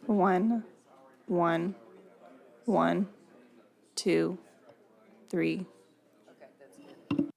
1, 1, 1, 2, 3. Okay, that's good.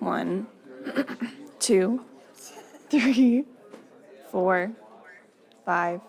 1, 2, 3, 4, 5.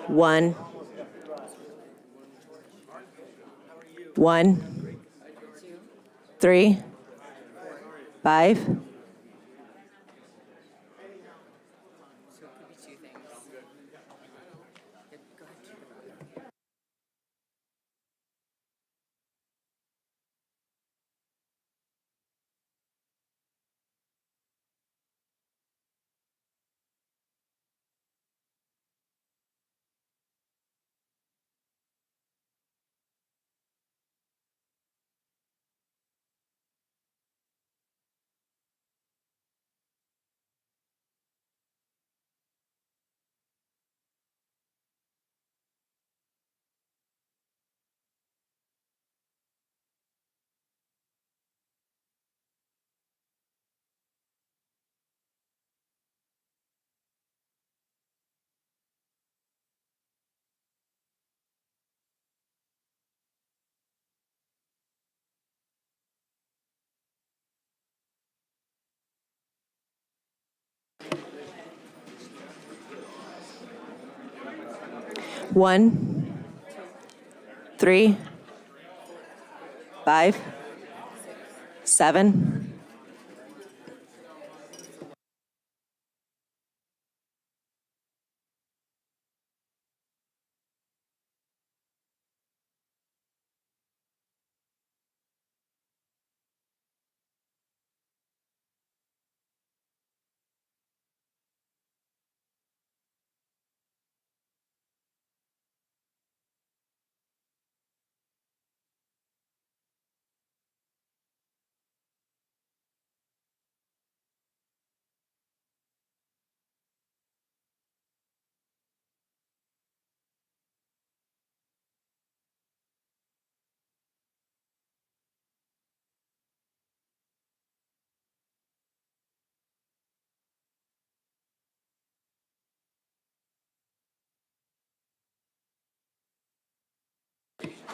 1, 1, 3, 5. So it could be two things. Go ahead. 1, 3, 5, 7.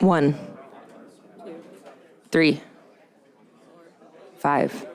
One, 3, 5.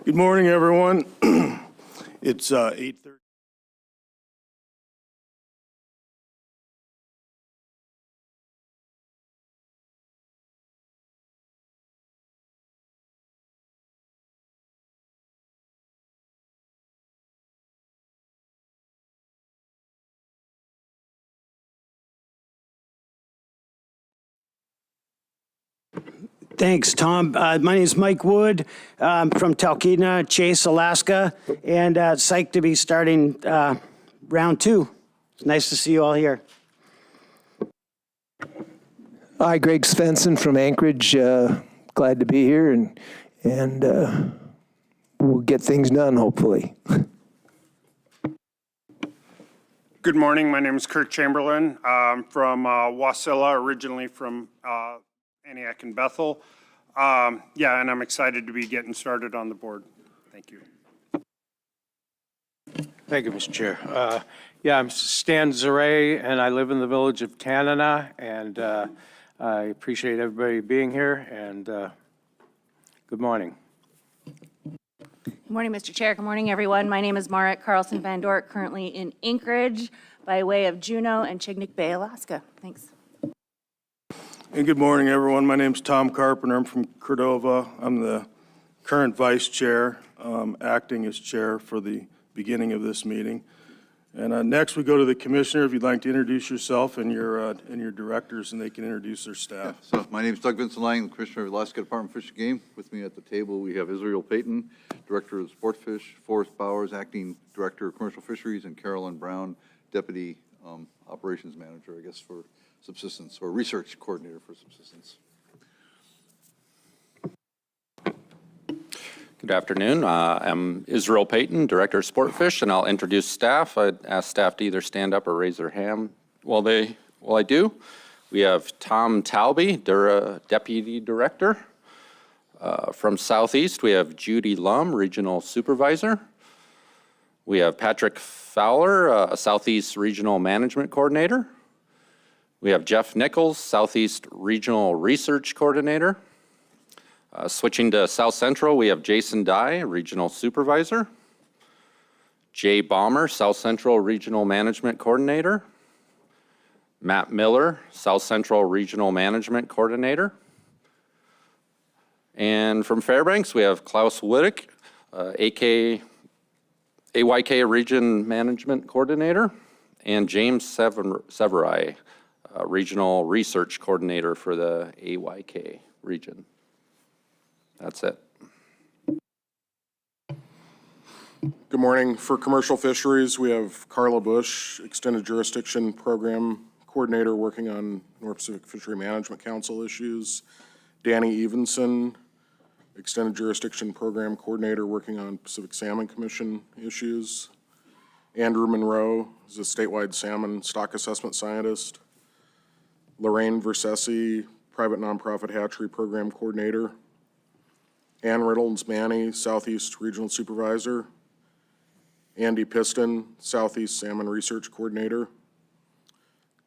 Good morning, everyone. It's 8:30. Thanks, Tom. My name is Mike Wood. I'm from Talkeetna, Chase, Alaska, and psyched to be starting round two. It's nice to see you all here. Hi, Greg Svensson from Anchorage. Glad to be here, and we'll get things done, hopefully. Good morning. My name is Kurt Chamberlain. I'm from Wasilla, originally from Antioch and Bethel. Yeah, and I'm excited to be getting started on the board. Thank you. Thank you, Mr. Chair. Yeah, I'm Stan Zaray, and I live in the village of Tanana, and I appreciate everybody being here, and good morning. Good morning, Mr. Chair. Good morning, everyone. My name is Marit Carlson Van Dork, currently in Anchorage by way of Juneau and Chignik Bay, Alaska. Thanks. And good morning, everyone. My name's Tom Carpenter. I'm from Cordova. I'm the current vice chair, acting as chair for the beginning of this meeting. And next, we go to the commissioner. If you'd like to introduce yourself and your directors, and they can introduce their staff. So my name is Doug Vincent Lang, the Commissioner of Alaska Department of Fish and Game. With me at the table, we have Israel Payton, Director of Sportfish, Forrest Bowers, Acting Director of Commercial Fisheries, and Carolyn Brown, Deputy Operations Manager, I guess, for subsistence, or Research Coordinator for subsistence. Good afternoon. I'm Israel Payton, Director of Sportfish, and I'll introduce staff. I'd ask staff to either stand up or raise their hand while I do. We have Tom Talby, Deputy Director. From Southeast, we have Judy Lum, Regional Supervisor. We have Patrick Fowler, Southeast Regional Management Coordinator. We have Jeff Nichols, Southeast Regional Research Coordinator. Switching to South Central, we have Jason Dye, Regional Supervisor. Jay Balmer, South Central Regional Management Coordinator. Matt Miller, South Central Regional Management Coordinator. And from Fairbanks, we have Klaus Wittig, AYK Region Management Coordinator, and James Severai, Regional Research Coordinator for the AYK region. That's it. Good morning. For Commercial Fisheries, we have Carla Bush, Extended Jurisdiction Program Coordinator working on North Pacific Fishery Management Council issues. Danny Evenson, Extended Jurisdiction Program Coordinator working on Pacific Salmon Commission issues. Andrew Monroe is a statewide salmon stock assessment scientist. Lorraine Versessi, Private Nonprofit Hatchery Program Coordinator. Ann Reynolds-Manny, Southeast Regional Supervisor. Andy Piston, Southeast Salmon Research Coordinator.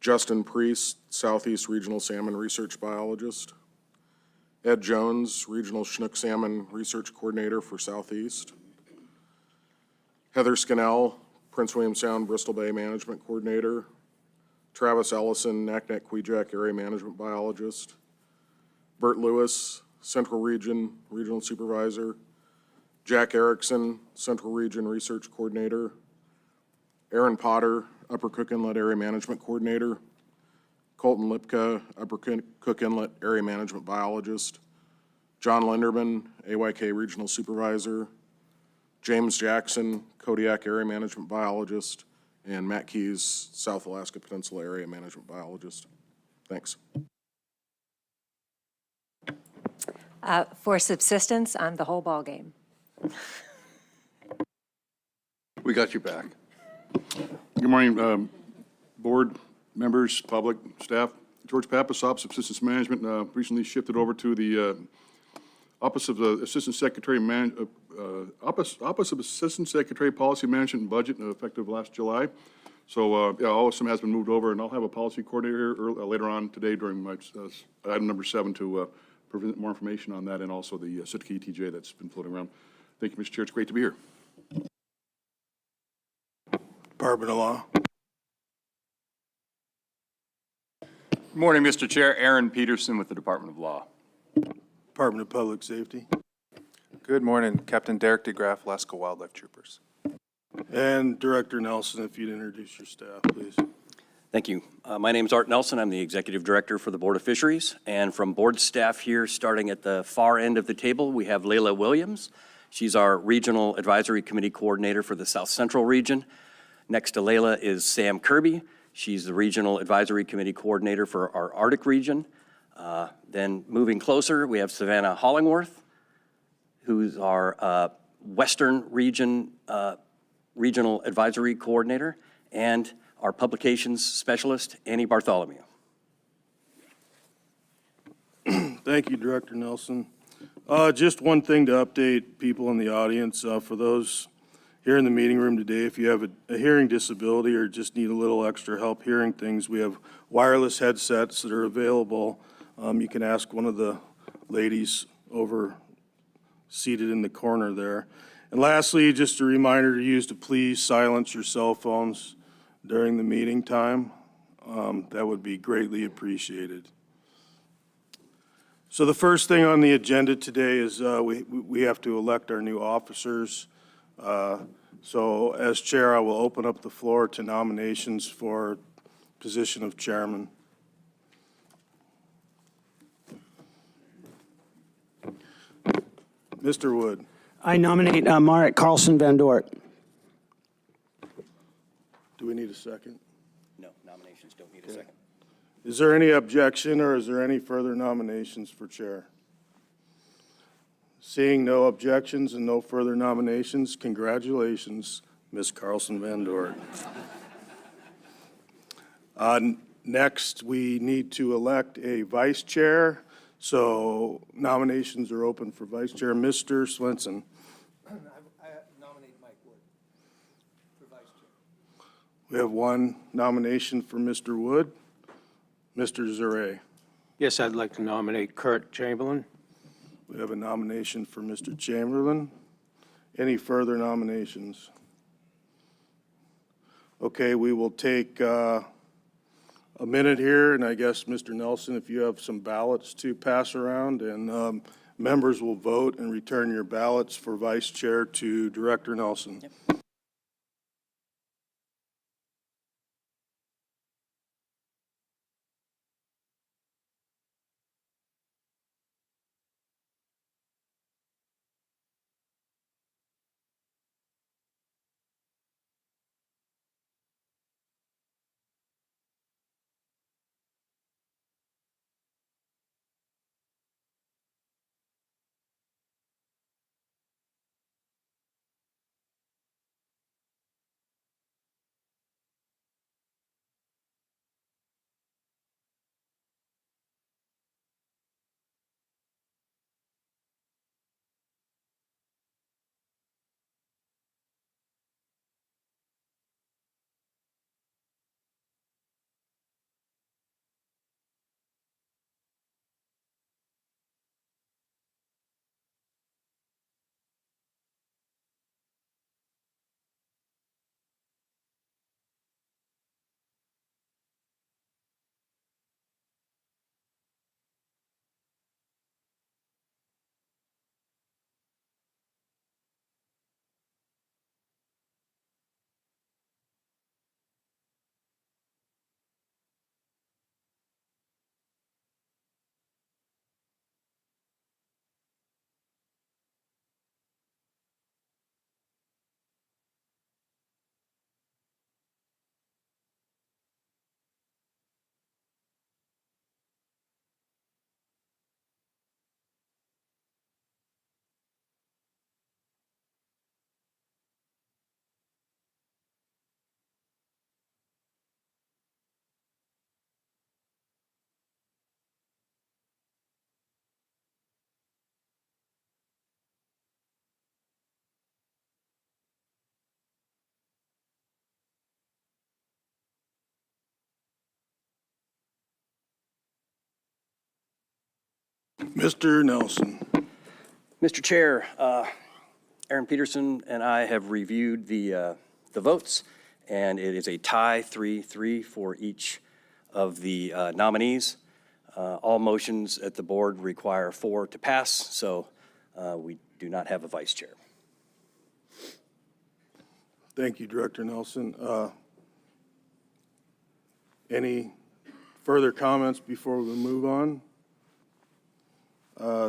Justin Priest, Southeast Regional Salmon Research Biologist. Ed Jones, Regional Chinook Salmon Research Coordinator for Southeast. Heather Scannell, Prince William Sound Bristol Bay Management Coordinator. Travis Ellison, Naknek Kvichak Area Management Biologist. Bert Lewis, Central Region Regional Supervisor. Jack Erickson, Central Region Research Coordinator. Aaron Potter, Upper Cook Inlet Area Management Coordinator. Colton Lipka, Upper Cook Inlet Area Management Biologist. John Linderman, AYK Regional Supervisor. James Jackson, Kodiak Area Management Biologist. And Matt Keys, South Alaska Peninsula Area Management Biologist. Thanks. For subsistence, I'm the whole ballgame. We got you back. Good morning, board members, public, staff. George Papasop, Subsistence Management, recently shifted over to the Office of the Assistant Secretary, Office of Assistant Secretary Policy Management and Budget, effective last July. So yeah, all of them has been moved over, and I'll have a policy coordinator later on today during my item number 7 to present more information on that, and also the Sitka ETJ that's been floating around. Thank you, Mr. Chair. It's great to be here. Department of Law. Good morning, Mr. Chair. Aaron Peterson with the Department of Law. Department of Public Safety. Good morning, Captain Derek DeGraff, Alaska Wildlife Troopers. And Director Nelson, if you'd introduce your staff, please. Thank you. My name is Art Nelson. I'm the Executive Director for the Board of Fisheries. And from board staff here, starting at the far end of the table, we have Layla Williams. She's our Regional Advisory Committee Coordinator for the South Central Region. Next to Layla is Sam Kirby. She's the Regional Advisory Committee Coordinator for our Arctic region. Then moving closer, we have Savannah Hollingworth, who's our Western Region Regional Advisory Coordinator, and our Publications Specialist, Annie Bartholomew. Thank you, Director Nelson. Just one thing to update people in the audience. For those here in the meeting room today, if you have a hearing disability or just need a little extra help hearing things, we have wireless headsets that are available. You can ask one of the ladies over seated in the corner there. And lastly, just a reminder to please silence your cell phones during the meeting time. That would be greatly appreciated. So the first thing on the agenda today is we have to elect our new officers. So as chair, I will open up the floor to nominations for position of chairman. Mr. Wood. I nominate Marit Carlson Van Dort. Do we need a second? No, nominations don't need a second. Is there any objection or is there any further nominations for chair? Seeing no objections and no further nominations, congratulations, Ms. Carlson Van Dort. Next, we need to elect a vice chair. So nominations are open for vice chair. Mr. Swenson. I nominate Mike Wood for vice chair. We have one nomination for Mr. Wood. Mr. Zure. Yes, I'd like to nominate Kurt Chamberlain. We have a nomination for Mr. Chamberlain. Any further nominations? Okay, we will take a minute here, and I guess, Mr. Nelson, if you have some ballots to pass around, and members will vote and return your ballots for vice chair to Director Nelson. Yep. Mr. Nelson. Mr. Chair, Aaron Peterson and I have reviewed the votes, and it is a tie, 3-3 for each of the nominees. All motions at the board require 4 to pass, so we do not have a vice chair. Thank you, Director Nelson. Any further comments before we move on?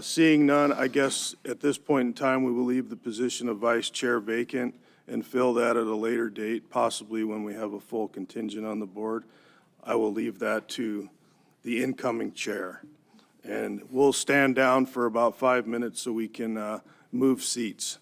Seeing none, I guess at this point in time, we will leave the position of vice chair vacant and fill that at a later date, possibly when we have a full contingent on the board. I will leave that to the incoming chair. And we'll stand down for about 5 minutes so we can move seats.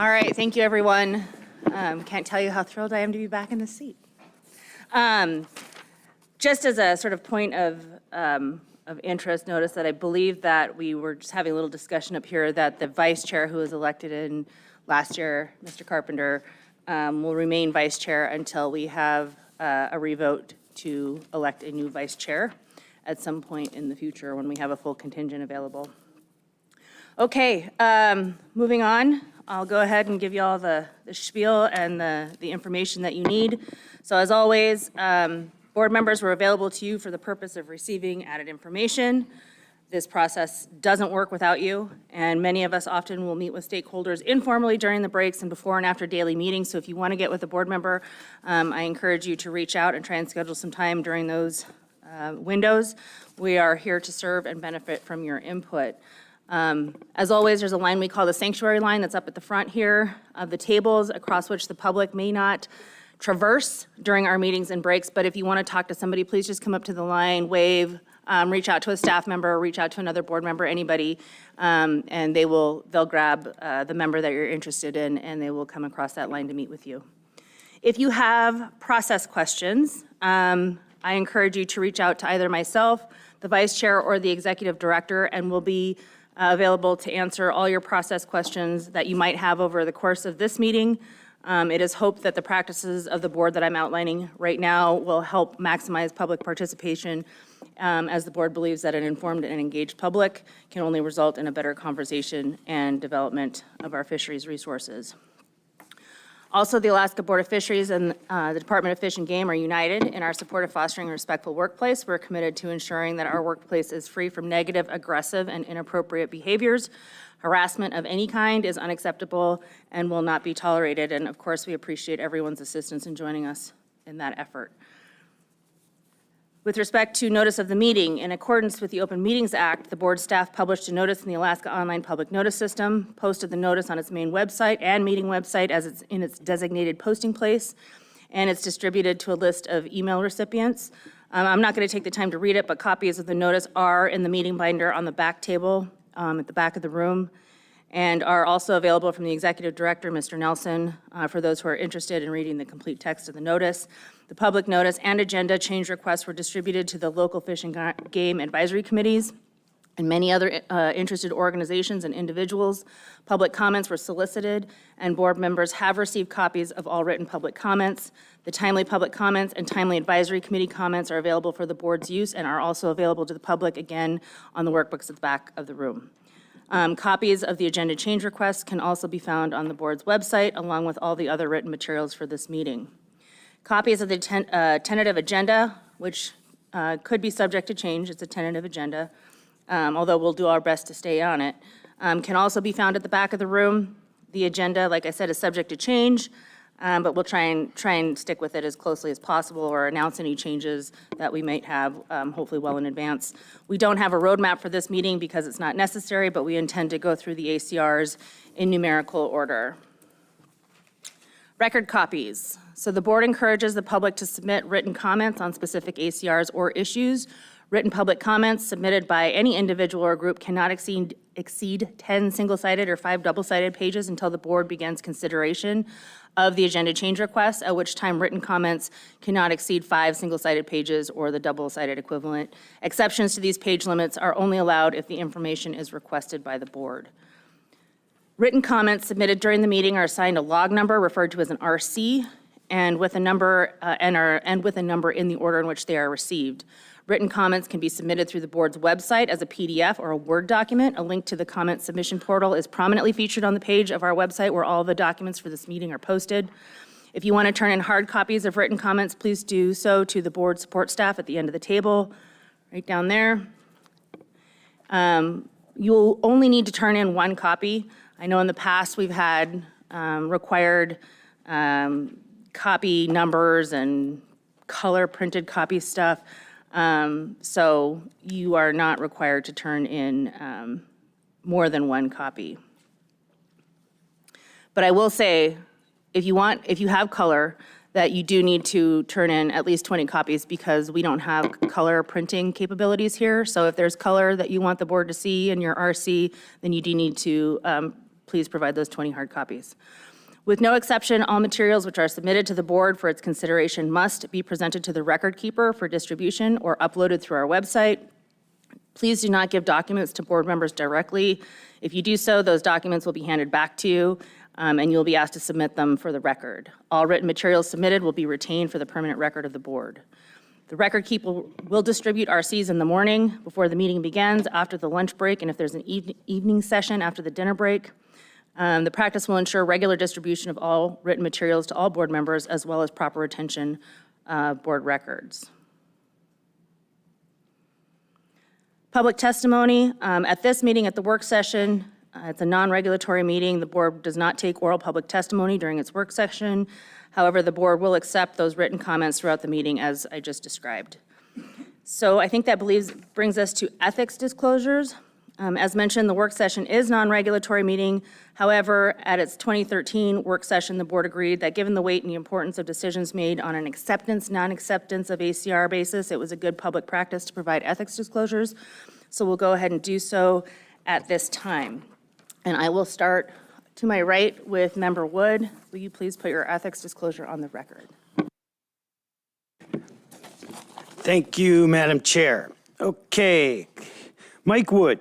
All right, thank you, everyone. Can't tell you how thrilled I am to be back in the seat. Just as a sort of point of interest, notice that I believe that we were just having a little discussion up here that the vice chair who was elected in last year, Mr. Carpenter, will remain vice chair until we have a revote to elect a new vice chair at some point in the future when we have a full contingent available. Okay, moving on. I'll go ahead and give you all the spiel and the information that you need. So as always, board members were available to you for the purpose of receiving added information. This process doesn't work without you, and many of us often will meet with stakeholders informally during the breaks and before and after daily meetings. So if you want to get with a board member, I encourage you to reach out and try and schedule some time during those windows. We are here to serve and benefit from your input. As always, there's a line we call the sanctuary line that's up at the front here of the tables across which the public may not traverse during our meetings and breaks. But if you want to talk to somebody, please just come up to the line, wave, reach out to a staff member, reach out to another board member, anybody, and they'll grab the member that you're interested in, and they will come across that line to meet with you. If you have process questions, I encourage you to reach out to either myself, the vice chair, or the executive director, and we'll be available to answer all your process questions that you might have over the course of this meeting. It is hoped that the practices of the board that I'm outlining right now will help maximize public participation, as the board believes that an informed and engaged public can only result in a better conversation and development of our fisheries resources. Also, the Alaska Board of Fisheries and the Department of Fish and Game are united in our support of fostering a respectful workplace. We're committed to ensuring that our workplace is free from negative, aggressive, and inappropriate behaviors. Harassment of any kind is unacceptable and will not be tolerated. And of course, we appreciate everyone's assistance in joining us in that effort. With respect to notice of the meeting, in accordance with the Open Meetings Act, the board staff published a notice in the Alaska Online Public Notice System, posted the notice on its main website and meeting website as it's in its designated posting place, and it's distributed to a list of email recipients. I'm not going to take the time to read it, but copies of the notice are in the meeting binder on the back table at the back of the room, and are also available from the executive director, Mr. Nelson, for those who are interested in reading the complete text of the notice. The public notice and agenda change requests were distributed to the local fish and game advisory committees and many other interested organizations and individuals. Public comments were solicited, and board members have received copies of all written public comments. The timely public comments and timely advisory committee comments are available for the board's use and are also available to the public, again, on the workbooks at the back of the room. Copies of the agenda change requests can also be found on the board's website, along with all the other written materials for this meeting. Copies of the tentative agenda, which could be subject to change, it's a tentative agenda, although we'll do our best to stay on it, can also be found at the back of the room. The agenda, like I said, is subject to change, but we'll try and stick with it as closely as possible or announce any changes that we might have, hopefully well in advance. We don't have a roadmap for this meeting because it's not necessary, but we intend to go through the ACRs in numerical order. Record copies. So the board encourages the public to submit written comments on specific ACRs or issues. Written public comments submitted by any individual or group cannot exceed 10 single-sided or 5 double-sided pages until the board begins consideration of the agenda change requests, at which time written comments cannot exceed 5 single-sided pages or the double-sided equivalent. Exceptions to these page limits are only allowed if the information is requested by the board. Written comments submitted during the meeting are assigned a log number referred to as an RC and with a number in the order in which they are received. Written comments can be submitted through the board's website as a PDF or a Word document. A link to the comment submission portal is prominently featured on the page of our website where all the documents for this meeting are posted. If you want to turn in hard copies of written comments, please do so to the board support staff at the end of the table, right down there. You'll only need to turn in one copy. I know in the past we've had required copy numbers and color printed copy stuff. So you are not required to turn in more than one copy. But I will say, if you have color, that you do need to turn in at least 20 copies because we don't have color printing capabilities here. So if there's color that you want the board to see in your RC, then you do need to please provide those 20 hard copies. With no exception, all materials which are submitted to the board for its consideration must be presented to the record keeper for distribution or uploaded through our website. Please do not give documents to board members directly. If you do so, those documents will be handed back to you, and you'll be asked to submit them for the record. All written materials submitted will be retained for the permanent record of the board. The record keeper will distribute RCs in the morning before the meeting begins, after the lunch break, and if there's an evening session after the dinner break. The practice will ensure regular distribution of all written materials to all board members, as well as proper retention of board records. Public testimony. At this meeting, at the work session, it's a non-regulatory meeting. The board does not take oral public testimony during its work session. However, the board will accept those written comments throughout the meeting as I just described. So I think that brings us to ethics disclosures. As mentioned, the work session is non-regulatory meeting. However, at its 2013 work session, the board agreed that given the weight and the importance of decisions made on an acceptance, non-acceptance of ACR basis, it was a good public practice to provide ethics disclosures. So we'll go ahead and do so at this time. And I will start to my right with Member Wood. Will you please put your ethics disclosure on the record? Thank you, Madam Chair. Okay, Mike Wood.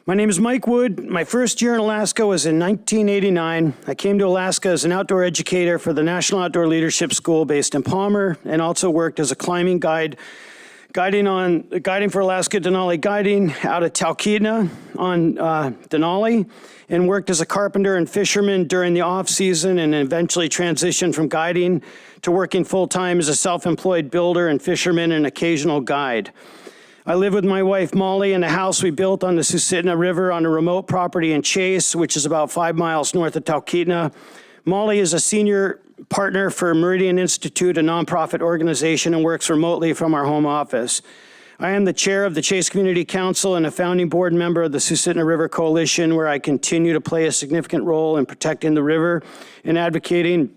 My name is Mike Wood. My first year in Alaska was in 1989. I came to Alaska as an outdoor educator for the National Outdoor Leadership School based in Palmer, and also worked as a climbing guide, guiding for Alaska Denali Guiding out of Talkeetna on Denali, and worked as a carpenter and fisherman during the off-season, and eventually transitioned from guiding to working full-time as a self-employed builder and fisherman and occasional guide. I live with my wife Molly in a house we built on the Susitna River on a remote property in Chase, which is about 5 miles north of Talkeetna. Molly is a senior partner for Meridian Institute, a nonprofit organization, and works remotely from our home office. I am the chair of the Chase Community Council and a founding board member of the Susitna River Coalition, where I continue to play a significant role in protecting the river and advocating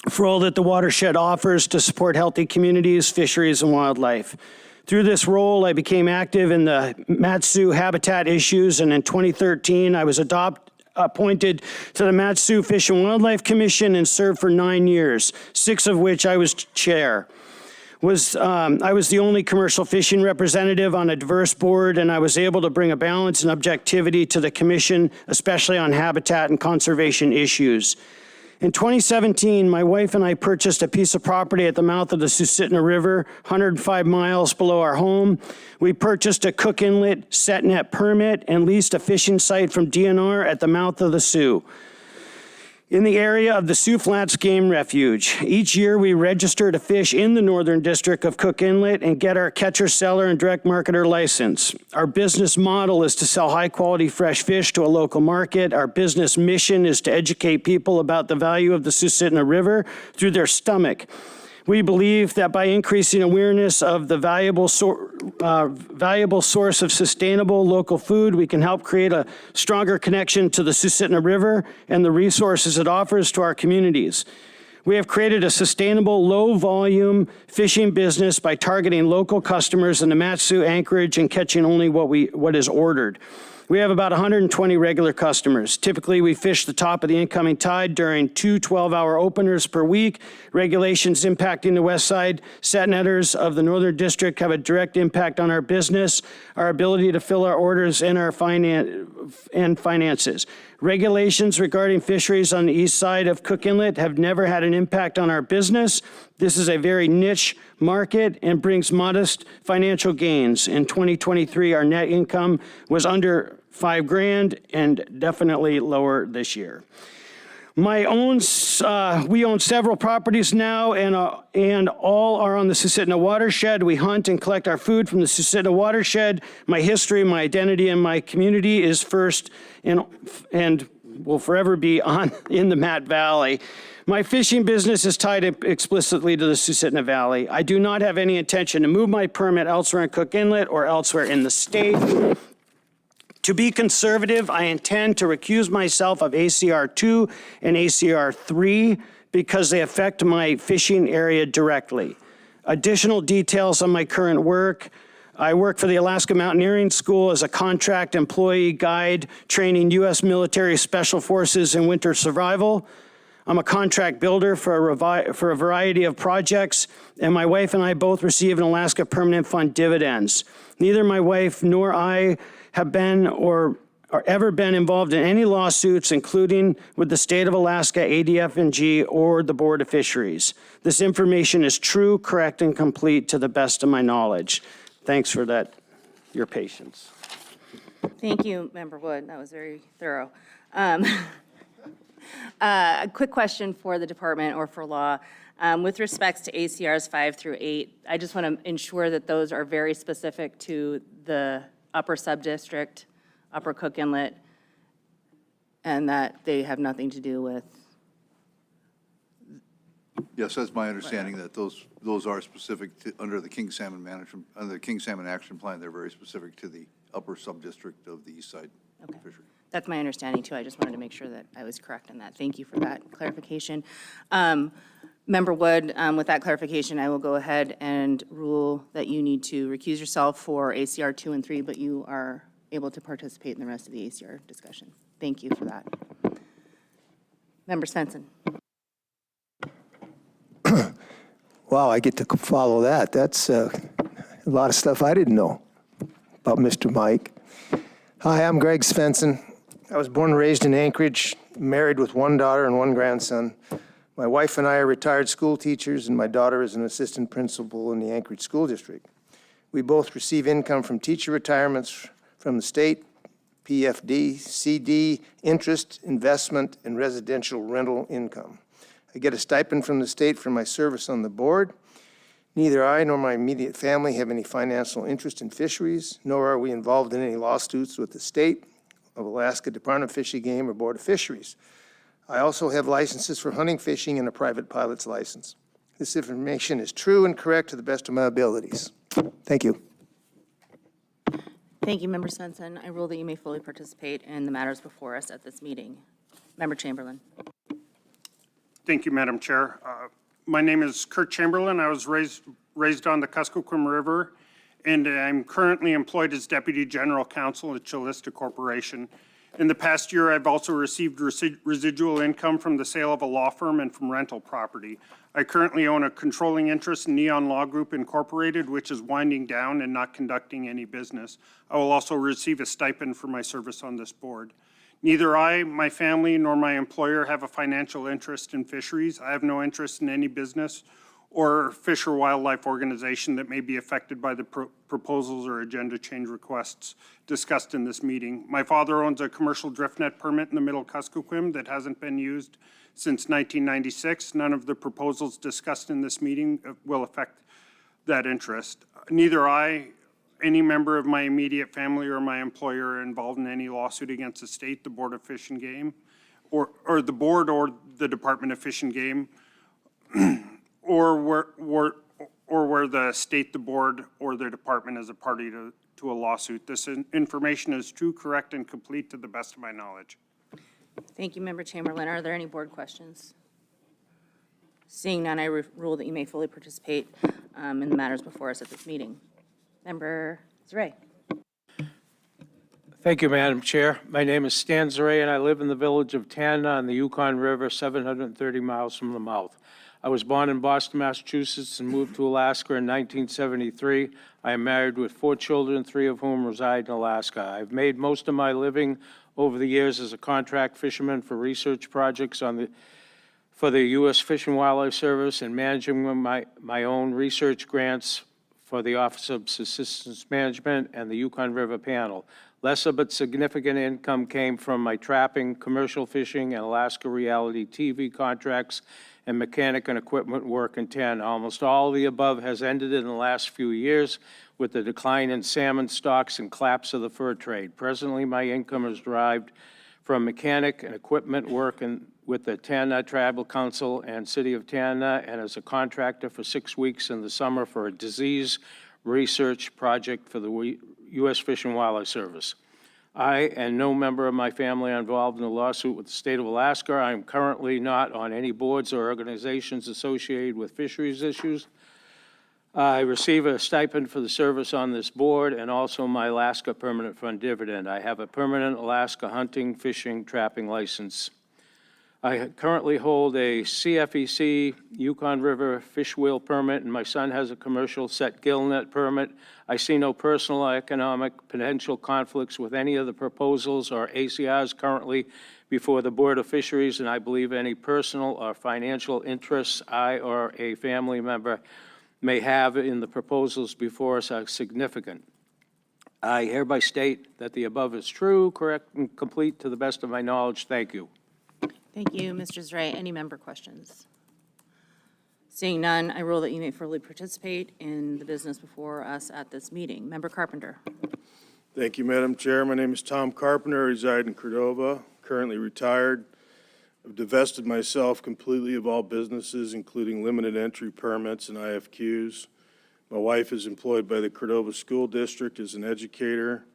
for all that the watershed offers to support healthy communities, fisheries, and wildlife. Through this role, I became active in the Mat-Su habitat issues, and in 2013, I was appointed to the Mat-Su Fish and Wildlife Commission and served for 9 years, 6 of which I was chair. I was the only commercial fishing representative on a diverse board, and I was able to bring a balance and objectivity to the commission, especially on habitat and conservation issues. In 2017, my wife and I purchased a piece of property at the mouth of the Susitna River, 105 miles below our home. We purchased a Cook Inlet set net permit and leased a fishing site from DNR at the mouth of the Sioux, in the area of the Sioux Flats Game Refuge. Each year, we register to fish in the northern district of Cook Inlet and get our catcher, seller, and direct marketer license. Our business model is to sell high-quality fresh fish to a local market. Our business mission is to educate people about the value of the Susitna River through their stomach. We believe that by increasing awareness of the valuable source of sustainable local food, we can help create a stronger connection to the Susitna River and the resources it offers to our communities. We have created a sustainable, low-volume fishing business by targeting local customers in the Mat-Su anchorage and catching only what is ordered. We have about 120 regular customers. Typically, we fish the top of the incoming tide during 2 12-hour openers per week. Regulations impacting the west side set netters of the Northern District have a direct impact on our business, our ability to fill our orders, and our finances. Regulations regarding fisheries on the east side of Cook Inlet have never had an impact on our business. This is a very niche market and brings modest financial gains. In 2023, our net income was under $5,000 and definitely lower this year. We own several properties now, and all are on the Susitna watershed. We hunt and collect our food from the Susitna watershed. My history, my identity, and my community is first and will forever be in the Mat Valley. My fishing business is tied explicitly to the Susitna Valley. I do not have any intention to move my permit elsewhere in Cook Inlet or elsewhere in the state. To be conservative, I intend to recuse myself of ACR 2 and ACR 3 because they affect my fishing area directly. Additional details on my current work I work for the Alaska Mountaineering School as a contract employee guide training U.S. military special forces in winter survival. I'm a contract builder for a variety of projects, and my wife and I both receive an Alaska Permanent Fund dividends. Neither my wife nor I have been or ever been involved in any lawsuits, including with the state of Alaska, ADF&G, or the Board of Fisheries. This information is true, correct, and complete to the best of my knowledge. Thanks for that, your patience. Thank you, Member Wood. That was very thorough. A quick question for the department or for law. With respects to ACRs 5 through 8, I just want to ensure that those are very specific to the upper subdistrict, Upper Cook Inlet, and that they have nothing to do with. Yes, that's my understanding, that those are specific to, under the King Salmon Management, under the King Salmon Action Plan, they're very specific to the upper subdistrict of the east side fishery. That's my understanding, too. I just wanted to make sure that I was correct in that. Thank you for that clarification. Member Wood, with that clarification, I will go ahead and rule that you need to recuse yourself for ACR 2 and 3, but you are able to participate in the rest of the ACR discussion. Thank you for that. Member Svensson. Wow, I get to follow that. That's a lot of stuff I didn't know about Mr. Mike. Hi, I'm Greg Svensson. I was born and raised in Anchorage, married with one daughter and one grandson. My wife and I are retired school teachers, and my daughter is an assistant principal in the Anchorage School District. We both receive income from teacher retirements from the state, PFD, CD, interest, investment, and residential rental income. I get a stipend from the state for my service on the board. Neither I nor my immediate family have any financial interest in fisheries, nor are we involved in any lawsuits with the state of Alaska Department of Fish and Game or Board of Fisheries. I also have licenses for hunting, fishing, and a private pilot's license. This information is true and correct to the best of my abilities. Thank you. Thank you, Member Svensson. I rule that you may fully participate in the matters before us at this meeting. Member Chamberlain. Thank you, Madam Chair. My name is Kurt Chamberlain. I was raised on the Kuskokwim River, and I'm currently employed as Deputy General Counsel at Chalista Corporation. In the past year, I've also received residual income from the sale of a law firm and from rental property. I currently own a controlling interest in Neon Law Group Incorporated, which is winding down and not conducting any business. I will also receive a stipend for my service on this board. Neither I, my family, nor my employer have a financial interest in fisheries. I have no interest in any business or fish or wildlife organization that may be affected by the proposals or agenda change requests discussed in this meeting. My father owns a commercial drift net permit in the Middle Kuskokwim that hasn't been used since 1996. None of the proposals discussed in this meeting will affect that interest. Neither I, any member of my immediate family, or my employer are involved in any lawsuit against the state, the Board of Fish and Game, or the board or the Department of Fish and Game, or where the state, the board, or the department is a party to a lawsuit. This information is true, correct, and complete to the best of my knowledge. Thank you, Member Chamberlain. Are there any board questions? Seeing none, I rule that you may fully participate in the matters before us at this meeting. Member Zray. Thank you, Madam Chair. My name is Stan Zray, and I live in the village of Tanna on the Yukon River, 730 miles from the mouth. I was born in Boston, Massachusetts, and moved to Alaska in 1973. I am married with 4 children, 3 of whom reside in Alaska. I've made most of my living over the years as a contract fisherman for research projects for the U.S. Fish and Wildlife Service and managing my own research grants for the Office of Subsistence Management and the Yukon River Panel. Lesser but significant income came from my trapping, commercial fishing, and Alaska reality TV contracts and mechanic and equipment work in Tanna. Almost all of the above has ended in the last few years with the decline in salmon stocks and collapse of the fur trade. Presently, my income is derived from mechanic and equipment work with the Tanna Tribal Council and City of Tanna, and as a contractor for 6 weeks in the summer for a disease research project for the U.S. Fish and Wildlife Service. I and no member of my family are involved in a lawsuit with the state of Alaska. I am currently not on any boards or organizations associated with fisheries issues. I receive a stipend for the service on this board and also my Alaska Permanent Fund dividend. I have a permanent Alaska hunting, fishing, trapping license. I currently hold a CFEC Yukon River fish wheel permit, and my son has a commercial set gill net permit. I see no personal or economic potential conflicts with any of the proposals or ACRs currently before the Board of Fisheries, and I believe any personal or financial interests I or a family member may have in the proposals before us are significant. I hereby state that the above is true, correct, and complete to the best of my knowledge. Thank you. Thank you, Mr. Zray. Any member questions? Seeing none, I rule that you may fully participate in the business before us at this meeting. Member Carpenter. Thank you, Madam Chair. My name is Tom Carpenter. I reside in Cordova, currently retired. I've divested myself completely of all businesses, including limited entry permits and IFQs. My wife is employed by the Cordova School District as an educator.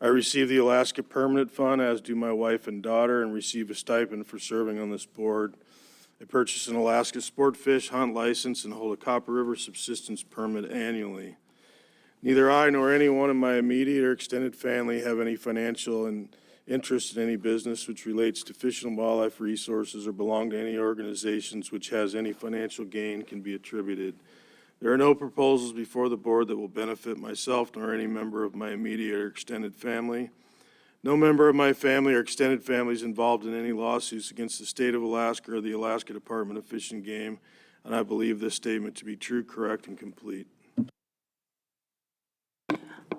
I receive the Alaska Permanent Fund, as do my wife and daughter, and receive a stipend for serving on this board. I purchase an Alaska sport fish hunt license and hold a Copper River subsistence permit annually. Neither I nor anyone in my immediate or extended family have any financial interest in any business which relates to fish and wildlife resources or belong to any organizations which has any financial gain can be attributed. There are no proposals before the board that will benefit myself nor any member of my immediate or extended family. No member of my family or extended family is involved in any lawsuits against the state of Alaska or the Alaska Department of Fish and Game, and I believe this statement to be true, correct, and complete.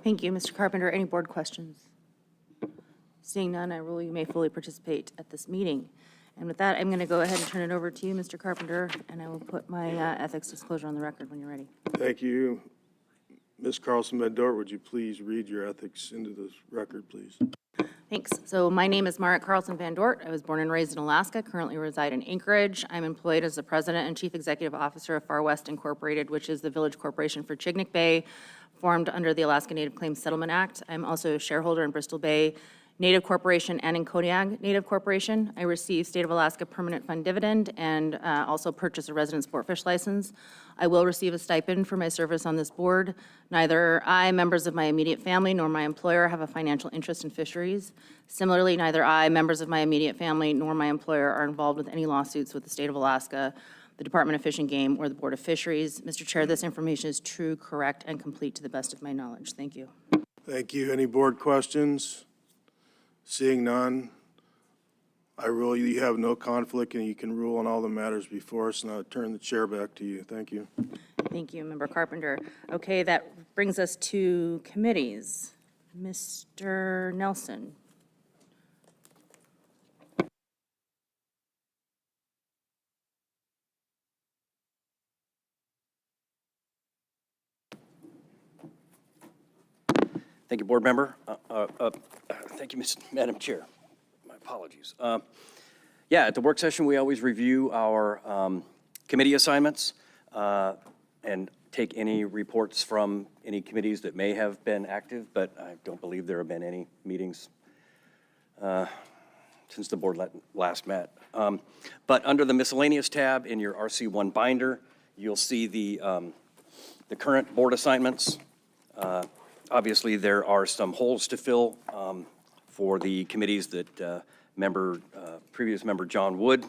Thank you, Mr. Carpenter. Any board questions? Seeing none, I rule you may fully participate at this meeting. And with that, I'm going to go ahead and turn it over to you, Mr. Carpenter, and I will put my ethics disclosure on the record when you're ready. Thank you. Ms. Carlson-Van Dort, would you please read your ethics into the record, please? Thanks. So my name is Marit Carlson-Van Dort. I was born and raised in Alaska, currently reside in Anchorage. I'm employed as the president and chief executive officer of Far West Incorporated, which is the village corporation for Chignik Bay, formed under the Alaska Native Claims Settlement Act. I'm also a shareholder in Bristol Bay Native Corporation and in Kodiak Native Corporation. I receive State of Alaska Permanent Fund dividend and also purchase a resident sport fish license. I will receive a stipend for my service on this board. Neither I, members of my immediate family, nor my employer have a financial interest in fisheries. Similarly, neither I, members of my immediate family, nor my employer are involved with any lawsuits with the State of Alaska, the Department of Fish and Game, or the Board of Fisheries. Mr. Chair, this information is true, correct, and complete to the best of my knowledge. Thank you. Thank you. Any board questions? Seeing none, I rule you have no conflict and you can rule on all the matters before us, and I'll turn the chair back to you. Thank you. Thank you, Member Carpenter. Okay, that brings us to committees. Mr. Nelson. Thank you, Board Member. Thank you, Madam Chair. My apologies. Yeah, at the work session, we always review our committee assignments and take any reports from any committees that may have been active, but I don't believe there have been any meetings since the board last met. But under the miscellaneous tab in your RC1 binder, you'll see the current board assignments. Obviously, there are some holes to fill for the committees that previous member John Wood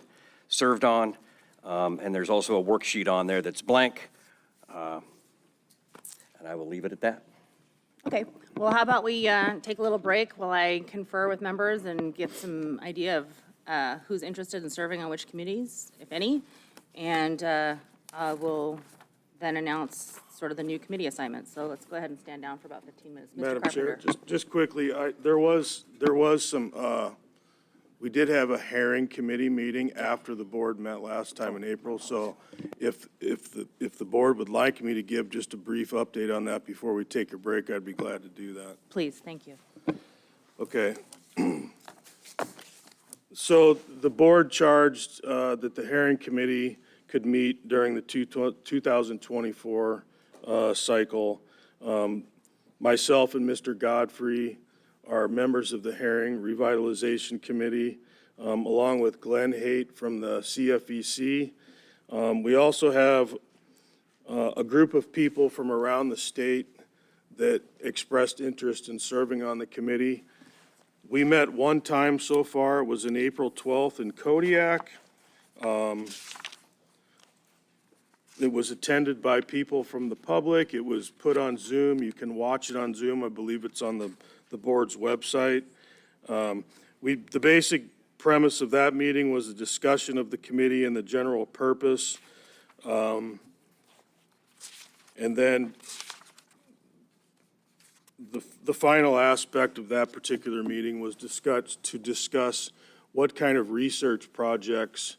served on, and there's also a worksheet on there that's blank, and I will leave it at that. Okay, well, how about we take a little break while I confer with members and get some idea of who's interested in serving on which committees, if any, and we'll then announce sort of the new committee assignments. So let's go ahead and stand down for about 15 minutes. Mr. Madam Chair, Carpenter. just quickly, there was some, we did have a herring committee meeting after the board met last time in April. So if the board would like me to give just a brief update on that before we take a break, I'd be glad to do that. Please, thank you. Okay. So the board charged that the herring committee could meet during the 2024 cycle. Myself and Mr. Godfrey are members of the Herring Revitalization Committee, along with Glenn Haight from the CFEC. We also have a group of people from around the state that expressed interest in serving on the committee. We met one time so far. It was on April 12th in Kodiak. It was attended by people from the public. It was put on Zoom. You can watch it on Zoom. I believe it's on the board's website. The basic premise of that meeting was a discussion of the committee and the general purpose. And then the final aspect of that particular meeting was to discuss what kind of research projects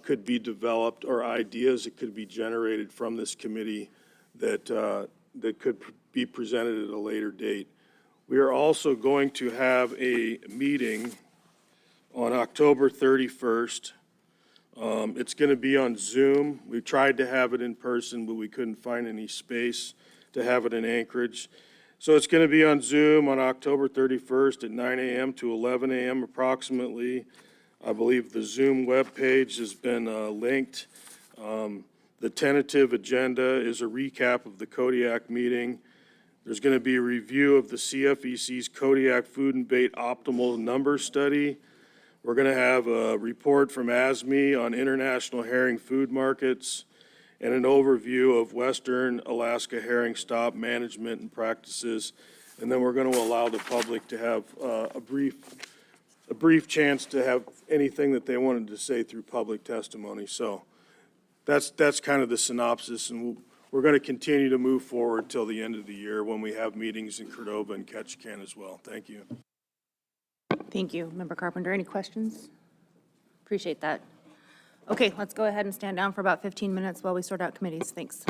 could be developed or ideas that could be generated from this committee that could be presented at a later date. We are also going to have a meeting on October 31st. It's going to be on Zoom. We tried to have it in person, but we couldn't find any space to have it in Anchorage. So it's going to be on Zoom on October 31st at 9 a.m. to 11 a.m. approximately. I believe the Zoom webpage has been linked. The tentative agenda is a recap of the Kodiak meeting. There's going to be a review of the CFEC's Kodiak Food and Bait Optimal Number Study. We're going to have a report from ASME on international herring food markets and an overview of Western Alaska herring stop management and practices. And then we're going to allow the public to have a brief chance to have anything that they wanted to say through public testimony. So that's kind of the synopsis, and we're going to continue to move forward till the end of the year when we have meetings in Cordova and Ketchikan as well. Thank you. Thank you. Member Carpenter, any questions? Appreciate that. Okay, let's go ahead and stand down for about 15 minutes while we sort out committees. Thanks.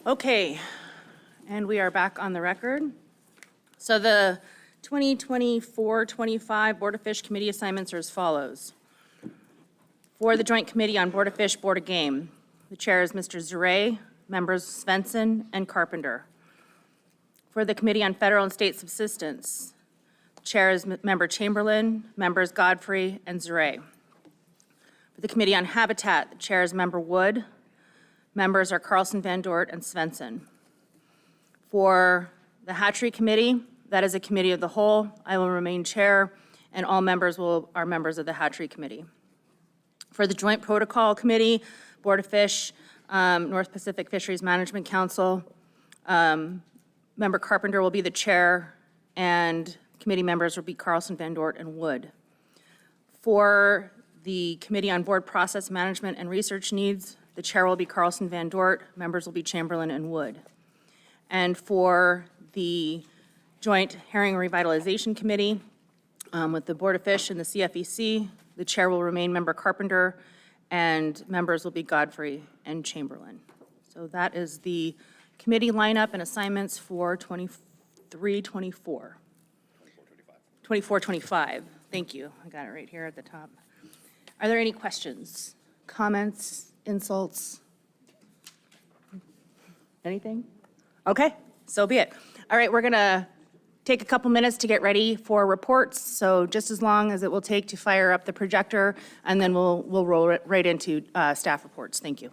Okay, and we are back on the record. So the 2024-25 Board of Fish Committee assignments are as follows. For the Joint Committee on Board of Fish, Board of Game, the chair is Mr. Zuray, members Svensson and Carpenter. For the Committee on Federal and State Subsistence, the chair is member Chamberlain, members Godfrey and Zuray. For the Committee on Habitat, the chair is member Wood, members are Carlson, Van Dort, and Svensson. For the Hatchery Committee, that is a committee of the whole. I will remain chair, and all members are members of the Hatchery Committee. For the Joint Protocol Committee, Board of Fish, North Pacific Fisheries Management Council, member Carpenter will be the chair, and committee members will be Carlson, Van Dort, and Wood. For the Committee on Board Process Management and Research Needs, the chair will be Carlson, Van Dort, members will be Chamberlain and Wood. And for the Joint Herring Revitalization Committee, with the Board of Fish and the CFEC, the chair will remain member Carpenter, and members will be Godfrey and Chamberlain. So that is the committee lineup and assignments for 23-24. 24-25, thank you. I got it right here at the top. Are there any questions, comments, insults? Anything? Okay, so be it. All right, we're going to take a couple minutes to get ready for reports, so just as long as it will take to fire up the projector, and then we'll roll right into staff reports. Thank you.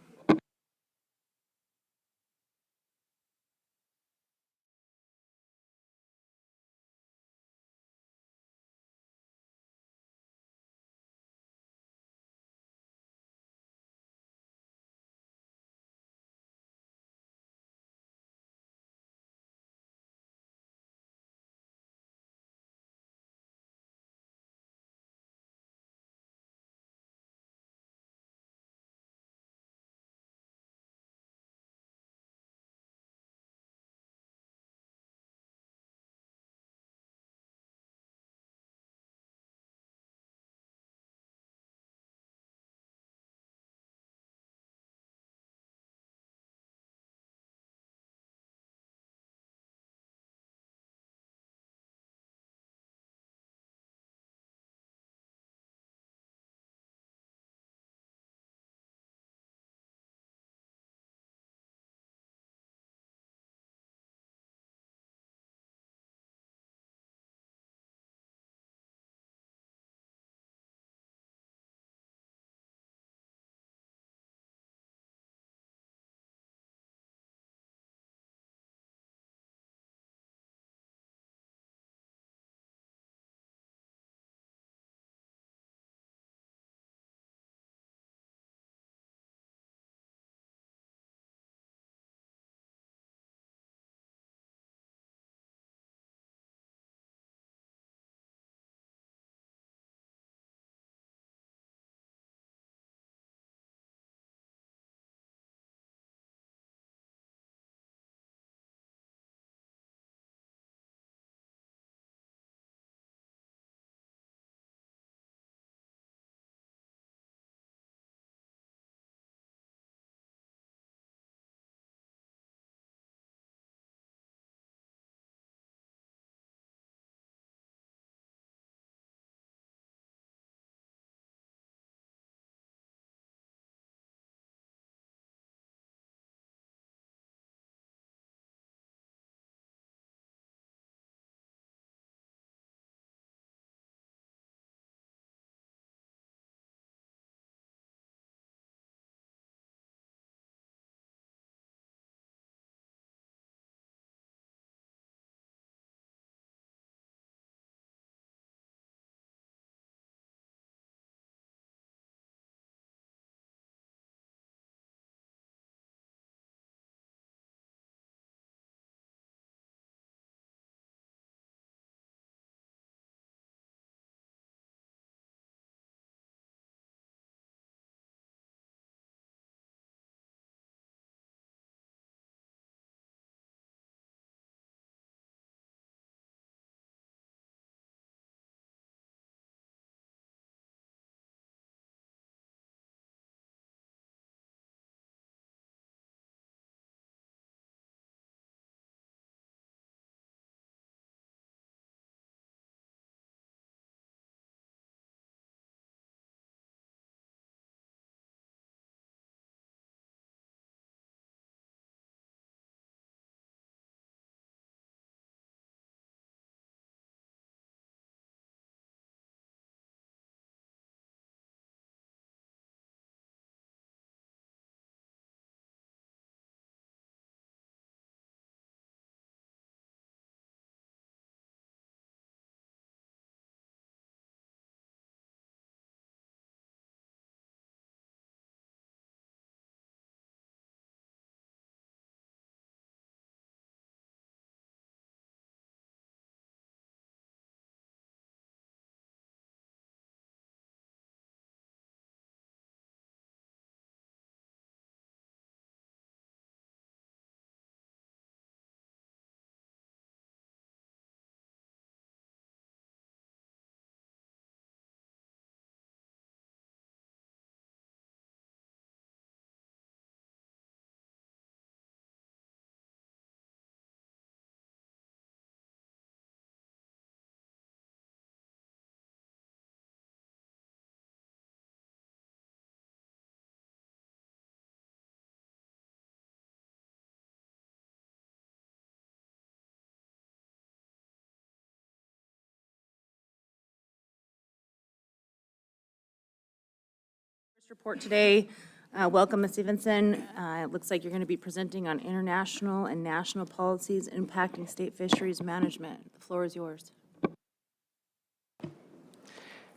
report today. Welcome, Ms. Stevenson. It looks like you're going to be presenting on international and national policies impacting state fisheries management. The floor is yours.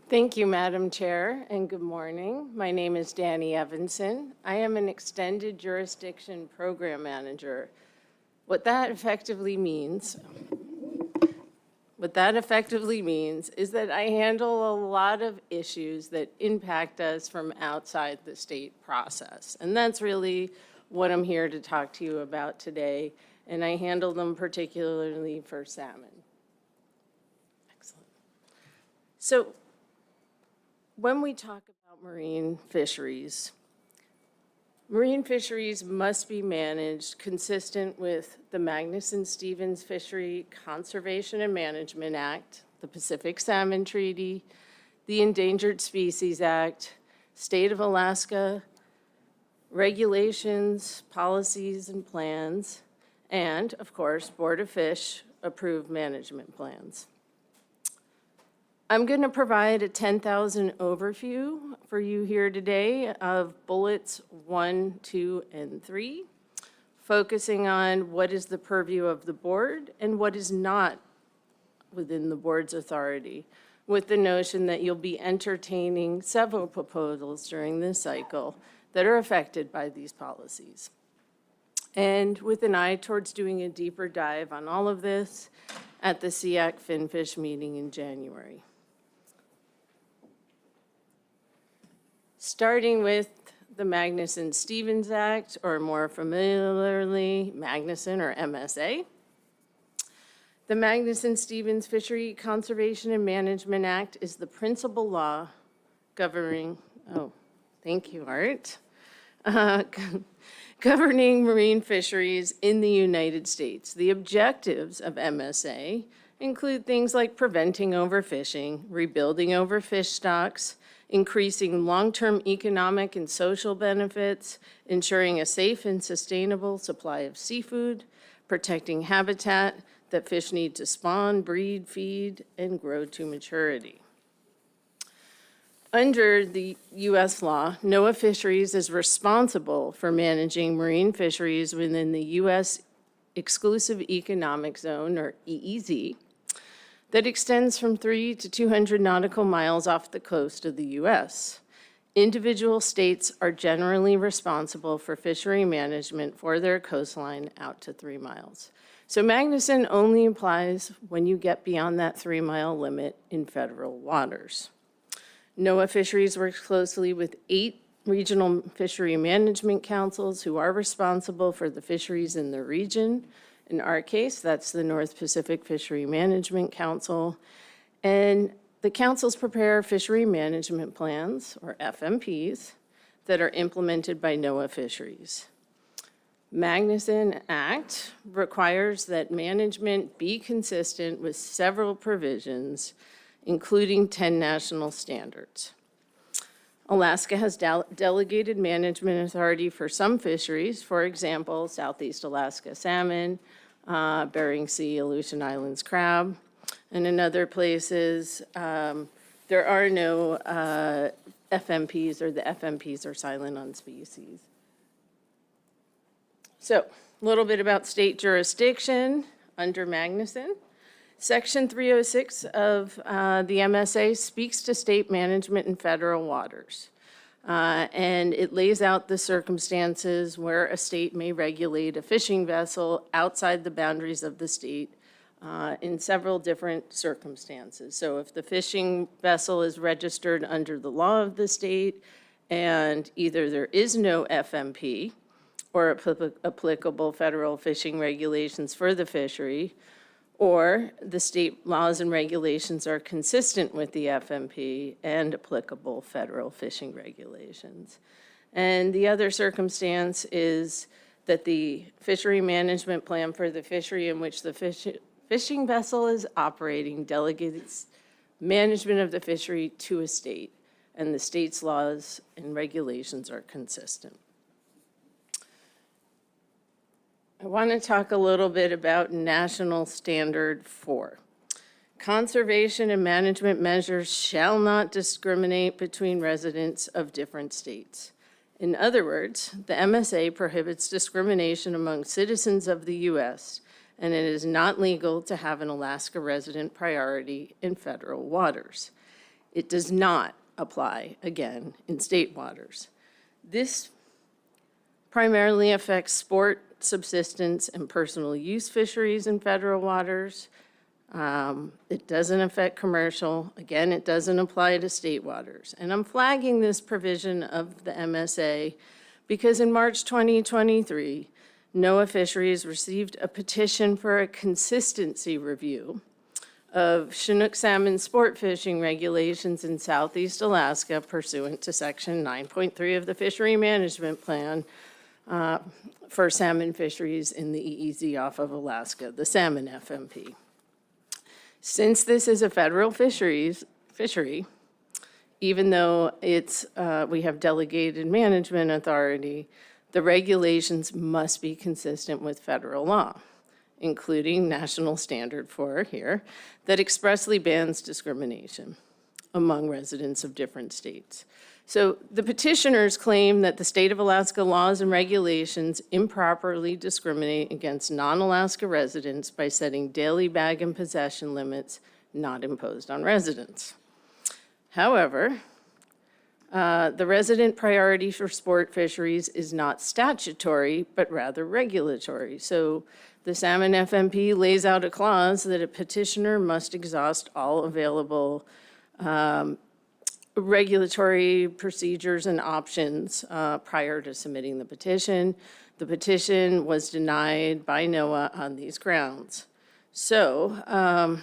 Thank you, Madam Chair, and good morning. My name is Danny Evanson. I am an Extended Jurisdiction Program Manager. What that effectively means is that I handle a lot of issues that impact us from outside the state process. And that's really what I'm here to talk to you about today. And I handle them particularly for salmon. Excellent. So when we talk about marine fisheries must be managed consistent with the Magnuson-Stevens Fishery Conservation and Management Act, the Pacific Salmon Treaty, the Endangered Species Act, State of Alaska regulations, policies, and plans, and, of course, Board of Fish approved management plans. I'm going to provide a 10,000 overview for you here today of bullets 1, 2, and 3, focusing on what is the purview of the board and what is not within the board's authority, with the notion that you'll be entertaining several proposals during this cycle that are affected by these policies. And with an eye towards doing a deeper dive on all of this at the SEAC FinFish meeting in January. Starting with the Magnuson-Stevens Act, or more familiarly, Magnuson or MSA. The Magnuson-Stevens Fishery Conservation and Management Act is the principal law governing, thank you, Art, governing marine fisheries in the United States. The objectives of MSA include things like preventing overfishing, rebuilding overfished stocks, increasing long-term economic and social benefits, ensuring a safe and sustainable supply of seafood, protecting habitat that fish need to spawn, breed, feed, and grow to maturity. Under the U.S. law, NOAA Fisheries is responsible for managing marine fisheries within the U.S. Exclusive Economic Zone, or EEZ, that extends from 3 to 200 nautical miles off the coast of the U.S. Individual states are generally responsible for fishery management for their coastline out to 3 miles. So Magnuson only applies when you get beyond that 3-mile limit in federal waters. NOAA Fisheries works closely with 8 regional fishery management councils who are responsible for the fisheries in the region. In our case, that's the North Pacific Fishery Management Council. And the councils prepare fishery management plans, or FMPs, that are implemented by NOAA Fisheries. Magnuson Act requires that management be consistent with several provisions, including 10 national standards. Alaska has delegated management authority for some fisheries, for example, Southeast Alaska salmon, Bering Sea, Aleutian Islands crab, and in other places, there are no FMPs, or the FMPs are silent on species. So, a little bit about state jurisdiction under Magnuson. Section 306 of the MSA speaks to state management in federal waters. And it lays out the circumstances where a state may regulate a fishing vessel outside the boundaries of the state in several different circumstances. So if the fishing vessel is registered under the law of the state and either there is no FMP or applicable federal fishing regulations for the fishery, or the state laws and regulations are consistent with the FMP and applicable federal fishing regulations. And the other circumstance is that the fishery management plan for the fishery in which the fishing vessel is operating delegates management of the fishery to a state, and the state's laws and regulations are consistent. I want to talk a little bit about National Standard 4. Conservation and management measures shall not discriminate between residents of different states. In other words, the MSA prohibits discrimination among citizens of the U.S., and it is not legal to have an Alaska resident priority in federal waters. It does not apply, again, in state waters. This primarily affects sport, subsistence, and personal use fisheries in federal waters. It doesn't affect commercial. Again, it doesn't apply to state waters. And I'm flagging this provision of the MSA because in March 2023, NOAA Fisheries received a petition for a consistency review of Chinook salmon sport fishing regulations in Southeast Alaska pursuant to Section 9.3 of the Fishery Management Plan for salmon fisheries in the EEZ off of Alaska, the salmon FMP. Since this is a federal fishery, even though we have delegated management authority, the regulations must be consistent with federal law, including National Standard 4 here, that expressly bans discrimination among residents of different states. So the petitioners claim that the state of Alaska laws and regulations improperly discriminate against non-Alaska residents by setting daily bag and possession limits not imposed on residents. However, the resident priority for sport fisheries is not statutory, but rather regulatory. So the Salmon FMP lays out a clause that a petitioner must exhaust all available regulatory procedures and options prior to submitting the petition. The petition was denied by NOAA on these grounds. So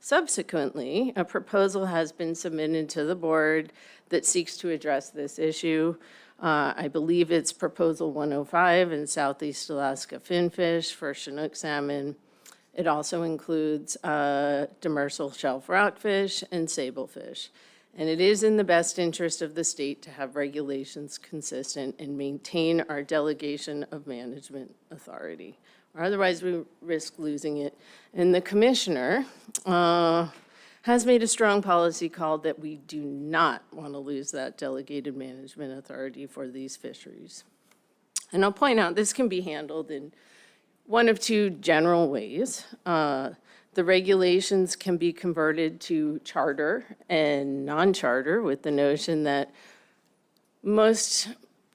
subsequently, a proposal has been submitted to the board that seeks to address this issue. I believe it's Proposal 105 in Southeast Alaska finfish for Chinook salmon. It also includes demersal shelf rockfish and sablefish. And it is in the best interest of the state to have regulations consistent and maintain our delegation of management authority, or otherwise we risk losing it. And the commissioner has made a strong policy call that we do not want to lose that delegated management authority for these fisheries. And I'll point out, this can be handled in one of two general ways. The regulations can be converted to charter and non-charter with the notion that most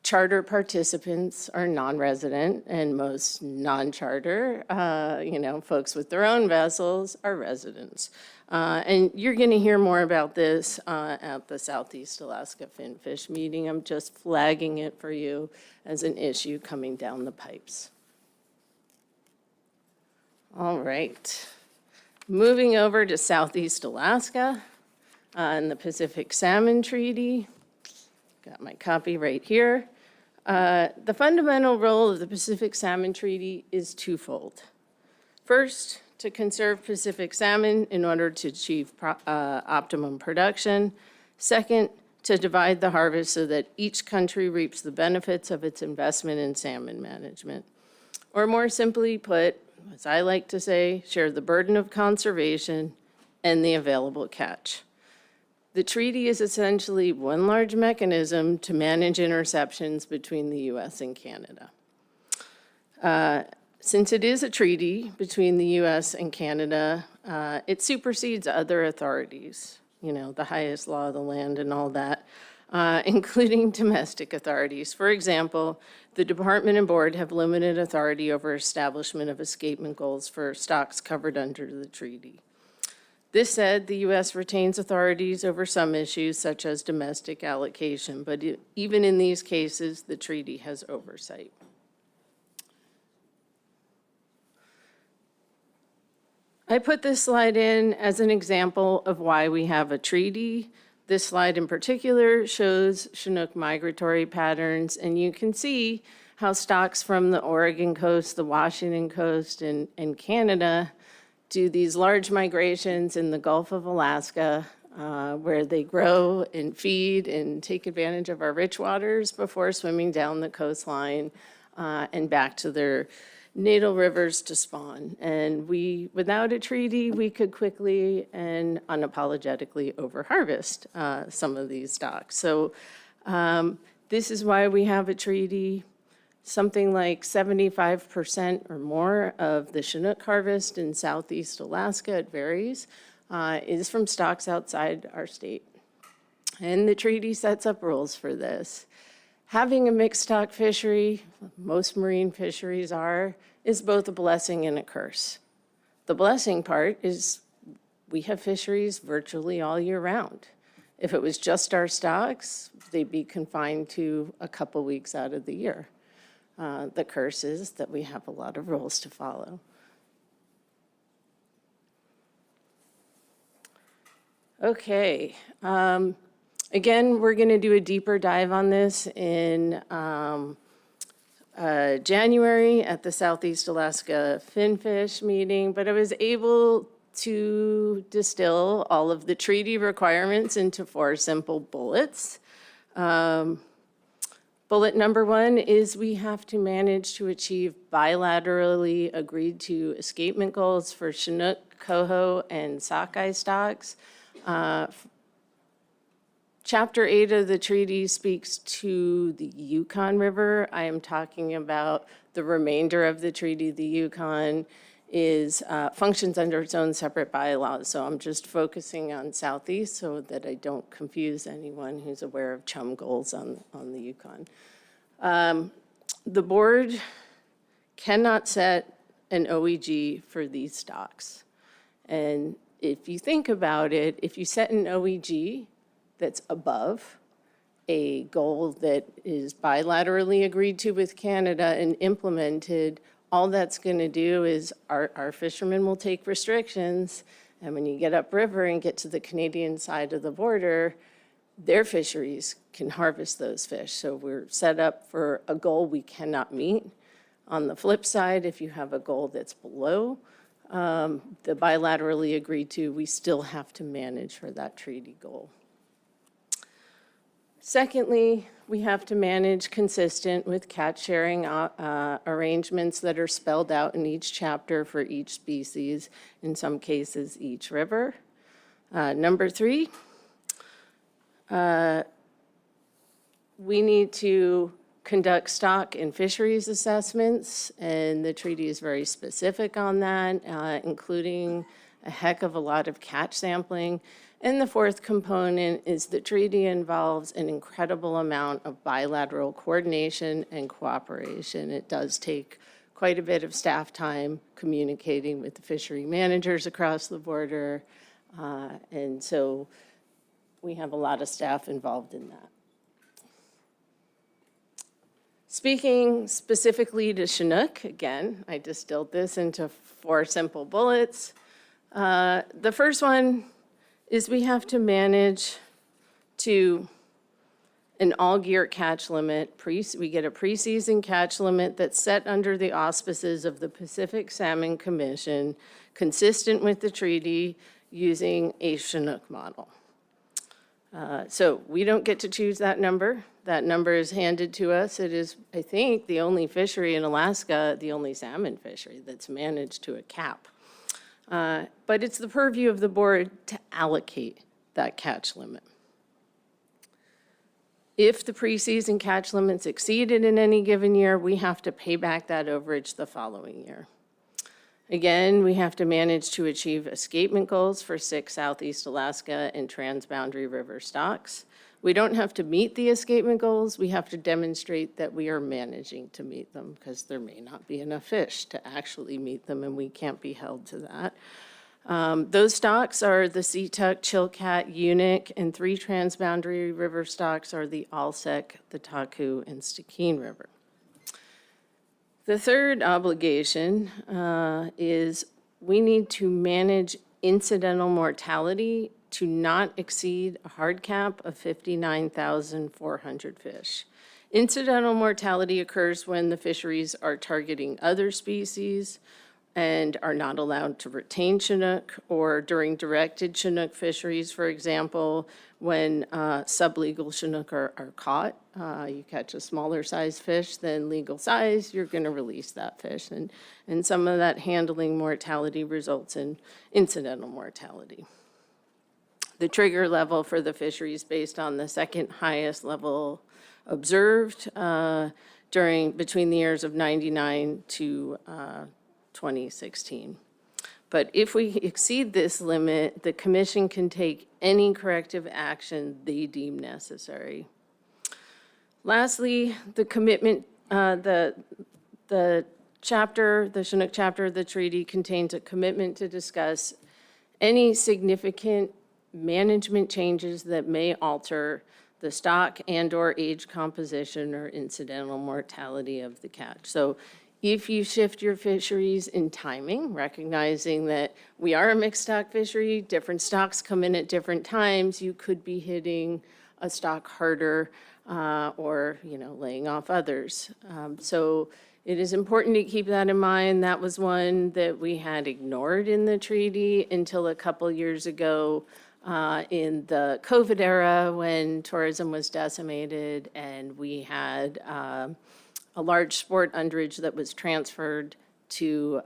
charter participants are non-resident and most non-charter, folks with their own vessels are residents. And you're going to hear more about this at the Southeast Alaska Finfish meeting. I'm just flagging it for you as an issue coming down the pipes. All right. Moving over to Southeast Alaska and the Pacific Salmon Treaty. Got my copy right here. The fundamental role of the Pacific Salmon Treaty is twofold. First, to conserve Pacific salmon in order to achieve optimum production. Second, to divide the harvest so that each country reaps the benefits of its investment in salmon management. Or more simply put, as I like to say, share the burden of conservation and the available catch. The treaty is essentially one large mechanism to manage interceptions between the U.S. and Canada. Since it is a treaty between the U.S. and Canada, it supersedes other authorities, the highest law of the land and all that, including domestic authorities. For example, the department and board have limited authority over establishment of escapement goals for stocks covered under the treaty. This said, the U.S. retains authorities over some issues such as domestic allocation, but even in these cases, the treaty has oversight. I put this slide in as an example of why we have a treaty. This slide in particular shows Chinook migratory patterns, and you can see how stocks from the Oregon coast, the Washington coast, and Canada do these large migrations in the Gulf of Alaska, where they grow and feed and take advantage of our rich waters before swimming down the coastline and back to their natal rivers to spawn. And without a treaty, we could quickly and unapologetically overharvest some of these stocks. So this is why we have a treaty. Something like 75% or more of the Chinook harvest in southeast Alaska, it varies, is from stocks outside our state. And the treaty sets up rules for this. Having a mixed stock fishery, most marine fisheries are, is both a blessing and a curse. The blessing part is we have fisheries virtually all year round. If it was just our stocks, they'd be confined to a couple weeks out of the year. The curse is that we have a lot of rules to follow. Okay. Again, we're going to do a deeper dive on this in January at the Southeast Alaska Finfish meeting, but I was able to distill all of the treaty requirements into 4 simple bullets. Bullet number 1 is we have to manage to achieve bilaterally agreed to escapement goals for Chinook, coho, and sockeye stocks. Chapter 8 of the treaty speaks to the Yukon River. I am talking about the remainder of the treaty. The Yukon functions under its own separate bylaws, so I'm just focusing on Southeast so that I don't confuse anyone who's aware of chum goals on the Yukon. The board cannot set an OEG for these stocks. And if you think about it, if you set an OEG that's above a goal that is bilaterally agreed to with Canada and implemented, all that's going to do is our fishermen will take restrictions, and when you get upriver and get to the Canadian side of the border, their fisheries can harvest those fish. So we're set up for a goal we cannot meet. On the flip side, if you have a goal that's below the bilaterally agreed to, we still have to manage for that treaty goal. Secondly, we have to manage consistent with catch sharing arrangements that are spelled out in each chapter for each species, in some cases, each river. Number 3, we need to conduct stock and fisheries assessments, and the treaty is very specific on that, including a heck of a lot of catch sampling. And the 4th component is the treaty involves an incredible amount of bilateral coordination and cooperation. It does take quite a bit of staff time communicating with the fishery managers across the border. And so we have a lot of staff involved in that. Speaking specifically to Chinook, again, I distilled this into 4 simple bullets. The first one is we have to manage to an all-year catch limit. We get a preseason catch limit that's set under the auspices of the Pacific Salmon Commission, consistent with the treaty, using a Chinook model. So we don't get to choose that number. That number is handed to us. It is, I think, the only fishery in Alaska, the only salmon fishery that's managed to a cap. But it's the purview of the board to allocate that catch limit. If the preseason catch limit's exceeded in any given year, we have to pay back that overage the following year. Again, we have to manage to achieve escapement goals for 6 Southeast Alaska and transboundary river stocks. We don't have to meet the escapement goals. We have to demonstrate that we are managing to meet them, because there may not be enough fish to actually meet them, and we can't be held to that. Those stocks are the Seatuck, Chilkat, Unic, and 3 transboundary river stocks are the Alsek, the Taku, and Stikine River. The third obligation is we need to manage incidental mortality to not exceed a hard cap of 59,400 fish. Incidental mortality occurs when the fisheries are targeting other species and are not allowed to retain Chinook, or during directed Chinook fisheries, for example, when sublegal Chinook are caught. You catch a smaller size fish than legal size, you're going to release that fish. And some of that handling mortality results in incidental mortality. The trigger level for the fishery is based on the second highest level observed between the years of 99 to 2016. But if we exceed this limit, the commission can take any corrective action they deem necessary. Lastly, the commitment, the chapter, the Chinook chapter of the treaty contains a commitment to discuss any significant management changes that may alter the stock and/or age composition or incidental mortality of the catch. So if you shift your fisheries in timing, recognizing that we are a mixed stock fishery, different stocks come in at different times, you could be hitting a stock harder or, laying off others. So it is important to keep that in mind. That was one that we had ignored in the treaty until a couple years ago in the COVID era when tourism was decimated and we had a large sport underage that was transferred to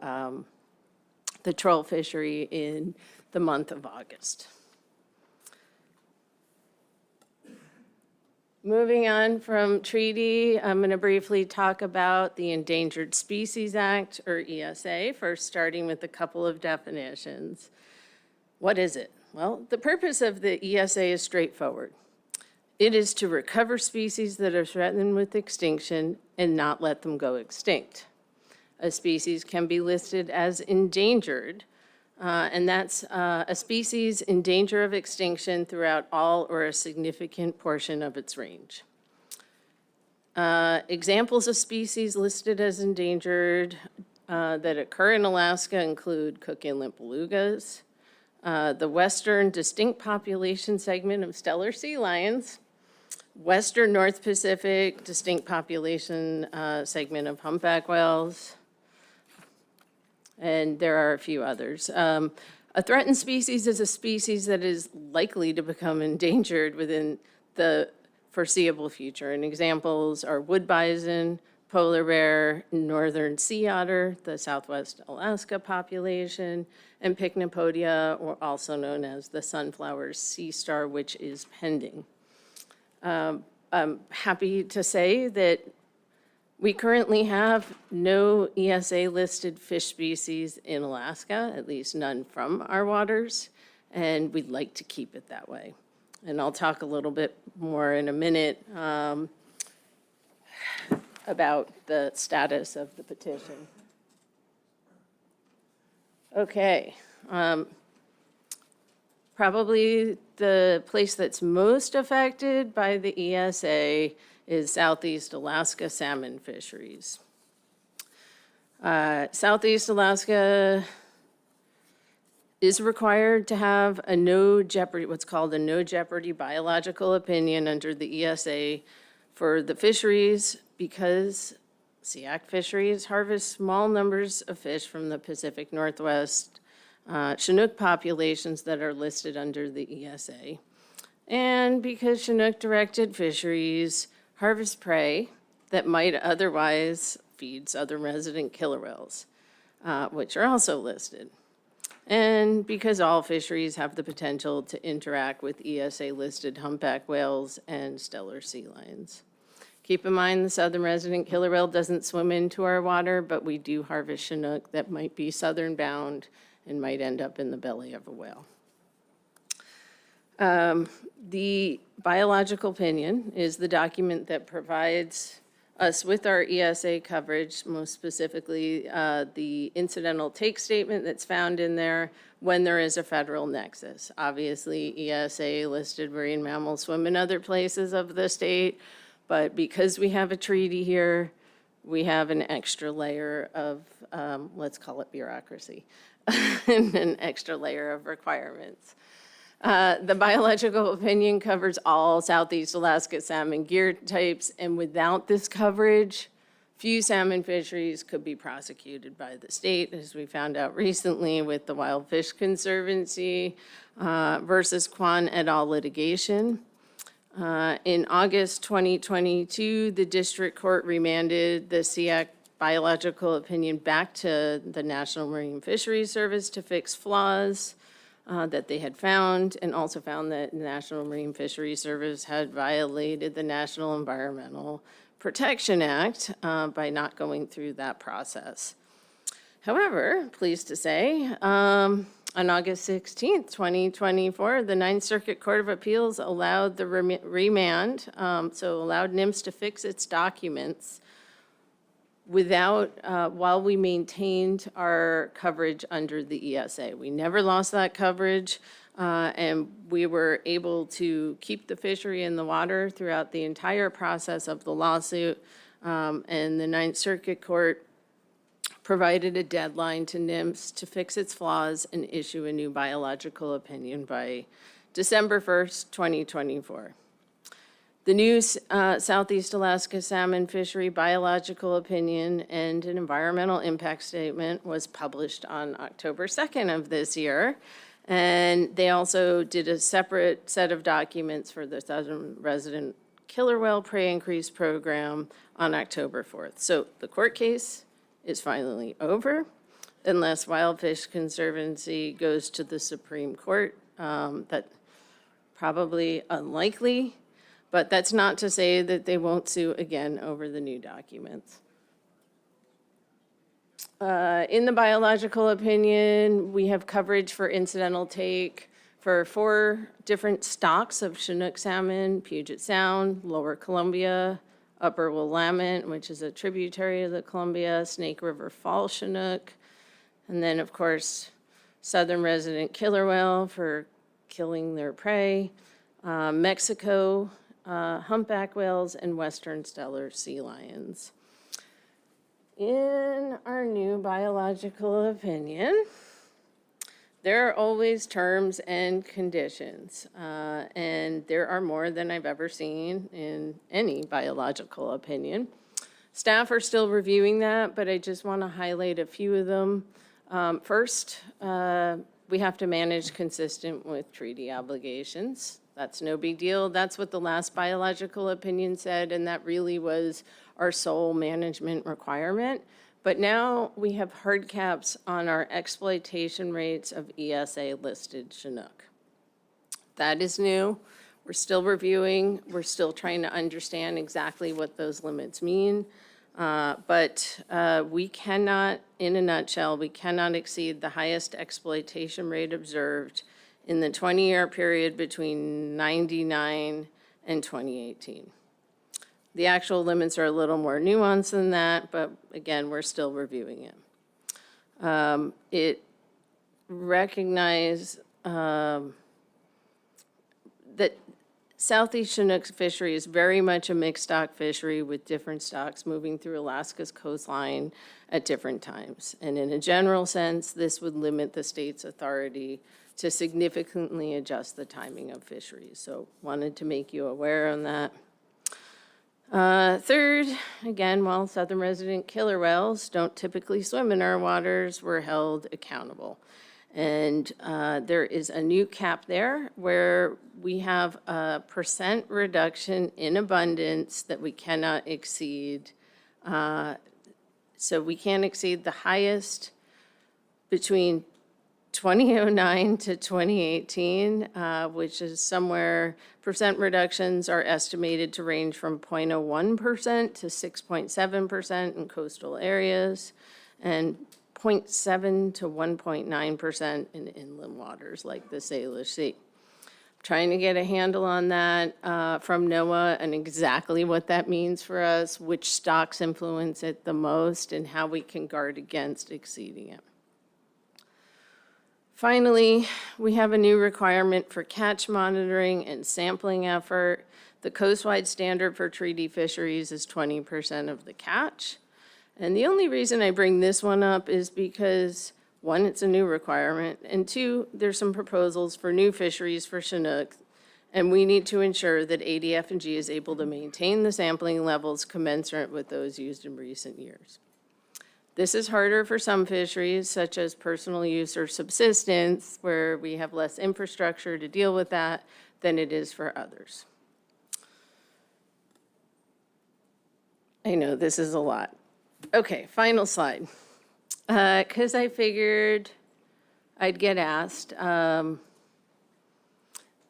the troll fishery in the month of August. Moving on from treaty, I'm going to briefly talk about the Endangered Species Act, or ESA, first starting with a couple of definitions. What is it? Well, the purpose of the ESA is straightforward. It is to recover species that are threatened with extinction and not let them go extinct. A species can be listed as endangered, and that's a species in danger of extinction throughout all or a significant portion of its range. Examples of species listed as endangered that occur in Alaska include Cook Inlet belugas, the western distinct population segment of stellar sea lions, western North Pacific distinct population segment of humpback whales, and there are a few others. A threatened species is a species that is likely to become endangered within the foreseeable future. And examples are wood bison, polar bear, northern sea otter, the Southwest Alaska population, and Pycnopodia, or also known as the sunflower sea star, which is pending. I'm happy to say that we currently have no ESA-listed fish species in Alaska, at least none from our waters, and we'd like to keep it that way. And I'll talk a little bit more in a minute about the status of the petition. Okay. Probably the place that's most affected by the ESA is Southeast Alaska salmon fisheries. Southeast Alaska is required to have a no jeopardy, what's called a no jeopardy biological opinion under the ESA for the fisheries because SEAC fisheries harvest small numbers of fish from the Pacific Northwest Chinook populations that are listed under the ESA. And because Chinook-directed fisheries harvest prey that might otherwise feed southern resident killer whales, which are also listed. And because all fisheries have the potential to interact with ESA-listed humpback whales and stellar sea lions. Keep in mind the southern resident killer whale doesn't swim into our water, but we do harvest Chinook that might be southern bound and might end up in the belly of a whale. The biological opinion is the document that provides us with our ESA coverage, most specifically the incidental take statement that's found in there when there is a federal nexus. Obviously, ESA-listed marine mammals swim in other places of the state, but because we have a treaty here, we have an extra layer of, let's call it bureaucracy, and an extra layer of requirements. The biological opinion covers all Southeast Alaska salmon gear types, and without this coverage, Few salmon fisheries could be prosecuted by the state, as we found out recently with the Wild Fish Conservancy versus Kwan et al. Litigation. In August 2022, the district court remanded the SEAC biological opinion back to the National Marine Fisheries Service to fix flaws that they had found, and also found that the National Marine Fisheries Service had violated the National Environmental Protection Act by not going through that process. However, pleased to say, on August 16th, 2024, the Ninth Circuit Court of Appeals allowed the remand, so allowed NIMS to fix its documents without, while we maintained our coverage under the ESA. We never lost that coverage, and we were able to keep the fishery in the water throughout the entire process of the lawsuit. And the Ninth Circuit Court provided a deadline to NIMS to fix its flaws and issue a new biological opinion by December 1st, 2024. The new Southeast Alaska salmon fishery biological opinion and an environmental impact statement was published on October 2nd of this year. And they also did a separate set of documents for the Southern Resident Killer Whale Prey Increase Program on October 4th. So the court case is finally over, unless Wild Fish Conservancy goes to the Supreme Court. That probably unlikely, but that's not to say that they won't sue again over the new documents. In the biological opinion, we have coverage for incidental take for 4 different stocks of Chinook salmon: Puget Sound, Lower Columbia, Upper Willamette, which is a tributary of the Columbia, Snake River Fall Chinook, and then, of course, Southern Resident Killer Whale for killing their prey, Mexico, humpback whales, and Western Stellar sea lions. In our new biological opinion, there are always terms and conditions, and there are more than I've ever seen in any biological opinion. Staff are still reviewing that, but I just want to highlight a few of them. First, we have to manage consistent with treaty obligations. That's no big deal. That's what the last biological opinion said, and that really was our sole management requirement. But now we have hard caps on our exploitation rates of ESA-listed Chinook. That is new. We're still reviewing. We're still trying to understand exactly what those limits mean. But we cannot, in a nutshell, we cannot exceed the highest exploitation rate observed in the 20-year period between 99 and 2018. The actual limits are a little more nuanced than that, but again, we're still reviewing it. It recognizes that Southeast Chinook fishery is very much a mixed stock fishery with different stocks moving through Alaska's coastline at different times. And in a general sense, this would limit the state's authority to significantly adjust the timing of fisheries. So wanted to make you aware on that. Third, again, while Southern Resident Killer Whales don't typically swim in our waters, we're held accountable. And there is a new cap there where we have a % reduction in abundance that we cannot exceed. So we can't exceed the highest between 2009 to 2018, which is somewhere, % reductions are estimated to range from 0.01% to 6.7% in coastal areas, and 0.7 to 1.9% in inland waters like the Salish Sea. Trying to get a handle on that from NOAA and exactly what that means for us, which stocks influence it the most, and how we can guard against exceeding it. Finally, we have a new requirement for catch monitoring and sampling effort. The coastwide standard for treaty fisheries is 20% of the catch. And the only reason I bring this one up is because, one, it's a new requirement, and two, there's some proposals for new fisheries for Chinook, And we need to ensure that ADF&G is able to maintain the sampling levels commensurate with those used in recent years. This is harder for some fisheries, such as personal use or subsistence, where we have less infrastructure to deal with that than it is for others. I know this is a lot. Okay, final slide. Because I figured I'd get asked. The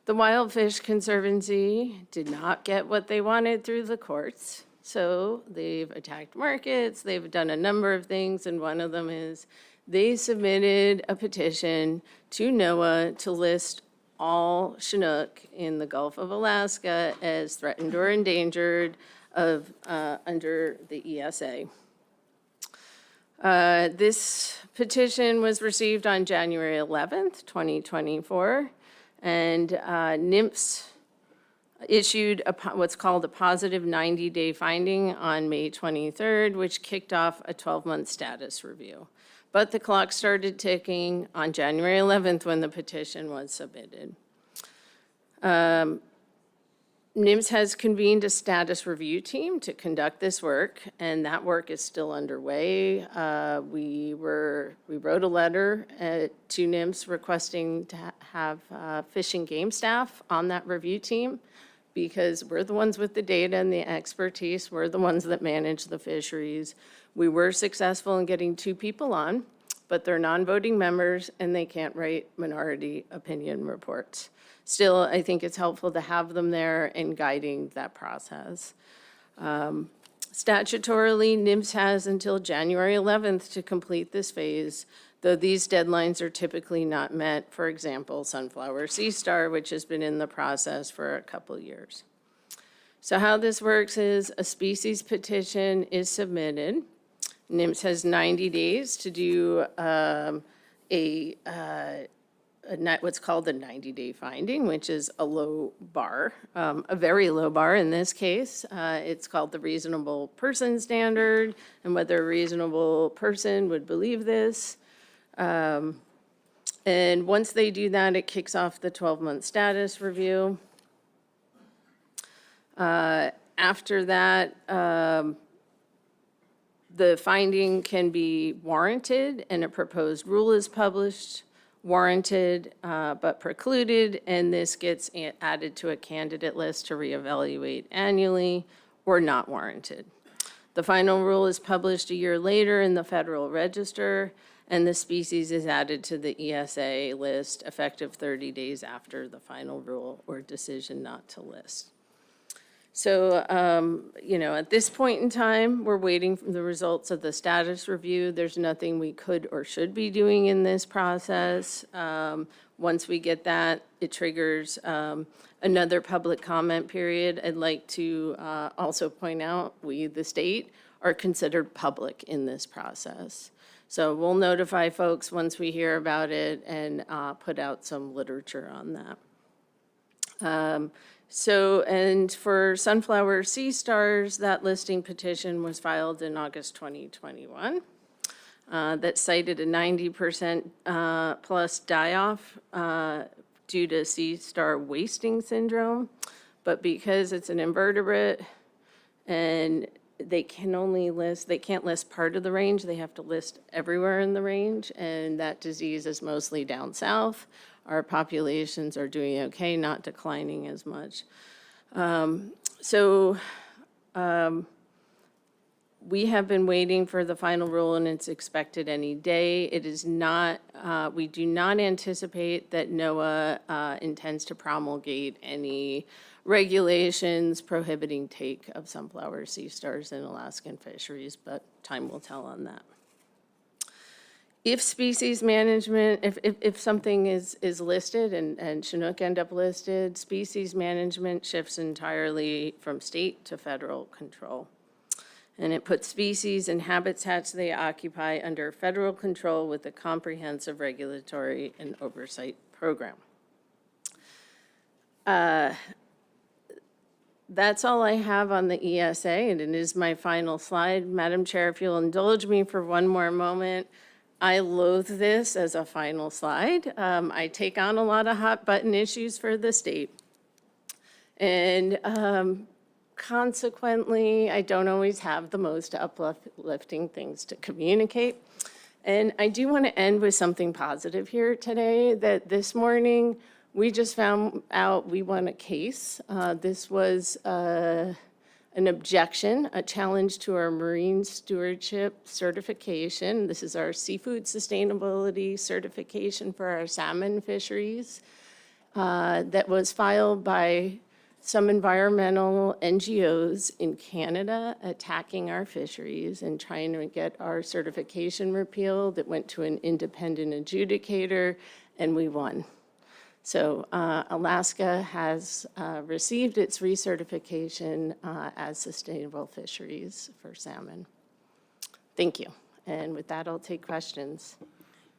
Wild Fish Conservancy did not get what they wanted through the courts. So they've attacked markets, they've done a number of things, and one of them is they submitted a petition to NOAA to list all Chinook in the Gulf of Alaska as threatened or endangered under the ESA. This petition was received on January 11th, 2024, and NMFS issued what's called a positive 90-day finding on May 23rd, which kicked off a 12-month status review. But the clock started ticking on January 11th when the petition was submitted. NMFS has convened a status review team to conduct this work, and that work is still underway. We wrote a letter to NMFS requesting to have fish and game staff on that review team, because we're the ones with the data and the expertise. We're the ones that manage the fisheries. We were successful in getting 2 people on, but they're non-voting members and they can't write minority opinion reports. Still, I think it's helpful to have them there in guiding that process. Statutorily, NMFS has until January 11th to complete this phase, though these deadlines are typically not met. For example, Sunflower Sea Star, which has been in the process for a couple years. So how this works is a species petition is submitted. NMFS has 90 days to do what's called a 90-day finding, which is a low bar, a very low bar in this case. It's called the reasonable person standard, and whether a reasonable person would believe this. And once they do that, it kicks off the 12-month status review. After that, the finding can be warranted and a proposed rule is published, warranted but precluded, and this gets added to a candidate list to reevaluate annually, or not warranted. The final rule is published a year later in the Federal Register, and the species is added to the ESA list effective 30 days after the final rule or decision not to list. So, at this point in time, we're waiting for the results of the status review. There's nothing we could or should be doing in this process. Once we get that, it triggers another public comment period. I'd like to also point out, we, the state, are considered public in this process. So we'll notify folks once we hear about it and put out some literature on that. And for Sunflower Sea Stars, that listing petition was filed in August 2021. That cited a 90% plus die-off due to sea star wasting syndrome. But because it's an invertebrate and they can't list part of the range, they have to list everywhere in the range, and that disease is mostly down south. Our populations are doing okay, not declining as much. We have been waiting for the final rule, and it's expected any day. It is not, we do not anticipate that NOAA intends to promulgate any regulations prohibiting take of sunflower sea stars in Alaskan fisheries, but time will tell on that. If species management, if something is listed and Chinook end up listed, species management shifts entirely from state to federal control. And it puts species and habitats they occupy under federal control with a comprehensive regulatory and oversight program. That's all I have on the ESA, and it is my final slide. Madam Chair, if you'll indulge me for one more moment, I loathe this as a final slide. I take on a lot of hot button issues for the state. And consequently, I don't always have the most uplifting things to communicate. And I do want to end with something positive here today, that this morning, we just found out we won a case. This was an objection, a challenge to our marine stewardship certification. This is our seafood sustainability certification for our salmon fisheries that was filed by some environmental NGOs in Canada attacking our fisheries and trying to get our certification repealed. It went to an independent adjudicator, and we won. So Alaska has received its recertification as sustainable fisheries for salmon. Thank you. And with that, I'll take questions.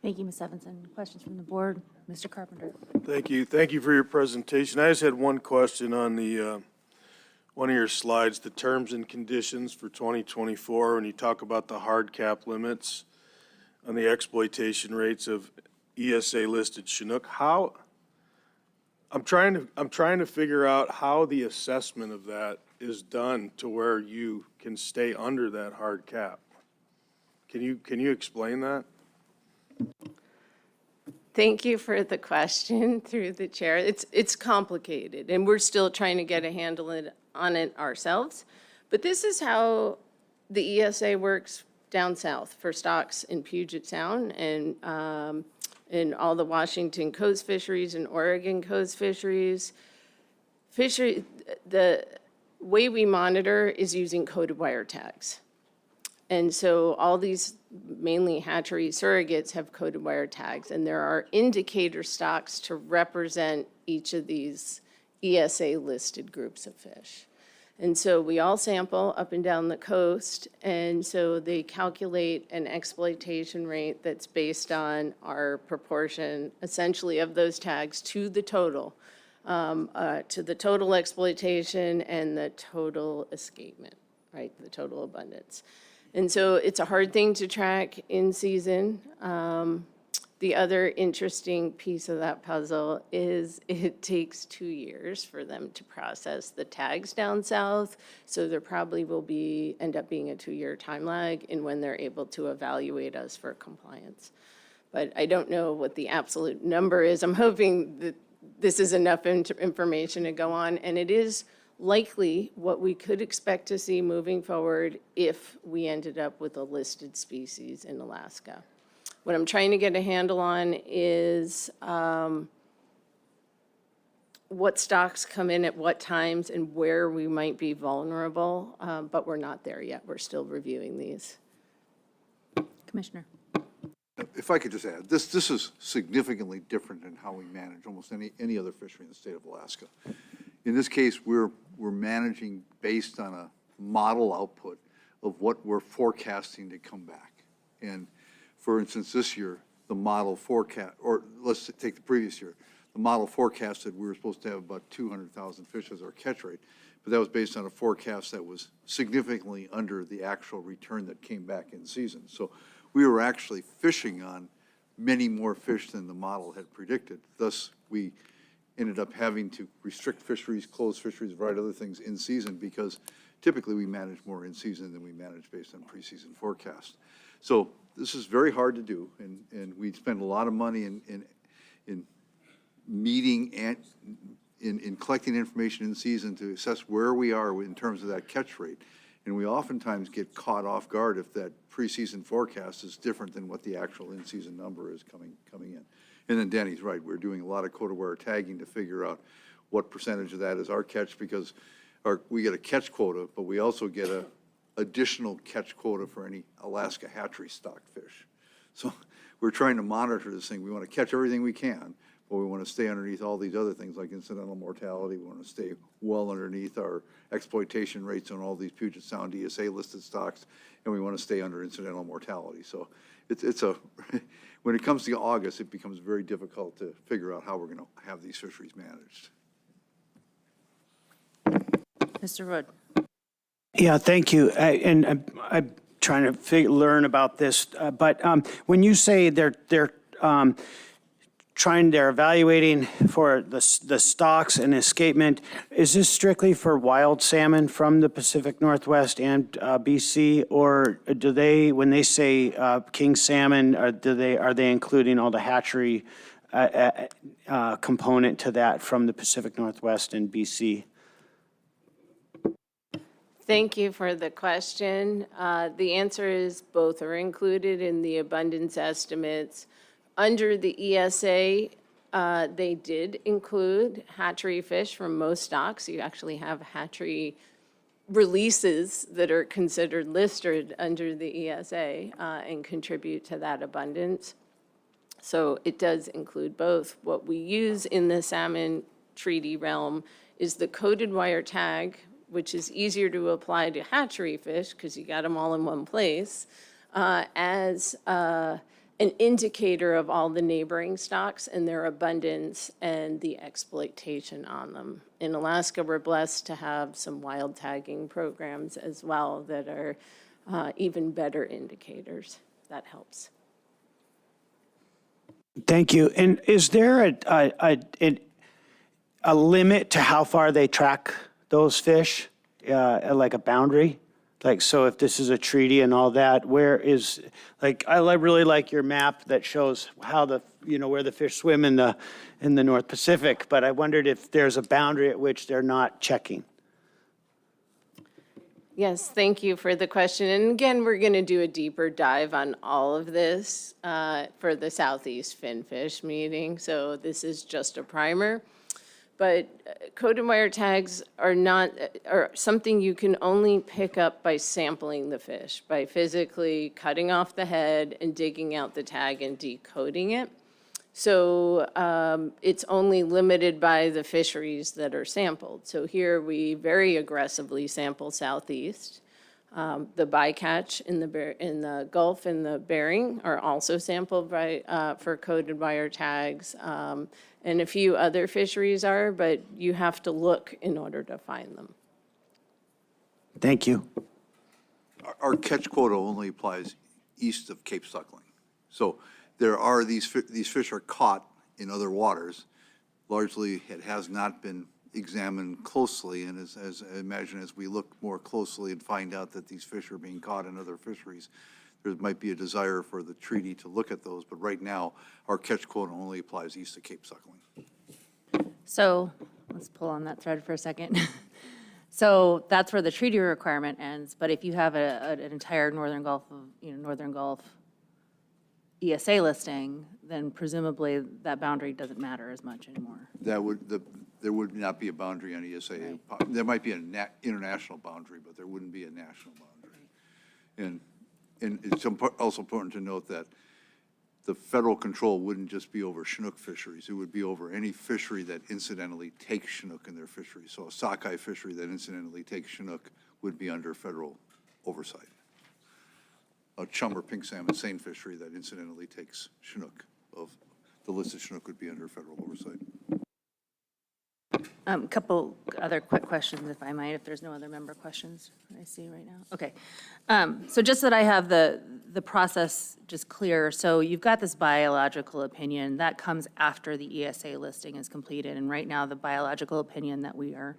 Thank you, Ms. Evanson. Questions from the board? Mr. Carpenter. Thank you. Thank you for your presentation. I just had one question on the, one of your slides, the terms and conditions for 2024, when you talk about the hard cap limits on the exploitation rates of ESA-listed Chinook. How, I'm trying to figure out how the assessment of that is done to where you can stay under that hard cap. Can you explain that? Thank you for the question through the chair. It's complicated, and we're still trying to get a handle on it ourselves. But this is how the ESA works down south for stocks in Puget Sound and in all the Washington coast fisheries and Oregon coast fisheries. The way we monitor is using coded wire tags. And so all these mainly hatchery surrogates have coded wire tags, and there are indicator stocks to represent each of these ESA-listed groups of fish. And so we all sample up and down the coast, and so they calculate an exploitation rate that's based on our proportion, essentially, of those tags to the total exploitation and the total escapement, right, the total abundance. And so it's a hard thing to track in season. The other interesting piece of that puzzle is it takes 2 years for them to process the tags down south. So there probably will end up being a 2-year time lag in when they're able to evaluate us for compliance. But I don't know what the absolute number is. I'm hoping that this is enough information to go on, and it is likely what we could expect to see moving forward if we ended up with a listed species in Alaska. What I'm trying to get a handle on is what stocks come in at what times and where we might be vulnerable, but we're not there yet. We're still reviewing these. Commissioner. If I could just add, this is significantly different than how we manage almost any other fishery in the state of Alaska. In this case, we're managing based on a model output of what we're forecasting to come back. And for instance, this year, the model forecast, or let's take the previous year, the model forecasted we were supposed to have about 200,000 fish as our catch rate, but that was based on a forecast that was significantly under the actual return that came back in season. So we were actually fishing on many more fish than the model had predicted. Thus, we ended up having to restrict fisheries, close fisheries, a variety of other things in season because typically we manage more in season than we manage based on preseason forecast. So this is very hard to do, and we spend a lot of money in meeting and in collecting information in season to assess where we are in terms of that catch rate. And we oftentimes get caught off guard if that preseason forecast is different than what the actual in-season number is coming in. And then Danny's right, we're doing a lot of coded wire tagging to figure out what percentage of that is our catch, because we get a catch quota, but we also get a additional catch quota for any Alaska hatchery stock fish. So we're trying to monitor this thing. We want to catch everything we can, but we want to stay underneath all these other things like incidental mortality. We want to stay well underneath our exploitation rates on all these Puget Sound ESA listed stocks, and we want to stay under incidental mortality. So it's when it comes to August, it becomes very difficult to figure out how we're going to have these fisheries managed. Mr. Wood. Yeah, thank you. I'm trying to learn about this, but when you say they're they're evaluating for the stocks and escapement. Is this strictly for wild salmon from the Pacific Northwest and BC? Or do they, when they say king salmon, are they including all the hatchery component to that from the Pacific Northwest and BC? Thank you for the question. The answer is both are included in the abundance estimates. Under the ESA, they did include hatchery fish from most stocks. You actually have hatchery releases that are considered listed under the ESA and contribute to that abundance. So it does include both. What we use in the salmon treaty realm is the coded wire tag, which is easier to apply to hatchery fish because you got them all in one place, as an indicator of all the neighboring stocks and their abundance and the exploitation on them. In Alaska, we're blessed to have some wild tagging programs as well that are even better indicators. That helps. Thank you. And is there a limit to how far they track those fish, like a boundary? Like, so if this is a treaty and all that, where is, like, really like your map that shows how where the fish swim in the North Pacific, but I wondered if there's a boundary at which they're not checking. Yes, thank you for the question. And again, we're going to do a deeper dive on all of this for the Southeast Finfish meeting. So this is just a primer. But coded wire tags are something you can only pick up by sampling the fish, by physically cutting off the head and digging out the tag and decoding it. So it's only limited by the fisheries that are sampled. So here we very aggressively sample Southeast. The bycatch in the Gulf and the Bering are also sampled for coded wire tags. And a few other fisheries are, but you have to look in order to find them. Thank you. Our catch quota only applies east of Cape Suckling. So there are these fish are caught in other waters. Largely, it has not been examined closely, and as I imagine as we look more closely and find out that these fish are being caught in other fisheries, there might be a desire for the treaty to look at those, but right now, our catch quota only applies east of Cape Suckling. So let's pull on that thread for a second. So that's where the treaty requirement ends, but if you have an entire Northern Gulf ESA listing, then presumably that boundary doesn't matter as much anymore. There would not be a boundary on ESA. Right. There might be an international boundary, but there wouldn't be a national boundary. And it's also important to note that the federal control wouldn't just be over Chinook fisheries. It would be over any fishery that incidentally takes Chinook in their fishery. So a sockeye fishery that incidentally takes Chinook would be under federal oversight. A chum or pink salmon seine fishery that incidentally takes Chinook of the listed Chinook would be under federal oversight. A couple other quick questions, if I might, if there's no other member questions I see right now. Okay. So just so that I have the process just clear, so you've got this biological opinion that comes after the ESA listing is completed, and right now the biological opinion that we are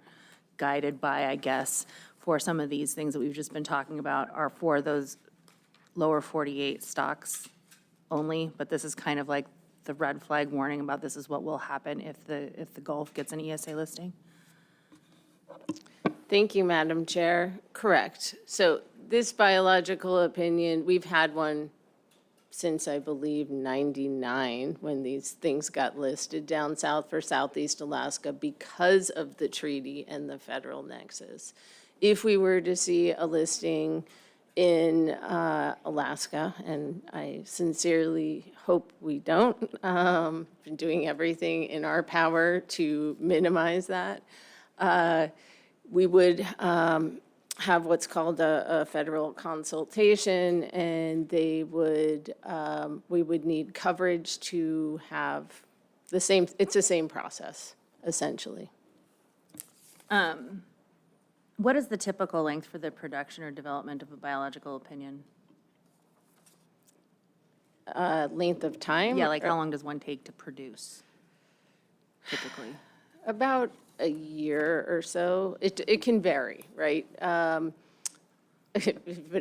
guided by, I guess, for some of these things that we've just been talking about are for those lower 48 stocks only, but this is kind of like the red flag warning about this is what will happen if the Gulf gets an ESA listing? Thank you, Madam Chair. Correct. So this biological opinion, we've had one since, I believe, 99, when these things got listed down south for Southeast Alaska because of the treaty and the federal nexus. If we were to see a listing in Alaska, and I sincerely hope we don't, been doing everything in our power to minimize that, we would have what's called a federal consultation, and they would, we would need coverage to have the same, it's the same process, essentially. What is the typical length for the production or development of a biological opinion? length of time? Yeah, like how long does one take to produce typically? About a year or so. It can vary, right? But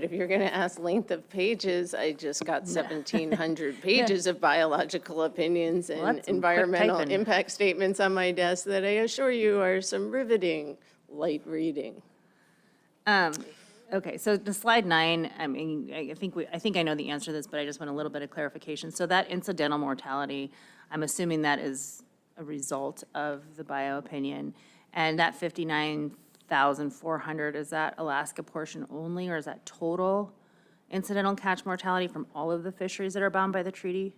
if you're going to ask length of pages, I just got 1,700 pages of biological opinions and that's some quick environmental typing. impact statements on my desk that I assure you are some riveting light reading. Okay, so the slide 9, I mean, I think I know the answer to this, but I just want a little bit of clarification. So that incidental mortality, I'm assuming that is a result of the bio-opinion. And that 59,400, is that Alaska portion only, or is that total incidental catch mortality from all of the fisheries that are bound by the treaty?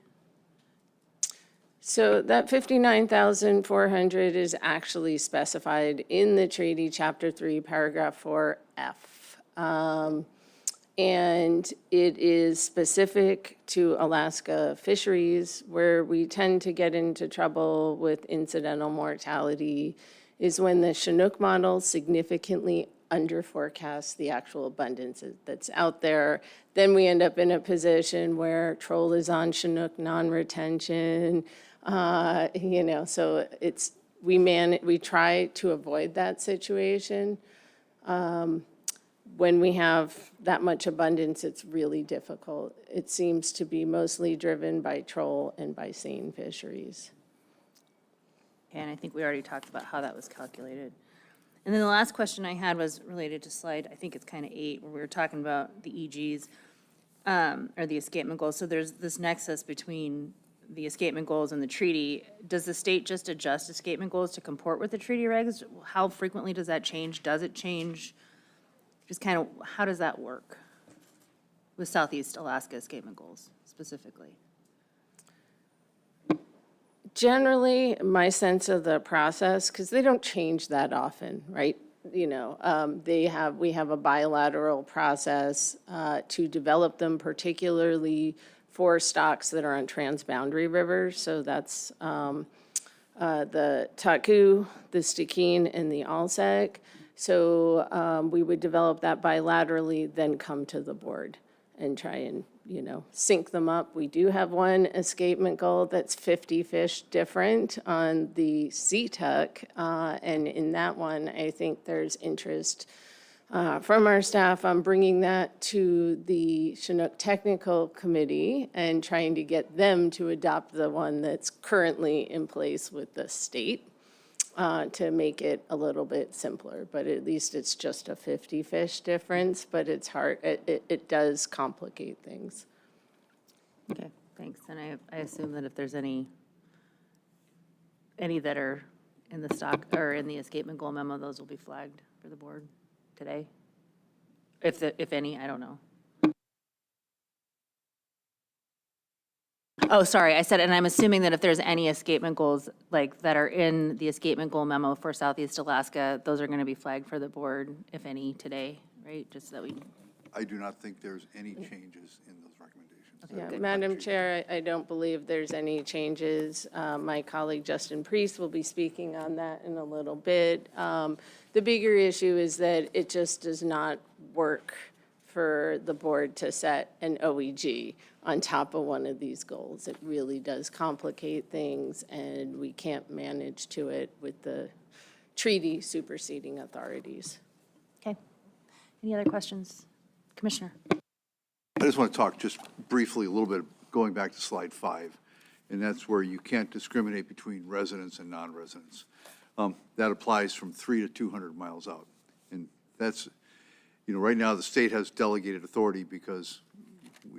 So that 59,400 is actually specified in the treaty, Chapter 3, Paragraph 4F. And it is specific to Alaska fisheries. Where we tend to get into trouble with incidental mortality is when the Chinook model significantly under-forecasts the actual abundance that's out there. Then we end up in a position where troll is on Chinook non-retention, so we try to avoid that situation. When we have that much abundance, it's really difficult. It seems to be mostly driven by troll and by seine fisheries. And I think we already talked about how that was calculated. And then the last question I had was related to slide, I think it's kind of 8, where we were talking about the EGs, or the escapement goals. So there's this nexus between the escapement goals and the treaty. Does the state just adjust escapement goals to comport with the treaty regs? How frequently does that change? Does it change? Just kind of, how does that work with Southeast Alaska escapement goals specifically? Generally, my sense of the process, because they don't change that often, right? We have a bilateral process to develop them, particularly for stocks that are on transboundary rivers. So that's the Taku, the Stikine, and the Alsek. So we would develop that bilaterally, then come to the board and try and, sync them up. We do have one escapement goal that's 50 fish different on the Seatuck. And in that one, I think there's interest from our staff on bringing that to the Chinook Technical Committee and trying to get them to adopt the one that's currently in place with the state. To make it a little bit simpler, but at least it's just a 50 fish difference, but it's hard, it does complicate things. Okay, thanks. And I assume that if there's any that are in the stock, or in the escapement goal memo, those will be flagged for the board today? If any, I don't know. Oh, sorry, I said, and I'm assuming that if there's any escapement goals like that are in the escapement goal memo for Southeast Alaska, those are going to be flagged for the board, if any, today, right? Just so that we. I do not think there's any changes in those recommendations. Yeah, Madam Chair, I don't believe there's any changes. My colleague Justin Priest will be speaking on that in a little bit. The bigger issue is that it just does not work for the board to set an OEG on top of one of these goals. It really does complicate things, and we can't manage to it with the treaty superseding authorities. Okay. Any other questions? Commissioner. I just want to talk just briefly a little bit, going back to slide 5, and that's where you can't discriminate between residents and non-residents. That applies from 3 to 200 miles out. And that's, right now the state has delegated authority because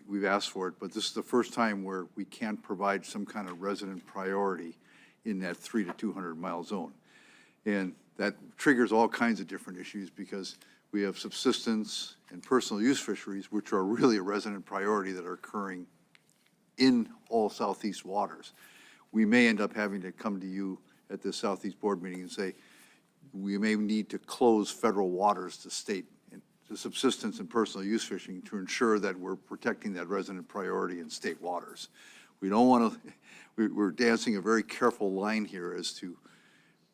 we've asked for it, but this is the first time where we can't provide some kind of resident priority in that 3 to 200 mile zone. And that triggers all kinds of different issues because we have subsistence and personal use fisheries, which are really a resident priority that are occurring in all Southeast waters. We may end up having to come to you at the Southeast Board meeting and say, we may need to close federal waters to state, to subsistence and personal use fishing to ensure that we're protecting that resident priority in state waters. We don't want to, we're dancing a very careful line here as to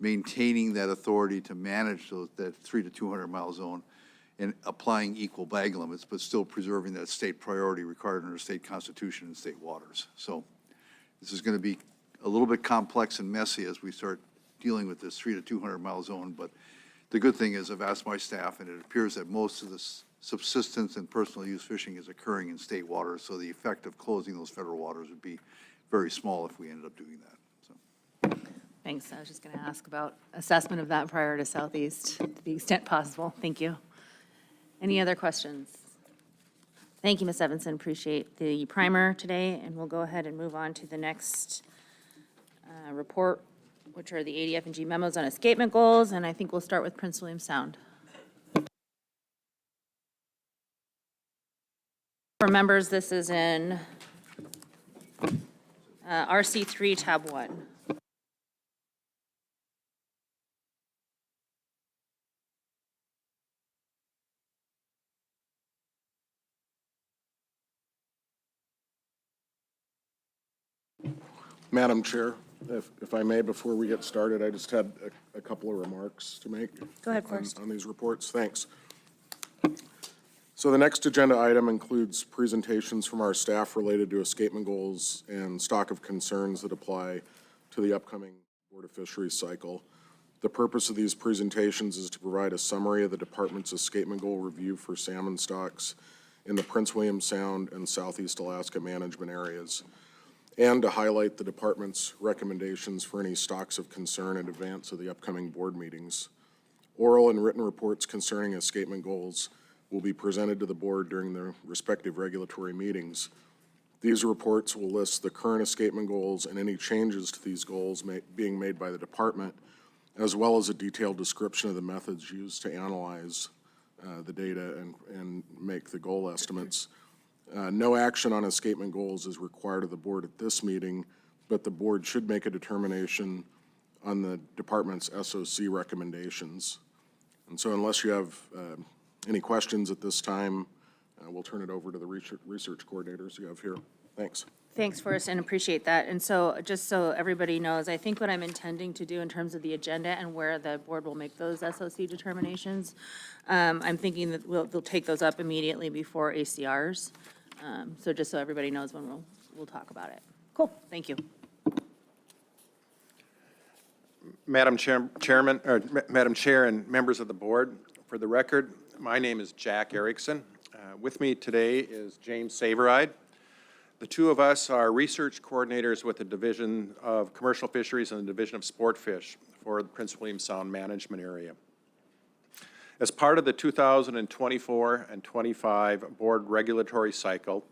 maintaining that authority to manage that 3 to 200 mile zone and applying equal bag limits, but still preserving that state priority required under state constitution and state waters. So this is going to be a little bit complex and messy as we start dealing with this 3 to 200 mile zone. But the good thing is I've asked my staff, and it appears that most of this subsistence and personal use fishing is occurring in state waters. So the effect of closing those federal waters would be very small if we ended up doing that. So. Thanks. I was just going to ask about assessment of that prior to Southeast to the extent possible. Thank you. Any other questions? Thank you, Ms. Evanson. Appreciate the primer today, and we'll go ahead and move on to the next report, which are the ADF&G memos on escapement goals, and I think we'll start with Prince William Sound. For members, this is in RC3 tab 1. Madam Chair, if I may, before we get started, I just had a couple of remarks to make. Go ahead first. On these reports. Thanks. So the next agenda item includes presentations from our staff related to escapement goals and stock of concerns that apply to the upcoming Board of Fisheries cycle. The purpose of these presentations is to provide a summary of the department's escapement goal review for salmon stocks in the Prince William Sound and Southeast Alaska management areas, and to highlight the department's recommendations for any stocks of concern in advance of the upcoming board meetings. Oral and written reports concerning escapement goals will be presented to the board during their respective regulatory meetings. These reports will list the current escapement goals and any changes to these goals being made by the department, as well as a detailed description of the methods used to analyze the data and make the goal estimates. No action on escapement goals is required of the board at this meeting, but the board should make a determination on the department's SOC recommendations. And so unless you have any questions at this time, we'll turn it over to the research coordinators you have here. Thanks. Thanks, Forrest, and appreciate that. And so just so everybody knows, I think what I'm intending to do in terms of the agenda and where the board will make those SOC determinations, I'm thinking that they'll take those up immediately before ACRs. So just so everybody knows when we'll talk about it. Cool, thank you. Madam Chairman, or Madam Chair and members of the board, for the record, my name is Jack Erickson. With me today is James Saveride. The two of us are research coordinators with the Division of Commercial Fisheries and the Division of Sport Fish for the Prince William Sound Management Area. As part of the 2024 and 25 board regulatory cycle,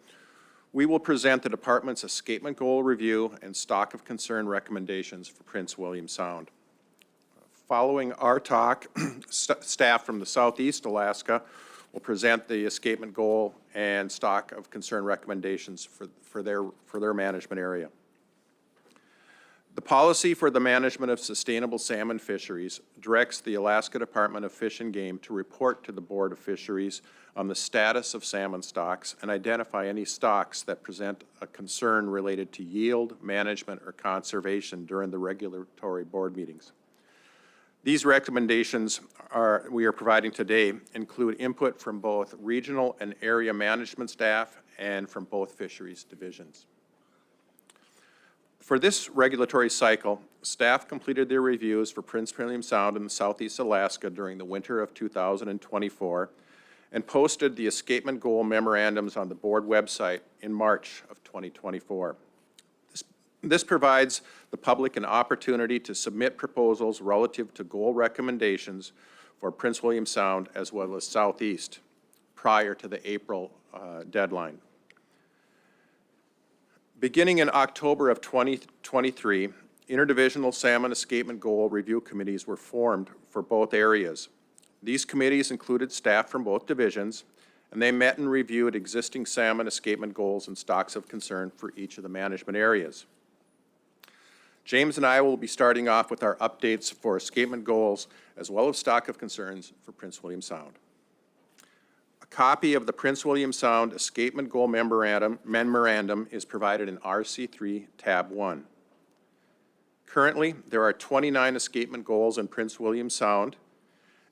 we will present the department's escapement goal review and stock of concern recommendations for Prince William Sound. Following our talk, staff from the Southeast Alaska will present the escapement goal and stock of concern recommendations for their management area. The policy for the management of sustainable salmon fisheries directs the Alaska Department of Fish and Game to report to the Board of Fisheries on the status of salmon stocks and identify any stocks that present a concern related to yield, management, or conservation during the regulatory board meetings. These recommendations we are providing today include input from both regional and area management staff and from both fisheries divisions. For this regulatory cycle, staff completed their reviews for Prince William Sound and Southeast Alaska during the winter of 2024 and posted the escapement goal memorandums on the board website in March of 2024. This provides the public an opportunity to submit proposals relative to goal recommendations for Prince William Sound as well as Southeast prior to the April deadline. Beginning in October of 2023, interdivisional salmon escapement goal review committees were formed for both areas. These committees included staff from both divisions, and they met and reviewed existing salmon escapement goals and stocks of concern for each of the management areas. James and I will be starting off with our updates for escapement goals as well as stock of concerns for Prince William Sound. A copy of the Prince William Sound Escapement Goal Memorandum is provided in RC3 tab 1. Currently, there are 29 escapement goals in Prince William Sound,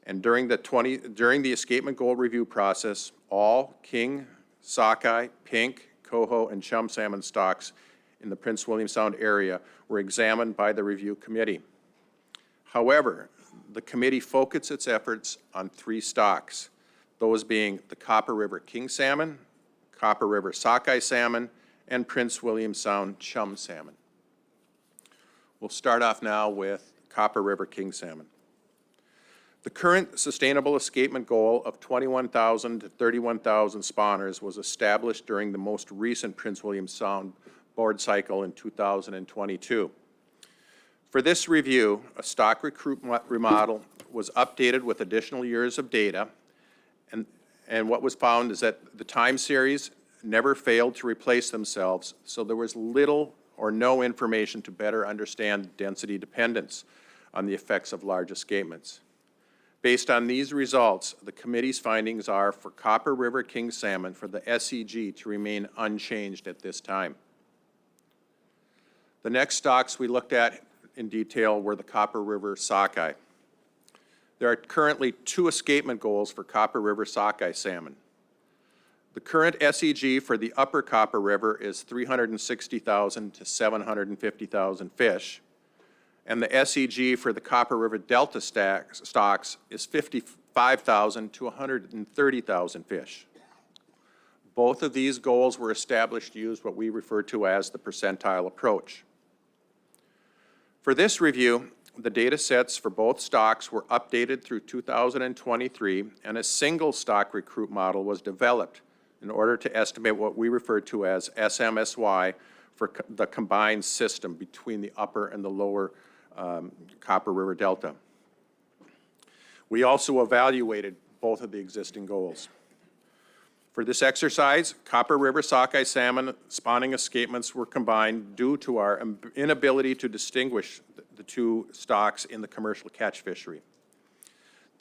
And during the escapement goal review process, all king, sockeye, pink, coho, and chum salmon stocks in the Prince William Sound area were examined by the review committee. However, the committee focused its efforts on 3 stocks, those being the Copper River king salmon, Copper River sockeye salmon, and Prince William Sound chum salmon. We'll start off now with Copper River king salmon. The current sustainable escapement goal of 21,000 to 31,000 spawners was established during the most recent Prince William Sound board cycle in 2022. For this review, a stock recruit remodel was updated with additional years of data, and what was found is that the time series never failed to replace themselves, so there was little or no information to better understand density dependence on the effects of large escapements. Based on these results, the committee's findings are for Copper River king salmon for the SEG to remain unchanged at this time. The next stocks we looked at in detail were the Copper River sockeye. There are currently 2 escapement goals for Copper River sockeye salmon. The current SEG for the upper Copper River is 360,000 to 750,000 fish, and the SEG for the Copper River Delta stocks is 55,000 to 130,000 fish. Both of these goals were established to use what we refer to as the percentile approach. For this review, the data sets for both stocks were updated through 2023, and a single stock recruit model was developed in order to estimate what we refer to as SMSY for the combined system between the upper and the lower Copper River Delta. We also evaluated both of the existing goals. For this exercise, Copper River sockeye salmon spawning escapements were combined due to our inability to distinguish the 2 stocks in the commercial catch fishery.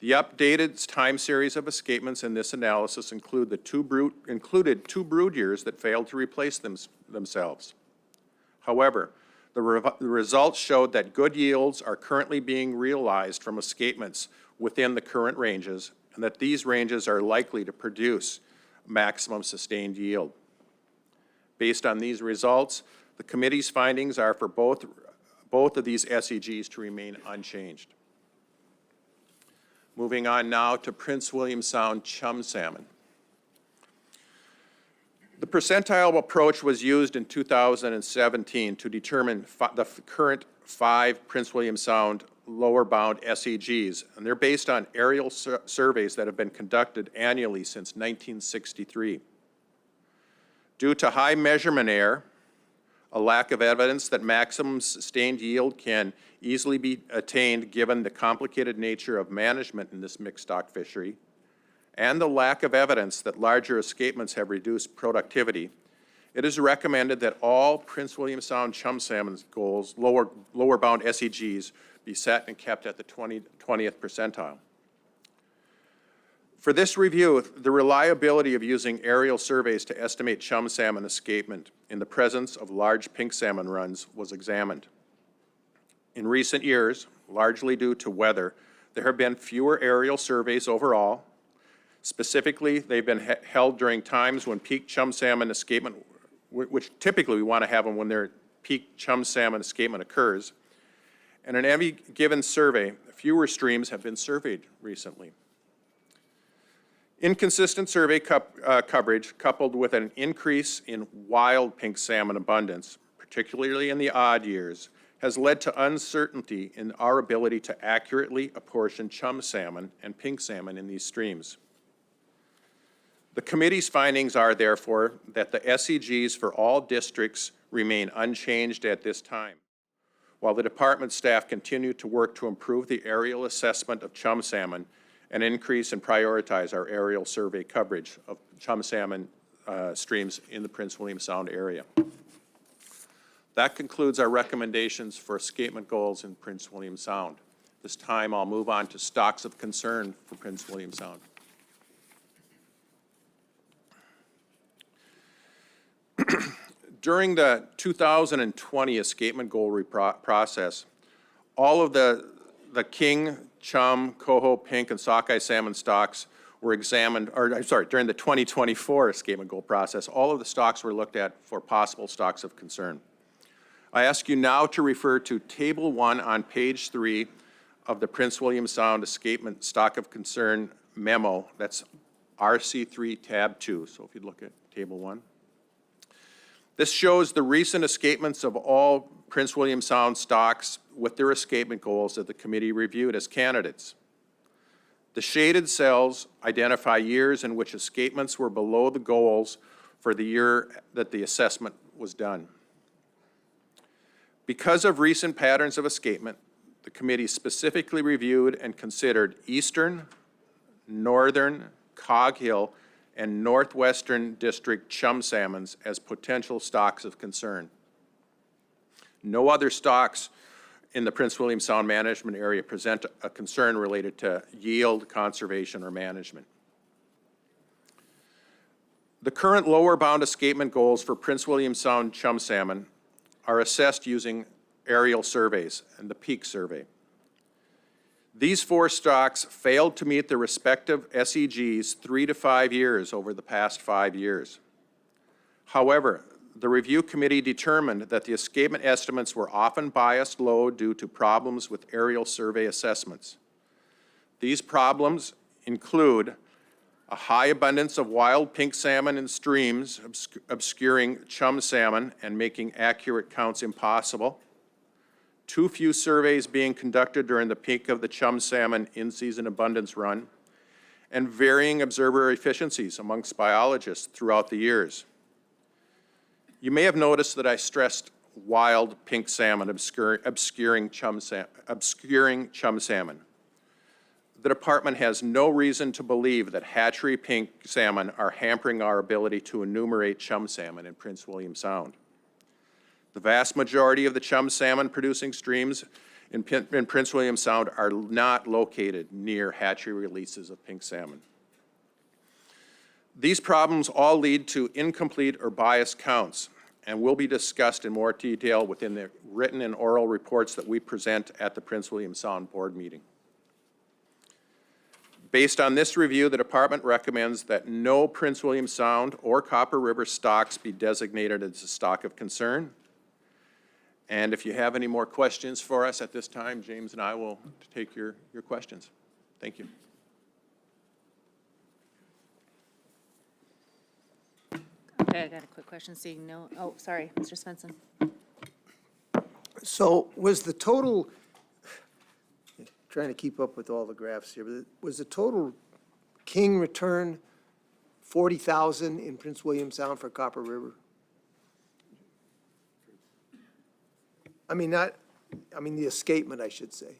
The updated time series of escapements in this analysis included 2 brood years that failed to replace themselves. However, the results showed that good yields are currently being realized from escapements within the current ranges, and that these ranges are likely to produce maximum sustained yield. Based on these results, the committee's findings are for both of these SEGs to remain unchanged. Moving on now to Prince William Sound chum salmon. The percentile approach was used in 2017 to determine the current 5 Prince William Sound lower bound SEGs, and they're based on aerial surveys that have been conducted annually since 1963. Due to high measurement error, a lack of evidence that maximum sustained yield can easily be attained given the complicated nature of management in this mixed stock fishery, and the lack of evidence that larger escapements have reduced productivity, it is recommended that all Prince William Sound chum salmon goals, lower bound SEGs, be set and kept at the 20th percentile. For this review, the reliability of using aerial surveys to estimate chum salmon escapement in the presence of large pink salmon runs was examined. In recent years, largely due to weather, there have been fewer aerial surveys overall. Specifically, they've been held during times when peak chum salmon escapement, which typically we want to have them when their peak chum salmon escapement occurs. And in every given survey, fewer streams have been surveyed recently. Inconsistent survey coverage, coupled with an increase in wild pink salmon abundance, particularly in the odd years, has led to uncertainty in our ability to accurately apportion chum salmon and pink salmon in these streams. The committee's findings are, therefore, that the SEGs for all districts remain unchanged at this time, while the department staff continue to work to improve the aerial assessment of chum salmon and increase and prioritize our aerial survey coverage of chum salmon streams in the Prince William Sound area. That concludes our recommendations for escapement goals in Prince William Sound. This time I'll move on to stocks of concern for Prince William Sound. During the 2020 escapement goal process, all of the the king, chum, coho, pink, and sockeye salmon stocks were examined, or I'm sorry, during the 2024 escapement goal process, all of the stocks were looked at for possible stocks of concern. I ask you now to refer to Table 1 on page 3 of the Prince William Sound Escapement Stock of Concern memo. That's RC3 tab 2. So if you look at Table 1. This shows the recent escapements of all Prince William Sound stocks with their escapement goals that the committee reviewed as candidates. The shaded cells identify years in which escapements were below the goals for the year that the assessment was done. Because of recent patterns of escapement, the committee specifically reviewed and considered eastern, northern, Cog Hill, and northwestern district chum salmons as potential stocks of concern. No other stocks in the Prince William Sound management area present a concern related to yield, conservation, or management. The current lower bound escapement goals for Prince William Sound chum salmon are assessed using aerial surveys and the peak survey. These 4 stocks failed to meet their respective SEGs 3 to 5 years over the past 5 years. However, the review committee determined that the escapement estimates were often biased low due to problems with aerial survey assessments. These problems include a high abundance of wild pink salmon in streams, obscuring chum salmon and making accurate counts impossible, too few surveys being conducted during the peak of the chum salmon in-season abundance run, and varying observer efficiencies amongst biologists throughout the years. You may have noticed that I stressed wild pink salmon obscuring chum salmon. The department has no reason to believe that hatchery pink salmon are hampering our ability to enumerate chum salmon in Prince William Sound. The vast majority of the chum salmon producing streams in Prince William Sound are not located near hatchery releases of pink salmon. These problems all lead to incomplete or biased counts and will be discussed in more detail within the written and oral reports that we present at the Prince William Sound Board meeting. Based on this review, the department recommends that no Prince William Sound or Copper River stocks be designated as a stock of concern. And if you have any more questions for us at this time, James and I will take your questions. Thank you. Okay, I got a quick question, seeing no, oh, sorry, Mr. Svensson. So was the total, trying to keep up with all the graphs here, but was the total king return 40,000 in Prince William Sound for Copper River? The escapement, I should say.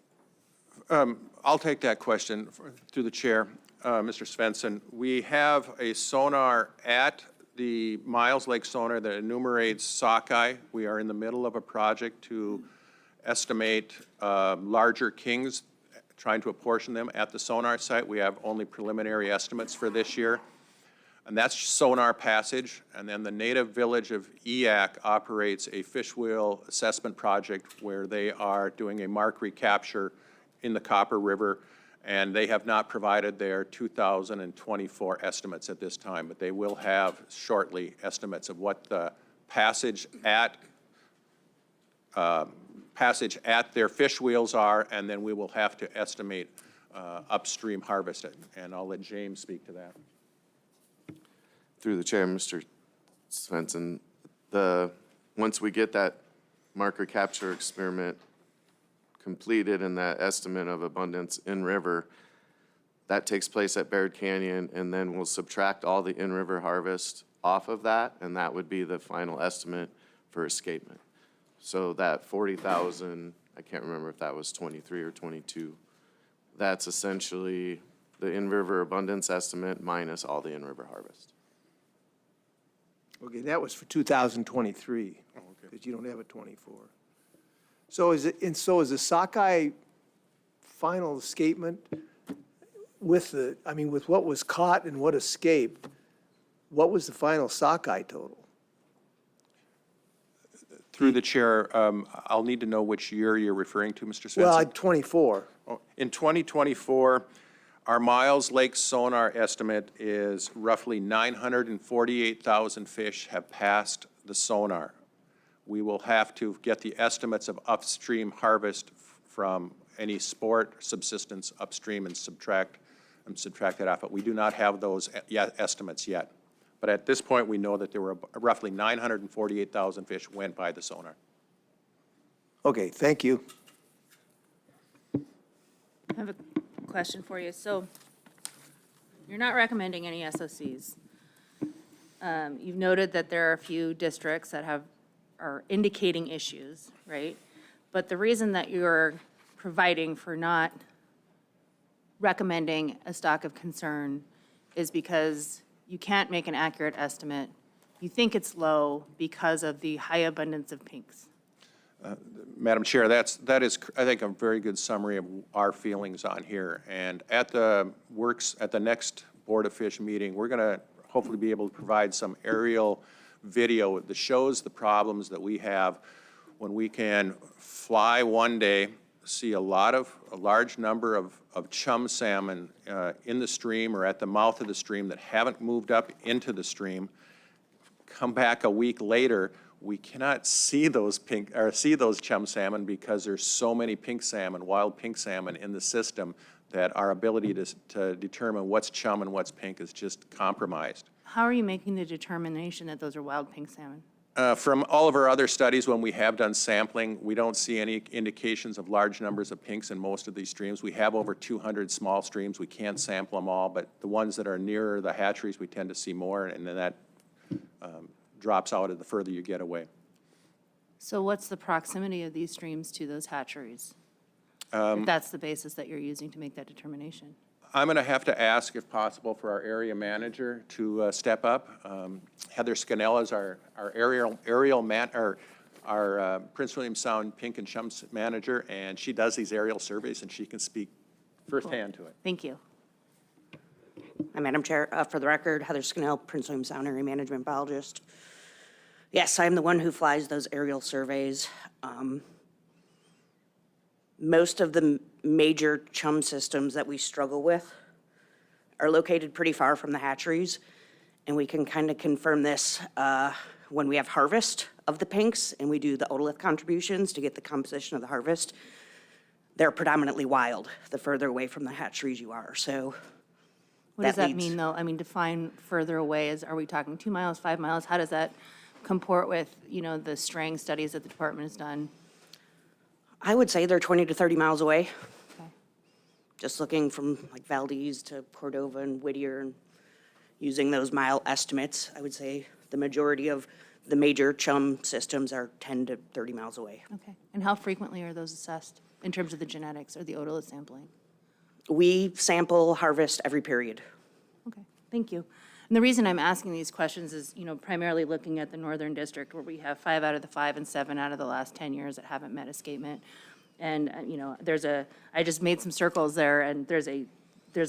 I'll take that question through the chair, Mr. Svensson. We have a sonar at the Miles Lake sonar that enumerates sockeye. We are in the middle of a project to estimate larger kings, trying to apportion them at the sonar site. We have only preliminary estimates for this year. And that's sonar passage. And then the native village of Eak operates a fish wheel assessment project where they are doing a mark recapture in the Copper River. And they have not provided their 2024 estimates at this time, but they will have shortly estimates of what the passage at their fish wheels are, and then we will have to estimate upstream harvest. And I'll let James speak to that. Through the chair, Mr. Svensson, once we get that marker capture experiment completed and that estimate of abundance in river, that takes place at Baird Canyon, and then we'll subtract all the in-river harvest off of that, and that would be the final estimate for escapement. So that 40,000, I can't remember if that was 23 or 22, that's essentially the in-river abundance estimate minus all the in-river harvest. Okay, that was for 2023, because you don't have a 24. So is the sockeye final escapement with what was caught and what escaped, what was the final sockeye total? Through the chair, I'll need to know which year you're referring to, Mr. Svensson. Well, 24. In 2024, our Miles Lake sonar estimate is roughly 948,000 fish have passed the sonar. We will have to get the estimates of upstream harvest from any sport subsistence upstream and subtract that off. But we do not have those estimates yet. But at this point, we know that there were roughly 948,000 fish went by the sonar. Okay, thank you. I have a question for you. So you're not recommending any SOCs. You've noted that there are a few districts that are indicating issues, right? But the reason that you're providing for not recommending a stock of concern is because you can't make an accurate estimate. You think it's low because of the high abundance of pinks. Madam Chair, that is, I think, a very good summary of our feelings on here. And at the next Board of Fish meeting, we're going to hopefully be able to provide some aerial video that shows the problems that we have when we can fly one day, see a large number of chum salmon in the stream or at the mouth of the stream that haven't moved up into the stream. Come back a week later, we cannot see those chum salmon because there's so many pink salmon, wild pink salmon in the system that our ability to determine what's chum and what's pink is just compromised. How are you making the determination that those are wild pink salmon? From all of our other studies, when we have done sampling, we don't see any indications of large numbers of pinks in most of these streams. We have over 200 small streams. We can't sample them all, but the ones that are nearer the hatcheries, we tend to see more, and then that drops out the further you get away. So what's the proximity of these streams to those hatcheries? If that's the basis that you're using to make that determination. I'm going to have to ask, if possible, for our area manager to step up. Heather Scannell is our Prince William Sound Pink and Chum manager, and she does these aerial surveys, and she can speak firsthand to it. Thank you. Hi, Madam Chair. For the record, Heather Scannell, Prince William Sound Area Management Biologist. Yes, I'm the one who flies those aerial surveys. Most of the major chum systems that we struggle with are located pretty far from the hatcheries, and we can kind of confirm this when we have harvest of the pinks and we do the otolith contributions to get the composition of the harvest. They're predominantly wild, the further away from the hatcheries you are, so. What does that mean, though? I mean, define further away. Are we talking 2 miles, 5 miles? How does that comport with, the straying studies that the department has done? I would say they're 20 to 30 miles away. Okay. Just looking from like Valdez to Cordova and Whittier and using those mile estimates, I would say the majority of the major chum systems are 10 to 30 miles away. Okay. And how frequently are those assessed in terms of the genetics or the otolith sampling? We sample harvest every period. Okay, thank you. And the reason I'm asking these questions is, primarily looking at the Northern District where we have 5 out of the 5 and 7 out of the last 10 years that haven't met escapement. And, I just made some circles there and there's a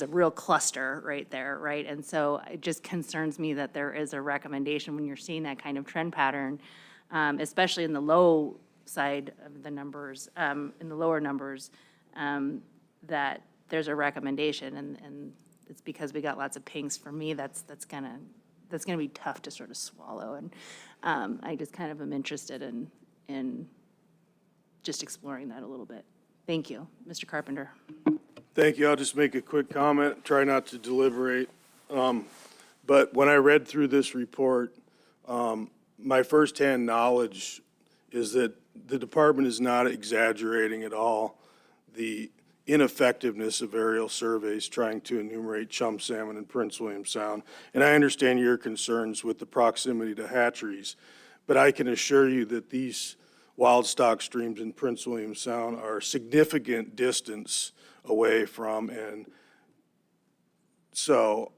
real cluster right there, right? And so it just concerns me that there is a recommendation when you're seeing that kind of trend pattern, especially in the low side of the numbers, in the lower numbers, that there's a recommendation and it's because we got lots of pinks. For me, that's gonna be tough to sort of swallow. And I just kind of am interested in just exploring that a little bit. Thank you, Mr. Carpenter. Thank you. I'll just make a quick comment, try not to deliberate. But when I read through this report, my firsthand knowledge is that the department is not exaggerating at all the ineffectiveness of aerial surveys trying to enumerate chum salmon in Prince William Sound. And I understand your concerns with the proximity to hatcheries, but I can assure you that these wild stock streams in Prince William Sound are a significant distance away from, and so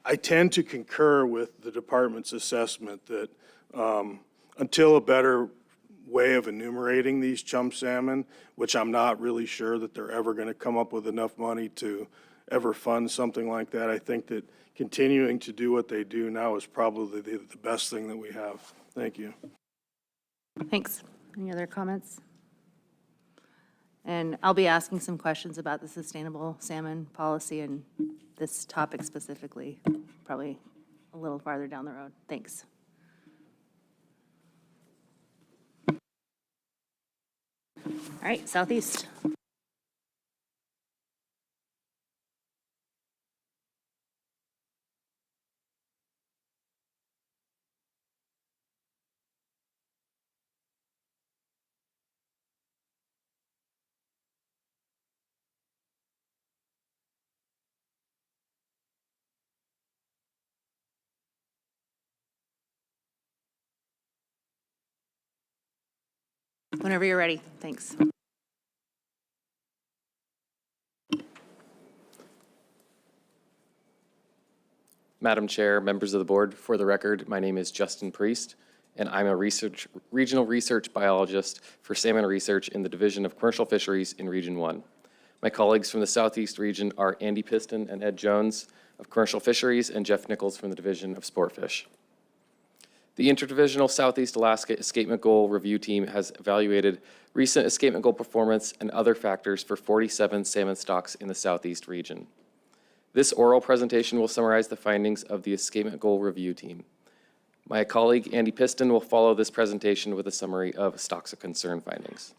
I tend to concur with the department's assessment that until a better way of enumerating these chum salmon, which I'm not really sure that they're ever going to come up with enough money to ever fund something like that. I think that continuing to do what they do now is probably the best thing that we have. Thank you. Thanks. Any other comments? And I'll be asking some questions about the sustainable salmon policy and this topic specifically, probably a little farther down the road. Thanks. All right, Southeast. Whenever you're ready, thanks. Madam Chair, members of the board, for the record, my name is Justin Priest, and I'm a regional research biologist for salmon research in the Division of Commercial Fisheries in Region 1. My colleagues from the Southeast region are Andy Piston and Ed Jones of Commercial Fisheries and Jeff Nichols from the Division of Sportfish. The Interdivisional Southeast Alaska Escapement Goal Review Team has evaluated recent escapement goal performance and other factors for 47 salmon stocks in the Southeast region. This oral presentation will summarize the findings of the Escapement Goal Review Team. My colleague Andy Piston will follow this presentation with a summary of stocks of concern findings.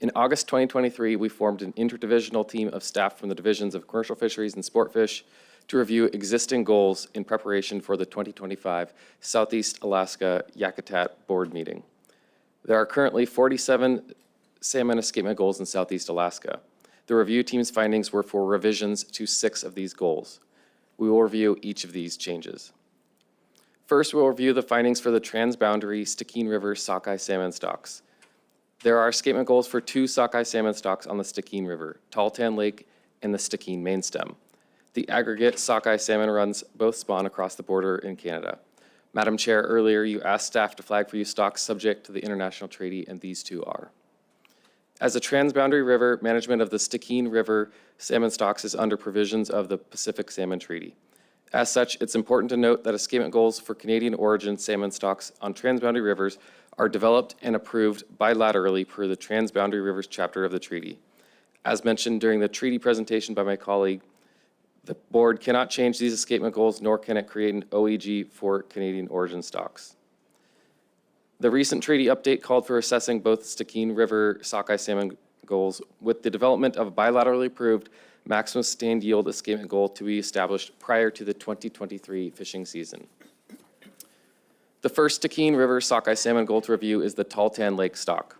In August 2023, we formed an interdivisional team of staff from the divisions of Commercial Fisheries and Sportfish to review existing goals in preparation for the 2025 Southeast Alaska Yakutat Board meeting. There are currently 47 salmon escapement goals in Southeast Alaska. The review team's findings were for revisions to 6 of these goals. We will review each of these changes. First, we'll review the findings for the transboundary Stikine River sockeye salmon stocks. There are escapement goals for 2 sockeye salmon stocks on the Stikine River, Tahltan Lake and the Stikine main stem. The aggregate sockeye salmon runs both spawn across the border in Canada. Madam Chair, earlier you asked staff to flag for you stocks subject to the international treaty, and these 2 are. As a transboundary river, management of the Stikine River salmon stocks is under provisions of the Pacific Salmon Treaty. As such, it's important to note that escapement goals for Canadian origin salmon stocks on transboundary rivers are developed and approved bilaterally per the Transboundary Rivers chapter of the treaty. As mentioned during the treaty presentation by my colleague, the board cannot change these escapement goals, nor can it create an OEG for Canadian origin stocks. The recent treaty update called for assessing both Stikine River sockeye salmon goals with the development of a bilaterally approved maximum sustained yield escapement goal to be established prior to the 2023 fishing season. The first Stikine River sockeye salmon goal to review is the Tahltan Lake stock.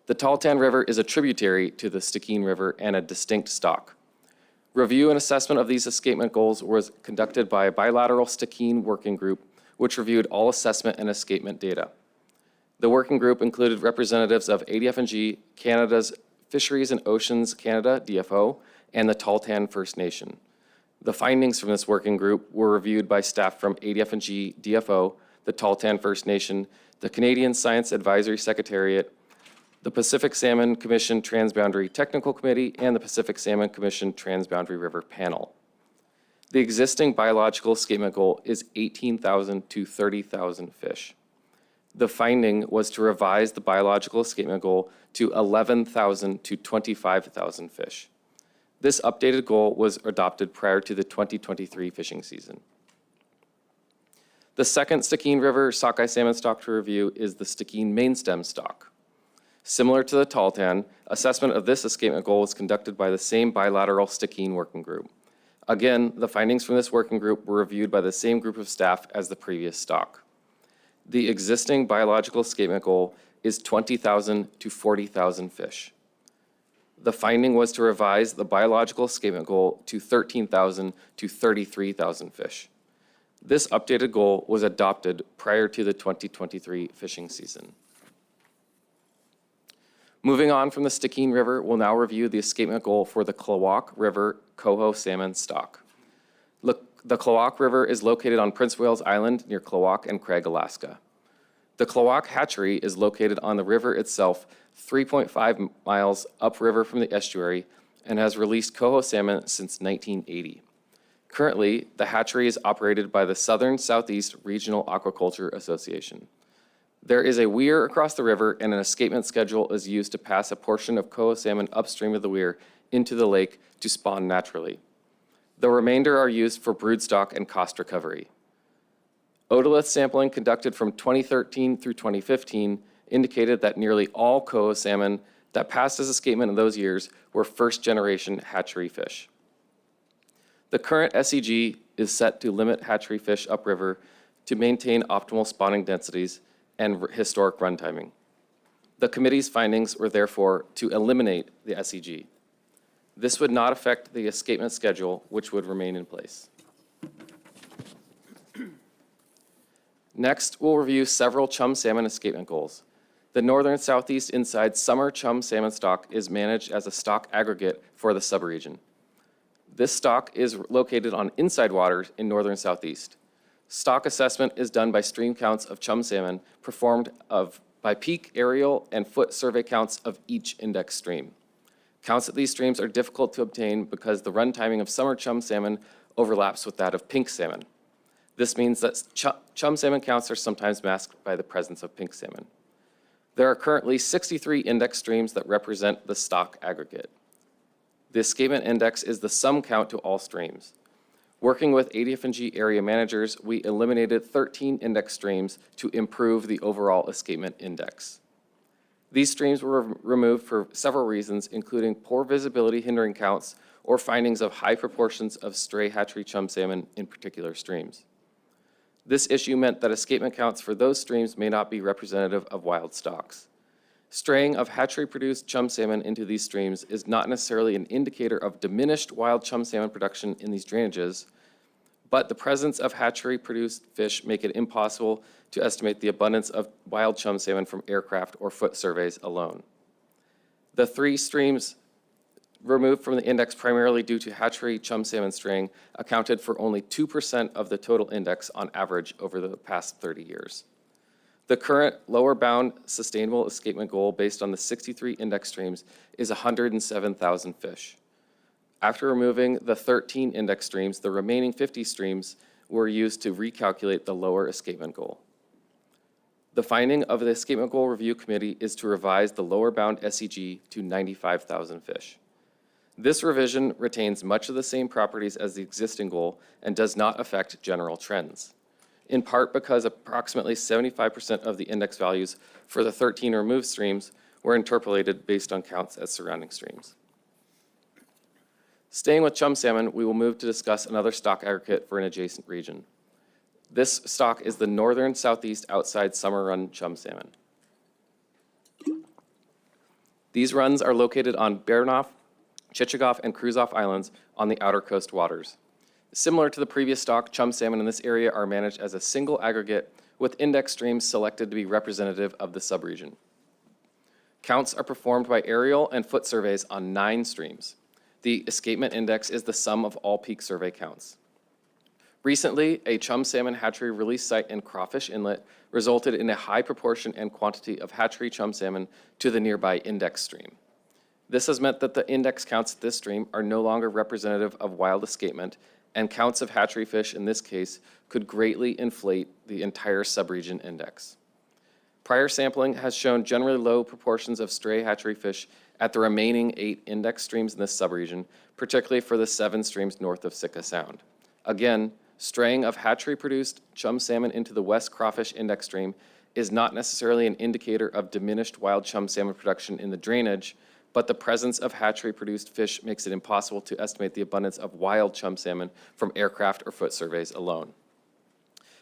The Tahltan River is a tributary to the Stikine River and a distinct stock. Review and assessment of these escapement goals was conducted by a bilateral Stikine working group, which reviewed all assessment and escapement data. The working group included representatives of ADF&G, Canada's Fisheries and Oceans Canada, DFO, and the Tahltan First Nation. The findings from this working group were reviewed by staff from ADF&G, DFO, the Tahltan First Nation, the Canadian Science Advisory Secretariat, the Pacific Salmon Commission Transboundary Technical Committee, and the Pacific Salmon Commission Transboundary River Panel. The existing biological escapement goal is 18,000 to 30,000 fish. The finding was to revise the biological escapement goal to 11,000 to 25,000 fish. This updated goal was adopted prior to the 2023 fishing season. The second Stikine River sockeye salmon stock to review is the Stikine main stem stock. Similar to the Tahltan, assessment of this escapement goal was conducted by the same bilateral Stikine working group. Again, the findings from this working group were reviewed by the same group of staff as the previous stock. The existing biological escapement goal is 20,000 to 40,000 fish. The finding was to revise the biological escapement goal to 13,000 to 33,000 fish. This updated goal was adopted prior to the 2023 fishing season. Moving on from the Stikine River, we'll now review the escapement goal for the Klawock River coho salmon stock. The Klawock River is located on Prince Wales Island near Klawock and Craig, Alaska. The Klawock hatchery is located on the river itself, 3.5 miles upriver from the estuary, and has released coho salmon since 1980. Currently, the hatchery is operated by the Southern Southeast Regional Aquaculture Association. There is a weir across the river, and an escapement schedule is used to pass a portion of coho salmon upstream of the weir into the lake to spawn naturally. The remainder are used for broodstock and cost recovery. Otolith sampling conducted from 2013 through 2015 indicated that nearly all coho salmon that passed as escapement in those years were first-generation hatchery fish. The current SEG is set to limit hatchery fish upriver to maintain optimal spawning densities and historic run timing. The committee's findings were therefore to eliminate the SEG. This would not affect the escapement schedule, which would remain in place. Next, we'll review several chum salmon escapement goals. The northern southeast inside summer chum salmon stock is managed as a stock aggregate for the subregion. This stock is located on inside waters in northern southeast. Stock assessment is done by stream counts of chum salmon performed by peak, aerial, and foot survey counts of each index stream. Counts at these streams are difficult to obtain because the run timing of summer chum salmon overlaps with that of pink salmon. This means that chum salmon counts are sometimes masked by the presence of pink salmon. There are currently 63 index streams that represent the stock aggregate. The escapement index is the sum count to all streams. Working with ADF&G area managers, we eliminated 13 index streams to improve the overall escapement index. These streams were removed for several reasons, including poor visibility hindering counts or findings of high proportions of stray hatchery chum salmon in particular streams. This issue meant that escapement counts for those streams may not be representative of wild stocks. Straying of hatchery-produced chum salmon into these streams is not necessarily an indicator of diminished wild chum salmon production in these drainages, but the presence of hatchery-produced fish make it impossible to estimate the abundance of wild chum salmon from aircraft or foot surveys alone. The 3 streams removed from the index primarily due to hatchery chum salmon straying accounted for only 2% of the total index on average over the past 30 years. The current lower bound sustainable escapement goal based on the 63 index streams is 107,000 fish. After removing the 13 index streams, the remaining 50 streams were used to recalculate the lower escapement goal. The finding of the Escapement Goal Review Committee is to revise the lower bound SEG to 95,000 fish. This revision retains much of the same properties as the existing goal and does not affect general trends, in part because approximately 75% of the index values for the 13 removed streams were interpolated based on counts at surrounding streams. Staying with chum salmon, we will move to discuss another stock aggregate for an adjacent region. This stock is the northern southeast outside summer run chum salmon. These runs are located on Baranof, Chichagof, and Kruzof Islands on the outer coast waters. Similar to the previous stock, chum salmon in this area are managed as a single aggregate with index streams selected to be representative of the subregion. Counts are performed by aerial and foot surveys on 9 streams. The escapement index is the sum of all peak survey counts. Recently, a chum salmon hatchery release site in Crawfish Inlet resulted in a high proportion and quantity of hatchery chum salmon to the nearby index stream. This has meant that the index counts at this stream are no longer representative of wild escapement, and counts of hatchery fish in this case could greatly inflate the entire subregion index. Prior sampling has shown generally low proportions of stray hatchery fish at the remaining 8 index streams in this subregion, particularly for the 7 streams north of Sitka Sound. Again, straying of hatchery-produced chum salmon into the West Crawfish Index stream is not necessarily an indicator of diminished wild chum salmon production in the drainage, but the presence of hatchery-produced fish makes it impossible to estimate the abundance of wild chum salmon from aircraft or foot surveys alone.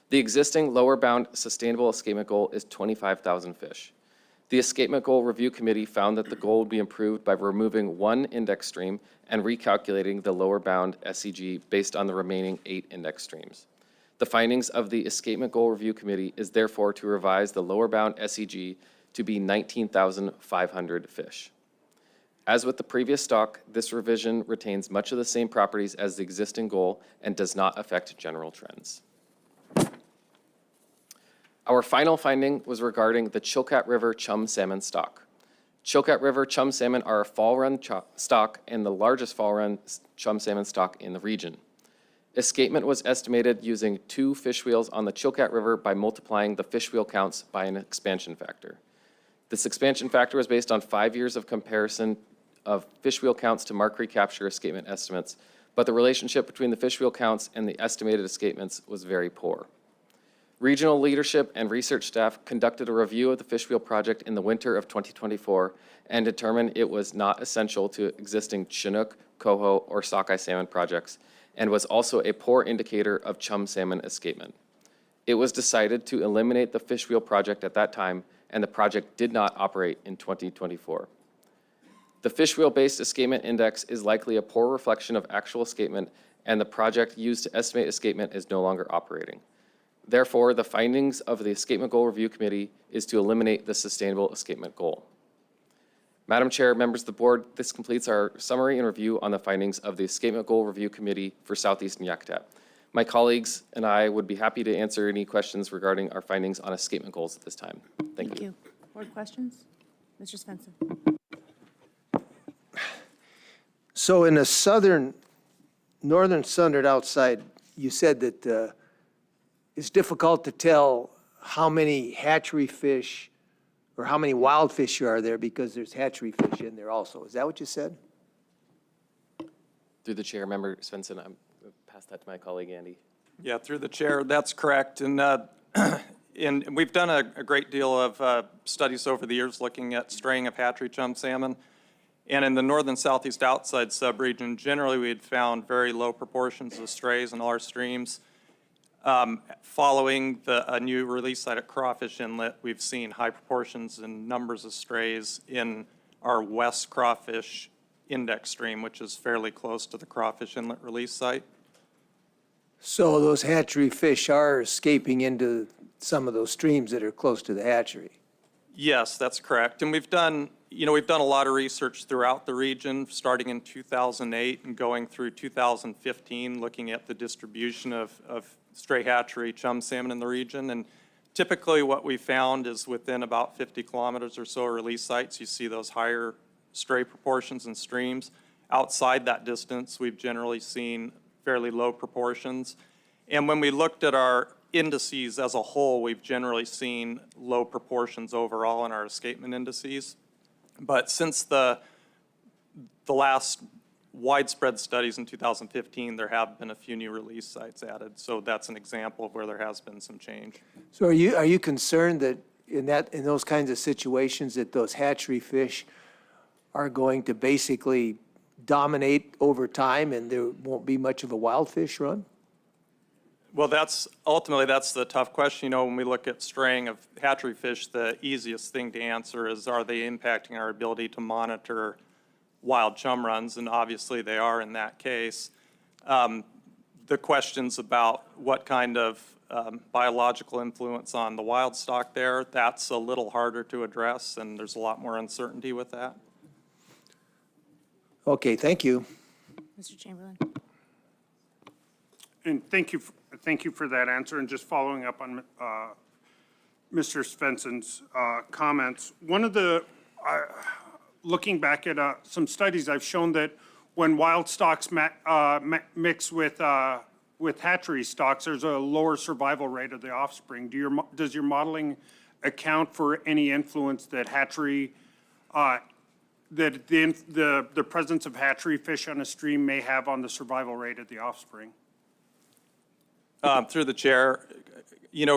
The existing lower bound sustainable escapement goal is 25,000 fish. The Escapement Goal Review Committee found that the goal would be improved by removing 1 index stream and recalculating the lower bound SEG based on the remaining 8 index streams. The findings of the Escapement Goal Review Committee is therefore to revise the lower bound SEG to be 19,500 fish. As with the previous stock, this revision retains much of the same properties as the existing goal and does not affect general trends. Our final finding was regarding the Chilkat River chum salmon stock. Chilkat River chum salmon are a fall run stock and the largest fall run chum salmon stock in the region. Escapement was estimated using 2 fish wheels on the Chilkat River by multiplying the fish wheel counts by an expansion factor. This expansion factor was based on 5 years of comparison of fish wheel counts to mark recapture escapement estimates, but the relationship between the fish wheel counts and the estimated escapements was very poor. Regional leadership and research staff conducted a review of the fish wheel project in the winter of 2024 and determined it was not essential to existing Chinook, coho, or sockeye salmon projects, and was also a poor indicator of chum salmon escapement. It was decided to eliminate the fish wheel project at that time, and the project did not operate in 2024. The fish wheel-based escapement index is likely a poor reflection of actual escapement, and the project used to estimate escapement is no longer operating. Therefore, the findings of the Escapement Goal Review Committee is to eliminate the sustainable escapement goal. Madam Chair, members of the board, this completes our summary and review on the findings of the Escapement Goal Review Committee for Southeastern Yakutat. My colleagues and I would be happy to answer any questions regarding our findings on escapement goals at this time. Thank you. Board questions? Mr. Svensson. So in the northern southern outside, you said that it's difficult to tell how many hatchery fish or how many wild fish are there because there's hatchery fish in there also. Is that what you said? Through the chair, Member Svensson, I'm going to pass that to my colleague, Andy. Yeah, through the chair, that's correct. And we've done a great deal of studies over the years looking at straying of hatchery chum salmon. And in the northern southeast outside subregion, generally we had found very low proportions of strays in all our streams. Following a new release site at Crawfish Inlet, we've seen high proportions and numbers of strays in our West Crawfish Index stream, which is fairly close to the Crawfish Inlet release site. So those hatchery fish are escaping into some of those streams that are close to the hatchery. Yes, that's correct. And we've done a lot of research throughout the region, starting in 2008 and going through 2015, looking at the distribution of stray hatchery chum salmon in the region. And typically what we found is within about 50 kilometers or so of release sites, you see those higher stray proportions in streams. Outside that distance, we've generally seen fairly low proportions. And when we looked at our indices as a whole, we've generally seen low proportions overall in our escapement indices. But since the last widespread studies in 2015, there have been a few new release sites added. So that's an example of where there has been some change. So are you concerned that in those kinds of situations that those hatchery fish are going to basically dominate over time and there won't be much of a wild fish run? Well, ultimately that's the tough question. When we look at straying of hatchery fish, the easiest thing to answer is, are they impacting our ability to monitor wild chum runs? And obviously they are in that case. The questions about what kind of biological influence on the wild stock there, that's a little harder to address, and there's a lot more uncertainty with that. Okay, thank you. Mr. Chamberlain. And thank you for that answer. And just following up on Mr. Svensson's comments, one of the, looking back at some studies, I've shown that when wild stocks mix with hatchery stocks, there's a lower survival rate of the offspring. Does your modeling account for any influence that hatchery, that the presence of hatchery fish on a stream may have on the survival rate of the offspring? Through the chair,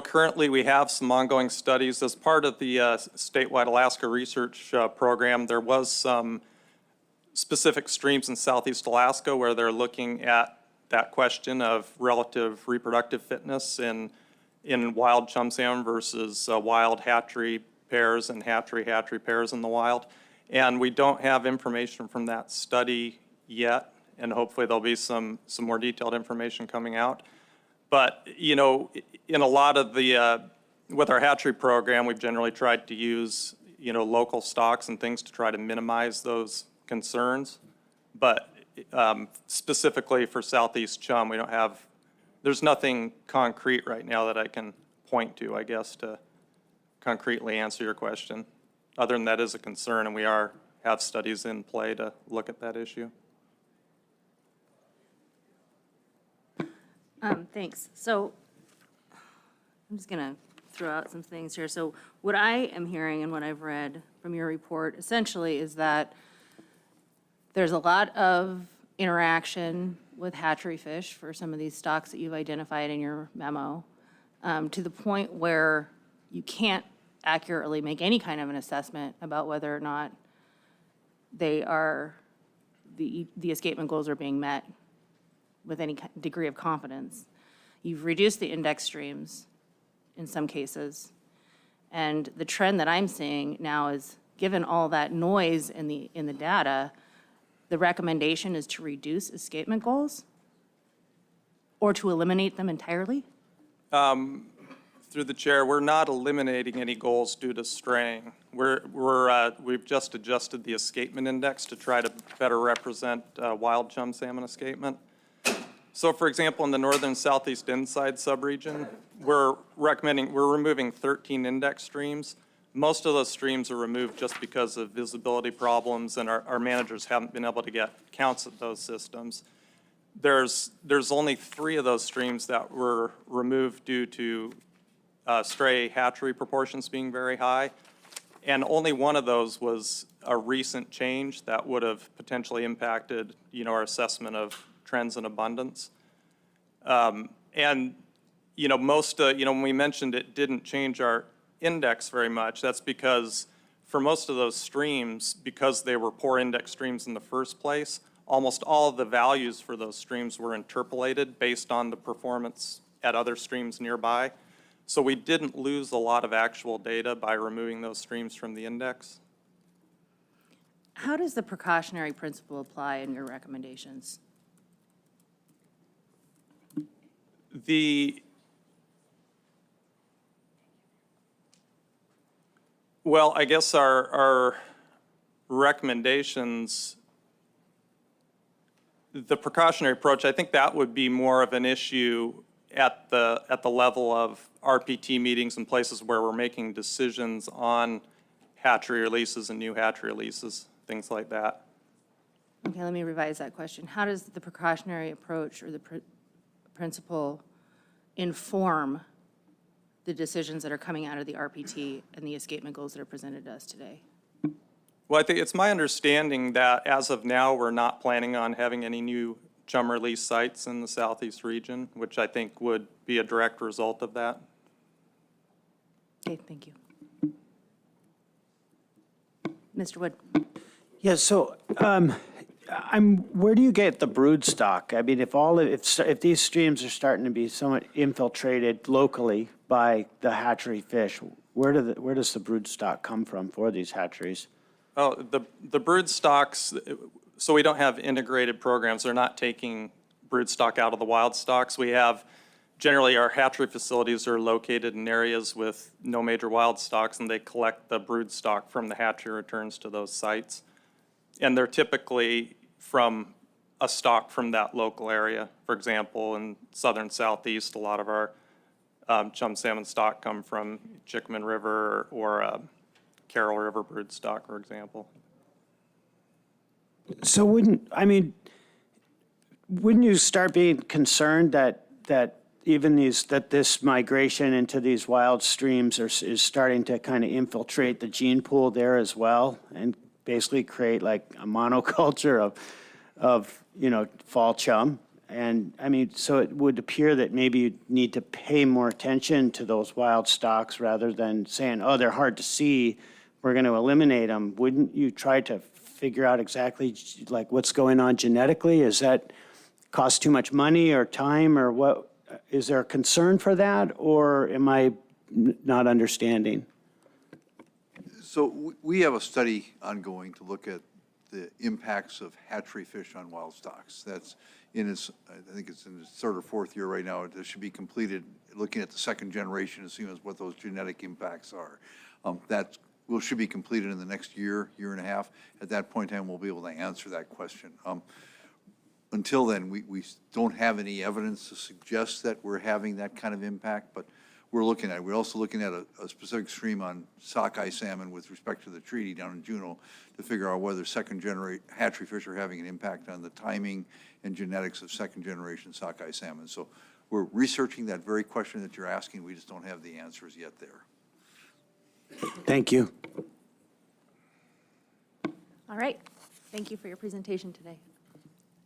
currently we have some ongoing studies. As part of the statewide Alaska research program, there was some specific streams in Southeast Alaska where they're looking at that question of relative reproductive fitness in wild chum salmon versus wild hatchery pairs and hatchery pairs in the wild. And we don't have information from that study yet, and hopefully there'll be some more detailed information coming out. But, in a lot of with our hatchery program, we've generally tried to use, local stocks and things to try to minimize those concerns. But specifically for Southeast chum, there's nothing concrete right now that I can point to, I guess, to concretely answer your question. Other than that is a concern, and we have studies in play to look at that issue. Thanks. So I'm just going to throw out some things here. So what I am hearing and what I've read from your report essentially is that there's a lot of interaction with hatchery fish for some of these stocks that you've identified in your memo, to the point where you can't accurately make any kind of an assessment about whether or not they are, the escapement goals are being met with any degree of confidence. You've reduced the index streams in some cases. And the trend that I'm seeing now is, given all that noise in the data, the recommendation is to reduce escapement goals or to eliminate them entirely? Through the chair, we're not eliminating any goals due to straying. We've just adjusted the escapement index to try to better represent wild chum salmon escapement. So for example, in the northern southeast inside subregion, we're removing 13 index streams. Most of those streams are removed just because of visibility problems, and our managers haven't been able to get counts at those systems. There's only 3 of those streams that were removed due to stray hatchery proportions being very high, and only one of those was a recent change that would have potentially impacted, our assessment of trends in abundance. And, when we mentioned it didn't change our index very much, that's because for most of those streams, because they were poor index streams in the first place, almost all of the values for those streams were interpolated based on the performance at other streams nearby. So we didn't lose a lot of actual data by removing those streams from the index. How does the precautionary principle apply in your recommendations? Well, I guess our recommendations, the precautionary approach, I think that would be more of an issue at the level of RPT meetings and places where we're making decisions on hatchery releases and new hatchery releases, things like that. Okay, let me revise that question. How does the precautionary approach or the principle inform the decisions that are coming out of the RPT and the escapement goals that are presented to us today? Well, I think it's my understanding that as of now, we're not planning on having any new chum release sites in the southeast region, which I think would be a direct result of that. Okay, thank you. Mr. Wood. Yeah, so where do you get the brood stock? I mean, if these streams are starting to be somewhat infiltrated locally by the hatchery fish, where does the brood stock come from for these hatcheries? Oh, the brood stocks, so we don't have integrated programs. They're not taking brood stock out of the wild stocks. We have, generally our hatchery facilities are located in areas with no major wild stocks, and they collect the brood stock from the hatchery returns to those sites. And they're typically from a stock from that local area. For example, in southern southeast, a lot of our chum salmon stock come from Chickman River or Carroll River brood stock, for example. So wouldn't you start being concerned that this migration into these wild streams is starting to kind of infiltrate the gene pool there as well, and basically create like a monoculture of fall chum? And so it would appear that maybe you need to pay more attention to those wild stocks rather than saying, oh, they're hard to see, we're going to eliminate them. Wouldn't you try to figure out exactly like what's going on genetically? Is that cost too much money or time, or what? Is there a concern for that, or am I not understanding? So we have a study ongoing to look at the impacts of hatchery fish on wild stocks. That's I think it's in its 3rd or 4th year right now. It should be completed, looking at the 2nd generation and seeing what those genetic impacts are. That should be completed in the next year and a half. At that point in time, we'll be able to answer that question. Until then, we don't have any evidence to suggest that we're having that kind of impact, but we're looking at it. We're also looking at a specific stream on sockeye salmon with respect to the treaty down in Juneau to figure out whether 2nd-generation hatchery fish are having an impact on the timing and genetics of 2nd-generation sockeye salmon. So we're researching that very question that you're asking. We just don't have the answers yet there. Thank you. All right. Thank you for your presentation today.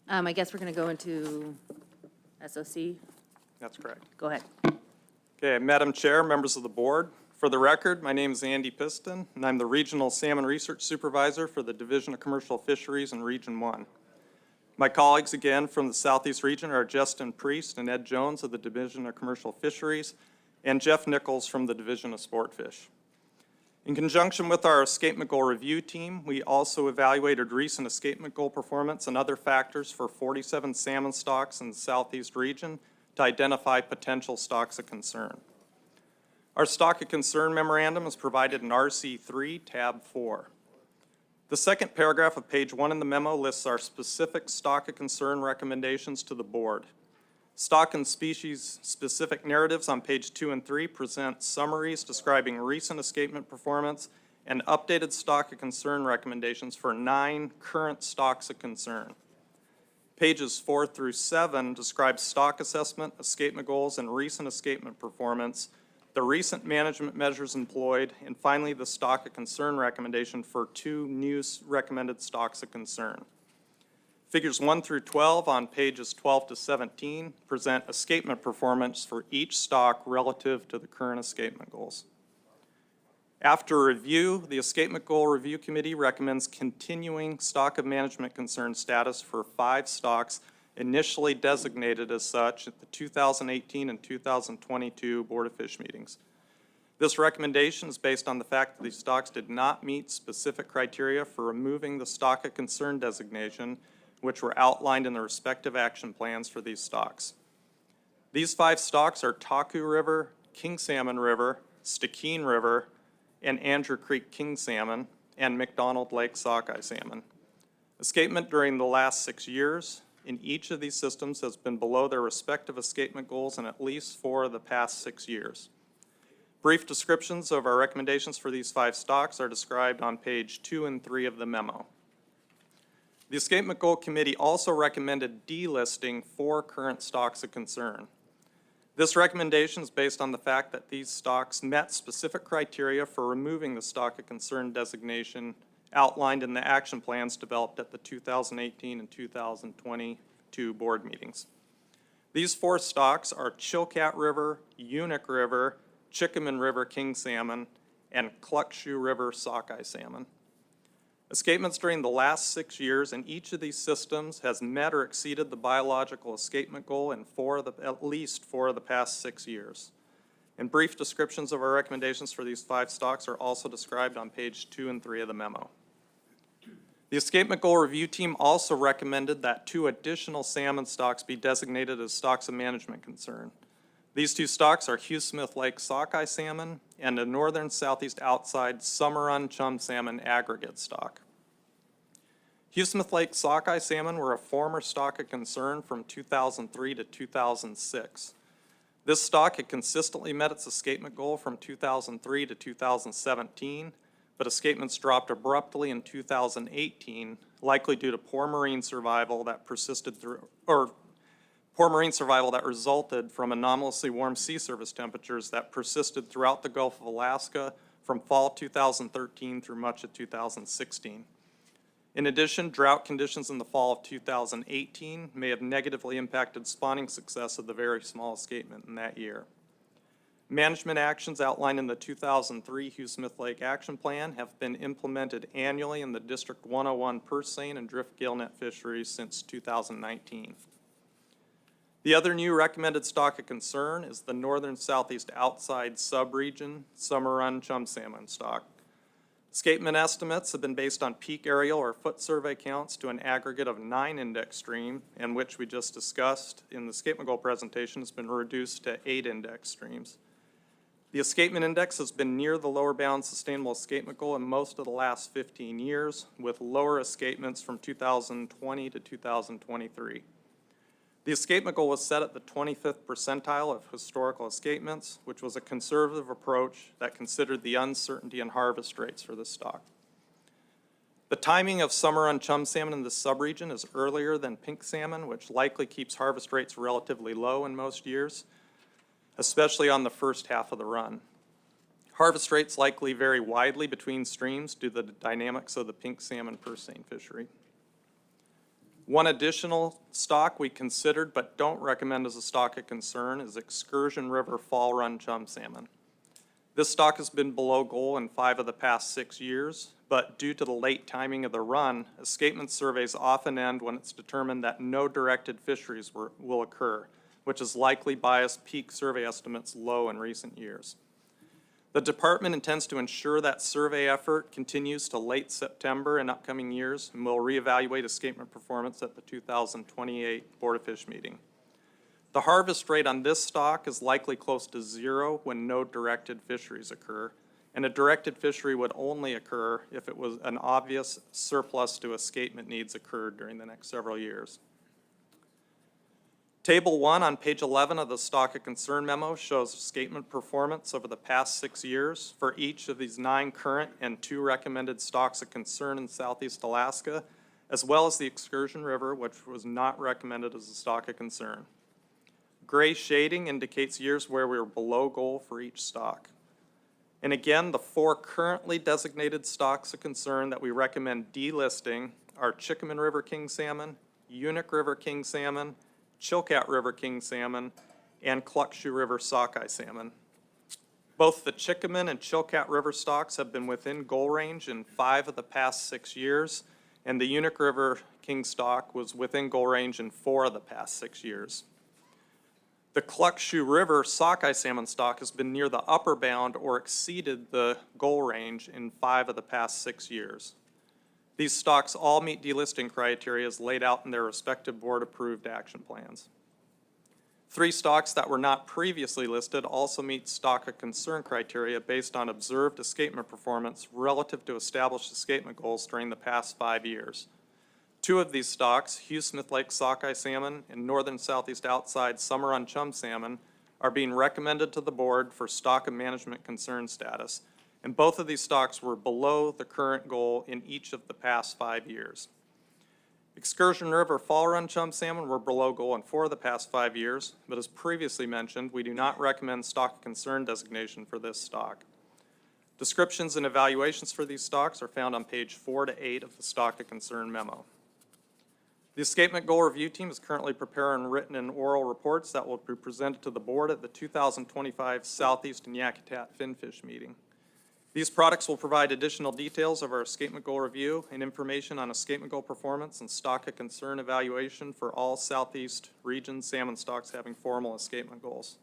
I guess we're going to go into SOC. That's correct. Go ahead. Okay, Madam Chair, members of the board, for the record, my name is Andy Piston, and I'm the Regional Salmon Research Supervisor for the Division of Commercial Fisheries in Region 1. My colleagues, again, from the Southeast region are Justin Priest and Ed Jones of the Division of Commercial Fisheries, and Jeff Nichols from the Division of Sportfish. In conjunction with our escapement goal review team, we also evaluated recent escapement goal performance and other factors for 47 salmon stocks in the Southeast region to identify potential stocks of concern. Our stock of concern memorandum is provided in RC3, tab 4. The second paragraph of page 1 in the memo lists our specific stock of concern recommendations to the board. Stock and species specific narratives on page 2 and 3 present summaries describing recent escapement performance and updated stock of concern recommendations for 9 current stocks of concern. Pages 4 through 7 describe stock assessment, escapement goals, and recent escapement performance, the recent management measures employed, and finally the stock of concern recommendation for 2 new recommended stocks of concern. Figures 1 through 12 on pages 12 to 17 present escapement performance for each stock relative to the current escapement goals. After review, the Escapement Goal Review Committee recommends continuing stock of management concern status for 5 stocks initially designated as such at the 2018 and 2022 Board of Fish meetings. This recommendation is based on the fact that these stocks did not meet specific criteria for removing the stock of concern designation, which were outlined in the respective action plans for these stocks. These 5 stocks are Taku River, King Salmon River, Stikine River, and Andrew Creek King Salmon, and McDonald Lake Sockeye Salmon. Escapement during the last 6 years in each of these systems has been below their respective escapement goals in at least 4 of the past 6 years. Brief descriptions of our recommendations for these 5 stocks are described on page 2 and 3 of the memo. The Escapement Goal Committee also recommended delisting 4 current stocks of concern. This recommendation is based on the fact that these stocks met specific criteria for removing the stock of concern designation outlined in the action plans developed at the 2018 and 2022 board meetings. These 4 stocks are Chilkat River, Unic River, Chickaman River King Salmon, and Cluckshoe River Sockeye Salmon. Escapements during the last 6 years in each of these systems has met or exceeded the biological escapement goal in at least 4 of the past 6 years. And brief descriptions of our recommendations for these 5 stocks are also described on page 2 and 3 of the memo. The Escapement Goal Review Team also recommended that 2 additional salmon stocks be designated as stocks of management concern. These 2 stocks are Hugh Smith Lake Sockeye Salmon and a northern southeast outside Summer Run Chum Salmon aggregate stock. Hugh Smith Lake Sockeye Salmon were a former stock of concern from 2003 to 2006. This stock had consistently met its escapement goal from 2003 to 2017, but escapements dropped abruptly in 2018, likely due to poor marine survival that resulted from anomalously warm sea surface temperatures that persisted throughout the Gulf of Alaska from fall 2013 through much of 2016. In addition, drought conditions in the fall of 2018 may have negatively impacted spawning success of the very small escapement in that year. Management actions outlined in the 2003 Hugh Smith Lake Action Plan have been implemented annually in the District 101 purse seine and drift gillnet fisheries since 2019. The other new recommended stock of concern is the northern southeast outside subregion Summer Run Chum Salmon stock. Escapement estimates have been based on peak aerial or foot survey counts to an aggregate of 9 index stream, and which we just discussed in the escapement goal presentation has been reduced to 8 index streams. The escapement index has been near the lower bound sustainable escapement goal in most of the last 15 years, with lower escapements from 2020 to 2023. The escapement goal was set at the 25th percentile of historical escapements, which was a conservative approach that considered the uncertainty in harvest rates for this stock. The timing of summer on chum salmon in the subregion is earlier than pink salmon, which likely keeps harvest rates relatively low in most years, especially on the first half of the run. Harvest rates likely vary widely between streams due to the dynamics of the pink salmon purse seine fishery. One additional stock we considered but don't recommend as a stock of concern is Excursion River fall run chum salmon. This stock has been below goal in 5 of the past 6 years, but due to the late timing of the run, escapement surveys often end when it's determined that no directed fisheries will occur, which has likely biased peak survey estimates low in recent years. The department intends to ensure that survey effort continues to late September in upcoming years, and will reevaluate escapement performance at the 2028 Board of Fish meeting. The harvest rate on this stock is likely close to 0 when no directed fisheries occur, and a directed fishery would only occur if it was an obvious surplus to escapement needs occurred during the next several years. Table 1 on page 11 of the Stock of Concern memo shows escapement performance over the past 6 years for each of these 9 current and 2 recommended stocks of concern in southeast Alaska, as well as the Excursion River, which was not recommended as a stock of concern. Gray shading indicates years where we were below goal for each stock. And again, the 4 currently designated stocks of concern that we recommend delisting are Chickaman River king salmon, Unic River king salmon, Chilkat River king salmon, and Cluckshoe River sockeye salmon. Both the Chickaman and Chilkat River stocks have been within goal range in 5 of the past 6 years, and the Unic River king stock was within goal range in 4 of the past 6 years. The Cluckshoe River sockeye salmon stock has been near the upper bound or exceeded the goal range in 5 of the past 6 years. These stocks all meet delisting criteria as laid out in their respective board-approved action plans. 3 stocks that were not previously listed also meet stock of concern criteria based on observed escapement performance relative to established escapement goals during the past 5 years. 2 of these stocks, Hugh Smith Lake sockeye salmon and northern southeast outside summer on chum salmon, are being recommended to the board for stock of management concern status, and both of these stocks were below the current goal in each of the past 5 years. Excursion River fall run chum salmon were below goal in 4 of the past 5 years, but as previously mentioned, we do not recommend stock of concern designation for this stock. Descriptions and evaluations for these stocks are found on page 4 to 8 of the stock of concern memo. The escapement goal review team is currently preparing written and oral reports that will be presented to the board at the 2025 Southeast and Yakutat Finfish meeting. These products will provide additional details of our escapement goal review and information on escapement goal performance and stock of concern evaluation for all Southeast region salmon stocks having formal escapement goals.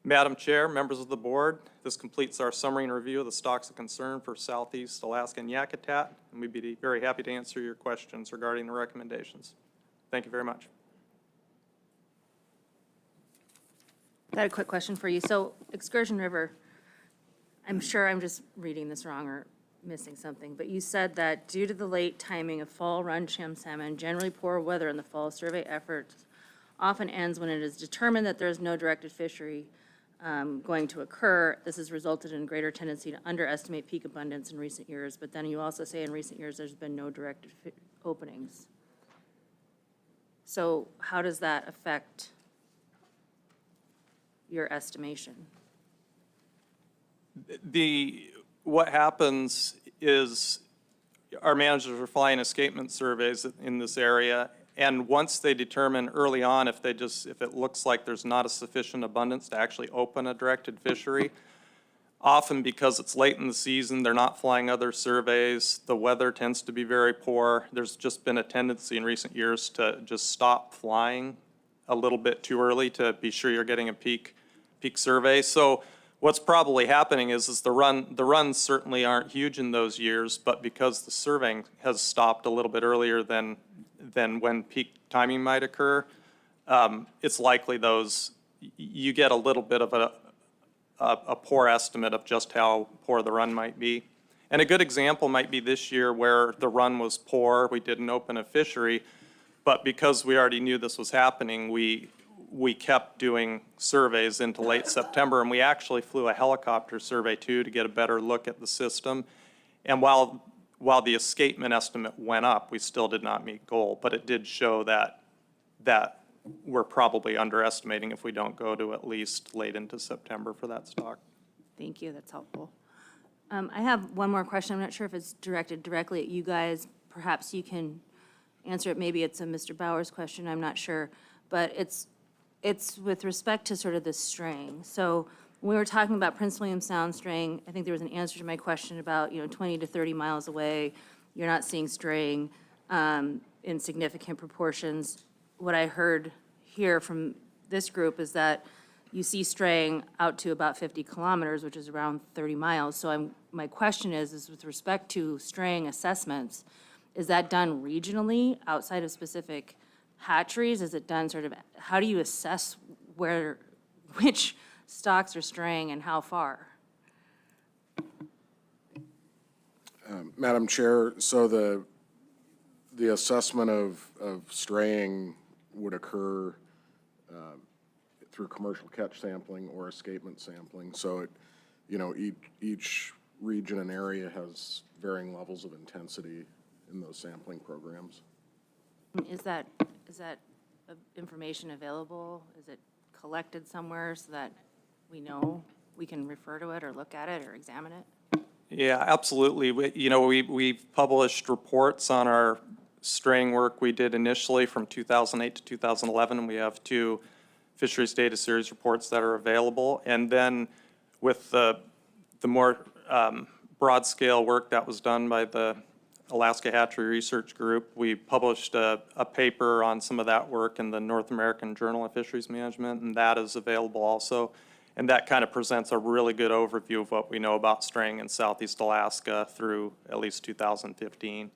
Madam Chair, members of the board, this completes our summary and review of the stocks of concern for Southeast Alaska and Yakutat, and we'd be very happy to answer your questions regarding the recommendations. Thank you very much. I had a quick question for you. So Excursion River, I'm sure I'm just reading this wrong or missing something, but you said that due to the late timing of fall run chum salmon, generally poor weather in the fall, survey efforts often ends when it is determined that there is no directed fishery going to occur. This has resulted in a greater tendency to underestimate peak abundance in recent years, but then you also say in recent years there's been no directed openings. So how does that affect your estimation? What happens is our managers are flying escapement surveys in this area, and once they determine early on if it looks like there's not a sufficient abundance to actually open a directed fishery, often because it's late in the season, they're not flying other surveys, the weather tends to be very poor, there's just been a tendency in recent years to just stop flying a little bit too early to be sure you're getting a peak survey. So what's probably happening is the runs certainly aren't huge in those years, but because the surveying has stopped a little bit earlier than when peak timing might occur, it's likely you get a little bit of a poor estimate of just how poor the run might be. And a good example might be this year where the run was poor, we didn't open a fishery, but because we already knew this was happening, we kept doing surveys into late September, and we actually flew a helicopter survey too to get a better look at the system. And while while the escapement estimate went up, we still did not meet goal, but it did show that we're probably underestimating if we don't go to at least late into September for that stock. Thank you, that's helpful. I have one more question. I'm not sure if it's directed directly at you guys. Perhaps you can answer it. Maybe it's a Mr. Bowers question, I'm not sure. But it's with respect to sort of the straying. So when we were talking about Prince William Sound straying, I think there was an answer to my question about, 20 to 30 miles away, you're not seeing straying in significant proportions. What I heard here from this group is that you see straying out to about 50 kilometers, which is around 30 miles. So my question is with respect to straying assessments, is that done regionally outside of specific hatcheries? Is it done sort of, how do you assess which stocks are straying and how far? Madam Chair, so the assessment of straying would occur through commercial catch sampling or escapement sampling. So each region and area has varying levels of intensity in those sampling programs. Is that information available? Is it collected somewhere so that we know we can refer to it or look at it or examine it? Yeah, absolutely. We've published reports on our straying work we did initially from 2008 to 2011, and we have 2 Fisheries Data Series reports that are available. And then with the more broad-scale work that was done by the Alaska Hatchery Research Group, we published a paper on some of that work in the North American Journal of Fisheries Management, and that is available also. And that kind of presents a really good overview of what we know about straying in Southeast Alaska through at least 2015.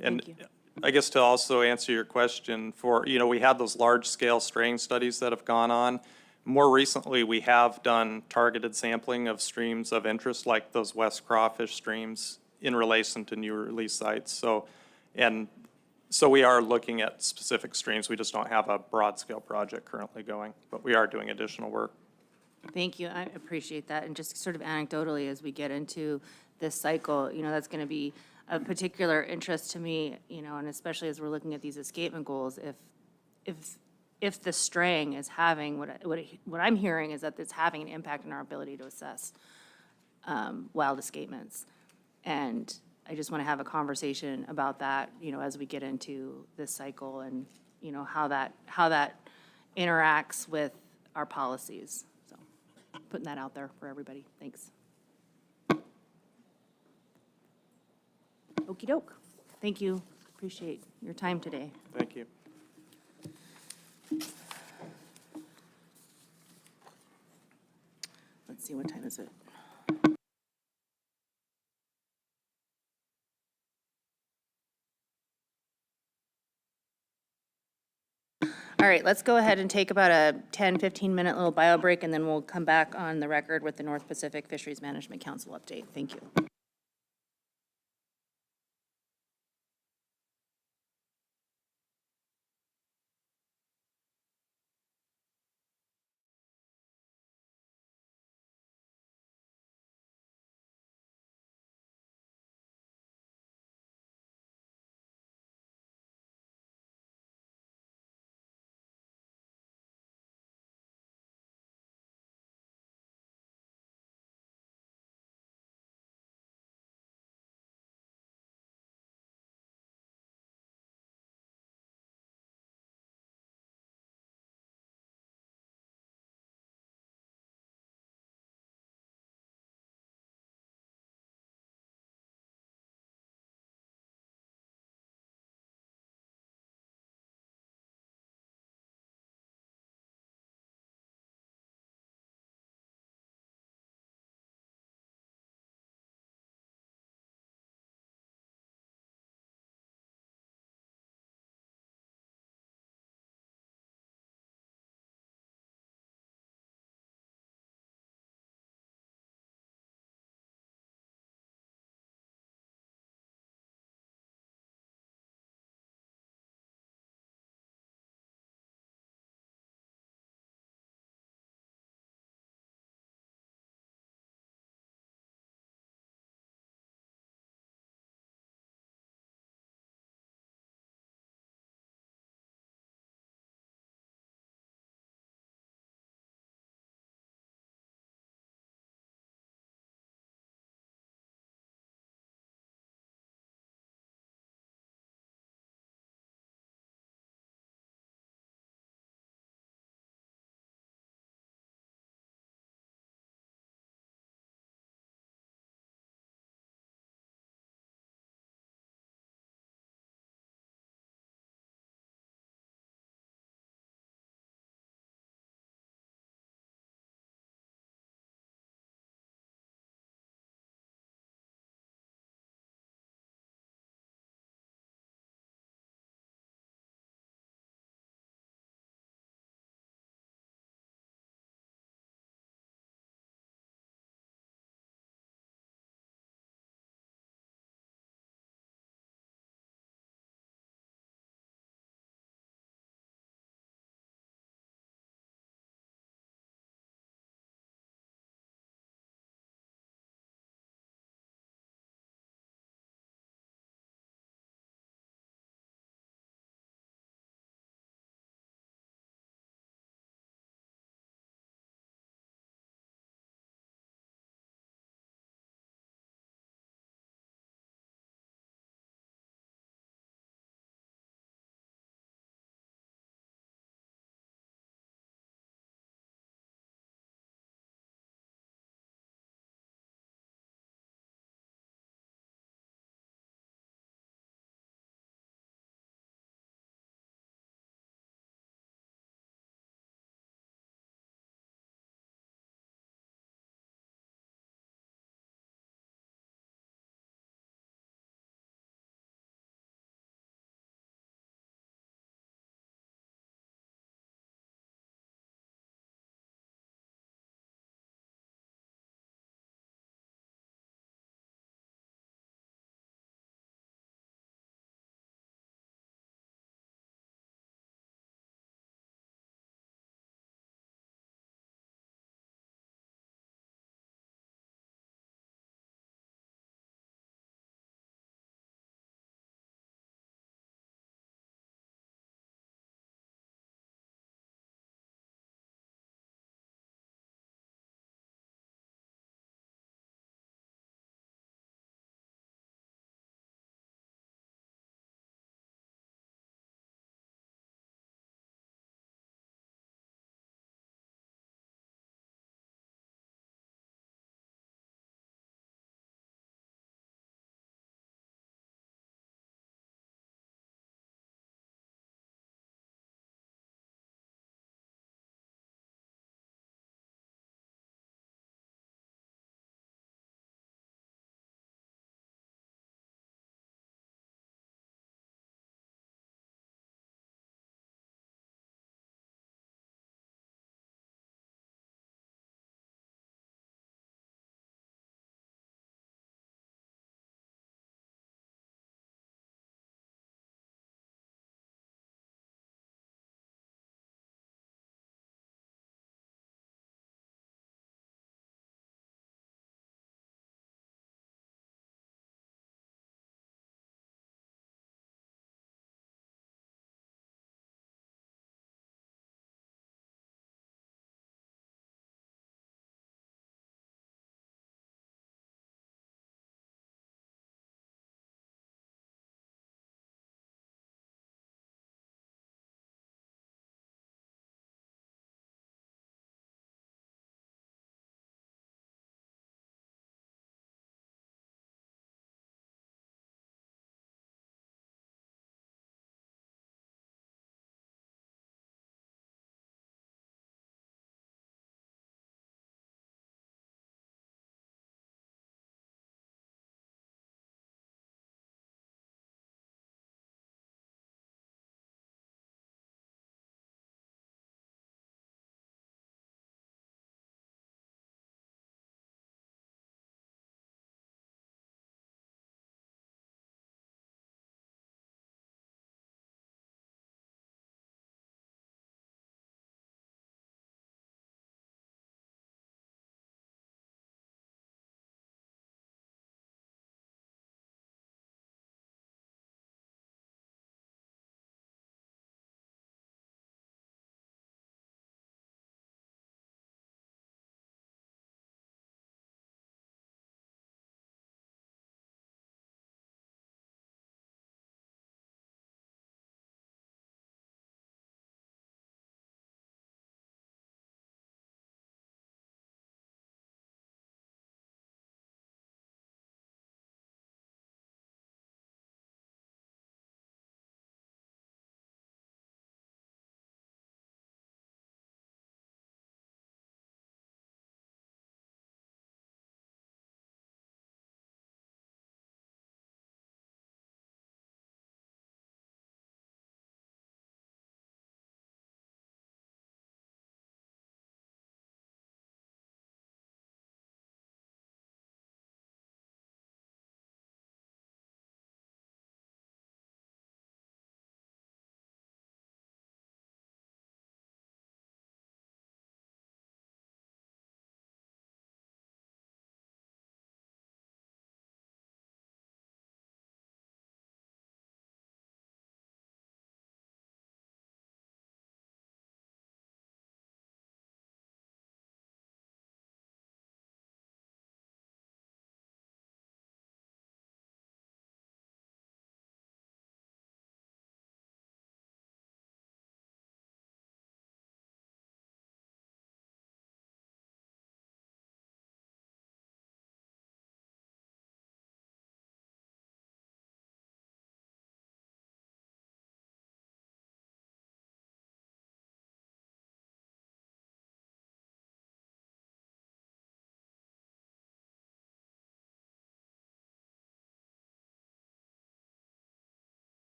And I guess to also answer your question we had those large-scale straying studies that have gone on. More recently, we have done targeted sampling of streams of interest, like those West Crawfish streams, in relation to new release sites. So we are looking at specific streams. We just don't have a broad-scale project currently going, but we are doing additional work. Thank you, I appreciate that. And just sort of anecdotally, as we get into this cycle, that's going to be of particular interest to me, and especially as we're looking at these escapement goals, if the straying is having, what I'm hearing is that it's having an impact on our ability to assess wild escapements. And I just want to have a conversation about that, as we get into this cycle and, how that interacts with our policies. So putting that out there for everybody. Thanks. Okey doke. Thank you. Appreciate your time today. Thank you. Let's see, what time is it? All right, let's go ahead and take about a 10, 15-minute little bio break, and then we'll come back on the record with the North Pacific Fisheries Management Council update. Thank you.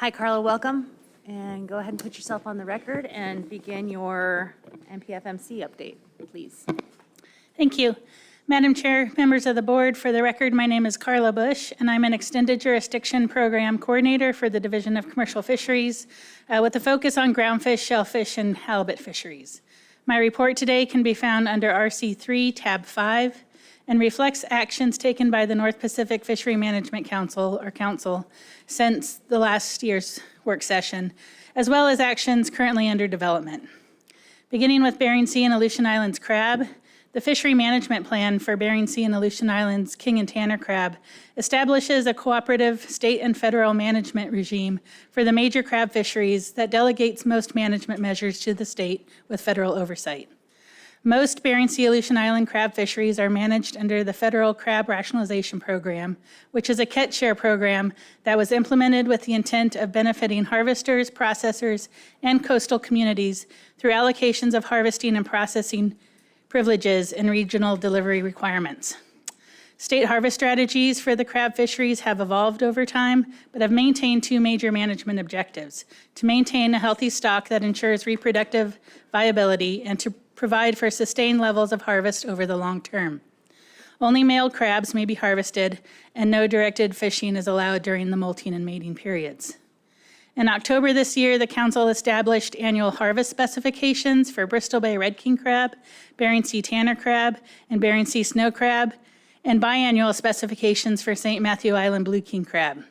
Hi, Carla, welcome. And go ahead and put yourself on the record and begin your NPFMC update, please. Thank you. Madam Chair, members of the board, for the record, my name is Carla Bush, and I'm an Extended Jurisdiction Program Coordinator for the Division of Commercial Fisheries, with a focus on groundfish, shellfish, and halibut fisheries. My report today can be found under RC3, Tab 5, and reflects actions taken by the North Pacific Fishery Management Council, or Council, since the last year's work session, as well as actions currently under development. Beginning with Bering Sea and Aleutian Islands crab, the Fishery Management Plan for Bering Sea and Aleutian Islands king and tanner crab establishes a cooperative state and federal management regime for the major crab fisheries that delegates most management measures to the state with federal oversight. Most Bering Sea Aleutian Island crab fisheries are managed under the Federal Crab Rationalization Program, which is a catch share program that was implemented with the intent of benefiting harvesters, processors, and coastal communities through allocations of harvesting and processing privileges and regional delivery requirements. State harvest strategies for the crab fisheries have evolved over time, but have maintained two major management objectives: to maintain a healthy stock that ensures reproductive viability and to provide for sustained levels of harvest over the long term. Only male crabs may be harvested, and no directed fishing is allowed during the molting and mating periods. In October this year, the Council established annual harvest specifications for Bristol Bay red king crab, Bering Sea tanner crab, and Bering Sea snow crab, and biannual specifications for St. Matthew Island blue king crab.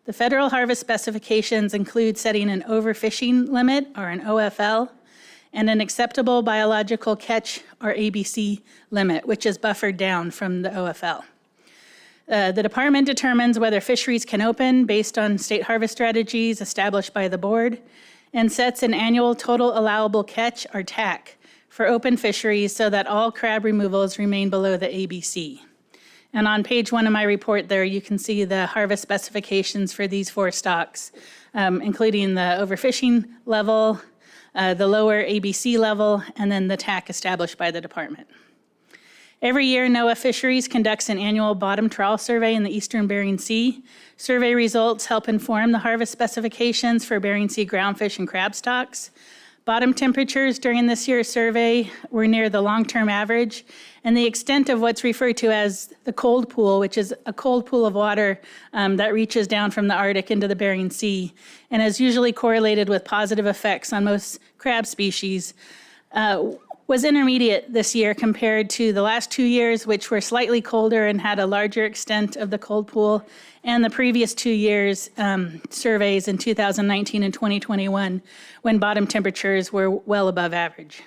The federal harvest specifications include setting an overfishing limit, or an OFL, and an acceptable biological catch, or ABC, limit, which is buffered down from the OFL. The department determines whether fisheries can open based on state harvest strategies established by the board and sets an annual total allowable catch, or TAC, for open fisheries so that all crab removals remain below the ABC. And on page 1 of my report there, you can see the harvest specifications for these 4 stocks, including the overfishing level, the lower ABC level, and then the TAC established by the department. Every year, NOAA Fisheries conducts an annual bottom trawl survey in the eastern Bering Sea. Survey results help inform the harvest specifications for Bering Sea groundfish and crab stocks. Bottom temperatures during this year's survey were near the long-term average, and the extent of what's referred to as the cold pool, which is a cold pool of water that reaches down from the Arctic into the Bering Sea, and is usually correlated with positive effects on most crab species, was intermediate this year compared to the last 2 years, which were slightly colder and had a larger extent of the cold pool, and the previous 2 years' surveys in 2019 and 2021, when bottom temperatures were well above average.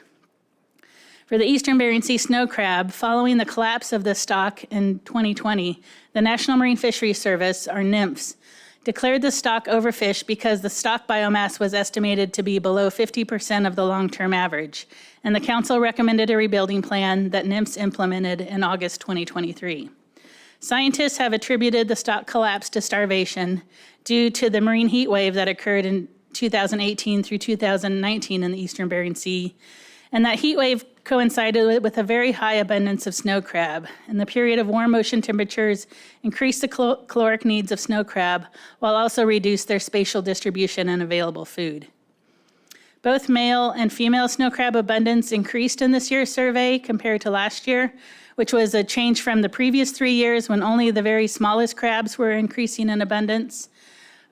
For the eastern Bering Sea snow crab, following the collapse of the stock in 2020, the National Marine Fisheries Service, or NMFS, declared the stock overfished because the stock biomass was estimated to be below 50% of the long-term average, and the Council recommended a rebuilding plan that NMFS implemented in August 2023. Scientists have attributed the stock collapse to starvation due to the marine heat wave that occurred in 2018 through 2019 in the eastern Bering Sea, and that heat wave coincided with a very high abundance of snow crab, and the period of warm ocean temperatures increased the caloric needs of snow crab while also reduced their spatial distribution and available food. Both male and female snow crab abundance increased in this year's survey compared to last year, which was a change from the previous 3 years when only the very smallest crabs were increasing in abundance.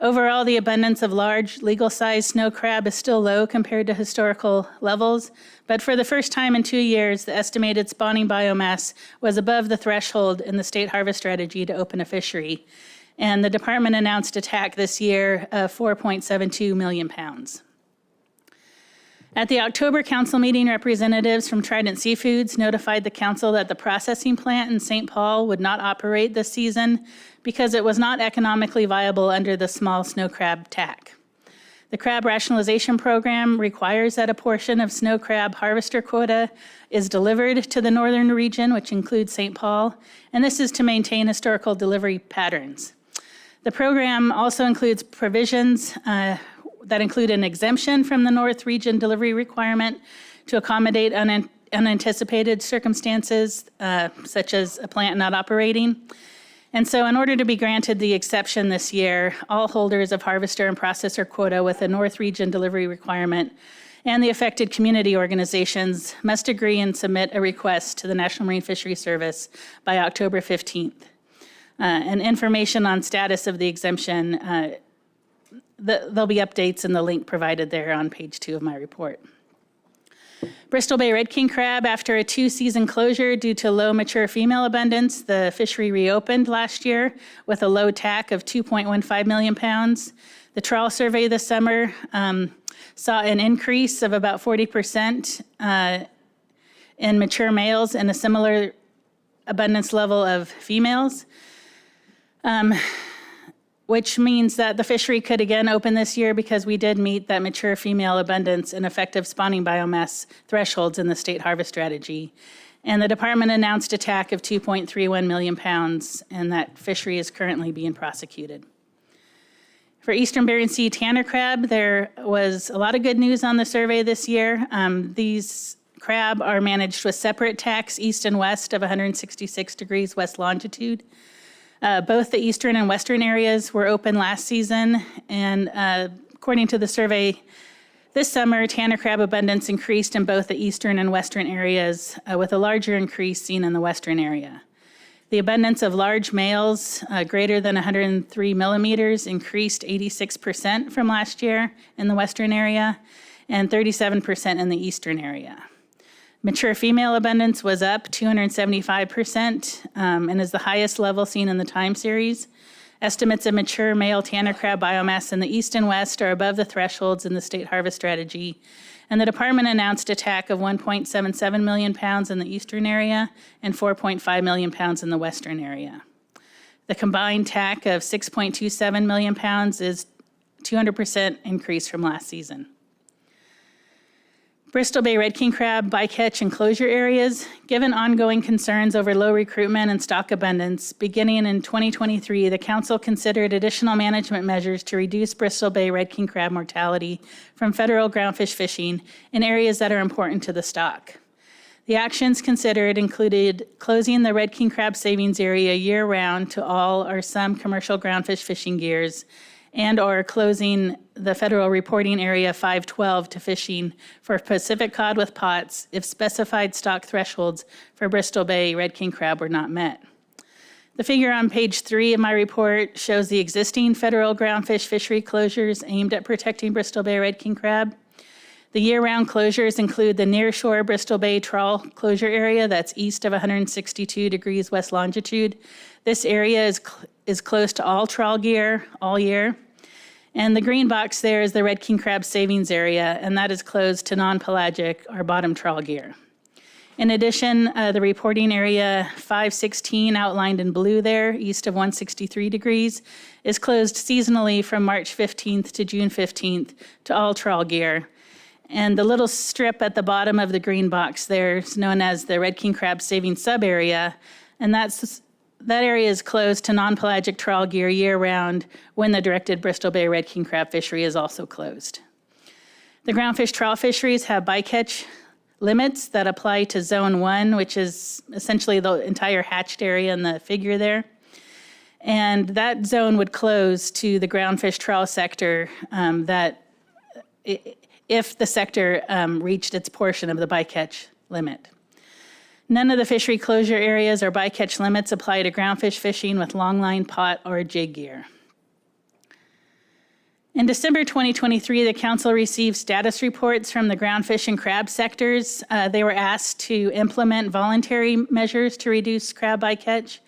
Overall, the abundance of large, legal-sized snow crab is still low compared to historical levels, but for the first time in 2 years, the estimated spawning biomass was above the threshold in the state harvest strategy to open a fishery, and the department announced a TAC this year of 4.72 million pounds. At the October council meeting, representatives from Trident Seafoods notified the council that the processing plant in St. Paul would not operate this season because it was not economically viable under the small snow crab TAC. The crab rationalization program requires that a portion of snow crab harvester quota is delivered to the northern region, which includes St. Paul, and this is to maintain historical delivery patterns. The program also includes provisions that include an exemption from the North Region delivery requirement to accommodate unanticipated circumstances, such as a plant not operating. And so in order to be granted the exception this year, all holders of harvester and processor quota with a North Region delivery requirement and the affected community organizations must agree and submit a request to the National Marine Fisheries Service by October 15th. And information on status of the exemption, there'll be updates in the link provided there on page 2 of my report. Bristol Bay Red King crab, after a 2-season closure due to low mature female abundance, the fishery reopened last year with a low TAC of 2.15 million pounds. The trawl survey this summer saw an increase of about 40% in mature males and a similar abundance level of females, which means that the fishery could again open this year because we did meet that mature female abundance and effective spawning biomass thresholds in the state harvest strategy. And the department announced a TAC of 2.31 million pounds, and that fishery is currently being prosecuted. For Eastern Bering Sea tanner crab, there was a lot of good news on the survey this year. These crab are managed with separate TACs east and west of 166 degrees west longitude. Both the eastern and western areas were open last season, and according to the survey, this summer, tanner crab abundance increased in both the eastern and western areas, with a larger increase seen in the western area. The abundance of large males greater than 103 millimeters increased 86% from last year in the western area and 37% in the eastern area. Mature female abundance was up 275% and is the highest level seen in the time series. Estimates of mature male tanner crab biomass in the east and west are above the thresholds in the state harvest strategy. And the department announced a TAC of 1.77 million pounds in the eastern area and 4.5 million pounds in the western area. The combined TAC of 6.27 million pounds is 200% increase from last season. Bristol Bay Red King crab bycatch and closure areas. Given ongoing concerns over low recruitment and stock abundance, beginning in 2023, the council considered additional management measures to reduce Bristol Bay Red King crab mortality from federal groundfish fishing in areas that are important to the stock. The actions considered included closing the Red King crab savings area year-round to all or some commercial groundfish fishing gears, and or closing the federal reporting area 512 to fishing for Pacific cod with pots if specified stock thresholds for Bristol Bay Red King crab were not met. The figure on page 3 of my report shows the existing federal groundfish fishery closures aimed at protecting Bristol Bay Red King crab. The year-round closures include the nearshore Bristol Bay trawl closure area that's east of 162 degrees west longitude. This area is close to all trawl gear all year. And the green box there is the Red King crab savings area, and that is closed to non-pelagic or bottom trawl gear. In addition, the reporting area 516 outlined in blue there, east of 163 degrees, is closed seasonally from March 15th to June 15th to all trawl gear. And the little strip at the bottom of the green box there is known as the Red King crab saving sub-area, and that area is closed to non-pelagic trawl gear year-round when the directed Bristol Bay Red King crab fishery is also closed. The groundfish trawl fisheries have bycatch limits that apply to Zone 1, which is essentially the entire hatched area in the figure there. And that zone would close to the groundfish trawl sector if the sector reached its portion of the bycatch limit. None of the fishery closure areas or bycatch limits apply to groundfish fishing with longline, pot, or jig gear. In December 2023, the council received status reports from the groundfish and crab sectors. They were asked to implement voluntary measures to reduce crab bycatch,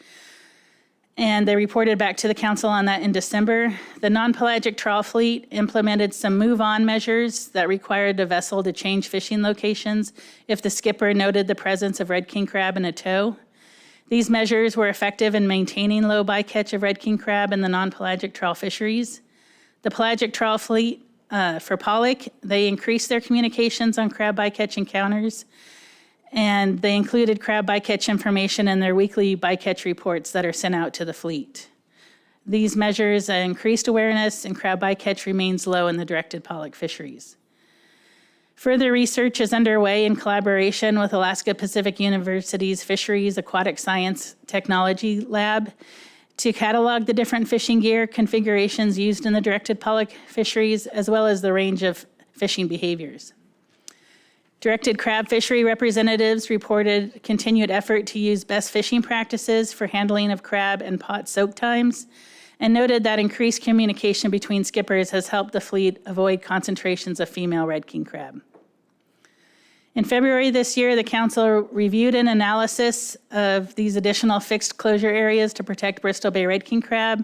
and they reported back to the council on that in December. The non-pelagic trawl fleet implemented some move-on measures that required the vessel to change fishing locations if the skipper noted the presence of red king crab in a tow. These measures were effective in maintaining low bycatch of red king crab in the non-pelagic trawl fisheries. The pelagic trawl fleet for pollock, they increased their communications on crab bycatch encounters, and they included crab bycatch information in their weekly bycatch reports that are sent out to the fleet. These measures increased awareness, and crab bycatch remains low in the directed pollock fisheries. Further research is underway in collaboration with Alaska Pacific University's Fisheries Aquatic Science Technology Lab to catalog the different fishing gear configurations used in the directed pollock fisheries, as well as the range of fishing behaviors. Directed crab fishery representatives reported continued effort to use best fishing practices for handling of crab and pot soak times, and noted that increased communication between skippers has helped the fleet avoid concentrations of female red king crab. In February this year, the council reviewed an analysis of these additional fixed closure areas to protect Bristol Bay red king crab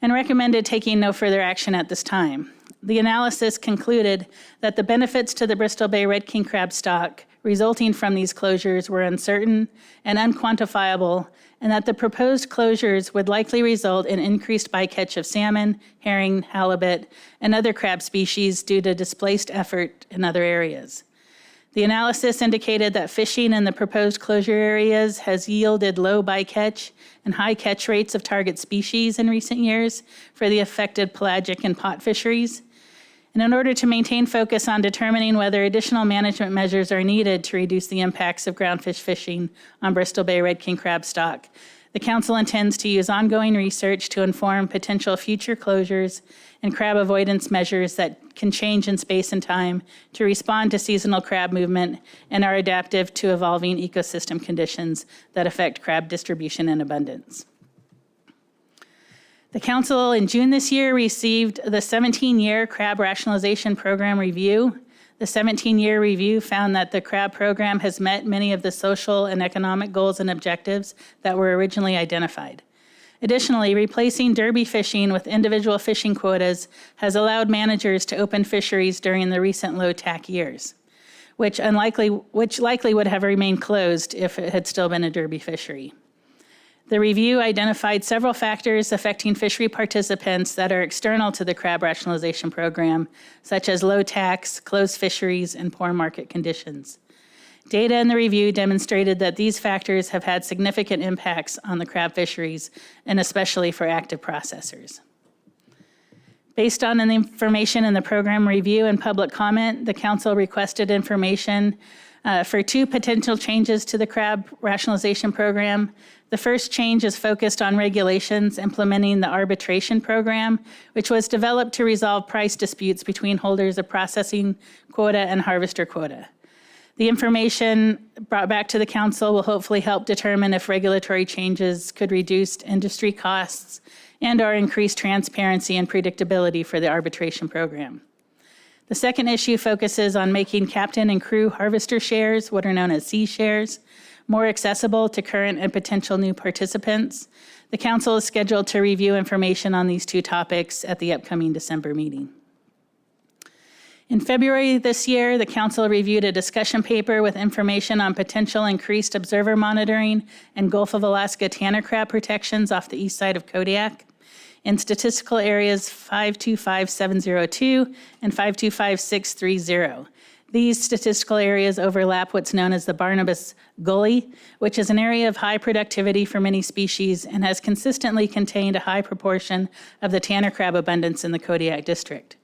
and recommended taking no further action at this time. The analysis concluded that the benefits to the Bristol Bay red king crab stock resulting from these closures were uncertain and unquantifiable, and that the proposed closures would likely result in increased bycatch of salmon, herring, halibut, and other crab species due to displaced effort in other areas. The analysis indicated that fishing in the proposed closure areas has yielded low bycatch and high catch rates of target species in recent years for the affected pelagic and pot fisheries. And in order to maintain focus on determining whether additional management measures are needed to reduce the impacts of groundfish fishing on Bristol Bay red king crab stock, the council intends to use ongoing research to inform potential future closures and crab avoidance measures that can change in space and time to respond to seasonal crab movement and are adaptive to evolving ecosystem conditions that affect crab distribution and abundance. The council in June this year received the 17-year crab rationalization program review. The 17-year review found that the crab program has met many of the social and economic goals and objectives that were originally identified. Additionally, replacing derby fishing with individual fishing quotas has allowed managers to open fisheries during the recent low TAC years, which likely would have remained closed if it had still been a derby fishery. The review identified several factors affecting fishery participants that are external to the crab rationalization program, such as low tax, closed fisheries, and poor market conditions. Data in the review demonstrated that these factors have had significant impacts on the crab fisheries, and especially for active processors. Based on the information in the program review and public comment, the council requested information for two potential changes to the crab rationalization program. The first change is focused on regulations implementing the arbitration program, which was developed to resolve price disputes between holders of processing quota and harvester quota. The information brought back to the council will hopefully help determine if regulatory changes could reduce industry costs and/or increase transparency and predictability for the arbitration program. The second issue focuses on making captain and crew harvester shares, what are known as C shares, more accessible to current and potential new participants. The council is scheduled to review information on these two topics at the upcoming December meeting. In February this year, the council reviewed a discussion paper with information on potential increased observer monitoring and Gulf of Alaska tanner crab protections off the east side of Kodiak in statistical areas 525702 and 525630. These statistical areas overlap what's known as the Barnabas Gully, which is an area of high productivity for many species and has consistently contained a high proportion of the tanner crab abundance in the Kodiak district.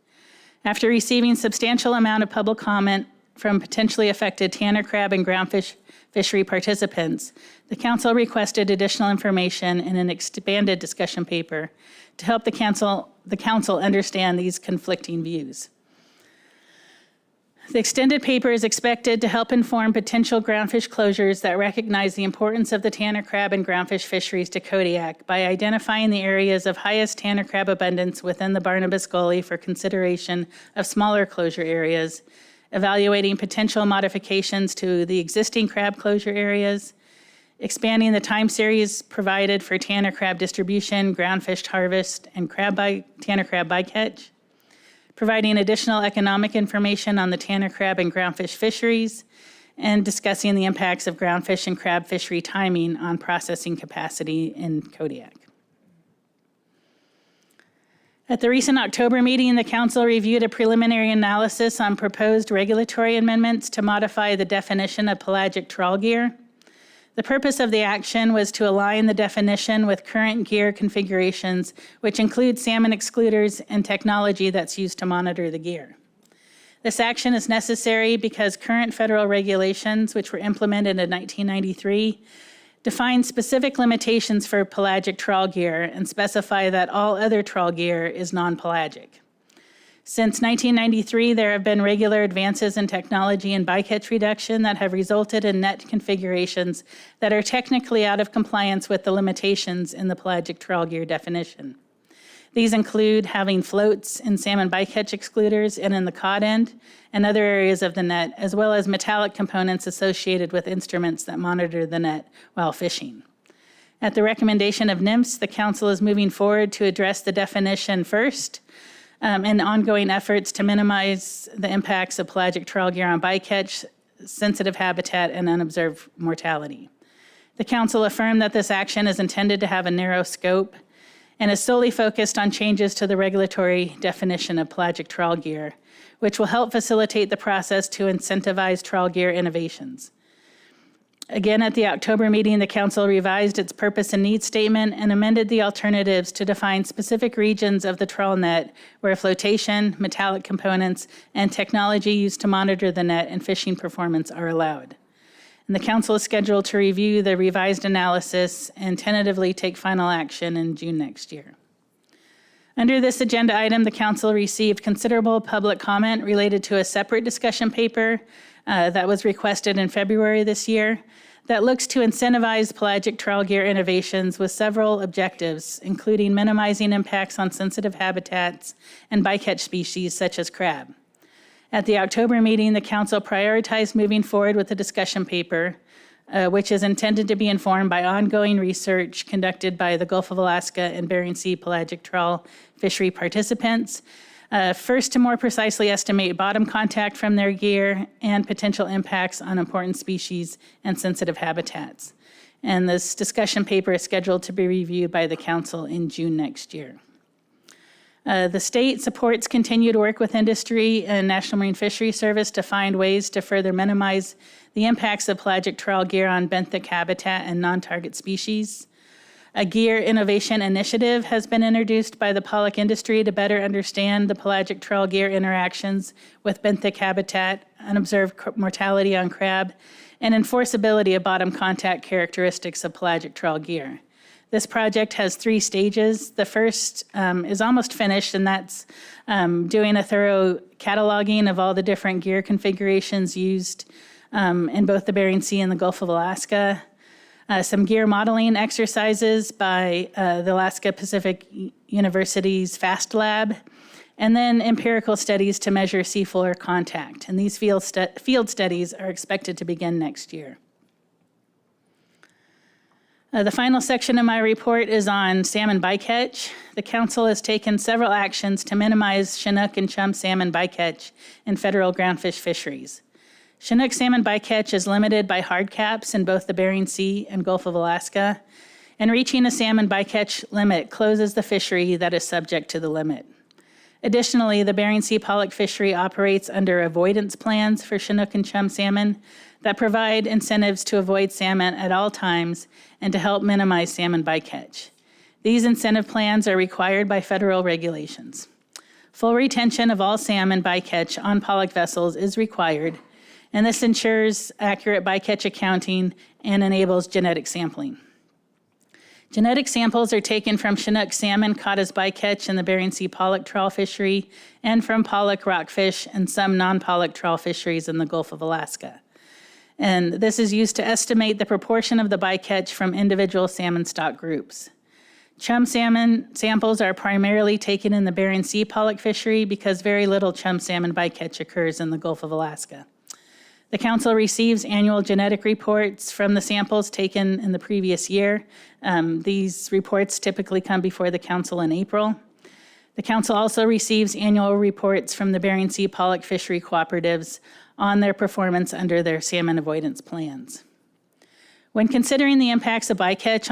After receiving substantial amount of public comment from potentially affected tanner crab and groundfish fishery participants, the council requested additional information in an expanded discussion paper to help the council understand these conflicting views. The extended paper is expected to help inform potential groundfish closures that recognize the importance of the tanner crab and groundfish fisheries to Kodiak by identifying the areas of highest tanner crab abundance within the Barnabas Gully for consideration of smaller closure areas, evaluating potential modifications to the existing crab closure areas, expanding the time series provided for tanner crab distribution, groundfish harvest, and tanner crab bycatch, providing additional economic information on the tanner crab and groundfish fisheries, and discussing the impacts of groundfish and crab fishery timing on processing capacity in Kodiak. At the recent October meeting, the council reviewed a preliminary analysis on proposed regulatory amendments to modify the definition of pelagic trawl gear. The purpose of the action was to align the definition with current gear configurations, which include salmon excluders and technology that's used to monitor the gear. This action is necessary because current federal regulations, which were implemented in 1993, define specific limitations for pelagic trawl gear, and specify that all other trawl gear is non-pelagic. Since 1993, there have been regular advances in technology and bycatch reduction that have resulted in net configurations that are technically out of compliance with the limitations in the pelagic trawl gear definition. These include having floats in salmon bycatch excluders and in the cod end and other areas of the net, as well as metallic components associated with instruments that monitor the net while fishing. At the recommendation of NMFS, the council is moving forward to address the definition first, and ongoing efforts to minimize the impacts of pelagic trawl gear on bycatch, sensitive habitat, and unobserved mortality. The council affirmed that this action is intended to have a narrow scope and is solely focused on changes to the regulatory definition of pelagic trawl gear, which will help facilitate the process to incentivize trawl gear innovations. Again, at the October meeting, the council revised its purpose and needs statement and amended the alternatives to define specific regions of the trawl net where flotation, metallic components, and technology used to monitor the net and fishing performance are allowed. And the council is scheduled to review the revised analysis and tentatively take final action in June next year. Under this agenda item, the council received considerable public comment related to a separate discussion paper that was requested in February this year that looks to incentivize pelagic trawl gear innovations with several objectives, including minimizing impacts on sensitive habitats and bycatch species such as crab. At the October meeting, the council prioritized moving forward with the discussion paper, which is intended to be informed by ongoing research conducted by the Gulf of Alaska and Bering Sea pelagic trawl fishery participants, first to more precisely estimate bottom contact from their gear and potential impacts on important species and sensitive habitats. And this discussion paper is scheduled to be reviewed by the council in June next year. The state supports continued work with industry and National Marine Fisheries Service to find ways to further minimize the impacts of pelagic trawl gear on benthic habitat and non-target species. A gear innovation initiative has been introduced by the pollock industry to better understand the pelagic trawl gear interactions with benthic habitat, unobserved mortality on crab, and enforceability of bottom contact characteristics of pelagic trawl gear. This project has 3 stages. The first is almost finished, and that's doing a thorough cataloging of all the different gear configurations used in both the Bering Sea and the Gulf of Alaska. Some gear modeling exercises by the Alaska Pacific University's FAST Lab, and then empirical studies to measure seafloor contact. And these field studies are expected to begin next year. The final section of my report is on salmon bycatch. The council has taken several actions to minimize Chinook and chum salmon bycatch in federal groundfish fisheries. Chinook salmon bycatch is limited by hard caps in both the Bering Sea and Gulf of Alaska, and reaching a salmon bycatch limit closes the fishery that is subject to the limit. Additionally, the Bering Sea pollock fishery operates under avoidance plans for Chinook and chum salmon that provide incentives to avoid salmon at all times and to help minimize salmon bycatch. These incentive plans are required by federal regulations. Full retention of all salmon bycatch on pollock vessels is required, and this ensures accurate bycatch accounting and enables genetic sampling. Genetic samples are taken from Chinook salmon caught as bycatch in the Bering Sea pollock trawl fishery and from pollock rockfish and some non-pollock trawl fisheries in the Gulf of Alaska. And this is used to estimate the proportion of the bycatch from individual salmon stock groups. Chum salmon samples are primarily taken in the Bering Sea pollock fishery because very little chum salmon bycatch occurs in the Gulf of Alaska. The council receives annual genetic reports from the samples taken in the previous year. These reports typically come before the council in April. The council also receives annual reports from the Bering Sea pollock fishery cooperatives on their performance under their salmon avoidance plans. When considering the impacts of bycatch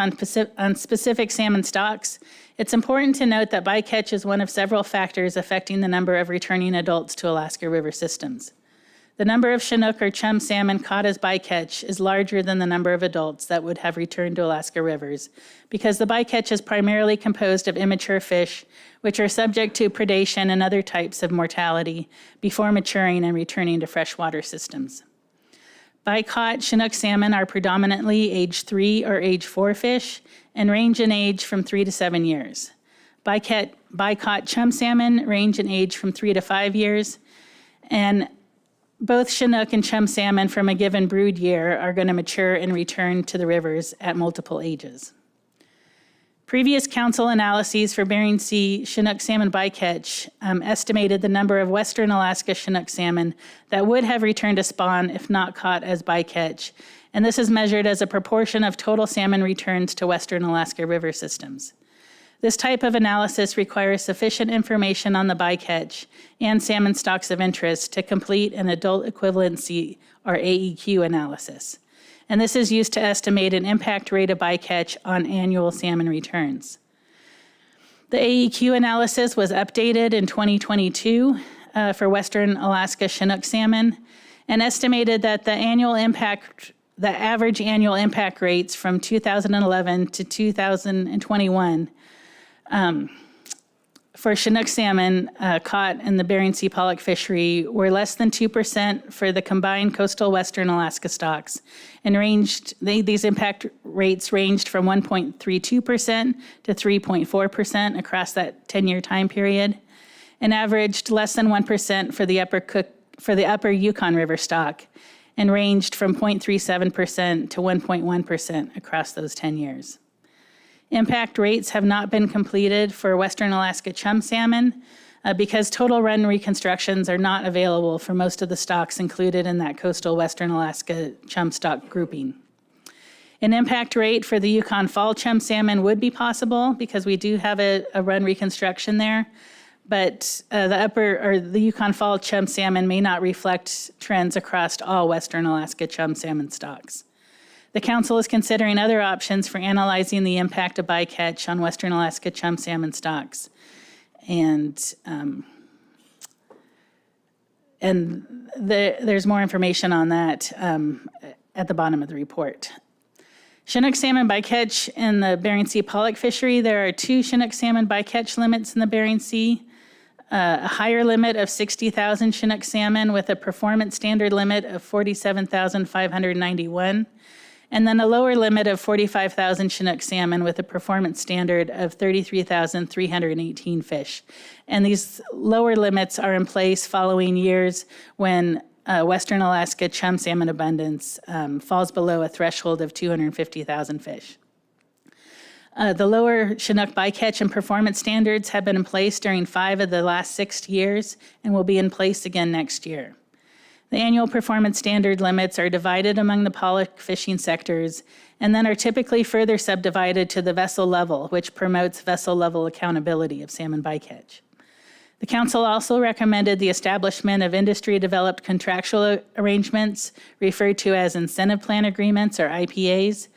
on specific salmon stocks, it's important to note that bycatch is one of several factors affecting the number of returning adults to Alaska river systems. The number of Chinook or chum salmon caught as bycatch is larger than the number of adults that would have returned to Alaska rivers because the bycatch is primarily composed of immature fish, which are subject to predation and other types of mortality before maturing and returning to freshwater systems. Bycaught Chinook salmon are predominantly age 3 or age 4 fish and range in age from 3 to 7 years. Bycaught chum salmon range in age from 3 to 5 years, and both Chinook and chum salmon from a given brood year are going to mature and return to the rivers at multiple ages. Previous council analyses for Bering Sea Chinook salmon bycatch estimated the number of Western Alaska Chinook salmon that would have returned to spawn if not caught as bycatch, and this is measured as a proportion of total salmon returns to Western Alaska river systems. This type of analysis requires sufficient information on the bycatch and salmon stocks of interest to complete an adult equivalency or AEQ analysis. And this is used to estimate an impact rate of bycatch on annual salmon returns. The AEQ analysis was updated in 2022 for Western Alaska Chinook salmon and estimated that the average annual impact rates from 2011 to 2021 for Chinook salmon caught in the Bering Sea pollock fishery were less than 2% for the combined coastal Western Alaska stocks, and these impact rates ranged from 1.32% to 3.4% across that 10-year time period, and averaged less than 1% for the upper Yukon River stock, and ranged from 0.37% to 1.1% across those 10 years. Impact rates have not been completed for Western Alaska chum salmon because total run reconstructions are not available for most of the stocks included in that coastal Western Alaska chum stock grouping. An impact rate for the Yukon fall chum salmon would be possible because we do have a run reconstruction there, but the Yukon fall chum salmon may not reflect trends across all Western Alaska chum salmon stocks. The council is considering other options for analyzing the impact of bycatch on Western Alaska chum salmon stocks. And there's more information on that at the bottom of the report. Chinook salmon bycatch in the Bering Sea pollock fishery. There are 2 Chinook salmon bycatch limits in the Bering Sea. A higher limit of 60,000 Chinook salmon with a performance standard limit of 47,591. And then a lower limit of 45,000 Chinook salmon with a performance standard of 33,318 fish. And these lower limits are in place following years when Western Alaska chum salmon abundance falls below a threshold of 250,000 fish. The lower Chinook bycatch and performance standards have been in place during 5 of the last 6 years and will be in place again next year. The annual performance standard limits are divided among the pollock fishing sectors and then are typically further subdivided to the vessel level, which promotes vessel level accountability of salmon bycatch. The council also recommended the establishment of industry-developed contractual arrangements referred to as incentive plan agreements or IPAs,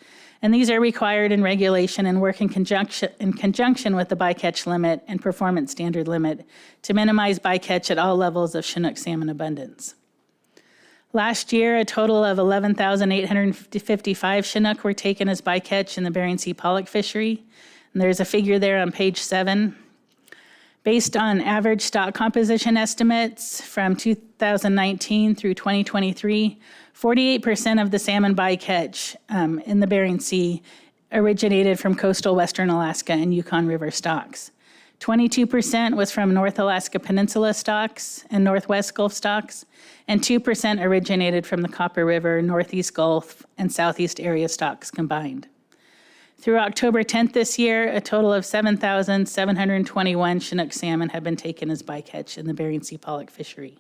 and these are required in regulation and work in conjunction with the bycatch limit and performance standard limit to minimize bycatch at all levels of Chinook salmon abundance. Last year, a total of 11,855 Chinook were taken as bycatch in the Bering Sea pollock fishery. And there's a figure there on page 7. Based on average stock composition estimates from 2019 through 2023, 48% of the salmon bycatch in the Bering Sea originated from coastal Western Alaska and Yukon River stocks. 22% was from North Alaska Peninsula stocks and Northwest Gulf stocks, and 2% originated from the Copper River, Northeast Gulf, and Southeast area stocks combined. Through October 10th this year, a total of 7,721 Chinook salmon have been taken as bycatch in the Bering Sea pollock fishery.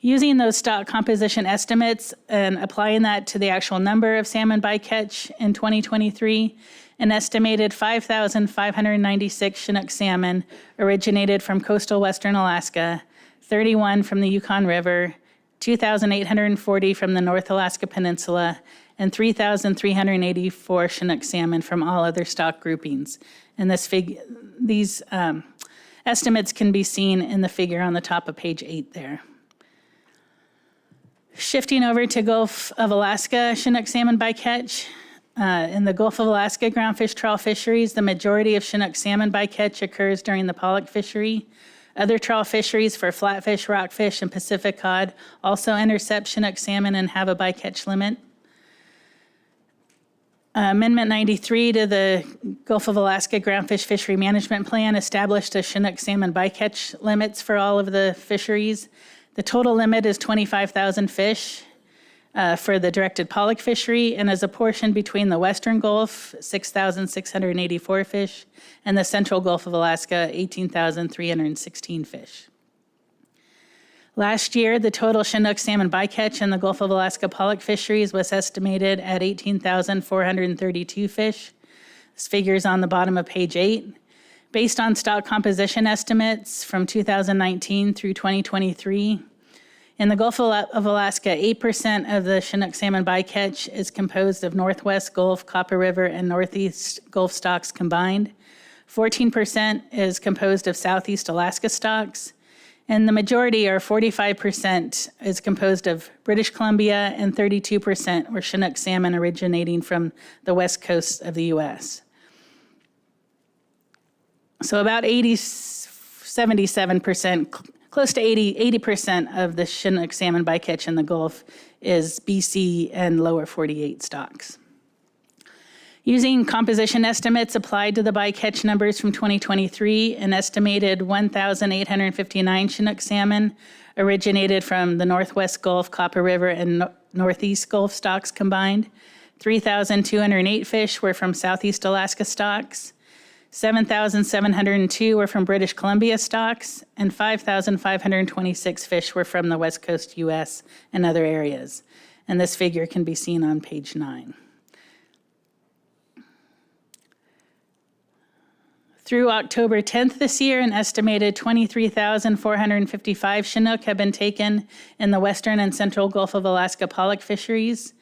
Using those stock composition estimates and applying that to the actual number of salmon bycatch in 2023, an estimated 5,596 Chinook salmon originated from coastal Western Alaska, 31 from the Yukon River, 2,840 from the North Alaska Peninsula, and 3,384 Chinook salmon from all other stock groupings. And these estimates can be seen in the figure on the top of page 8 there. Shifting over to Gulf of Alaska Chinook salmon bycatch. In the Gulf of Alaska groundfish trawl fisheries, the majority of Chinook salmon bycatch occurs during the pollock fishery. Other trawl fisheries for flatfish, rockfish, and Pacific cod also intercept Chinook salmon and have a bycatch limit. Amendment 93 to the Gulf of Alaska Groundfish Fishery Management Plan established a Chinook salmon bycatch limits for all of the fisheries. The total limit is 25,000 fish for the directed pollock fishery, and is apportioned between the Western Gulf, 6,684 fish, and the Central Gulf of Alaska, 18,316 fish. Last year, the total Chinook salmon bycatch in the Gulf of Alaska pollock fisheries was estimated at 18,432 fish. This figure is on the bottom of page 8. Based on stock composition estimates from 2019 through 2023, in the Gulf of Alaska, 8% of the Chinook salmon bycatch is composed of Northwest Gulf, Copper River, and Northeast Gulf stocks combined. 14% is composed of Southeast Alaska stocks. And the majority, or 45%, is composed of British Columbia, and 32% were Chinook salmon originating from the west coast of the U.S. So about 77%, close to 80% of the Chinook salmon bycatch in the Gulf is BC and lower 48 stocks. Using composition estimates applied to the bycatch numbers from 2023, an estimated 1,859 Chinook salmon originated from the Northwest Gulf, Copper River, and Northeast Gulf stocks combined. 3,208 fish were from Southeast Alaska stocks. 7,702 were from British Columbia stocks, and 5,526 fish were from the West Coast U.S. and other areas. And this figure can be seen on page 9. Through October 10th this year, an estimated 23,455 Chinook have been taken in the Western and Central Gulf of Alaska pollock fisheries.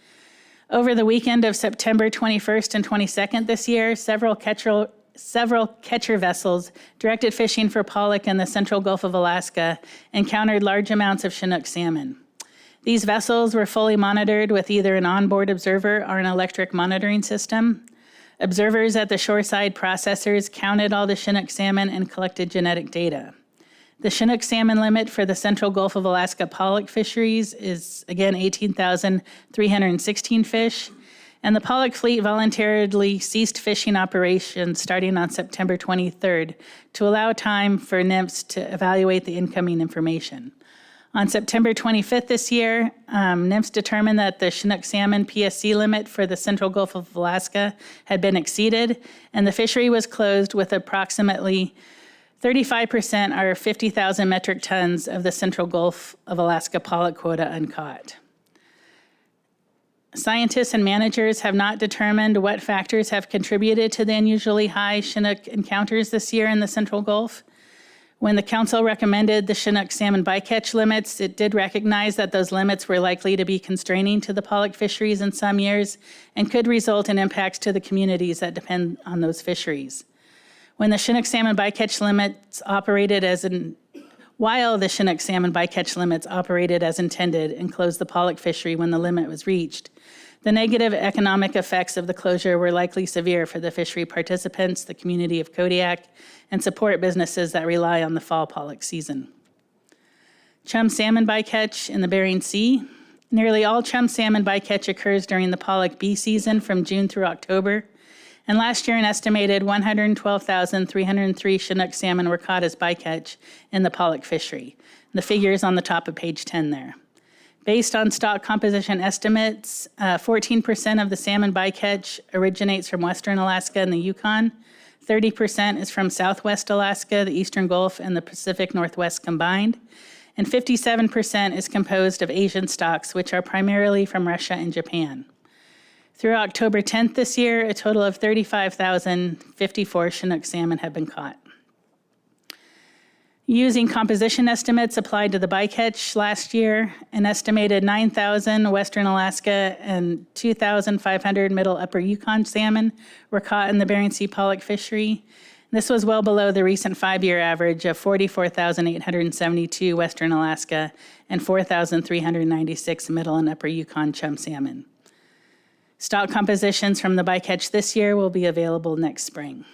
Over the weekend of September 21st and 22nd this year, several catcher vessels directed fishing for pollock in the Central Gulf of Alaska encountered large amounts of Chinook salmon. These vessels were fully monitored with either an onboard observer or an electric monitoring system. Observers at the shoreside processors counted all the Chinook salmon and collected genetic data. The Chinook salmon limit for the Central Gulf of Alaska pollock fisheries is, again, 18,316 fish, and the pollock fleet voluntarily ceased fishing operations starting on September 23rd to allow time for nymphs to evaluate the incoming information. On September 25th this year, nymphs determined that the Chinook salmon PSC limit for the Central Gulf of Alaska had been exceeded, and the fishery was closed with approximately 35%, or 50,000 metric tons, of the Central Gulf of Alaska pollock quota uncaught. Scientists and managers have not determined what factors have contributed to the unusually high Chinook encounters this year in the Central Gulf. When the council recommended the Chinook salmon bycatch limits, it did recognize that those limits were likely to be constraining to the pollock fisheries in some years and could result in impacts to the communities that depend on those fisheries. When the Chinook salmon bycatch limits operated while the Chinook salmon bycatch limits operated as intended and closed the pollock fishery when the limit was reached, the negative economic effects of the closure were likely severe for the fishery participants, the community of Kodiak, and support businesses that rely on the fall pollock season. Chum salmon bycatch in the Bering Sea. Nearly all chum salmon bycatch occurs during the pollock bee season from June through October. And last year, an estimated 112,303 Chinook salmon were caught as bycatch in the pollock fishery. The figure is on the top of page 10 there. Based on stock composition estimates, 14% of the salmon bycatch originates from Western Alaska and the Yukon. 30% is from Southwest Alaska, the Eastern Gulf, and the Pacific Northwest combined. And 57% is composed of Asian stocks, which are primarily from Russia and Japan. Through October 10th this year, a total of 35,054 Chinook salmon have been caught. Using composition estimates applied to the bycatch last year, an estimated 9,000 Western Alaska and 2,500 Middle Upper Yukon salmon were caught in the Bering Sea pollock fishery. This was well below the recent 5-year average of 44,872 Western Alaska and 4,396 Middle and Upper Yukon chum salmon. Stock compositions from the bycatch this year will be available next spring.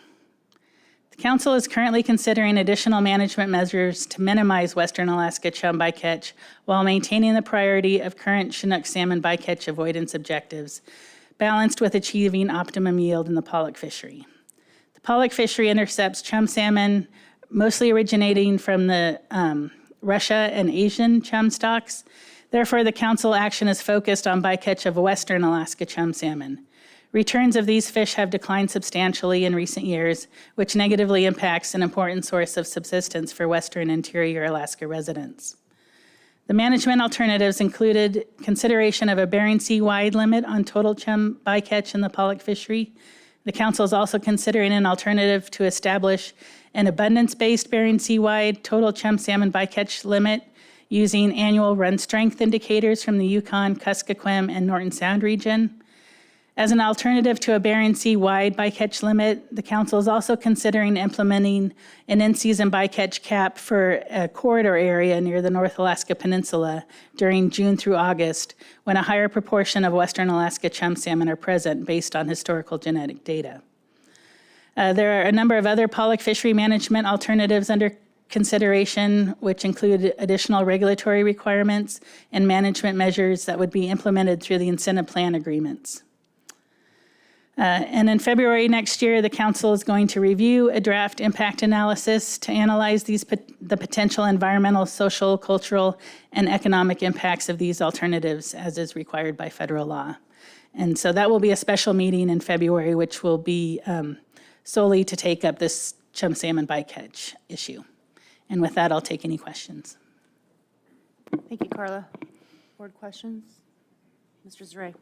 The Council is currently considering additional management measures to minimize Western Alaska chum bycatch while maintaining the priority of current Chinook salmon bycatch avoidance objectives, balanced with achieving optimum yield in the pollock fishery. The pollock fishery intercepts chum salmon, mostly originating from the Russia and Asian chum stocks. Therefore, the Council action is focused on bycatch of Western Alaska chum salmon. Returns of these fish have declined substantially in recent years, which negatively impacts an important source of subsistence for Western Interior Alaska residents. The management alternatives included consideration of a Bering Sea-wide limit on total chum bycatch in the pollock fishery. The Council is also considering an alternative to establish an abundance-based Bering Sea-wide total chum salmon bycatch limit using annual run strength indicators from the Yukon, Kuskokwim, and Norton Sound region. As an alternative to a Bering Sea-wide bycatch limit, the Council is also considering implementing an in-season bycatch cap for a corridor area near the North Alaska Peninsula during June through August, when a higher proportion of Western Alaska chum salmon are present based on historical genetic data. There are a number of other pollock fishery management alternatives under consideration, which include additional regulatory requirements and management measures that would be implemented through the incentive plan agreements. And in February next year, the Council is going to review a draft impact analysis to analyze the potential environmental, social, cultural, and economic impacts of these alternatives as is required by federal law. And so that will be a special meeting in February, which will be solely to take up this chum salmon bycatch issue. And with that, I'll take any questions. Thank you, Carla. Board questions? Mr. Zray.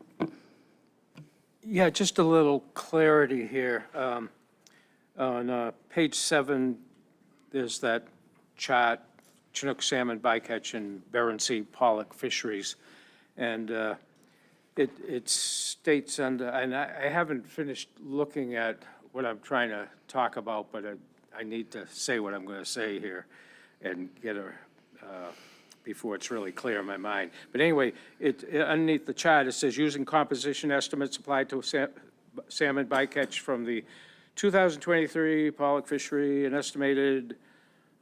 Yeah, just a little clarity here. On page 7, there's that chart, Chinook salmon bycatch and Bering Sea pollock fisheries. And it states under, and I haven't finished looking at what I'm trying to talk about, but I need to say what I'm going to say here and get a before it's really clear in my mind. But anyway, underneath the chart, it says using composition estimates applied to salmon bycatch from the 2023 pollock fishery, an estimated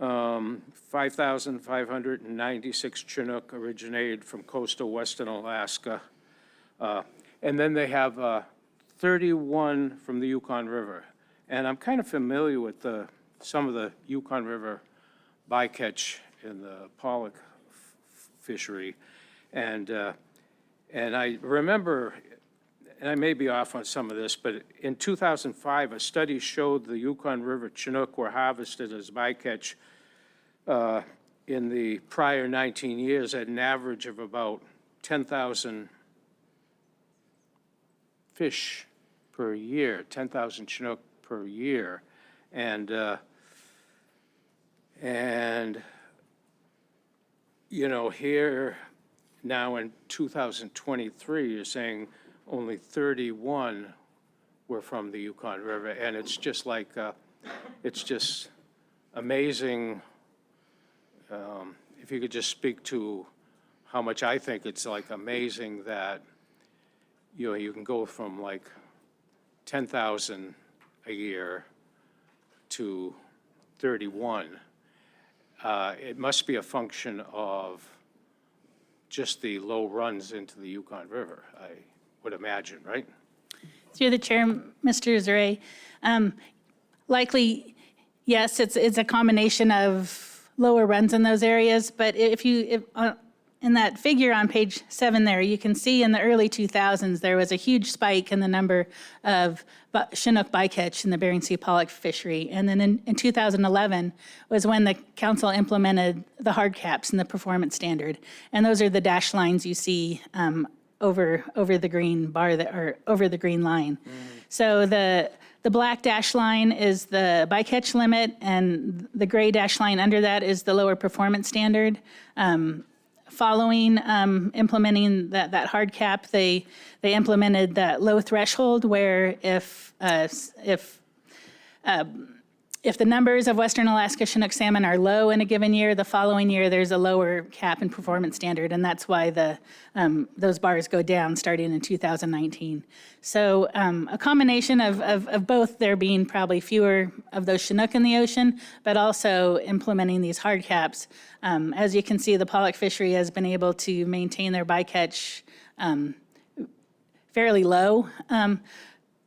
5,596 Chinook originated from coastal Western Alaska. And then they have 31 from the Yukon River. And I'm kind of familiar with some of the Yukon River bycatch in the pollock fishery. And I remember, and I may be off on some of this, but in 2005, a study showed the Yukon River Chinook were harvested as bycatch in the prior 19 years at an average of about 10,000 fish per year, 10,000 Chinook per year. And you know, here now in 2023, you're saying only 31 were from the Yukon River. And it's just like, it's just amazing. If you could just speak to how much I think it's like amazing that, you know, you can go from like 10,000 a year to 31. It must be a function of just the low runs into the Yukon River, I would imagine, right? Through the chair, Mr. Zray, likely, yes, it's a combination of lower runs in those areas, but if in that figure on page 7 there, you can see in the early 2000s, there was a huge spike in the number of Chinook bycatch in the Bering Sea pollock fishery. And then in 2011 was when the council implemented the hard caps and the performance standard. And those are the dashed lines you see over the green bar or over the green line. So the black dash line is the bycatch limit, and the gray dash line under that is the lower performance standard. Following implementing that hard cap, they implemented that low threshold where if if the numbers of Western Alaska Chinook salmon are low in a given year, the following year there's a lower cap and performance standard, and that's why those bars go down starting in 2019. So a combination of both there being probably fewer of those Chinook in the ocean, but also implementing these hard caps. As you can see, the pollock fishery has been able to maintain their bycatch fairly low.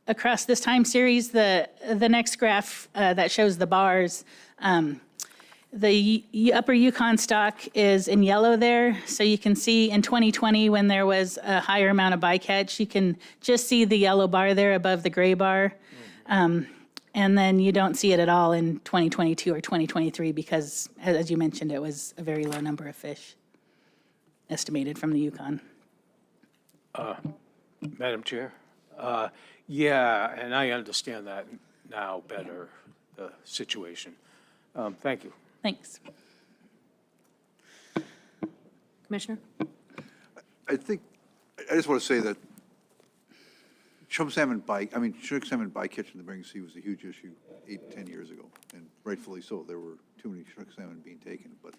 Across this time series, the next graph that shows the bars, the upper Yukon stock is in yellow there. So you can see in 2020 when there was a higher amount of bycatch, you can just see the yellow bar there above the gray bar. And then you don't see it at all in 2022 or 2023 because, as you mentioned, it was a very low number of fish estimated from the Yukon. Madam Chair? Yeah, and I understand that now better, the situation. Thank you. Thanks. Commissioner? I just want to say that Chinook salmon bycatch in the Bering Sea was a huge issue 8-10 years ago, and rightfully so. There were too many Chinook salmon being taken, but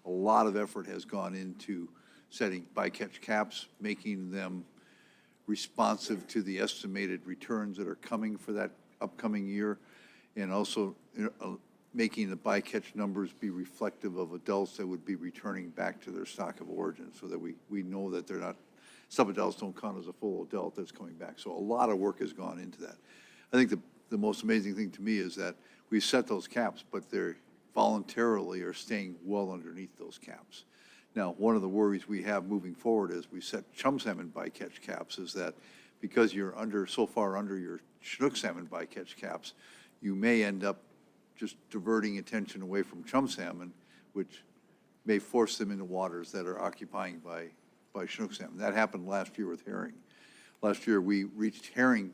a lot of effort has gone into setting bycatch caps, making them responsive to the estimated returns that are coming for that upcoming year, and also making the bycatch numbers be reflective of adults that would be returning back to their stock of origin, so that we know that they're not, sub-adults don't count as a full adult that's coming back. So a lot of work has gone into that. I think the most amazing thing to me is that we set those caps, but they're voluntarily are staying well underneath those caps. Now, one of the worries we have moving forward as we set chum salmon bycatch caps is that because you're so far under your Chinook salmon bycatch caps, you may end up just diverting attention away from chum salmon, which may force them into waters that are occupying by Chinook salmon. That happened last year with herring. Last year, we reached herring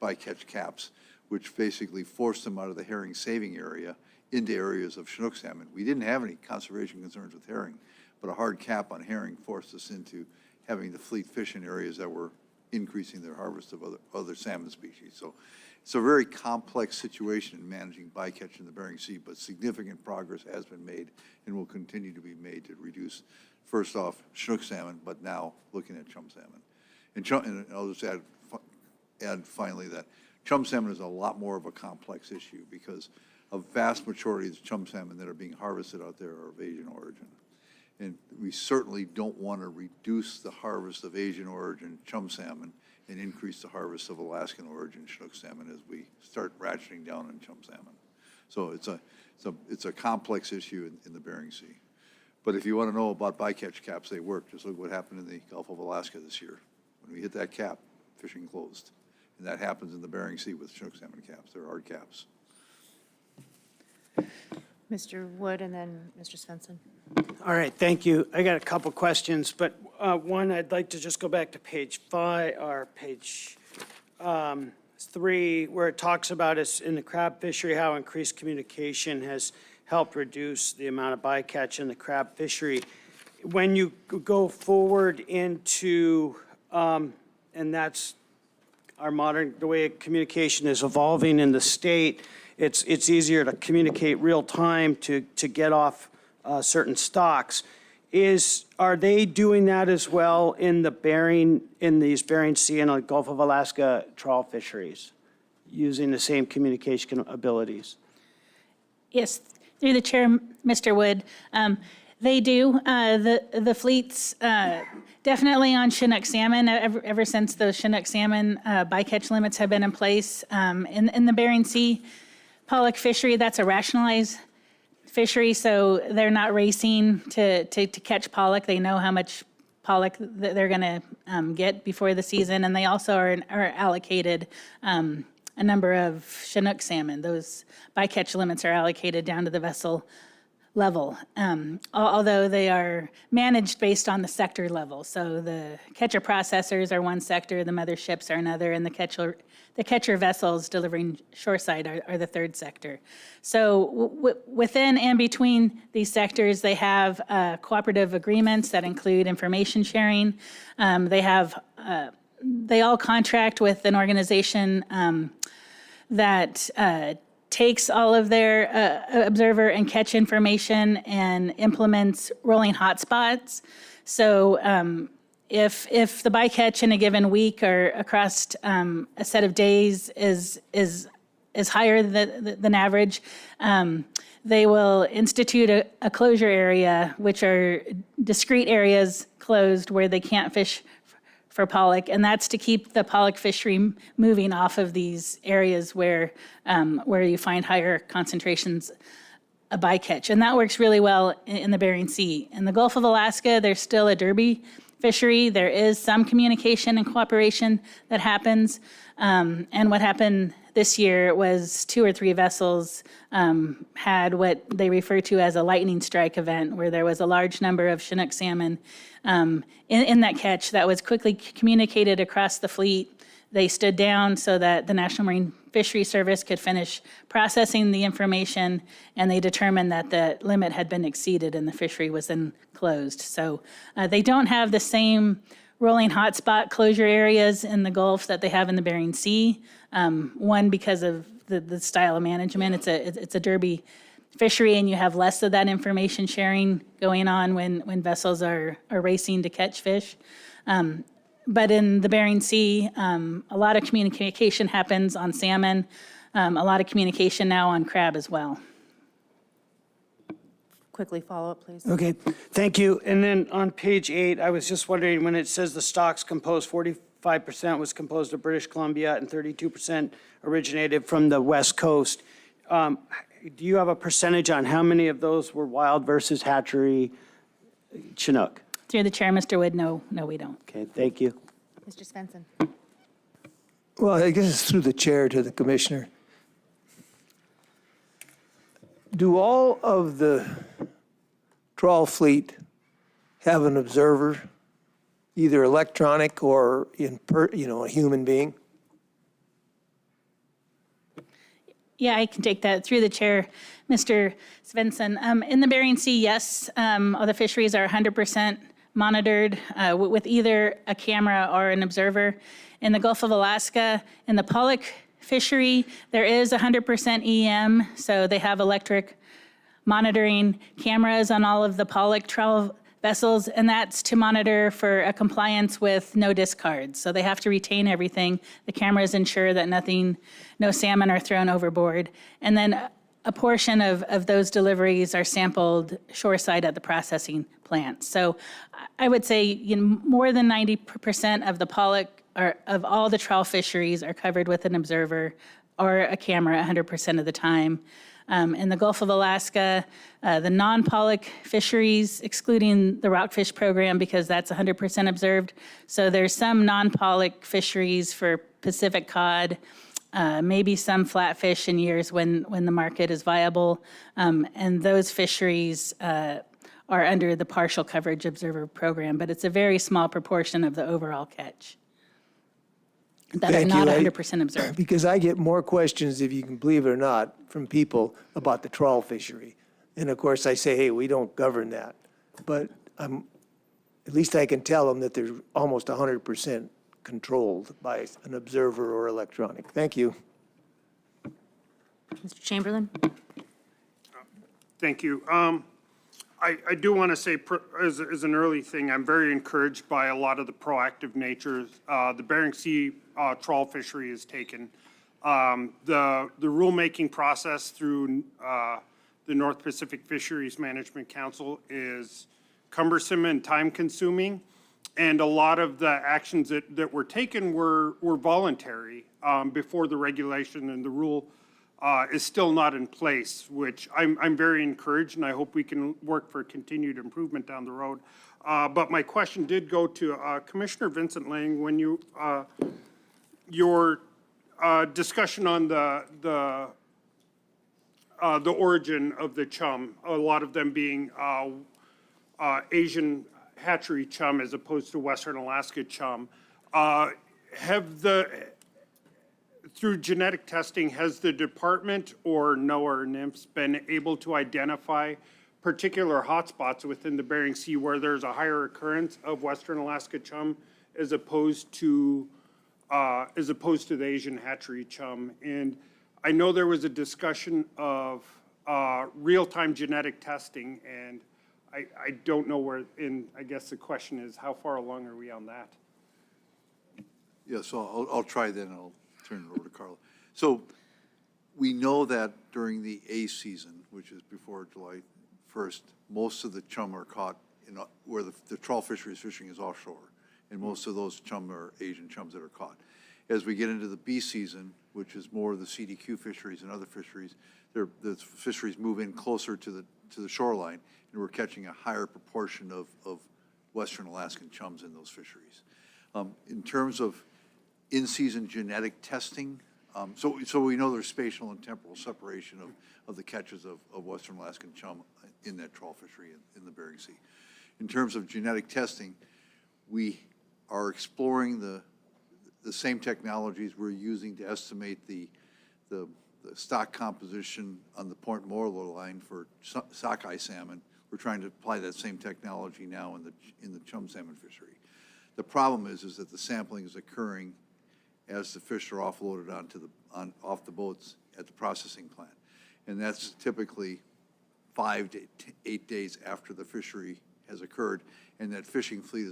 bycatch caps, which basically forced them out of the herring saving area into areas of Chinook salmon. We didn't have any conservation concerns with herring, but a hard cap on herring forced us into having the fleet fish in areas that were increasing their harvest of other salmon species. So it's a very complex situation in managing bycatch in the Bering Sea, but significant progress has been made and will continue to be made to reduce, first off, Chinook salmon, but now looking at chum salmon. And I'll just add finally that chum salmon is a lot more of a complex issue because a vast majority of the chum salmon that are being harvested out there are of Asian origin. And we certainly don't want to reduce the harvest of Asian origin chum salmon and increase the harvest of Alaskan origin Chinook salmon as we start ratcheting down on chum salmon. So it's a complex issue in the Bering Sea. But if you want to know about bycatch caps, they work. Just look what happened in the Gulf of Alaska this year. When we hit that cap, fishing closed. And that happens in the Bering Sea with Chinook salmon caps. They're hard caps. Mr. Wood and then Mr. Svensson. All right, thank you. I got a couple questions, but one, I'd like to just go back to page 5, or page 3, where it talks about us in the crab fishery, how increased communication has helped reduce the amount of bycatch in the crab fishery. When you go forward into, and that's our modern, the way communication is evolving in the state, it's easier to communicate real time to get off certain stocks. Are they doing that as well in these Bering Sea and the Gulf of Alaska trawl fisheries, using the same communication abilities? Yes, through the chair, Mr. Wood. They do. The fleets definitely on Chinook salmon, ever since those Chinook salmon bycatch limits have been in place. In the Bering Sea pollock fishery, that's a rationalized fishery, so they're not racing to catch pollock. They know how much pollock they're going to get before the season, and they also are allocated a number of Chinook salmon. Those bycatch limits are allocated down to the vessel level, although they are managed based on the sector level. So the catcher processors are one sector, the mother ships are another, and the catcher vessels delivering shoreside are the third sector. So within and between these sectors, they have cooperative agreements that include information sharing. They all contract with an organization that takes all of their observer and catch information and implements rolling hotspots. So if the bycatch in a given week or across a set of days is higher than average, they will institute a closure area, which are discrete areas closed where they can't fish for pollock, and that's to keep the pollock fishery moving off of these areas where you find higher concentrations of bycatch. And that works really well in the Bering Sea. In the Gulf of Alaska, there's still a derby fishery. There is some communication and cooperation that happens. And what happened this year was 2 or 3 vessels had what they refer to as a lightning strike event, where there was a large number of Chinook salmon in that catch that was quickly communicated across the fleet. They stood down so that the National Marine Fisheries Service could finish processing the information, and they determined that the limit had been exceeded and the fishery was then closed. So they don't have the same rolling hotspot closure areas in the Gulf that they have in the Bering Sea. One, because of the style of management. It's a derby fishery, and you have less of that information sharing going on when vessels are racing to catch fish. But in the Bering Sea, a lot of communication happens on salmon, a lot of communication now on crab as well. Quickly follow up, please. Okay, thank you. And then on page 8, I was just wondering, when it says the stocks composed 45% was composed of British Columbia and 32% originated from the West Coast. Do you have a percentage on how many of those were wild versus hatchery Chinook? Through the chair, Mr. Wood, no, we don't. Okay, thank you. Mr. Svensson. Well, I guess it's through the chair to the commissioner. Do all of the trawl fleet have an observer, either electronic or a human being? Yeah, I can take that through the chair, Mr. Svensson. In the Bering Sea, yes, all the fisheries are 100% monitored with either a camera or an observer. In the Gulf of Alaska, in the pollock fishery, there is 100% EM, so they have electric monitoring cameras on all of the pollock trawl vessels, and that's to monitor for a compliance with no discards. So they have to retain everything. The cameras ensure that no salmon are thrown overboard. And then a portion of those deliveries are sampled shoreside at the processing plant. So I would say more than 90% of the pollock, or of all the trawl fisheries, are covered with an observer or a camera 100% of the time. In the Gulf of Alaska, the non-pollock fisheries, excluding the rockfish program because that's 100% observed. So there's some non-pollock fisheries for Pacific cod, maybe some flatfish in years when the market is viable. And those fisheries are under the partial coverage observer program, but it's a very small proportion of the overall catch that are not 100% observed. Because I get more questions, if you can believe it or not, from people about the trawl fishery. And of course, I say, hey, we don't govern that. But at least I can tell them that they're almost 100% controlled by an observer or electronic. Thank you. Mr. Chamberlain. Thank you. I do want to say, as an early thing, I'm very encouraged by a lot of the proactive nature the Bering Sea trawl fishery has taken. The rulemaking process through the North Pacific Fisheries Management Council is cumbersome and time-consuming, and a lot of the actions that were taken were voluntary before the regulation and the rule is still not in place, which I'm very encouraged, and I hope we can work for continued improvement down the road. But my question did go to Commissioner Vincent Lang. When your discussion on the origin of the chum, a lot of them being Asian hatchery chum as opposed to Western Alaska chum, through genetic testing, has the department or NOAA or NIMS been able to identify particular hotspots within the Bering Sea where there's a higher occurrence of Western Alaska chum as opposed to the Asian hatchery chum? And I know there was a discussion of real-time genetic testing, and I don't know where, and I guess the question is, how far along are we on that? Yeah, so I'll try then, I'll turn it over to Carla. So we know that during the A season, which is before July 1st, most of the chum are caught in, where the trawl fisheries fishing is offshore, and most of those chum are Asian chums that are caught. As we get into the B season, which is more of the CDQ fisheries and other fisheries, the fisheries move in closer to the shoreline, and we're catching a higher proportion of Western Alaskan chums in those fisheries. In terms of in-season genetic testing, so we know there's spatial and temporal separation of the catches of Western Alaskan chum in that trawl fishery in the Bering Sea. In terms of genetic testing, we are exploring the same technologies we're using to estimate the stock composition on the Point Morlo line for sockeye salmon. We're trying to apply that same technology now in the chum salmon fishery. The problem is that the sampling is occurring as the fish are offloaded off the boats at the processing plant. And that's typically 5 to 8 days after the fishery has occurred, and that fishing fleet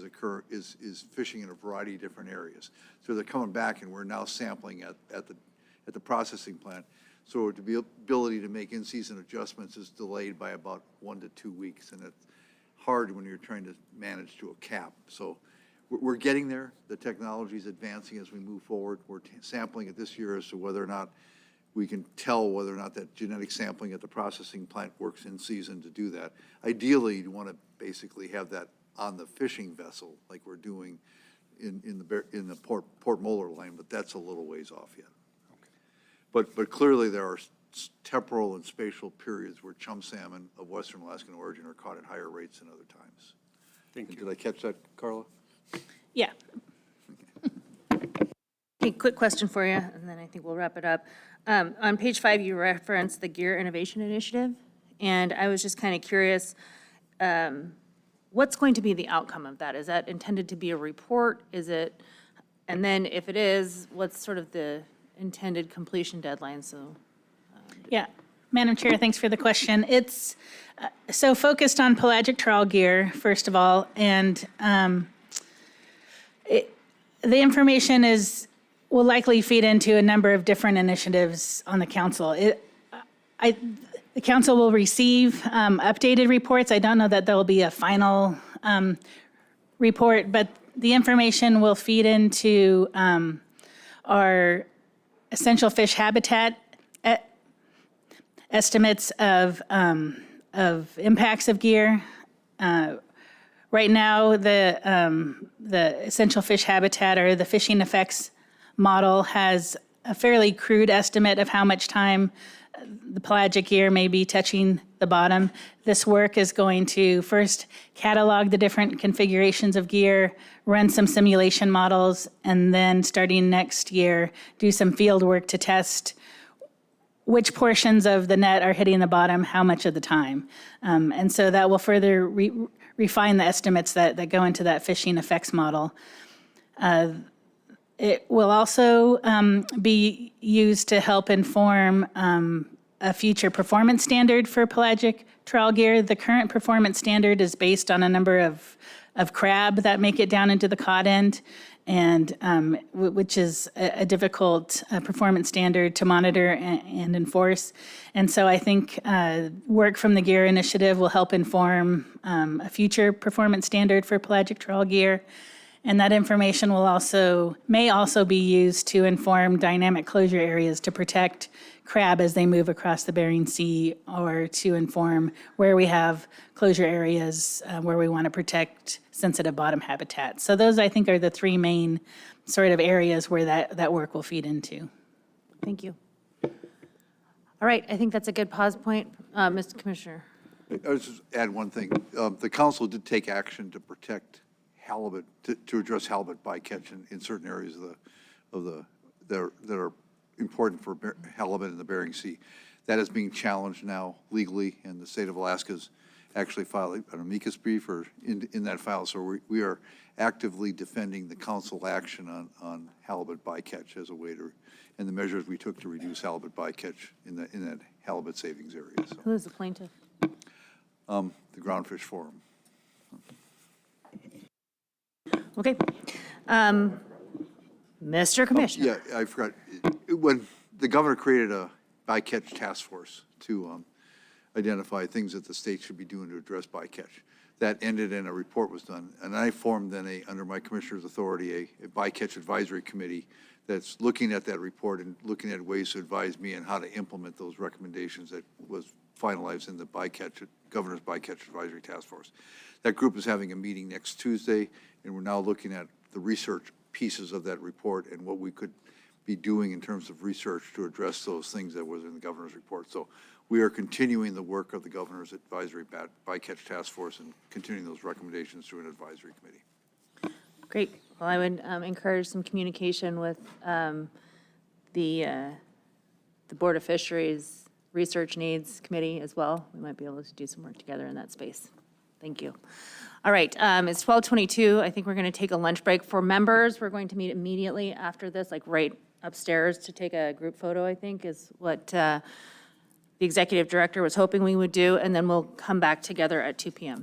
is fishing in a variety of different areas. So they're coming back, and we're now sampling at the processing plant. So the ability to make in-season adjustments is delayed by about 1 to 2 weeks, and it's hard when you're trying to manage to a cap. So we're getting there. The technology is advancing as we move forward. We're sampling it this year as to whether or not we can tell whether or not that genetic sampling at the processing plant works in season to do that. Ideally, you want to basically have that on the fishing vessel like we're doing in the Port Moller line, but that's a little ways off yet. Okay. But clearly there are temporal and spatial periods where chum salmon of Western Alaskan origin are caught at higher rates than other times. Thank you. Did I catch that, Carla? Yeah. Okay, quick question for you, and then I think we'll wrap it up. On page 5, you referenced the Gear Innovation Initiative, and I was just kind of curious, what's going to be the outcome of that? Is that intended to be a report? And then if it is, what's sort of the intended completion deadline? Yeah, Madam Chair, thanks for the question. It's so focused on pelagic trawl gear, first of all, and the information will likely feed into a number of different initiatives on the council. The council will receive updated reports. I don't know that there will be a final report, but the information will feed into our essential fish habitat estimates of impacts of gear. Right now, the essential fish habitat or the fishing effects model has a fairly crude estimate of how much time the pelagic gear may be touching the bottom. This work is going to first catalog the different configurations of gear, run some simulation models, and then starting next year, do some field work to test which portions of the net are hitting the bottom, how much of the time. And so that will further refine the estimates that go into that fishing effects model. It will also be used to help inform a future performance standard for pelagic trawl gear. The current performance standard is based on a number of crab that make it down into the cod end, and which is a difficult performance standard to monitor and enforce. And so I think work from the Gear Initiative will help inform a future performance standard for pelagic trawl gear. And that information may also be used to inform dynamic closure areas to protect crab as they move across the Bering Sea, or to inform where we have closure areas where we want to protect sensitive bottom habitat. So those, I think, are the three main sort of areas where that work will feed into. Thank you. All right, I think that's a good pause point. Mr. Commissioner. I was just add one thing. The council did take action to protect halibut, to address halibut bycatch in certain areas that are important for halibut in the Bering Sea. That is being challenged now legally, and the state of Alaska actually file an amicus brief or in that file. So we are actively defending the council action on halibut bycatch as a way to, and the measures we took to reduce halibut bycatch in that halibut savings area. So, Who is the plaintiff? the Groundfish Forum. Okay. Mr. Commissioner. Yeah, I forgot. When the governor created a bycatch task force to identify things that the state should be doing to address bycatch, that ended and a report was done. And I formed then under my commissioner's authority, a bycatch advisory committee that's looking at that report and looking at ways to advise me on how to implement those recommendations that was finalized in the governor's bycatch advisory task force. That group is having a meeting next Tuesday, and we're now looking at the research pieces of that report and what we could be doing in terms of research to address those things that was in the governor's report. So we are continuing the work of the governor's advisory bycatch task force and continuing those recommendations through an advisory committee. Great. Well, I would encourage some communication with the Board of Fisheries Research Needs Committee as well. We might be able to do some work together in that space. Thank you. All right, it's 12:22. I think we're going to take a lunch break. For members, we're going to meet immediately after this, like right upstairs to take a group photo, I think, is what the executive director was hoping we would do, and then we'll come back together at 2 p.m.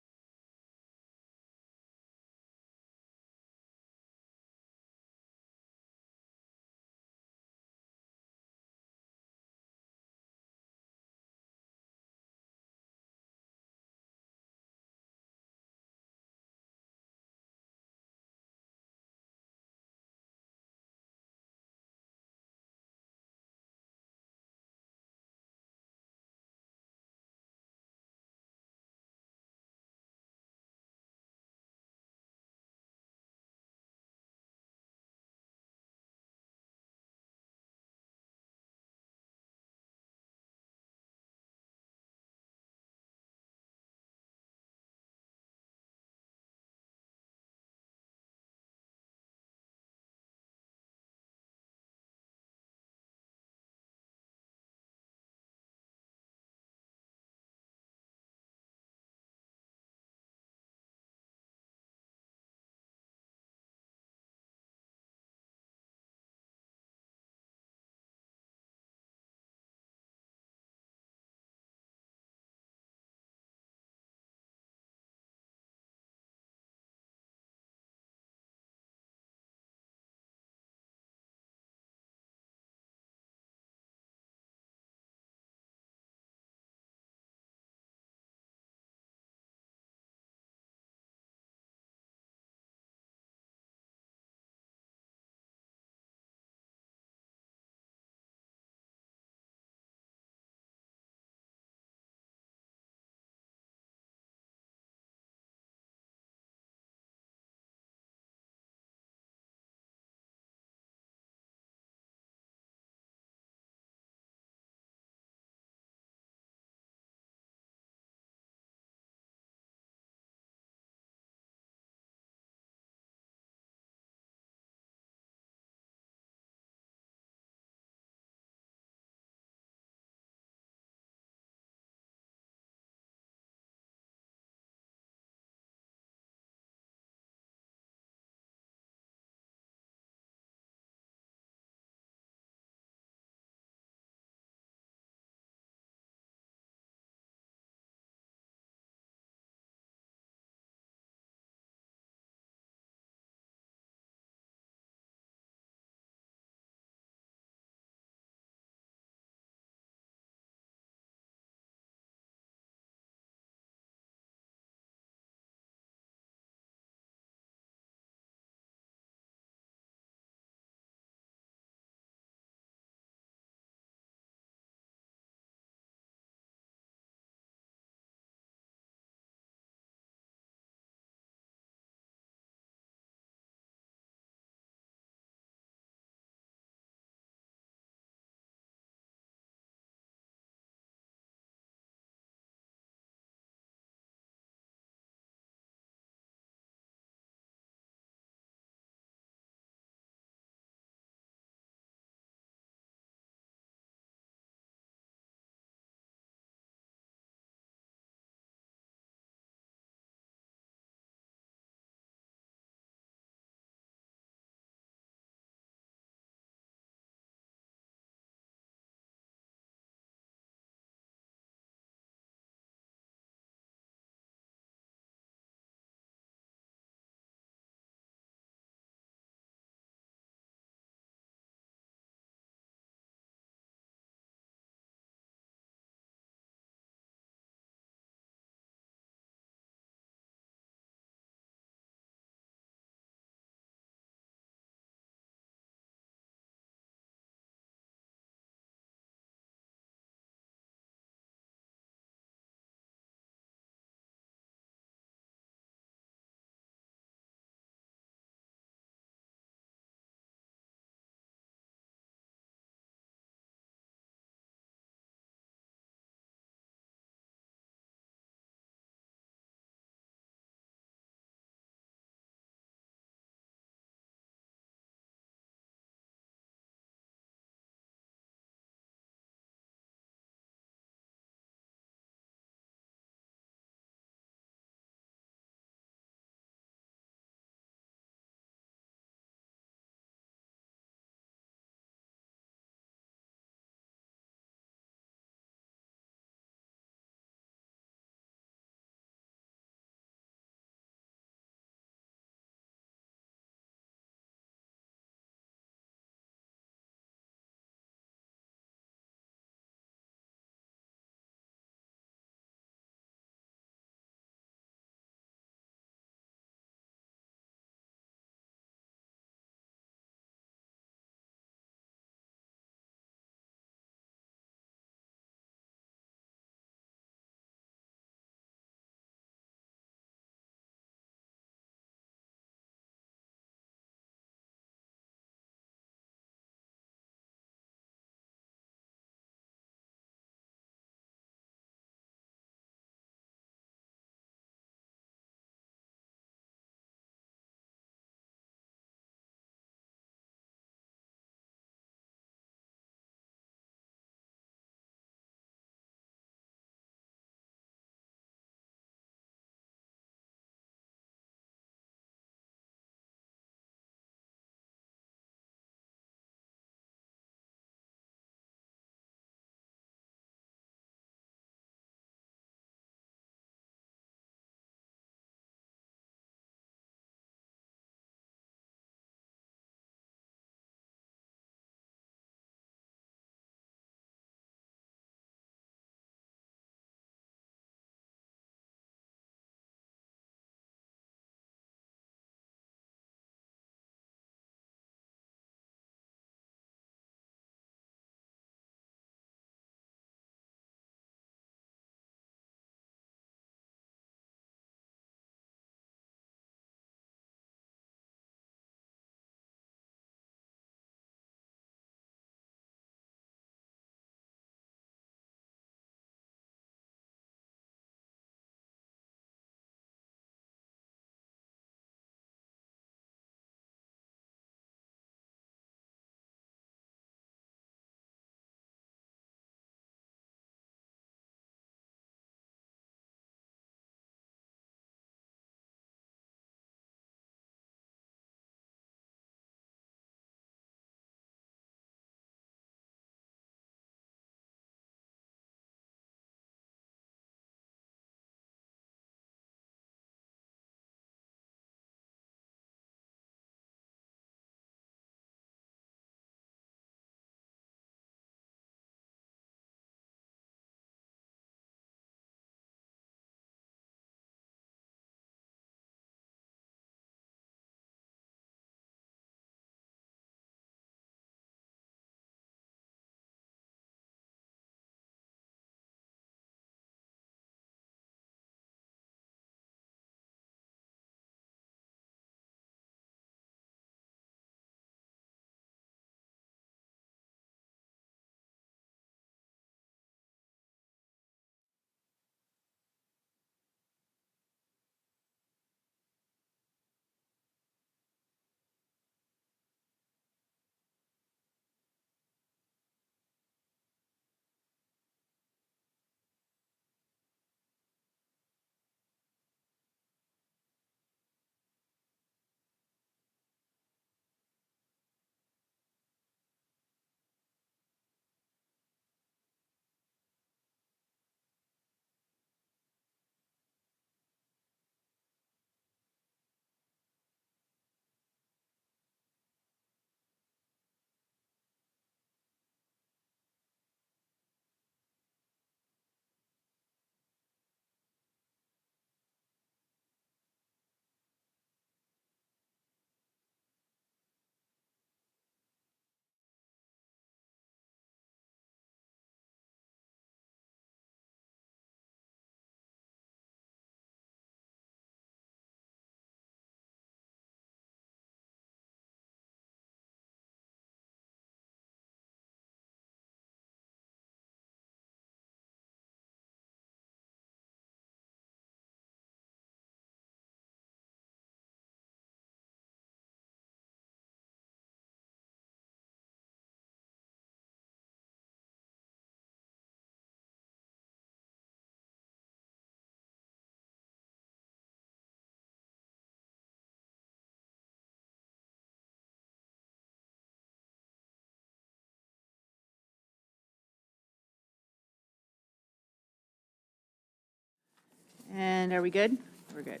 And are we good? We're good.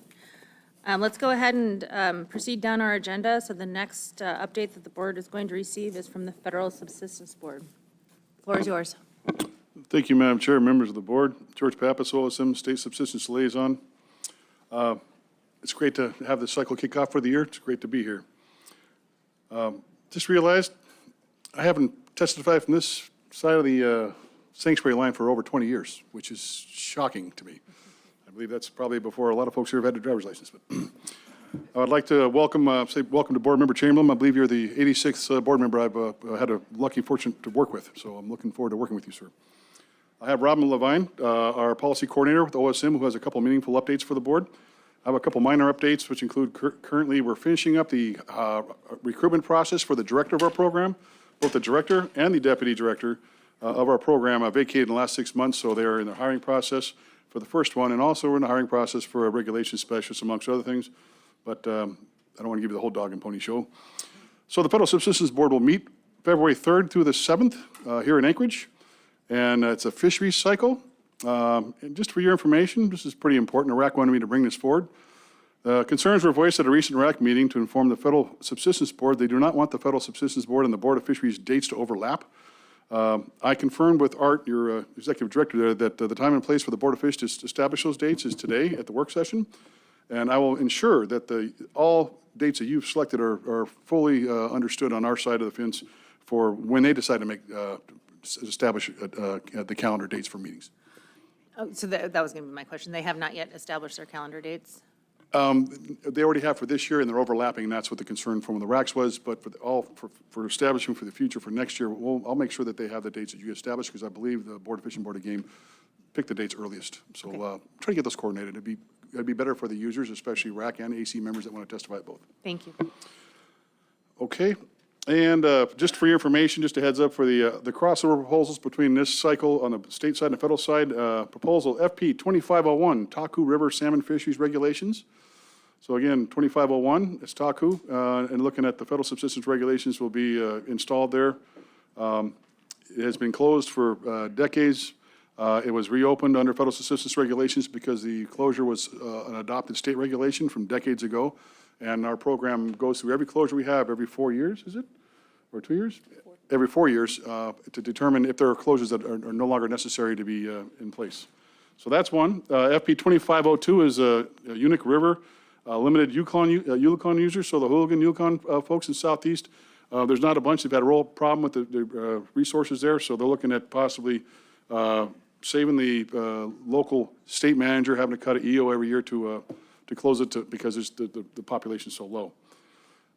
Let's go ahead and proceed down our agenda. So the next update that the board is going to receive is from the Federal Subsistence Board. Floor is yours. Thank you, Madam Chair, members of the board. George Pappas, OSM State Subsistence Liaison. It's great to have this cycle kick off for the year. It's great to be here. Just realized I haven't testified from this side of the sanctuary line for over 20 years, which is shocking to me. I believe that's probably before a lot of folks here have had a driver's license. But I would like to say welcome to Board Member Chamberlain. I believe you're the 86th board member I've had a lucky fortune to work with, so I'm looking forward to working with you, sir. I have Robin Levine, our policy coordinator with OSM, who has a couple meaningful updates for the board. I have a couple minor updates, which include currently we're finishing up the recruitment process for the director of our program. Both the director and the deputy director of our program vacated in the last 6 months, so they are in the hiring process for the first one, and also we're in the hiring process for a regulation specialist, amongst other things. But I don't want to give you the whole dog and pony show. So the Federal Subsistence Board will meet February 3rd through the 7th here in Anchorage, and it's a fisheries cycle. And just for your information, this is pretty important. Iraq wanted me to bring this forward. Concerns were voiced at a recent Iraq meeting to inform the Federal Subsistence Board they do not want the Federal Subsistence Board and the Board of Fisheries dates to overlap. I confirmed with Art, your executive director there, that the time and place for the Board of Fish to establish those dates is today at the work session. And I will ensure that all dates that you've selected are fully understood on our side of the fence for when they decide to establish the calendar dates for meetings. Oh, so that was going to be my question. They have not yet established their calendar dates? They already have for this year, and they're overlapping, and that's what the concern from the RACs was. But for establishing for the future for next year, I'll make sure that they have the dates that you established, because I believe the Board of Fish and Board of Game picked the dates earliest. So try to get those coordinated. It'd be better for the users, especially RAC and AC members that want to testify at both. Thank you. Okay. And just for your information, just a heads up for the crossover proposals between this cycle on the state side and the federal side, proposal FP 2501, Taku River Salmon Fisheries Regulations. So again, 2501 is Taku, and looking at the federal subsistence regulations will be installed there. It has been closed for decades. It was reopened under federal subsistence regulations because the closure was an adopted state regulation from decades ago. And our program goes through every closure we have every 4 years, is it? Or 2 years? Every 4 years to determine if there are closures that are no longer necessary to be in place. So that's one. FP 2502 is a Unique River limited Yukon users, so the Hooligan Yukon folks in Southeast. There's not a bunch. They've had a real problem with the resources there, so they're looking at possibly saving the local state manager having to cut an EO every year to close it because the population is so low.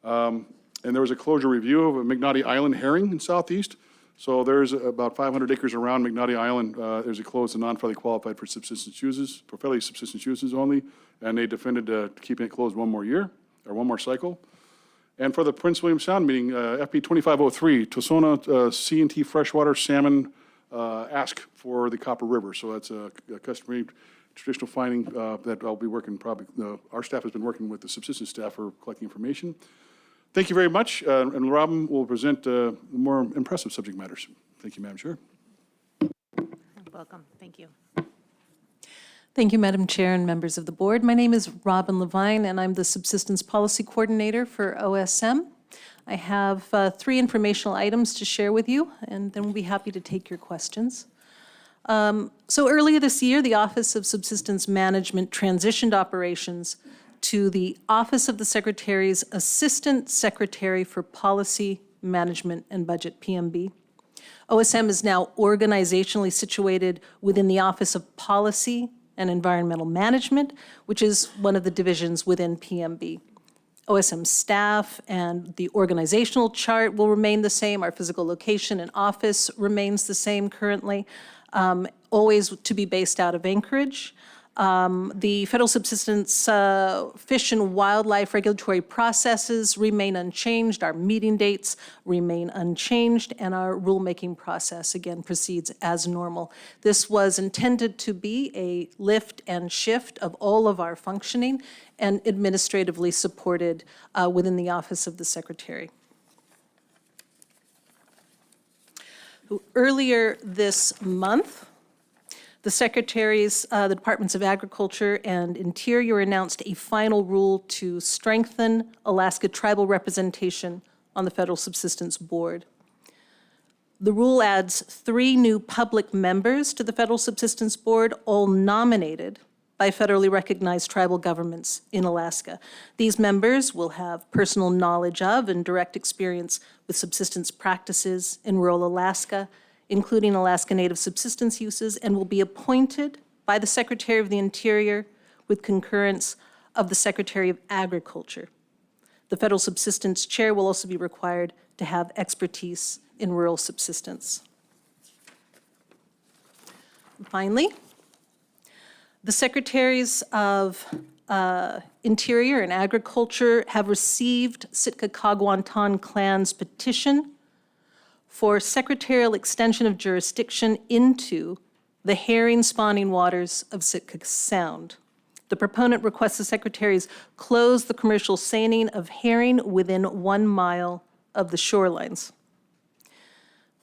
And there was a closure review of a McNaughty Island herring in Southeast. So there's about 500 acres around McNaughty Island. There's a closed and non-federally qualified for subsistence uses, for federally subsistence uses only. And they defended keeping it closed one more year, or one more cycle. And for the Prince William Sound meeting, FP 2503, Tosona C&T freshwater salmon ask for the Copper River. So that's a customary traditional finding that I'll be working our staff has been working with the subsistence staff for collecting information. Thank you very much, and Robin will present more impressive subject matters. Thank you, Madam Chair. Welcome. Thank you. Thank you, Madam Chair and members of the board. My name is Robin Levine, and I'm the Subsistence Policy Coordinator for OSM. I have 3 informational items to share with you, and then we'll be happy to take your questions. So earlier this year, the Office of Subsistence Management transitioned operations to the Office of the Secretary's Assistant Secretary for Policy, Management, and Budget, PMB. OSM is now organizationally situated within the Office of Policy and Environmental Management, which is one of the divisions within PMB. OSM staff and the organizational chart will remain the same. Our physical location and office remains the same currently, always to be based out of Anchorage. The federal subsistence fish and wildlife regulatory processes remain unchanged. Our meeting dates remain unchanged, and our rulemaking process, again, proceeds as normal. This was intended to be a lift and shift of all of our functioning and administratively supported within the Office of the Secretary. Earlier this month, The Secretaries, the Departments of Agriculture and Interior announced a final rule to strengthen Alaska tribal representation on the Federal Subsistence Board. The rule adds 3 new public members to the Federal Subsistence Board, all nominated by federally recognized tribal governments in Alaska. These members will have personal knowledge of and direct experience with subsistence practices in rural Alaska, including Alaska Native subsistence uses, and will be appointed by the Secretary of the Interior with concurrence of the Secretary of Agriculture. The Federal Subsistence Chair will also be required to have expertise in rural subsistence. Finally, the Secretaries of Interior and Agriculture have received Sitka Kagwantan Clan's petition for secretarial extension of jurisdiction into the herring spawning waters of Sitka Sound. The proponent requests the Secretaries close the commercial seining of herring within 1 mile of the shorelines.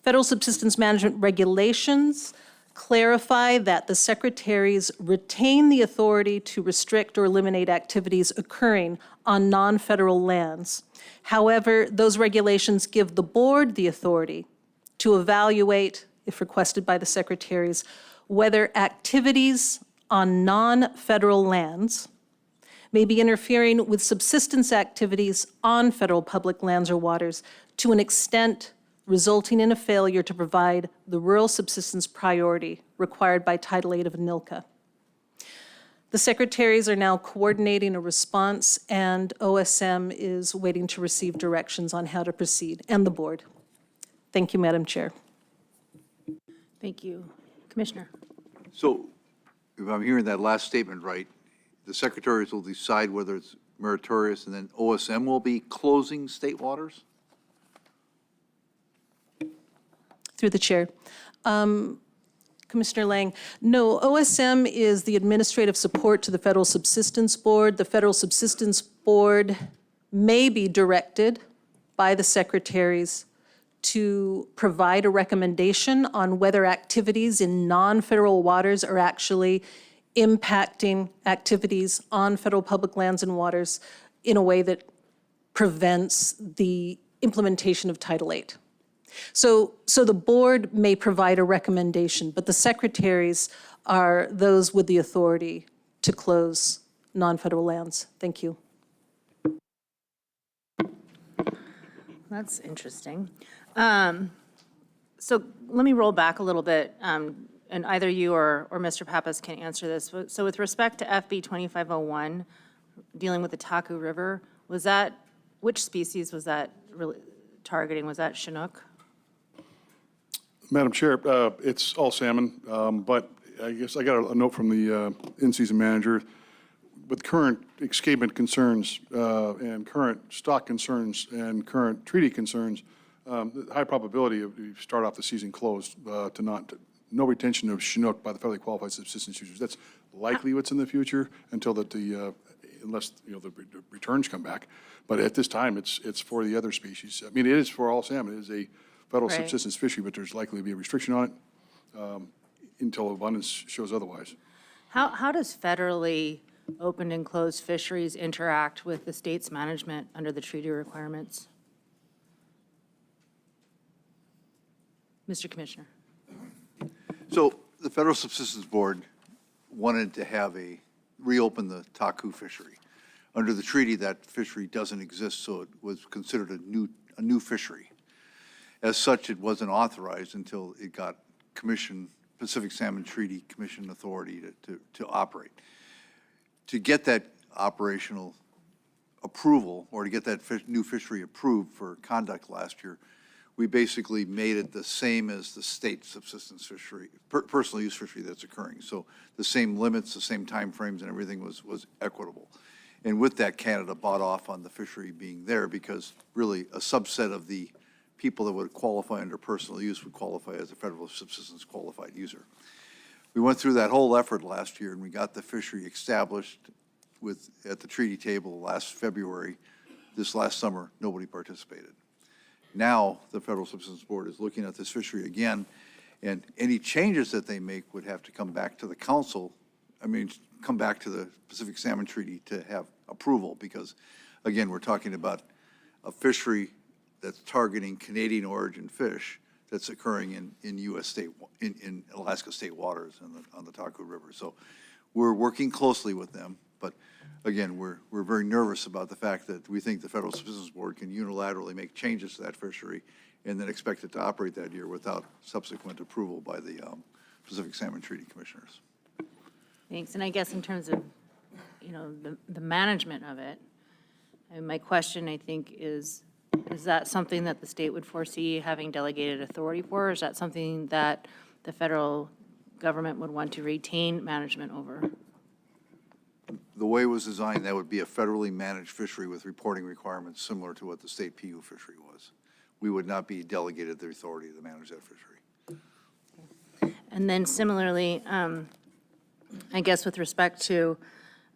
Federal subsistence management regulations clarify that the Secretaries retain the authority to restrict or eliminate activities occurring on non-federal lands. However, those regulations give the board the authority to evaluate, if requested by the Secretaries, whether activities on non-federal lands may be interfering with subsistence activities on federal public lands or waters to an extent resulting in a failure to provide the rural subsistence priority required by Title VIII of NILCA. The Secretaries are now coordinating a response, and OSM is waiting to receive directions on how to proceed, and the board. Thank you, Madam Chair. Thank you. Commissioner. So if I'm hearing that last statement right, the secretaries will decide whether it's meritorious, and then OSM will be closing state waters? Through the chair. Commissioner Lang, no, OSM is the administrative support to the Federal Subsistence Board. The Federal Subsistence Board may be directed by the Secretaries to provide a recommendation on whether activities in non-federal waters are actually impacting activities on federal public lands and waters in a way that prevents the implementation of Title VIII. So the board may provide a recommendation, but the Secretaries are those with the authority to close non-federal lands. Thank you. That's interesting. So let me roll back a little bit, and either you or Mr. Pappas can answer this. So with respect to FB 2501, dealing with the Taku River, which species was that really targeting? Was that Chinook? Madam Chair, it's all salmon, but I guess I got a note from the in-season manager. With current escapement concerns and current stock concerns and current treaty concerns, high probability of you start off the season closed to no retention of Chinook by the federally qualified subsistence users. That's likely what's in the future until unless the returns come back. But at this time, it's for the other species. I mean, it is for all salmon. It is a federal subsistence fishery, but there's likely to be a restriction on it until abundance shows otherwise. How does federally open and closed fisheries interact with the state's management under the treaty requirements? Mr. Commissioner. So the Federal Subsistence Board wanted to reopen the Taku fishery. Under the treaty, that fishery doesn't exist, so it was considered a new fishery. As such, it wasn't authorized until it got Pacific Salmon Treaty Commission authority to operate. To get that operational approval, or to get that new fishery approved for conduct last year, we basically made it the same as the state subsistence fishery, personal use fishery that's occurring. So the same limits, the same timeframes, and everything was equitable. And with that, Canada bought off on the fishery being there because really a subset of the people that would qualify under personal use would qualify as a federal subsistence qualified user. We went through that whole effort last year, and we got the fishery established at the treaty table last February. This last summer, nobody participated. Now, the Federal Subsistence Board is looking at this fishery again, And any changes that they make would have to come back to the council, come back to the Pacific Salmon Treaty to have approval, because, again, we're talking about a fishery that's targeting Canadian origin fish that's occurring in U.S. state, in Alaska state waters on the Taku River. So we're working closely with them, but again, we're very nervous about the fact that we think the Federal Subsistence Board can unilaterally make changes to that fishery and then expect it to operate that year without subsequent approval by the Pacific Salmon Treaty Commissioners. Thanks. And I guess in terms of, the management of it, my question, I think, is that something that the state would foresee having delegated authority for, or is that something that the federal government would want to retain management over? The way it was designed, that would be a federally managed fishery with reporting requirements similar to what the state PU fishery was. We would not be delegated the authority to manage that fishery. And then similarly, I guess with respect to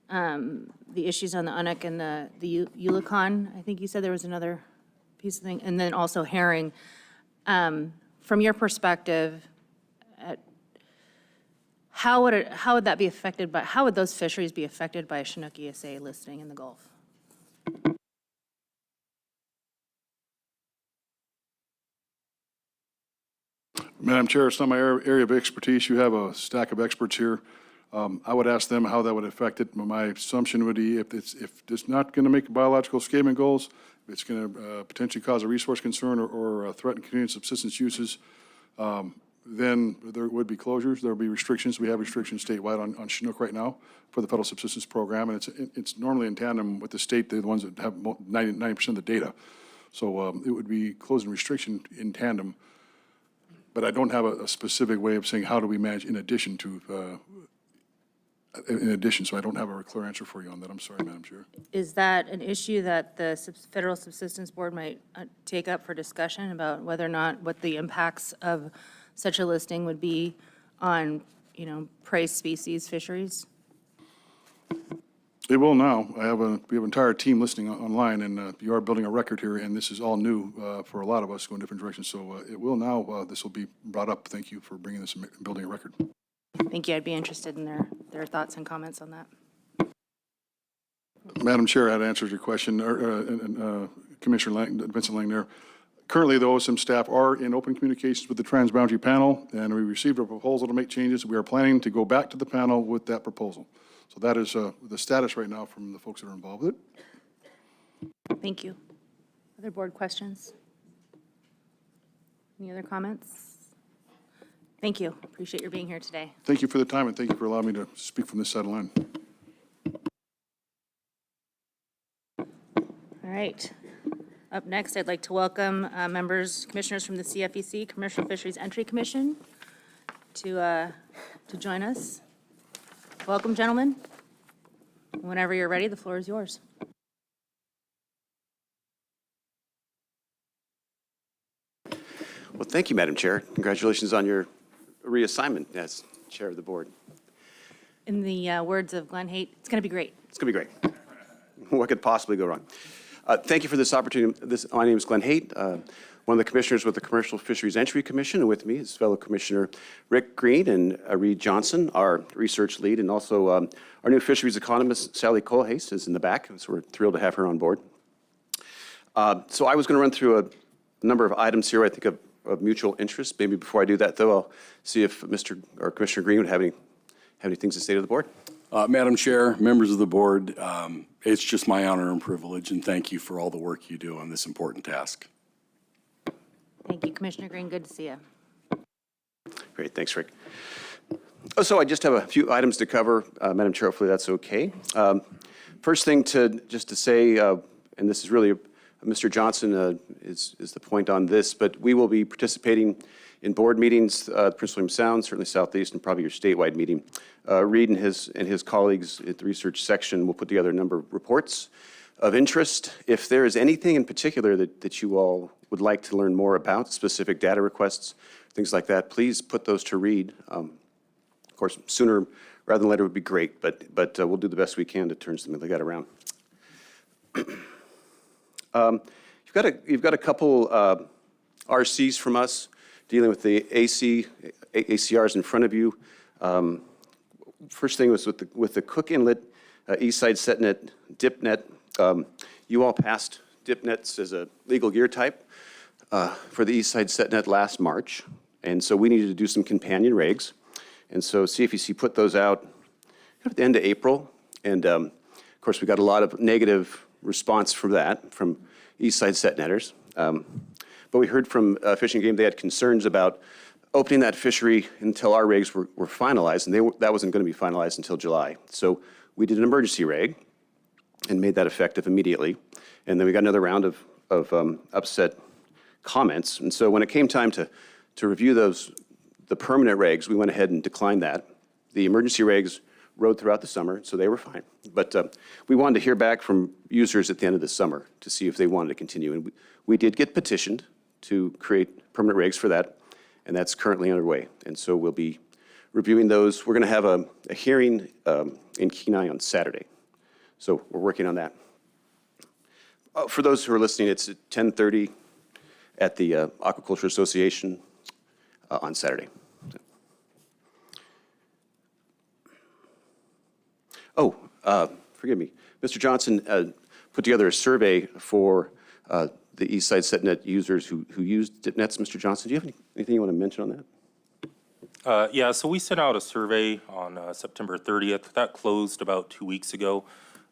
the issues on the Unuk and the Yukon, I think you said there was another piece of thing, and then also herring. From your perspective, how would that be affected by, how would those fisheries be affected by a Chinook ESA listing in the Gulf? Madam Chair, it's not my area of expertise. You have a stack of experts here. I would ask them how that would affect it. My assumption would be if it's not going to make biological escapement goals, if it's going to potentially cause a resource concern or threaten Canadian subsistence uses, then there would be closures. There would be restrictions. We have restrictions statewide on Chinook right now for the Federal Subsistence Program, and it's normally in tandem with the state. They're the ones that have 90% of the data. So it would be closing restriction in tandem. But I don't have a specific way of saying how do we manage in addition, so I don't have a clear answer for you on that. I'm sorry, Madam Chair. Is that an issue that the Federal Subsistence Board might take up for discussion about whether or not, what the impacts of such a listing would be on, prey species fisheries? It will now. We have an entire team listening online, and you are building a record here, and this is all new for a lot of us going different directions. So it will now, this will be brought up. Thank you for bringing this and building a record. Thank you. I'd be interested in their thoughts and comments on that. Madam Chair, that answers your question. Commissioner Vincent Lang there. Currently, the OSM staff are in open communications with the Transboundary Panel, and we received a proposal to make changes. We are planning to go back to the panel with that proposal. So that is the status right now from the folks that are involved with it. Thank you. Other board questions? Any other comments? Thank you. Appreciate your being here today. Thank you for the time, and thank you for allowing me to speak from this side of the line. All right. Up next, I'd like to welcome commissioners from the CFEC, Commercial Fisheries Entry Commission, to join us. Welcome, gentlemen. Whenever you're ready, the floor is yours. Well, thank you, Madam Chair. Congratulations on your reassignment as Chair of the Board. In the words of Glenn Haight, it's going to be great. It's going to be great. What could possibly go wrong? Thank you for this opportunity. My name is Glenn Haight, one of the commissioners with the Commercial Fisheries Entry Commission, and with me is fellow Commissioner Rick Green and Reed Johnson, our research lead, and also our new fisheries economist, Sally Colhase, is in the back, so we're thrilled to have her on board. So I was going to run through a number of items here, I think, of mutual interest. Maybe before I do that, though, I'll see if Commissioner Green would have any things to say to the board. Madam Chair, members of the board, it's just my honor and privilege, and thank you for all the work you do on this important task. Thank you, Commissioner Green. Good to see you. Great. Thanks, Rick. So I just have a few items to cover, Madam Chair. Hopefully that's okay. First thing to say, and this is really Mr. Johnson is the point on this, but we will be participating in board meetings, Prince William Sound, certainly Southeast, and probably your statewide meeting. Reed and his colleagues at the research section will put together a number of reports of interest. If there is anything in particular that you all would like to learn more about, specific data requests, things like that, please put those to Reed. Of course, sooner rather than later would be great, but we'll do the best we can to turn something like that around. You've got a couple RCs from us dealing with the ACRs in front of you. First thing was with the Cook Inlet East Side Set Net dip net. You all passed dip nets as a legal gear type for the East Side Set Net last March, and so we needed to do some companion regs. And so CFEC put those out at the end of April, and of course we got a lot of negative response from that, from East Side Set Netters. But we heard from Fish and Game they had concerns about opening that fishery until our regs were finalized, and that wasn't going to be finalized until July. So we did an emergency reg and made that effective immediately. And then we got another round of upset comments. And so when it came time to review the permanent regs, we went ahead and declined that. The emergency regs rode throughout the summer, so they were fine. But we wanted to hear back from users at the end of the summer to see if they wanted to continue. And we did get petitioned to create permanent regs for that, and that's currently underway. And so we'll be reviewing those. We're going to have a hearing in Kenai on Saturday. So we're working on that. For those who are listening, it's at 10:30 at the Aquaculture Association on Saturday. Oh, forgive me. Mr. Johnson put together a survey for the East Side SetNet users who used dip nets. Mr. Johnson, do you have anything you want to mention on that? Yeah, so we sent out a survey on September 30th. That closed about 2 weeks ago.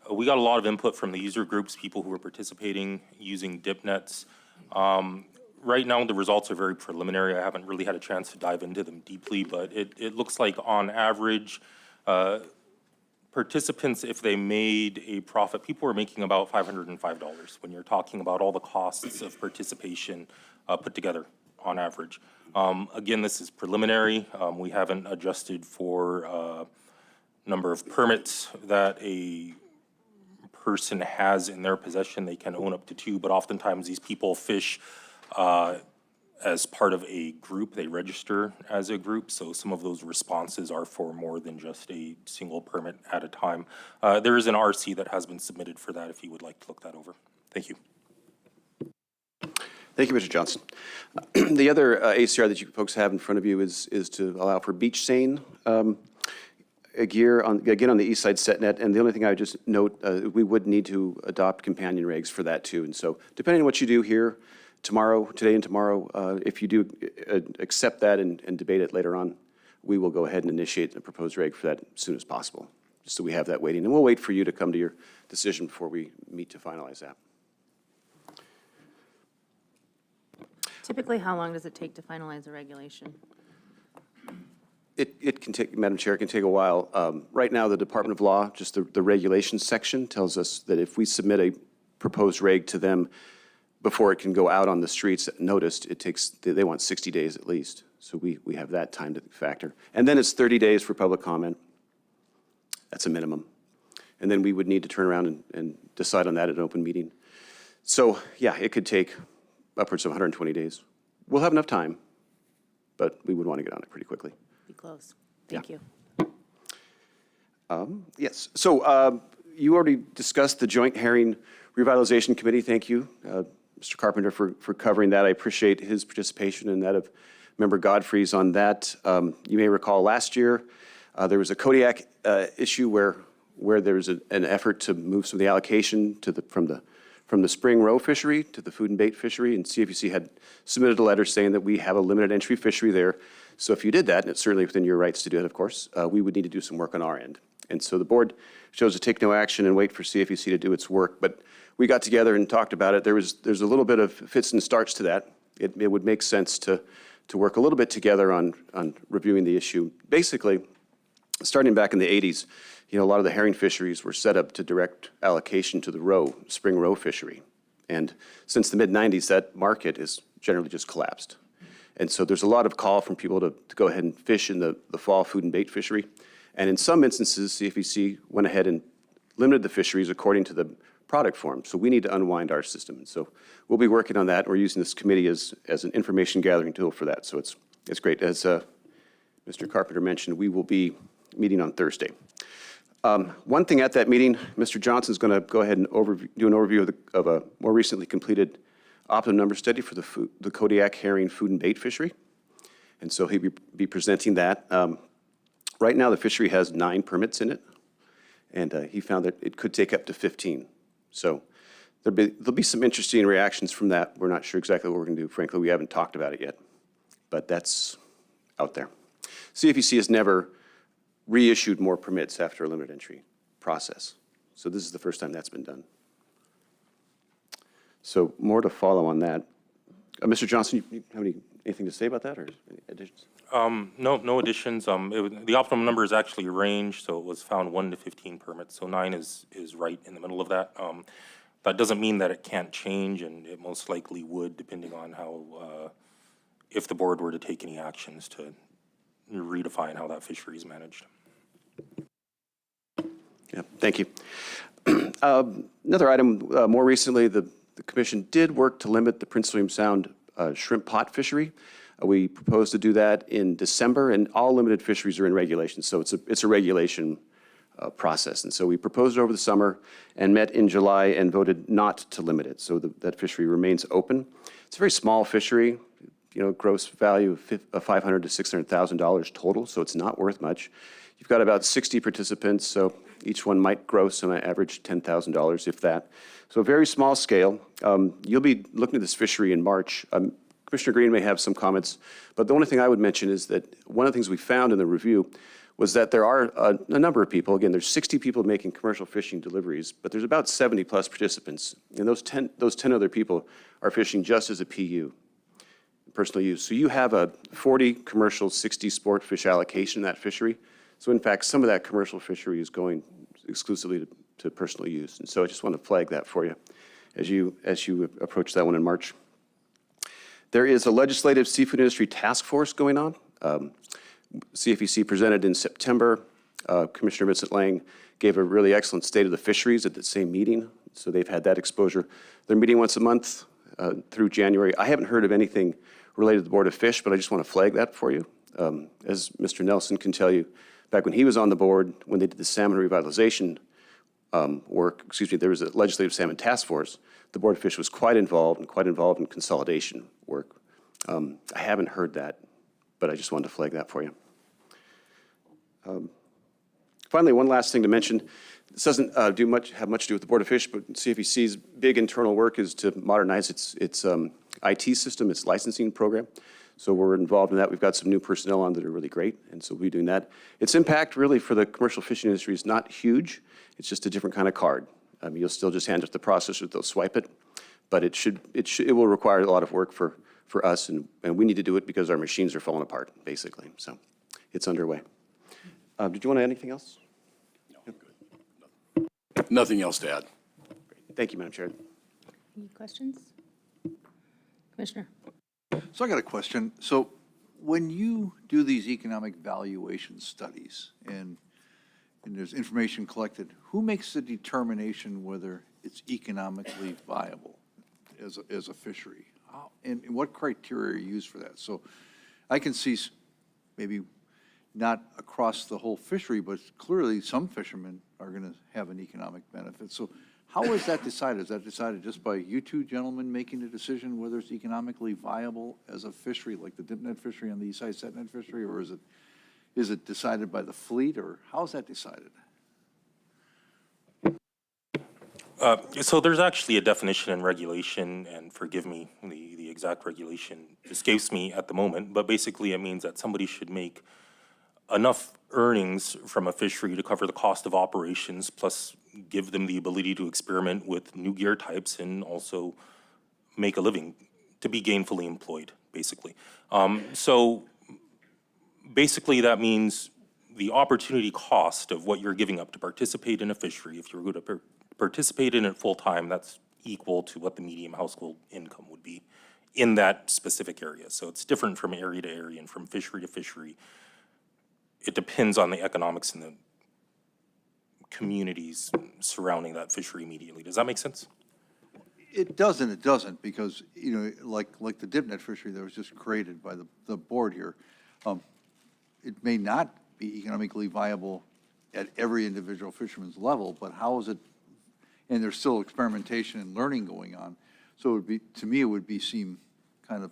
We got a lot of input from the user groups, people who were participating using dip nets. Right now, the results are very preliminary. I haven't really had a chance to dive into them deeply, but it looks like on average, participants, if they made a profit, people were making about $505 when you're talking about all the costs of participation put together on average. Again, this is preliminary. We haven't adjusted for number of permits that a person has in their possession. They can own up to 2, but oftentimes these people fish as part of a group. They register as a group, so some of those responses are for more than just a single permit at a time. There is an RC that has been submitted for that if you would like to look that over. Thank you. Thank you, Mr. Johnson. The other ACR that you folks have in front of you is to allow for beach seine gear, again on the East Side SetNet. And the only thing I would just note, we would need to adopt companion regs for that too. And so depending on what you do here today and tomorrow, if you do accept that and debate it later on, we will go ahead and initiate a proposed reg for that as soon as possible, just so we have that waiting. And we'll wait for you to come to your decision before we meet to finalize that. Typically, how long does it take to finalize a regulation? It can take, Madam Chair, it can take a while. Right now, the Department of Law, just the regulations section, tells us that if we submit a proposed reg to them before it can go out on the streets noticed, it takes, they want 60 days at least. So we have that time to factor. And then it's 30 days for public comment. That's a minimum. And then we would need to turn around and decide on that at an open meeting. So yeah, it could take upwards of 120 days. We'll have enough time, but we would want to get on it pretty quickly. Be close. Thank you. Yes. So you already discussed the Joint Herring Revitalization Committee. Thank you, Mr. Carpenter, for covering that. I appreciate his participation and that of Member Godfrey's on that. You may recall last year there was a Kodiak issue where there was an effort to move some of the allocation to from the spring roe fishery to the food and bait fishery, and CFEC had submitted a letter saying that we have a limited entry fishery there. So if you did that, and it's certainly within your rights to do it, of course, we would need to do some work on our end. And so the board chose to take no action and wait for CFEC to do its work. But we got together and talked about it. There's a little bit of fits and starts to that. It would make sense to work a little bit together on reviewing the issue. Basically, starting back in the 80s, a lot of the herring fisheries were set up to direct allocation to the spring roe fishery. And since the mid-90s, that market has generally just collapsed. And so there's a lot of call from people to go ahead and fish in the fall food and bait fishery. And in some instances, CFEC went ahead and limited the fisheries according to the product form. So we need to unwind our system. And so we'll be working on that. We're using this committee as an information gathering tool for that. So it's great. As Mr. Carpenter mentioned, we will be meeting on Thursday. One thing at that meeting, Mr. Johnson's going to go ahead and do an overview of a more recently completed optimum number study for the Kodiak herring food and bait fishery. And so he'll be presenting that. Right now, the fishery has 9 permits in it, and he found that it could take up to 15. So there'll be some interesting reactions from that. We're not sure exactly what we're going to do. Frankly, we haven't talked about it yet, but that's out there. CFEC has never reissued more permits after a limited entry process. So this is the first time that's been done. So more to follow on that. Mr. Johnson, you have anything to say about that or any additions? No additions. The optimum number is actually a range, so it was found 1 to 15 permits. So 9 is right in the middle of that. That doesn't mean that it can't change, and it most likely would, depending on how, if the board were to take any actions to redefine how that fishery is managed. Yeah, thank you. Another item, more recently, the commission did work to limit the Prince William Sound shrimp pot fishery. We proposed to do that in December, and all limited fisheries are in regulation, so it's a regulation process. And so we proposed it over the summer and met in July and voted not to limit it, so that fishery remains open. It's a very small fishery, gross value of $500,000 to $600,000 total, so it's not worth much. You've got about 60 participants, so each one might gross on an average $10,000, if that. So a very small scale. You'll be looking at this fishery in March. Commissioner Green may have some comments, but the only thing I would mention is that one of the things we found in the review was that there are a number of people. Again, there's 60 people making commercial fishing deliveries, but there's about 70 plus participants. And those 10 other people are fishing just as a PU, personal use. So you have a 40 commercial, 60 sport fish allocation in that fishery. So in fact, some of that commercial fishery is going exclusively to personal use. And so I just want to flag that for you as you approach that one in March. There is a legislative seafood industry task force going on. CFEC presented in September. Commissioner Vincent Lang gave a really excellent state of the fisheries at the same meeting, so they've had that exposure. They're meeting once a month through January. I haven't heard of anything related to the Board of Fish, but I just want to flag that for you. As Mr. Nelson can tell you, back when he was on the board, when they did the salmon revitalization there was a legislative salmon task force. The Board of Fish was quite involved in consolidation work. I haven't heard that, but I just wanted to flag that for you. Finally, one last thing to mention. This doesn't have much to do with the Board of Fish, but CFEC's big internal work is to modernize its IT system, its licensing program. So we're involved in that. We've got some new personnel on that are really great, and so we'll be doing that. Its impact really for the commercial fishing industry is not huge. It's just a different kind of card. You'll still just hand it to the processor, they'll swipe it, but it will require a lot of work for us, and we need to do it because our machines are falling apart, basically. So it's underway. Did you want to add anything else? No, good. Nothing else to add. Thank you, Madam Chair. Any questions? Commissioner? So I got a question. So when you do these economic valuation studies and there's information collected, who makes the determination whether it's economically viable as a fishery? And what criteria are used for that? So I can see maybe not across the whole fishery, but clearly some fishermen are going to have an economic benefit. So how is that decided? Is that decided just by you two gentlemen making a decision whether it's economically viable as a fishery, like the dip net fishery and the east side set net fishery, or is it decided by the fleet, or how is that decided? So there's actually a definition and regulation, and forgive me, the exact regulation escapes me at the moment, but basically it means that somebody should make enough earnings from a fishery to cover the cost of operations, plus give them the ability to experiment with new gear types and also make a living, to be gainfully employed, basically. So basically that means the opportunity cost of what you're giving up to participate in a fishery, if you're going to participate in it full-time, that's equal to what the median household income would be in that specific area. So it's different from area to area and from fishery to fishery. It depends on the economics in the communities surrounding that fishery immediately. Does that make sense? It does and it doesn't, because, like the dip net fishery that was just created by the board here, it may not be economically viable at every individual fisherman's level, but how is it, and there's still experimentation and learning going on. So it would be, to me, it would seem kind of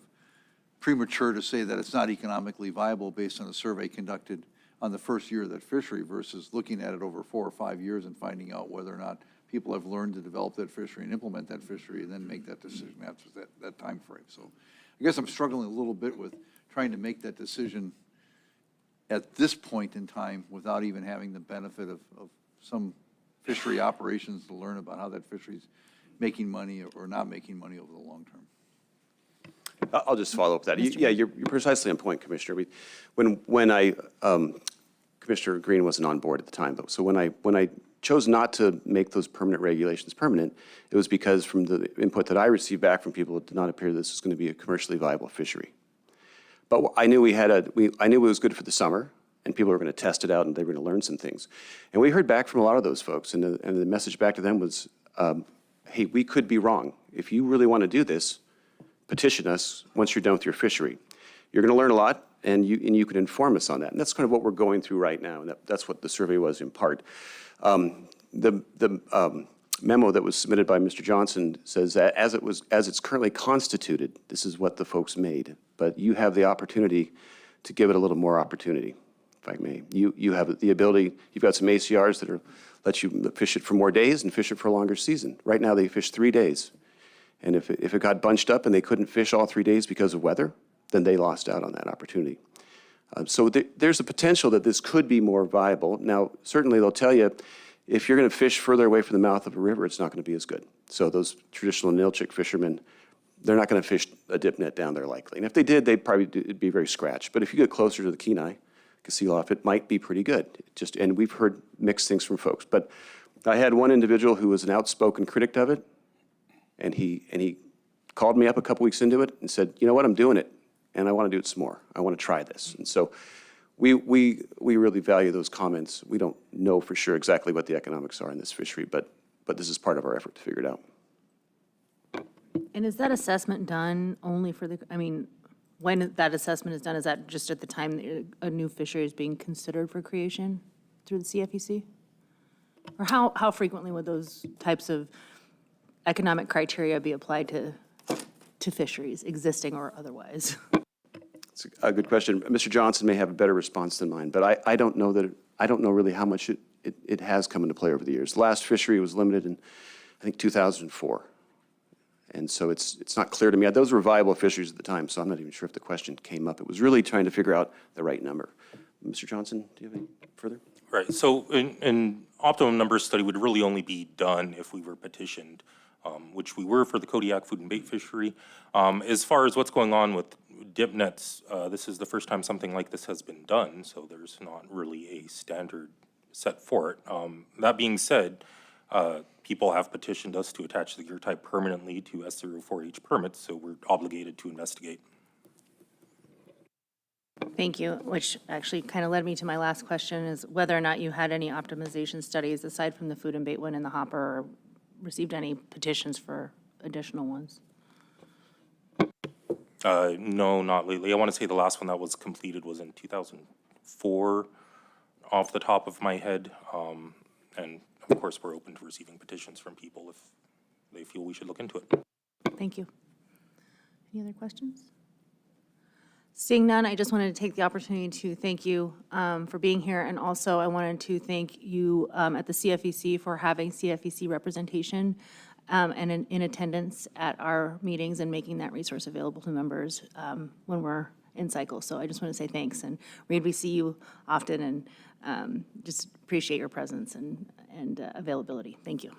premature to say that it's not economically viable based on a survey conducted on the first year of that fishery versus looking at it over 4 or 5 years and finding out whether or not people have learned to develop that fishery and implement that fishery and then make that decision after that time frame. So I guess I'm struggling a little bit with trying to make that decision at this point in time without even having the benefit of some fishery operations to learn about how that fishery's making money or not making money over the long term. I'll just follow up that. Yeah, you're precisely on point, Commissioner. Commissioner Green wasn't on board at the time, though. So when I chose not to make those permanent regulations permanent, it was because from the input that I received back from people, it did not appear this was going to be a commercially viable fishery. But I knew I knew it was good for the summer, and people were going to test it out, and they were going to learn some things. And we heard back from a lot of those folks, and the message back to them was, hey, we could be wrong. If you really want to do this, petition us once you're done with your fishery. You're going to learn a lot, and you can inform us on that. And that's kind of what we're going through right now, and that's what the survey was in part. The memo that was submitted by Mr. Johnson says that as it's currently constituted, this is what the folks made. But you have the opportunity to give it a little more opportunity, if I may. You have the ability, you've got some ACRs that let you fish it for more days and fish it for a longer season. Right now, they fish 3 days. And if it got bunched up and they couldn't fish all 3 days because of weather, then they lost out on that opportunity. So there's a potential that this could be more viable. Now, certainly they'll tell you, if you're going to fish further away from the mouth of a river, it's not going to be as good. So those traditional nilchik fishermen, they're not going to fish a dip net down there likely. And if they did, it'd be very scratched. But if you get closer to the Kenai, Kasilof, it might be pretty good. And we've heard mixed things from folks. But I had one individual who was an outspoken critic of it, and he called me up a couple weeks into it and said, you know what, I'm doing it, and I want to do it some more. I want to try this. And so we really value those comments. We don't know for sure exactly what the economics are in this fishery, but this is part of our effort to figure it out. And is that assessment done only for when that assessment is done, is that just at the time that a new fishery is being considered for creation through the CFEC? Or how frequently would those types of economic criteria be applied to fisheries, existing or otherwise? It's a good question. Mr. Johnson may have a better response than mine, but I don't know really how much it has come into play over the years. The last fishery was limited in, I think, 2004. And so it's not clear to me. Those were viable fisheries at the time, so I'm not even sure if the question came up. It was really trying to figure out the right number. Mr. Johnson, do you have any further? Right, so an optimum number study would really only be done if we were petitioned, which we were for the Kodiak food and bait fishery. As far as what's going on with dip nets, this is the first time something like this has been done, so there's not really a standard set for it. That being said, people have petitioned us to attach the gear type permanently to S04H permits, so we're obligated to investigate. Thank you, which actually kind of led me to my last question, is whether or not you had any optimization studies aside from the food and bait one in the hopper, or received any petitions for additional ones? No, not lately. I want to say the last one that was completed was in 2004, off the top of my head. And of course, we're open to receiving petitions from people if they feel we should look into it. Thank you. Any other questions? Seeing none, I just wanted to take the opportunity to thank you for being here, and also I wanted to thank you at the CFEC for having CFEC representation and in attendance at our meetings and making that resource available to members when we're in cycle. So I just want to say thanks, and Reed, we see you often, and just appreciate your presence and availability. Thank you.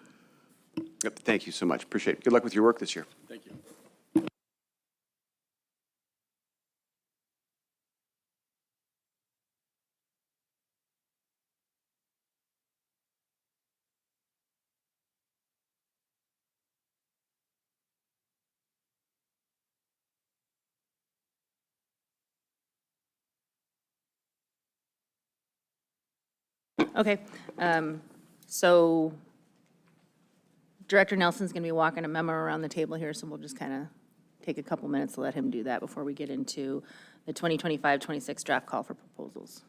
Yep, thank you so much. Appreciate it. Good luck with your work this year. Thank you. Okay, so Director Nelson's going to be walking a memo around the table here, so we'll just kind of take a couple minutes to let him do that before we get into the 2025-26 draft call for proposals.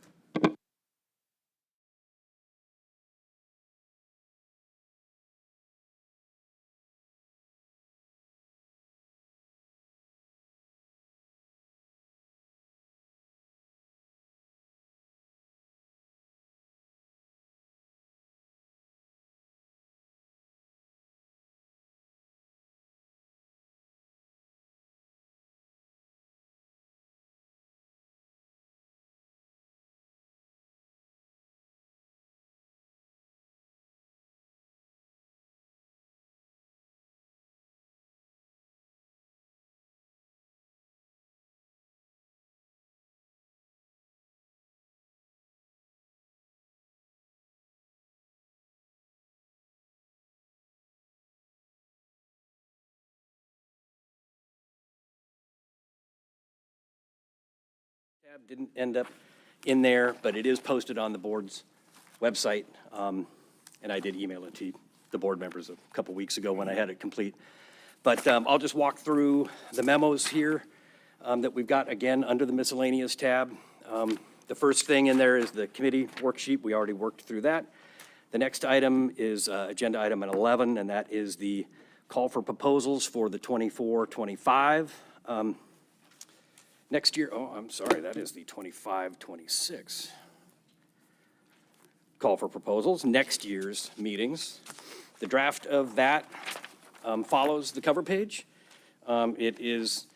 tab didn't end up in there, but it is posted on the board's website. And I did email it to the board members a couple weeks ago when I had it complete. But I'll just walk through the memos here that we've got, again, under the miscellaneous tab. The first thing in there is the committee worksheet. We already worked through that. The next item is agenda item 11, and that is the call for proposals for the 24-25. Next year, oh, I'm sorry, that is the 25-26. Call for proposals, next year's meetings. The draft of that follows the cover page. It is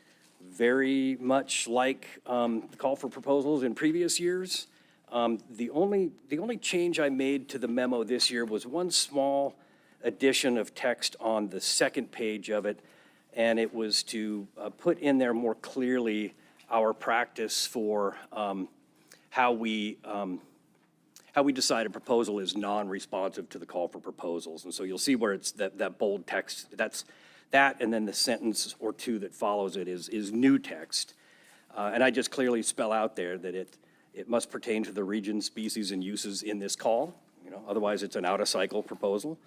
very much like the call for proposals in previous years. The only change I made to the memo this year was one small addition of text on the second page of it, and it was to put in there more clearly our practice for how we decide a proposal is non-responsive to the call for proposals. And so you'll see where it's that bold text, that's that, and then the sentence or two that follows it is new text. And I just clearly spell out there that it must pertain to the region, species, and uses in this call. Otherwise it's an out-of-cycle proposal.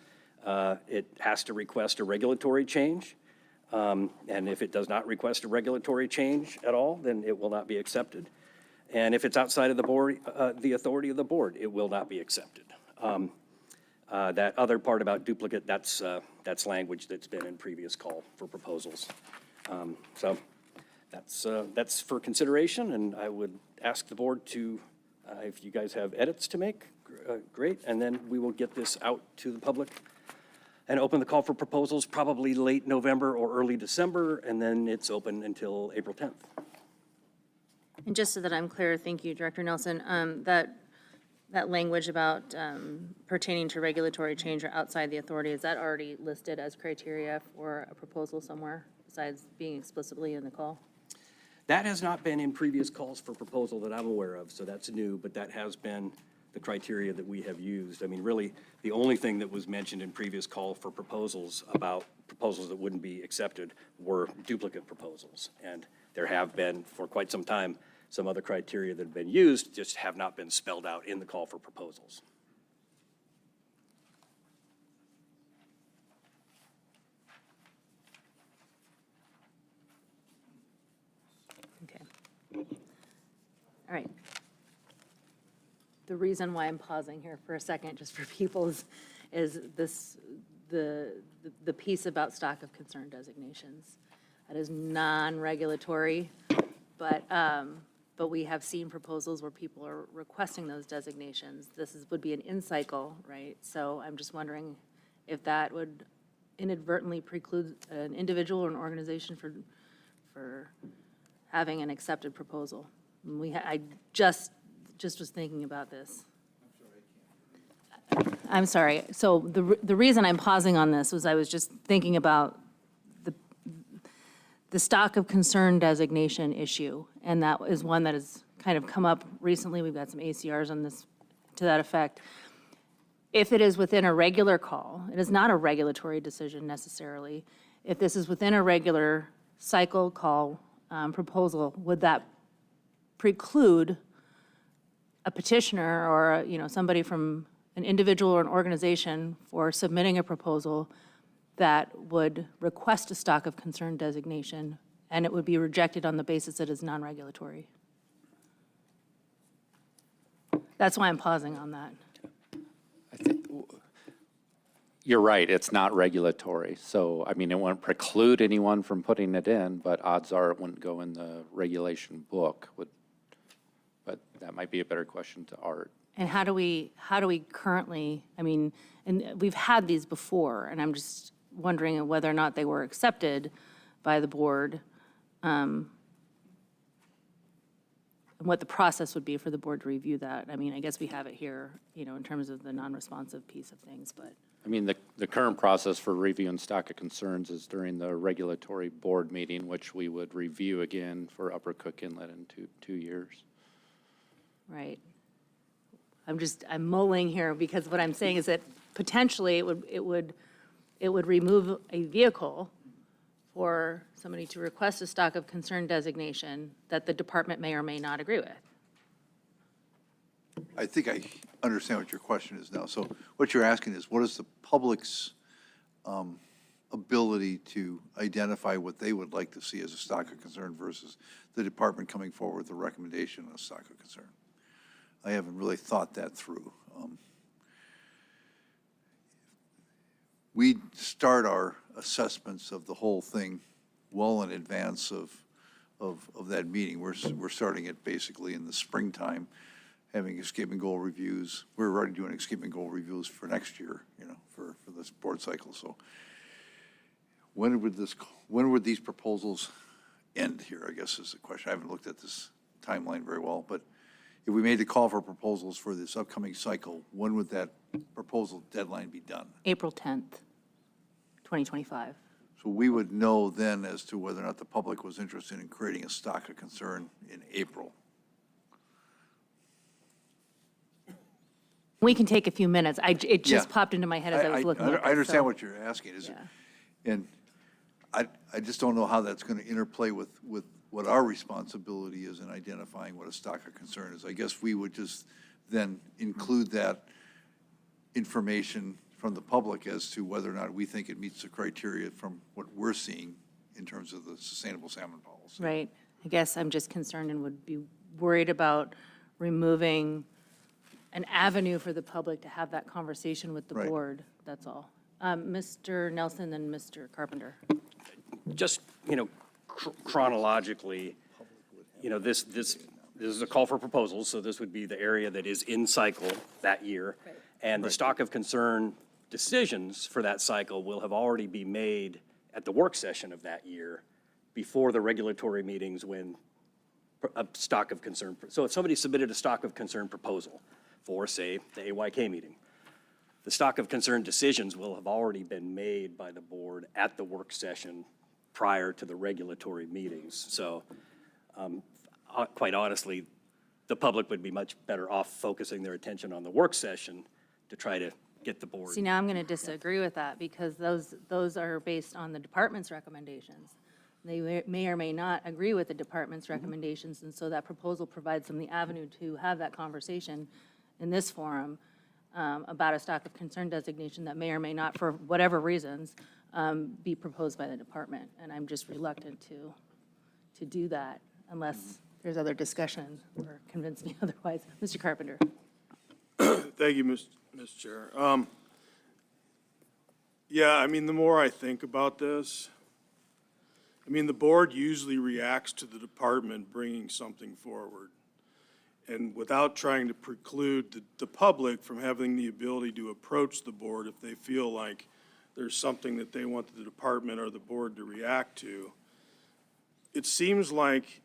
It has to request a regulatory change. And if it does not request a regulatory change at all, then it will not be accepted. And if it's outside of the board, the authority of the board, it will not be accepted. That other part about duplicate, that's language that's been in previous call for proposals. So that's for consideration, and I would ask the board to, if you guys have edits to make, great, and then we will get this out to the public and open the call for proposals probably late November or early December, and then it's open until April 10th. And just so that I'm clear, thank you, Director Nelson, that language about pertaining to regulatory change or outside the authority, is that already listed as criteria for a proposal somewhere besides being explicitly in the call? That has not been in previous calls for proposal that I'm aware of, so that's new, but that has been the criteria that we have used. I mean, really, the only thing that was mentioned in previous call for proposals about proposals that wouldn't be accepted were duplicate proposals. And there have been, for quite some time, some other criteria that have been used, just have not been spelled out in the call for proposals. Okay. All right. The reason why I'm pausing here for a second, just for people, is this, the piece about stock of concern designations. That is non-regulatory, but we have seen proposals where people are requesting those designations. Would be an in-cycle, right? So I'm just wondering if that would inadvertently preclude an individual or an organization for having an accepted proposal. I just was thinking about this. I'm sorry. So the reason I'm pausing on this was I was just thinking about the stock of concern designation issue, and that is one that has kind of come up recently. We've got some ACRs on this to that effect. If it is within a regular call, it is not a regulatory decision necessarily. If this is within a regular cycle call proposal, would that preclude a petitioner or somebody from an individual or an organization for submitting a proposal that would request a stock of concern designation, and it would be rejected on the basis that it is non-regulatory? That's why I'm pausing on that. You're right, it's not regulatory. So, I mean, it wouldn't preclude anyone from putting it in, but odds are it wouldn't go in the regulation book. But that might be a better question to Art. And how do we currently, I mean, and we've had these before, and I'm just wondering whether or not they were accepted by the board, and what the process would be for the board to review that. I mean, I guess we have it here, in terms of the non-responsive piece of things, but. I mean, the current process for reviewing stock of concerns is during the regulatory board meeting, which we would review again for Upper Cook Inlet in two years. Right. I'm mulling here because what I'm saying is that potentially it would remove a vehicle for somebody to request a stock of concern designation that the department may or may not agree with. I think I understand what your question is now. So what you're asking is, what is the public's ability to identify what they would like to see as a stock of concern versus the department coming forward with a recommendation on a stock of concern? I haven't really thought that through. We start our assessments of the whole thing well in advance of that meeting. We're starting it basically in the springtime, having escape and goal reviews. We're already doing escape and goal reviews for next year, for this board cycle. So when would these proposals end here, I guess is the question. I haven't looked at this timeline very well, but if we made the call for proposals for this upcoming cycle, when would that proposal deadline be done? April 10th, 2025. So we would know then as to whether or not the public was interested in creating a stock of concern in April. We can take a few minutes. It just Yeah. popped into my head as I was looking at this. I understand so- what you're asking, Yeah. and I just don't know how that's going to interplay with what our responsibility is in identifying what a stock of concern is. I guess we would just then include that information from the public as to whether or not we think it meets the criteria from what we're seeing in terms of the sustainable salmon policy. Right. I guess I'm just concerned and would be worried about removing an avenue for the public to have that conversation with the Right. board, that's all. Mr. Nelson and Mr. Carpenter. Just, chronologically, this is a call for proposals, so this would be the area that is in cycle that year. And the stock of concern decisions for that cycle will have already been made at the work session of that year before the regulatory meetings when a stock of concern. So if somebody submitted a stock of concern proposal for, say, the AYK meeting, the stock of concern decisions will have already been made by the board at the work session prior to the regulatory meetings. So quite honestly, the public would be much better off focusing their attention on the work session to try to get the board. See, now I'm going to disagree with that because those are based on the department's recommendations. They may or may not agree with the department's recommendations, and so that proposal provides them the avenue to have that conversation in this forum about a stock of concern designation that may or may not, for whatever reasons, be proposed by the department. And I'm just reluctant to do that unless there's other discussion or convince me otherwise. Mr. Carpenter. Thank you, Ms. Chair. Yeah, I mean, the more I think about this, I mean, the board usually reacts to the department bringing something forward. And without trying to preclude the public from having the ability to approach the board if they feel like there's something that they want the department or the board to react to, it seems like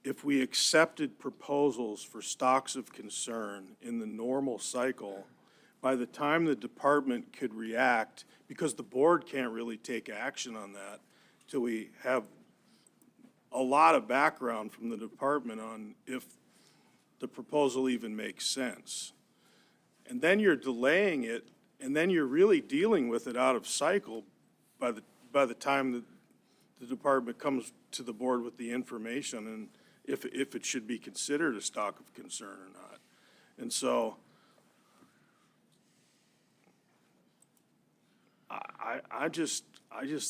if we accepted proposals for stocks of concern in the normal cycle, by the time the department could react, because the board can't really take action on that till we have a lot of background from the department on if the proposal even makes sense. And then you're delaying it, and then you're really dealing with it out of cycle by the time that the department comes to the board with the information and if it should be considered a stock of concern or not. And so I just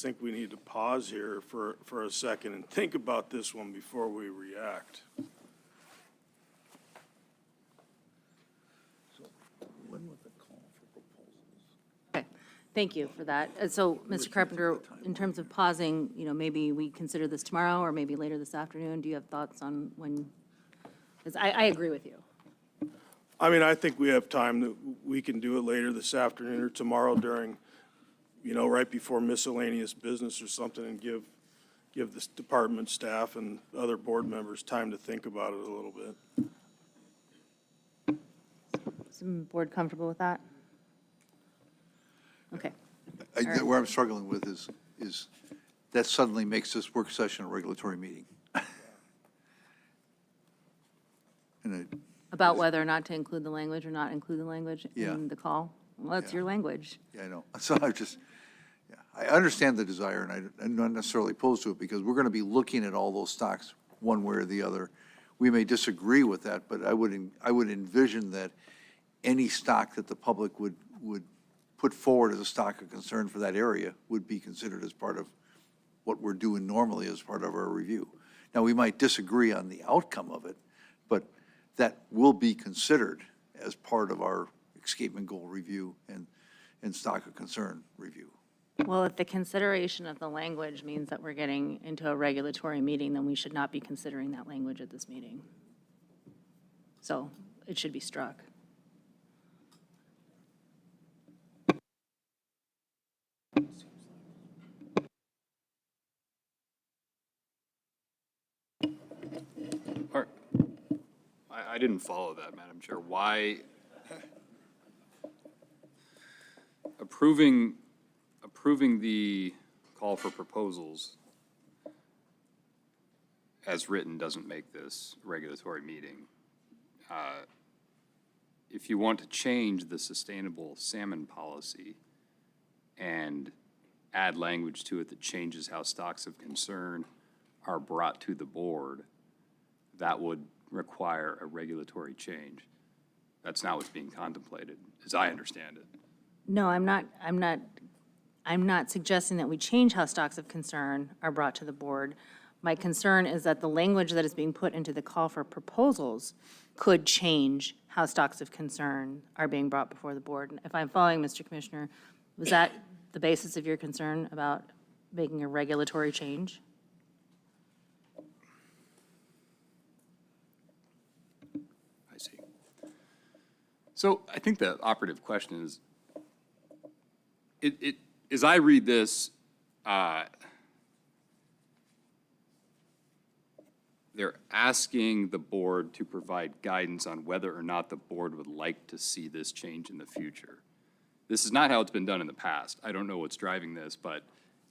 think we need to pause here for a second and think about this one before we react. Okay, thank you for that. So, Mr. Carpenter, in terms of pausing, maybe we consider this tomorrow or maybe later this afternoon. Do you have thoughts on when? Because I agree with you. I mean, I think we have time that we can do it later this afternoon or tomorrow during, right before miscellaneous business or something and give this department staff and other board members time to think about it a little bit. Is the board comfortable with that? Okay. Where I'm struggling with is that suddenly makes this work session a regulatory meeting. About whether or not to include the language or not include the language Yeah. in the call? Well, that's your language. Yeah, I know. So I understand the desire, and I'm not necessarily opposed to it, because we're going to be looking at all those stocks one way or the other. We may disagree with that, but I would envision that any stock that the public would put forward as a stock of concern for that area would be considered as part of what we're doing normally as part of our review. Now, we might disagree on the outcome of it, but that will be considered as part of our escapement goal review and stock of concern review. Well, if the consideration of the language means that we're getting into a regulatory meeting, then we should not be considering that language at this meeting. So it should be struck. I didn't follow that, Madam Chair. Why approving the call for proposals as written doesn't make this a regulatory meeting. If you want to change the sustainable salmon policy and add language to it that changes how stocks of concern are brought to the board, that would require a regulatory change. That's not what's being contemplated, as I understand it. No, I'm not suggesting that we change how stocks of concern are brought to the board. My concern is that the language that is being put into the call for proposals could change how stocks of concern are being brought before the board. And if I'm following, Mr. Commissioner, was that the basis of your concern about making a regulatory change? I see. So I think the operative question is, as I read this, they're asking the board to provide guidance on whether or not the board would like to see this change in the future. This is not how it's been done in the past. I don't know what's driving this, but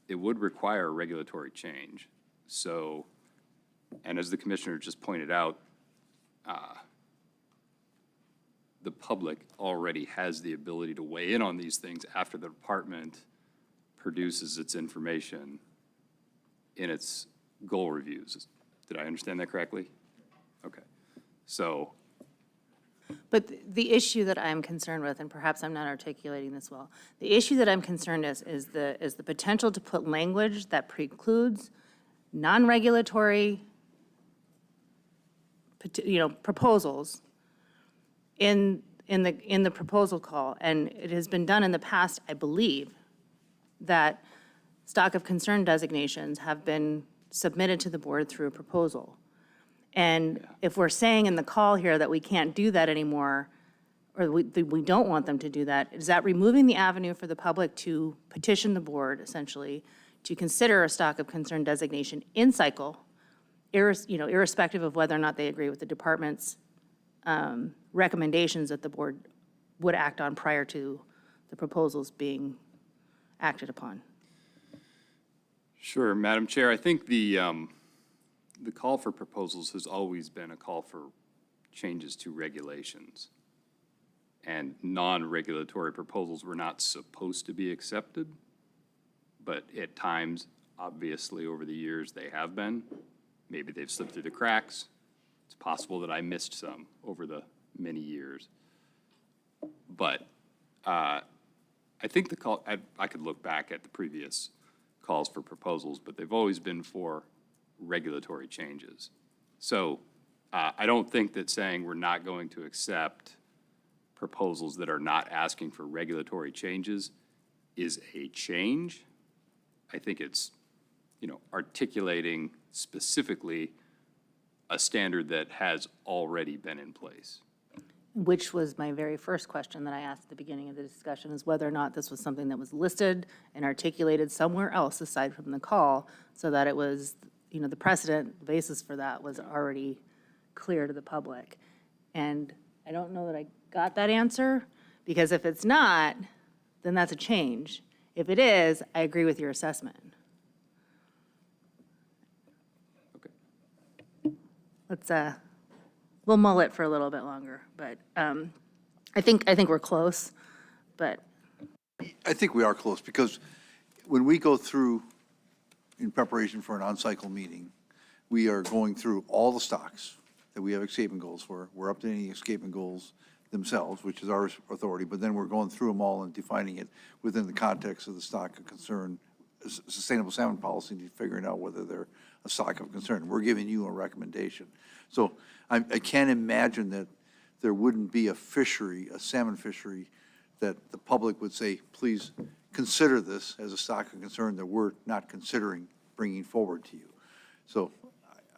it would require a regulatory change. So, and as the commissioner just pointed out, the public already has the ability to weigh in on these things after the department produces its information in its goal reviews. Did I understand that correctly? Okay. So. But the issue that I'm concerned with, and perhaps I'm not articulating this well, the issue that I'm concerned is the potential to put language that precludes non-regulatory, proposals in the proposal call. And it has been done in the past, I believe, that stock of concern designations have been submitted to the board through a proposal. And if we're saying in the call here that we can't do that anymore, or we don't want them to do that, is that removing the avenue for the public to petition the board, essentially, to consider a stock of concern designation in cycle, irrespective of whether or not they agree with the department's recommendations that the board would act on prior to the proposals being acted upon? Sure, Madam Chair. I think the call for proposals has always been a call for changes to regulations. And non-regulatory proposals were not supposed to be accepted, but at times, obviously, over the years, they have been. Maybe they've slipped through the cracks. It's possible that I missed some over the many years. But I think the call, I could look back at the previous calls for proposals, but they've always been for regulatory changes. So I don't think that saying we're not going to accept proposals that are not asking for regulatory changes is a change. I think it's, articulating specifically a standard that has already been in place. Which was my very first question that I asked at the beginning of the discussion, is whether or not this was something that was listed and articulated somewhere else aside from the call, so that it was, the precedent, the basis for that was already clear to the public. And I don't know that I got that answer, because if it's not, then that's a change. If it is, I agree with your assessment. Okay. We'll mull it for a little bit longer, but I think we're close, but. I think we are close, because when we go through, in preparation for an on-cycle meeting, we are going through all the stocks that we have escapement goals for. We're updating escapement goals themselves, which is our authority, but then we're going through them all and defining it within the context of the stock of concern, sustainable salmon policy, and figuring out whether they're a stock of concern. We're giving you a recommendation. So I can't imagine that there wouldn't be a fishery, a salmon fishery, that the public would say, please consider this as a stock of concern that we're not considering bringing forward to you. So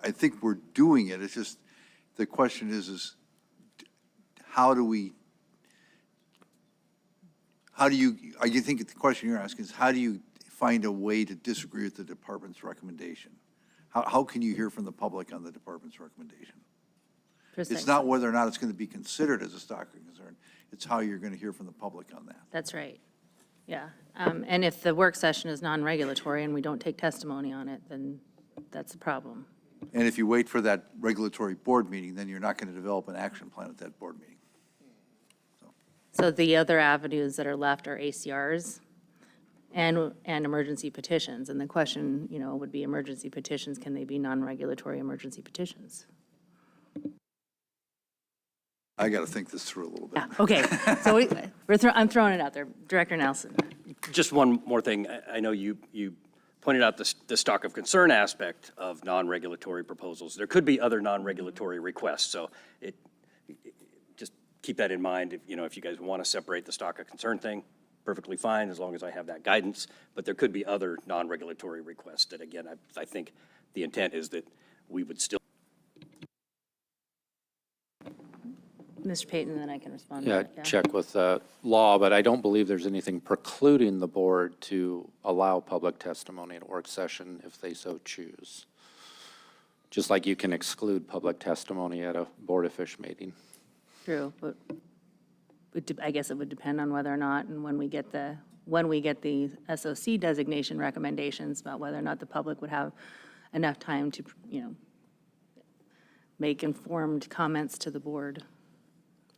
I think we're doing it. It's just, the question is how do you, I think the question you're asking is, how do you find a way to disagree with the department's recommendation? How can you hear from the public on the department's recommendation? It's not whether or not it's going to be considered as a stock of concern. It's how you're going to hear from the public on that. That's right. Yeah. And if the work session is non-regulatory and we don't take testimony on it, then that's a problem. And if you wait for that regulatory board meeting, then you're not going to develop an action plan at that board meeting. So the other avenues that are left are ACRs and emergency petitions. And the question, would be emergency petitions, can they be non-regulatory emergency petitions? I got to think this through a little bit. Yeah, okay. So I'm throwing it out there. Director Nelson. Just one more thing. I know you pointed out the stock of concern aspect of non-regulatory proposals. There could be other non-regulatory requests, so just keep that in mind. If you guys want to separate the stock of concern thing, perfectly fine, as long as I have that guidance. But there could be other non-regulatory requests that, again, I think the intent is that we would still. Mr. Payton, then I can respond to Yeah, that. check with law, but I don't believe there's anything precluding the board to allow public testimony at a work session if they so choose. Just like you can exclude public testimony at a Board of Fish meeting. True, but I guess it would depend on whether or not, and when we get the SOC designation recommendations, about whether or not the public would have enough time to, make informed comments to the board.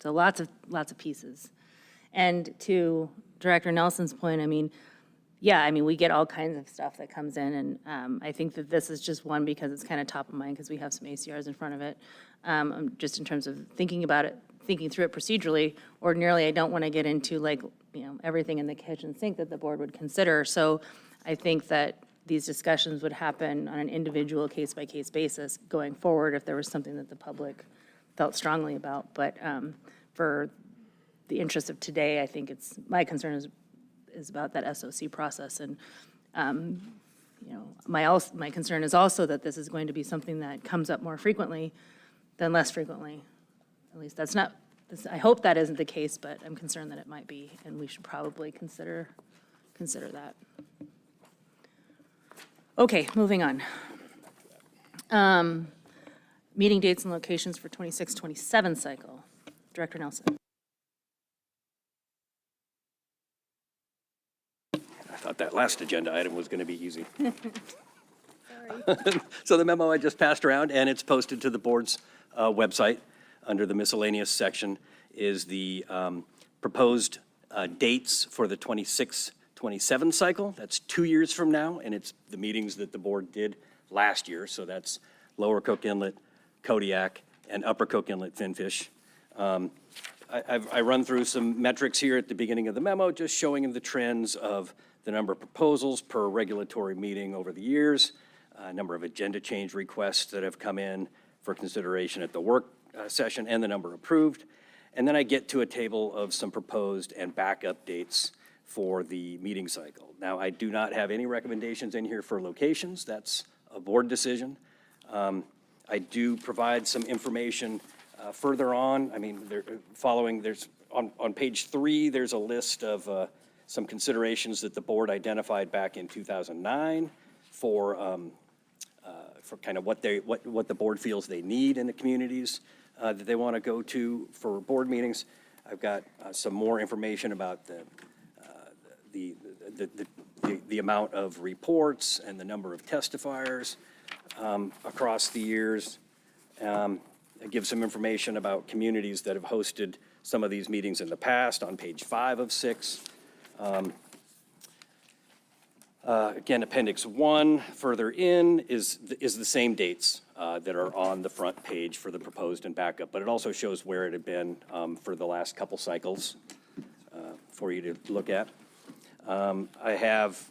So lots of pieces. And to Director Nelson's point, we get all kinds of stuff that comes in, and I think that this is just one because it's kind of top of mind because we have some ACRs in front of it. Just in terms of thinking about it, thinking through it procedurally, ordinarily I don't want to get into everything in the kitchen sink that the board would consider. So I think that these discussions would happen on an individual case-by-case basis going forward if there was something that the public felt strongly about. But for the interest of today, I think my concern is about that SOC process. And my concern is also that this is going to be something that comes up more frequently than less frequently. At least I hope that isn't the case, but I'm concerned that it might be, and we should probably consider that. Okay, moving on. Meeting dates and locations for 26-27 cycle. Director Nelson. I thought that last agenda item was going to be easy. So the memo I just passed around, and it's posted to the board's website under the miscellaneous section, is the proposed dates for the 26-27 cycle. That's 2 years from now, and it's the meetings that the board did last year. So that's Lower Cook Inlet, Kodiak, and Upper Cook Inlet finfish. I run through some metrics here at the beginning of the memo, just showing the trends of the number of proposals per regulatory meeting over the years, number of agenda change requests that have come in for consideration at the work session, and the number approved. And then I get to a table of some proposed and backup dates for the meeting cycle. Now, I do not have any recommendations in here for locations. That's a board decision. I do provide some information further on. On page 3, there's a list of some considerations that the board identified back in 2009 for kind of what the board feels they need in the communities that they want to go to for board meetings. I've got some more information about the amount of reports and the number of testifiers across the years. I give some information about communities that have hosted some of these meetings in the past on page 5 of 6. Again, Appendix 1, further in, is the same dates that are on the front page for the proposed and backup, but it also shows where it had been for the last couple cycles for you to look at. I have,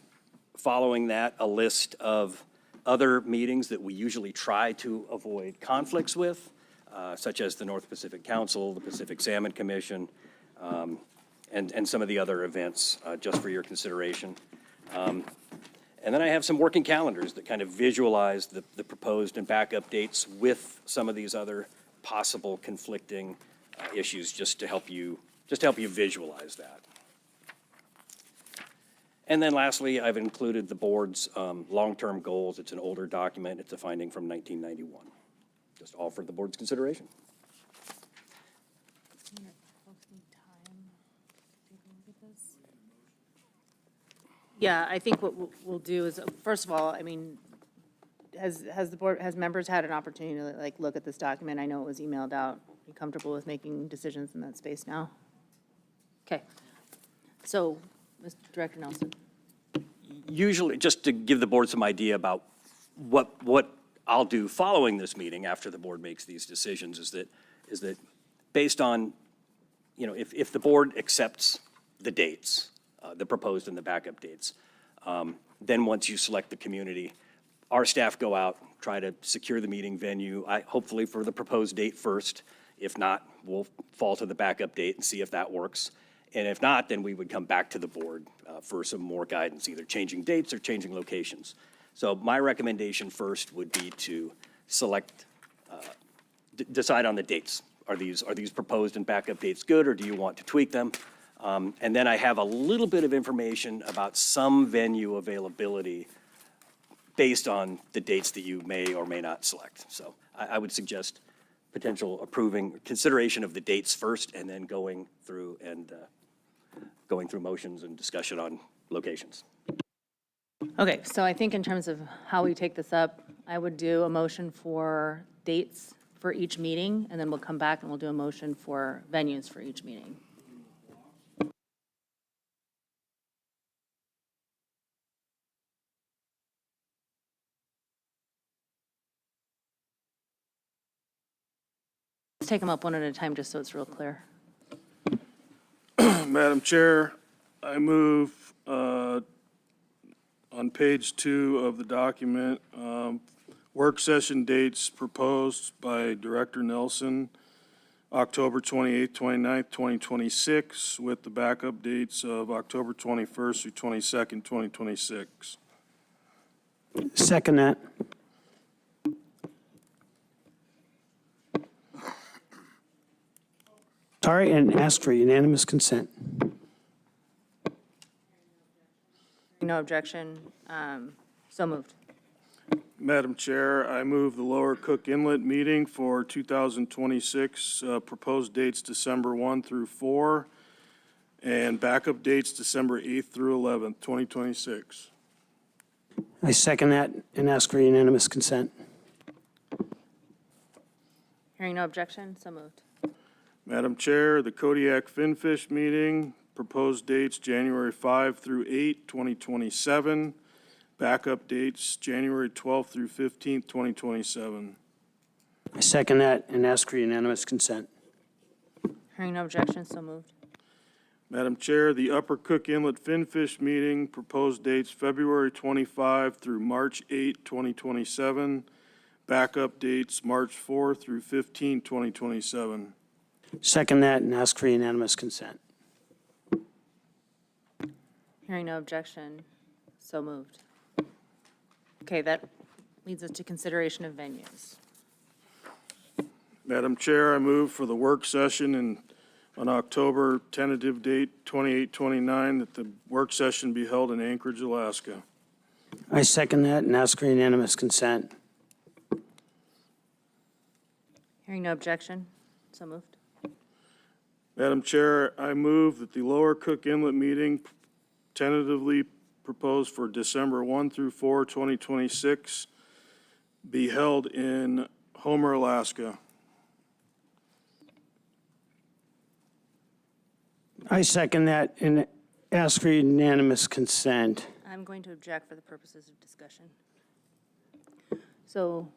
following that, a list of other meetings that we usually try to avoid conflicts with, such as the North Pacific Council, the Pacific Salmon Commission, and some of the other events, just for your consideration. And then I have some working calendars that kind of visualize the proposed and backup dates with some of these other possible conflicting issues, just to help you visualize that. And then lastly, I've included the board's long-term goals. It's an older document. It's a finding from 1991. Just all for the board's consideration. Yeah, I think what we'll do is, first of all, I mean, has members had an opportunity to like look at this document? I know it was emailed out. Are you comfortable with making decisions in that space now? Okay. So, Mr. Director Nelson. Usually, just to give the board some idea about what I'll do following this meeting after the board makes these decisions is that based on, if the board accepts the dates, the proposed and the backup dates, then once you select the community, our staff go out, try to secure the meeting venue, hopefully for the proposed date first. If not, we'll fall to the backup date and see if that works. And if not, then we would come back to the board for some more guidance, either changing dates or changing locations. So my recommendation first would be to select, decide on the dates. Are these proposed and backup dates good, or do you want to tweak them? And then I have a little bit of information about some venue availability based on the dates that you may or may not select. So I would suggest potential consideration of the dates first, and then going through motions and discussion on locations. Okay, so I think in terms of how we take this up, I would do a motion for dates for each meeting, and then we'll come back and we'll do a motion for venues for each meeting. Let's take them up one at a time, just so it's real clear. Madam Chair, I move on page 2 of the document, work session dates proposed by Director Nelson, October 28th, 29th, 2026, with the backup dates of October 21st through 22nd, 2026. Second that. Sorry, and ask for unanimous consent. No objection. So moved. Madam Chair, I move the Lower Cook Inlet meeting for 2026, proposed dates December 1 through 4, and backup dates December 8th through 11th, 2026. I second that and ask for unanimous consent. Hearing no objection, so moved. Madam Chair, the Kodiak Finfish meeting, proposed dates January 5 through 8, 2027. Backup dates January 12th through 15th, 2027. I second that and ask for unanimous consent. Hearing no objection, so moved. Madam Chair, the Upper Cook Inlet Finfish meeting, proposed dates February 25 through March 8, 2027. Backup dates March 4 through 15, 2027. Second that and ask for unanimous consent. Hearing no objection, so moved. Okay, that leads us to consideration of venues. Madam Chair, I move for the work session on October tentative date 28-29 that the work session be held in Anchorage, Alaska. I second that and ask for unanimous consent. Hearing no objection, so moved. Madam Chair, I move that the Lower Cook Inlet meeting tentatively proposed for December 1 through 4, 2026, be held in Homer, Alaska. I second that and ask for unanimous consent. I'm going to object for the purposes of discussion. So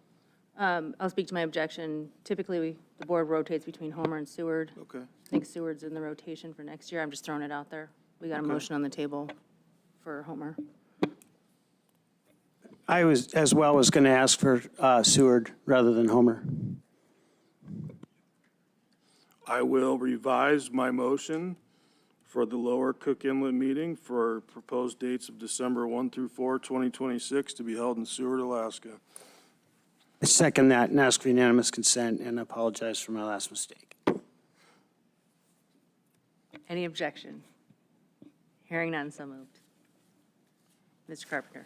I'll speak to my objection. Typically, the board rotates between Homer and Seward. Okay. I think Seward's in the rotation for next year. I'm just throwing it out there. We got a motion on the table for Homer. I was, as well, was going to ask for Seward rather than Homer. I will revise my motion for the Lower Cook Inlet meeting for proposed dates of December 1 through 4, 2026, to be held in Seward, Alaska. I second that and ask for unanimous consent and apologize for my last mistake. Any objection? Hearing none, so moved. Mr. Carpenter.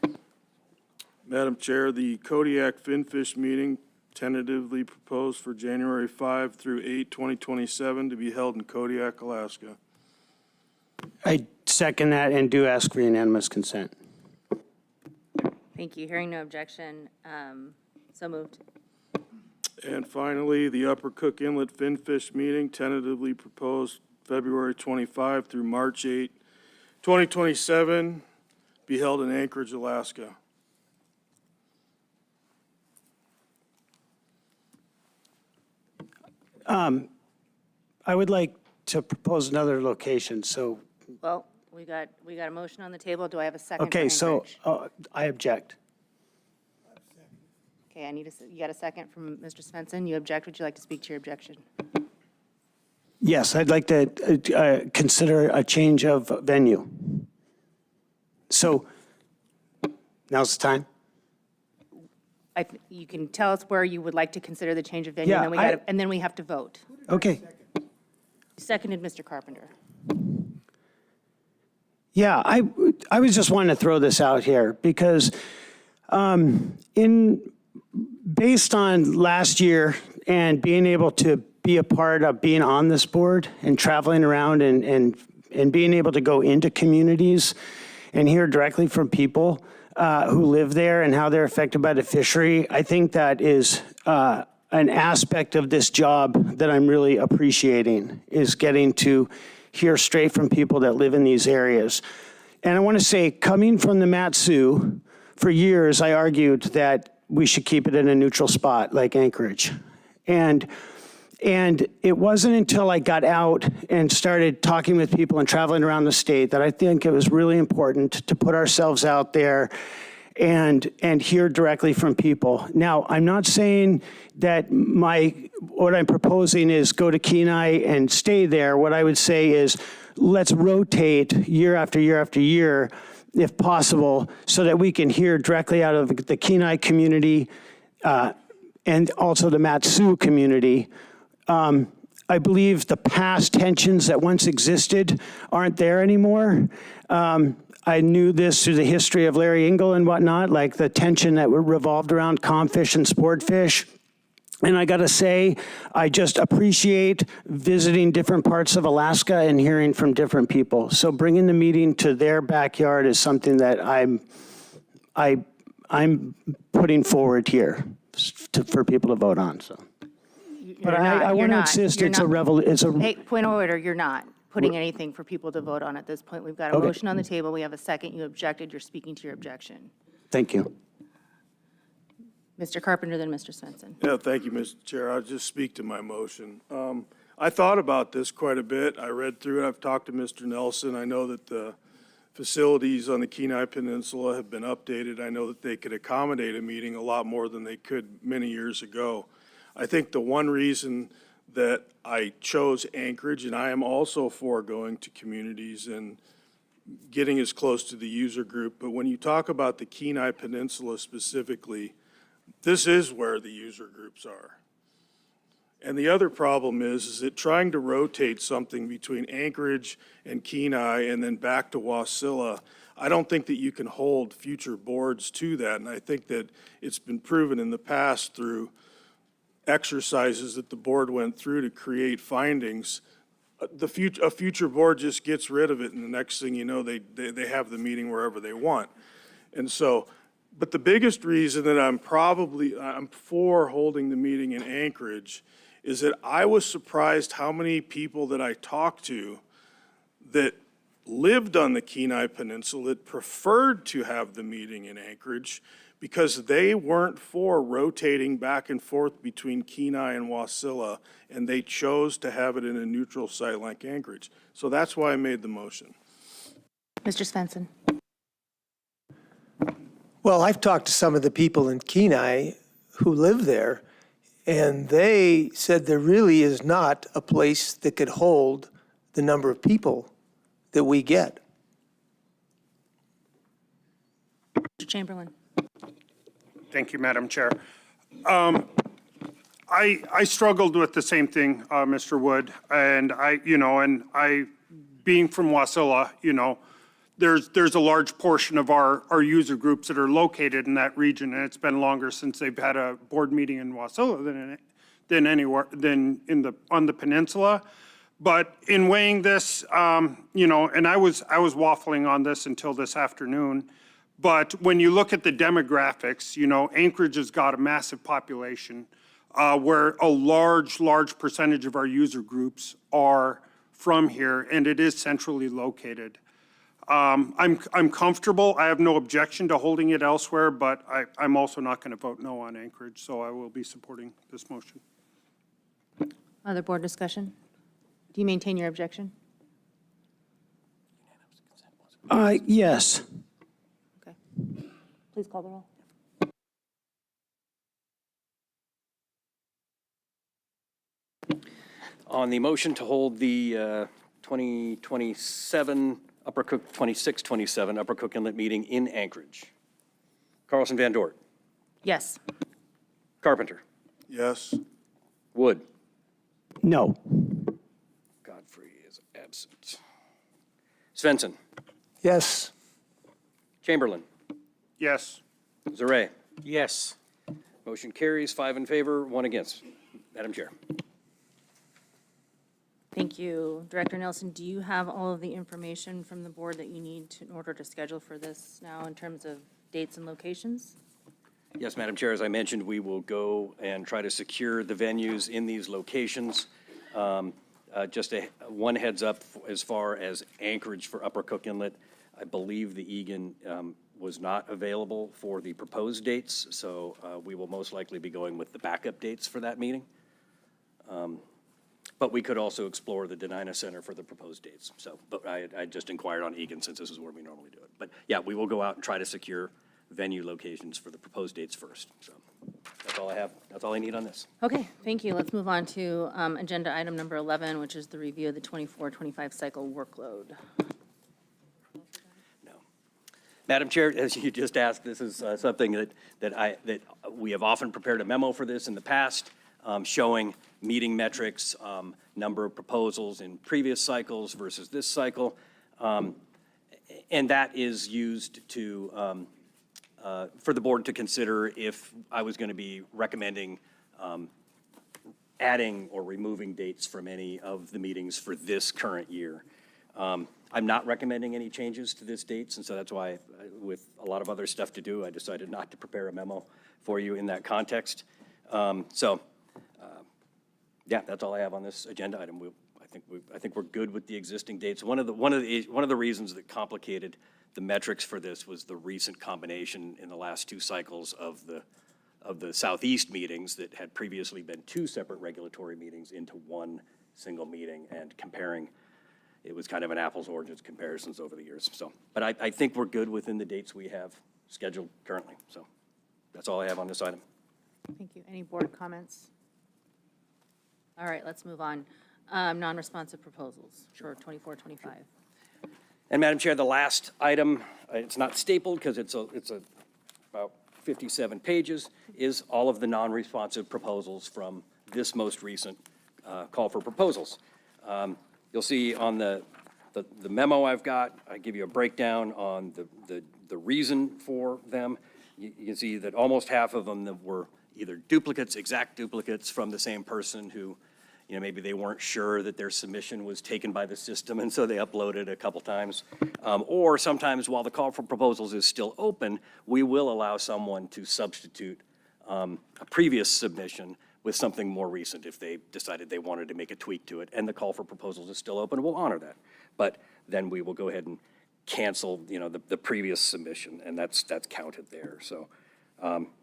Madam Chair, the Kodiak Finfish meeting tentatively proposed for January 5 through 8, 2027, to be held in Kodiak, Alaska. I second that and do ask for unanimous consent. Thank you. Hearing no objection, so moved. And finally, the Upper Cook Inlet Finfish meeting tentatively proposed February 25 through March 8, 2027, be held in Anchorage, Alaska. I would like to propose another location, so, Well, we got a motion on the table. Do I have a second? for okay, so Anchorage? I object. Okay, you got a second from Mr. Svensson. You object. Would you like to speak to your objection? Yes, I'd like to consider a change of venue. So, now's the time? You can tell us where you would like to consider the change of venue, Yeah, and then we have to vote. Okay. Seconded, Mr. Carpenter. Yeah, I was just wanting to throw this out here because based on last year and being able to be a part of being on this board and traveling around and being able to go into communities and hear directly from people who live there and how they're affected by the fishery, I think that is an aspect of this job that I'm really appreciating, is getting to hear straight from people that live in these areas. And I want to say, coming from the Mat-Su, for years I argued that we should keep it in a neutral spot like Anchorage. And it wasn't until I got out and started talking with people and traveling around the state that I think it was really important to put ourselves out there and hear directly from people. Now, I'm not saying that what I'm proposing is go to Kenai and stay there. What I would say is let's rotate year after year after year, if possible, so that we can hear directly out of the Kenai community and also the Mat-Su community. I believe the past tensions that once existed aren't there anymore. I knew this through the history of Larry Engel and whatnot, like the tension that revolved around comfish and sportfish. And I got to say, I just appreciate visiting different parts of Alaska and hearing from different people. So bringing the meeting to their backyard is something that I'm putting forward here for people to vote on. So, but I want to insist it's a Hey, point of order, you're not putting anything for people to vote on at this point. We've got a motion on the table. We have a second. You objected. You're speaking to your objection. Thank you. Mr. Carpenter, then Mr. Svensson. Yeah, thank you, Mr. Chair. I'll just speak to my motion. I thought about this quite a bit. I read through it. I've talked to Mr. Nelson. I know that the facilities on the Kenai Peninsula have been updated. I know that they could accommodate a meeting a lot more than they could many years ago. I think the one reason that I chose Anchorage, and I am also for going to communities and getting as close to the user group, but when you talk about the Kenai Peninsula specifically, this is where the user groups are. And the other problem is that trying to rotate something between Anchorage and Kenai and then back to Wasilla, I don't think that you can hold future boards to that. And I think that it's been proven in the past through exercises that the board went through to create findings. A future board just gets rid of it, and the next thing you know, they have the meeting wherever they want. And so, but the biggest reason that I'm for holding the meeting in Anchorage is that I was surprised how many people that I talked to that lived on the Kenai Peninsula that preferred to have the meeting in Anchorage because they weren't for rotating back and forth between Kenai and Wasilla, and they chose to have it in a neutral site like Anchorage. So that's why I made the motion. Mr. Svensson. Well, I've talked to some of the people in Kenai who live there, and they said there really is not a place that could hold the number of people that we get. Mr. Chamberlain. Thank you, Madam Chair. I struggled with the same thing, Mr. Wood, and being from Wasilla, there's a large portion of our user groups that are located in that region, and it's been longer since they've had a board meeting in Wasilla than anywhere, on the peninsula. But in weighing this, and I was waffling on this until this afternoon, but when you look at the demographics, Anchorage has got a massive population where a large percentage of our user groups are from here, and it is centrally located. I'm comfortable. I have no objection to holding it elsewhere, but I'm also not going to vote no on Anchorage, so I will be supporting this motion. Other board discussion? Do you maintain your objection? Yes. Okay. Please call the roll. On the motion to hold the 2027 Upper Cook, 26-27 Upper Cook Inlet meeting in Anchorage. Carlson Van Dort. Yes. Carpenter. Yes. Wood. No. Godfrey is absent. Svensson. Yes. Chamberlain. Yes. Zaret. Yes. Motion carries 5 in favor, 1 against. Madam Chair. Thank you. Director Nelson, do you have all of the information from the board that you need in order to schedule for this now in terms of dates and locations? Yes, Madam Chair, as I mentioned, we will go and try to secure the venues in these locations. Just one heads up as far as Anchorage for Upper Cook Inlet. I believe the Egan was not available for the proposed dates, so we will most likely be going with the backup dates for that meeting. But we could also explore the Denina Center for the proposed dates. So, but I just inquired on Egan since this is where we normally do it. But yeah, we will go out and try to secure venue locations for the proposed dates first. So that's all I have. That's all I need on this. Okay, thank you. Let's move on to agenda item number 11, which is the review of the 24-25 cycle workload. Madam Chair, as you just asked, this is something that we have often prepared a memo for this in the past, showing meeting metrics, number of proposals in previous cycles versus this cycle. And that is used to, for the board to consider if I was going to be recommending adding or removing dates from any of the meetings for this current year. I'm not recommending any changes to this dates, and so that's why, with a lot of other stuff to do, I decided not to prepare a memo for you in that context. Yeah, that's all I have on this agenda item. I think we're good with the existing dates. One of the reasons that complicated the metrics for this was the recent combination in the last 2 cycles of the Southeast meetings that had previously been 2 separate regulatory meetings into 1 single meeting, and comparing. It was kind of an apples oranges comparisons over the years. So, but I think we're good within the dates we have scheduled currently. So that's all I have on this item. Thank you. Any board comments? All right, let's move on. Non-responsive proposals for 24-25. And Madam Chair, the last item, it's not stapled because it's about 57 pages, is all of the non-responsive proposals from this most recent call for proposals. You'll see on the memo I've got, I give you a breakdown on the reason for them. You can see that almost half of them that were either duplicates, exact duplicates from the same person who, maybe they weren't sure that their submission was taken by the system, and so they uploaded a couple times. Or sometimes while the call for proposals is still open, we will allow someone to substitute a previous submission with something more recent if they decided they wanted to make a tweak to it, and the call for proposals is still open, we'll honor that. But then we will go ahead and cancel, the previous submission, and that's counted there. So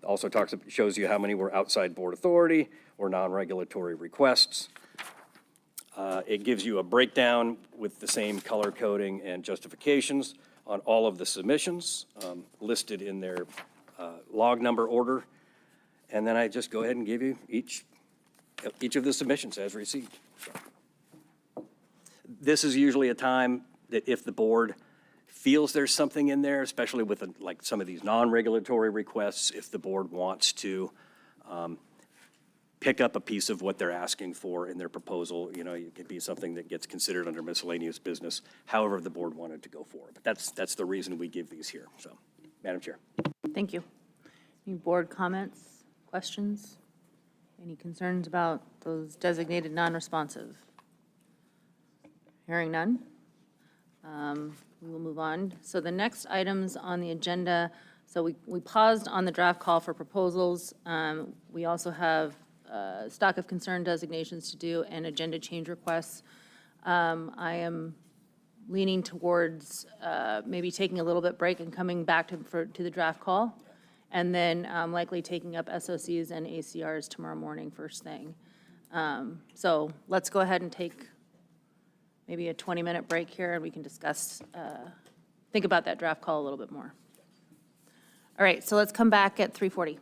also shows you how many were outside board authority or non-regulatory requests. It gives you a breakdown with the same color coding and justifications on all of the submissions listed in their log number order. And then I just go ahead and give you each of the submissions as received. This is usually a time that if the board feels there's something in there, especially with like some of these non-regulatory requests, if the board wants to pick up a piece of what they're asking for in their proposal, it could be something that gets considered under miscellaneous business, however the board wanted to go forward. But that's the reason we give these here. So, Madam Chair. Thank you. Any board comments, questions? Any concerns about those designated non-responsive? Hearing none. We will move on. So the next items on the agenda, so we paused on the draft call for proposals. We also have stock of concern designations to do and agenda change requests. I am leaning towards maybe taking a little bit break and coming back to the draft call, and then likely taking up SOCs and ACRs tomorrow morning first thing. So let's go ahead and take maybe a 20-minute break here, and we can discuss, think about that draft call a little bit more. All right, so let's come back at 3:40.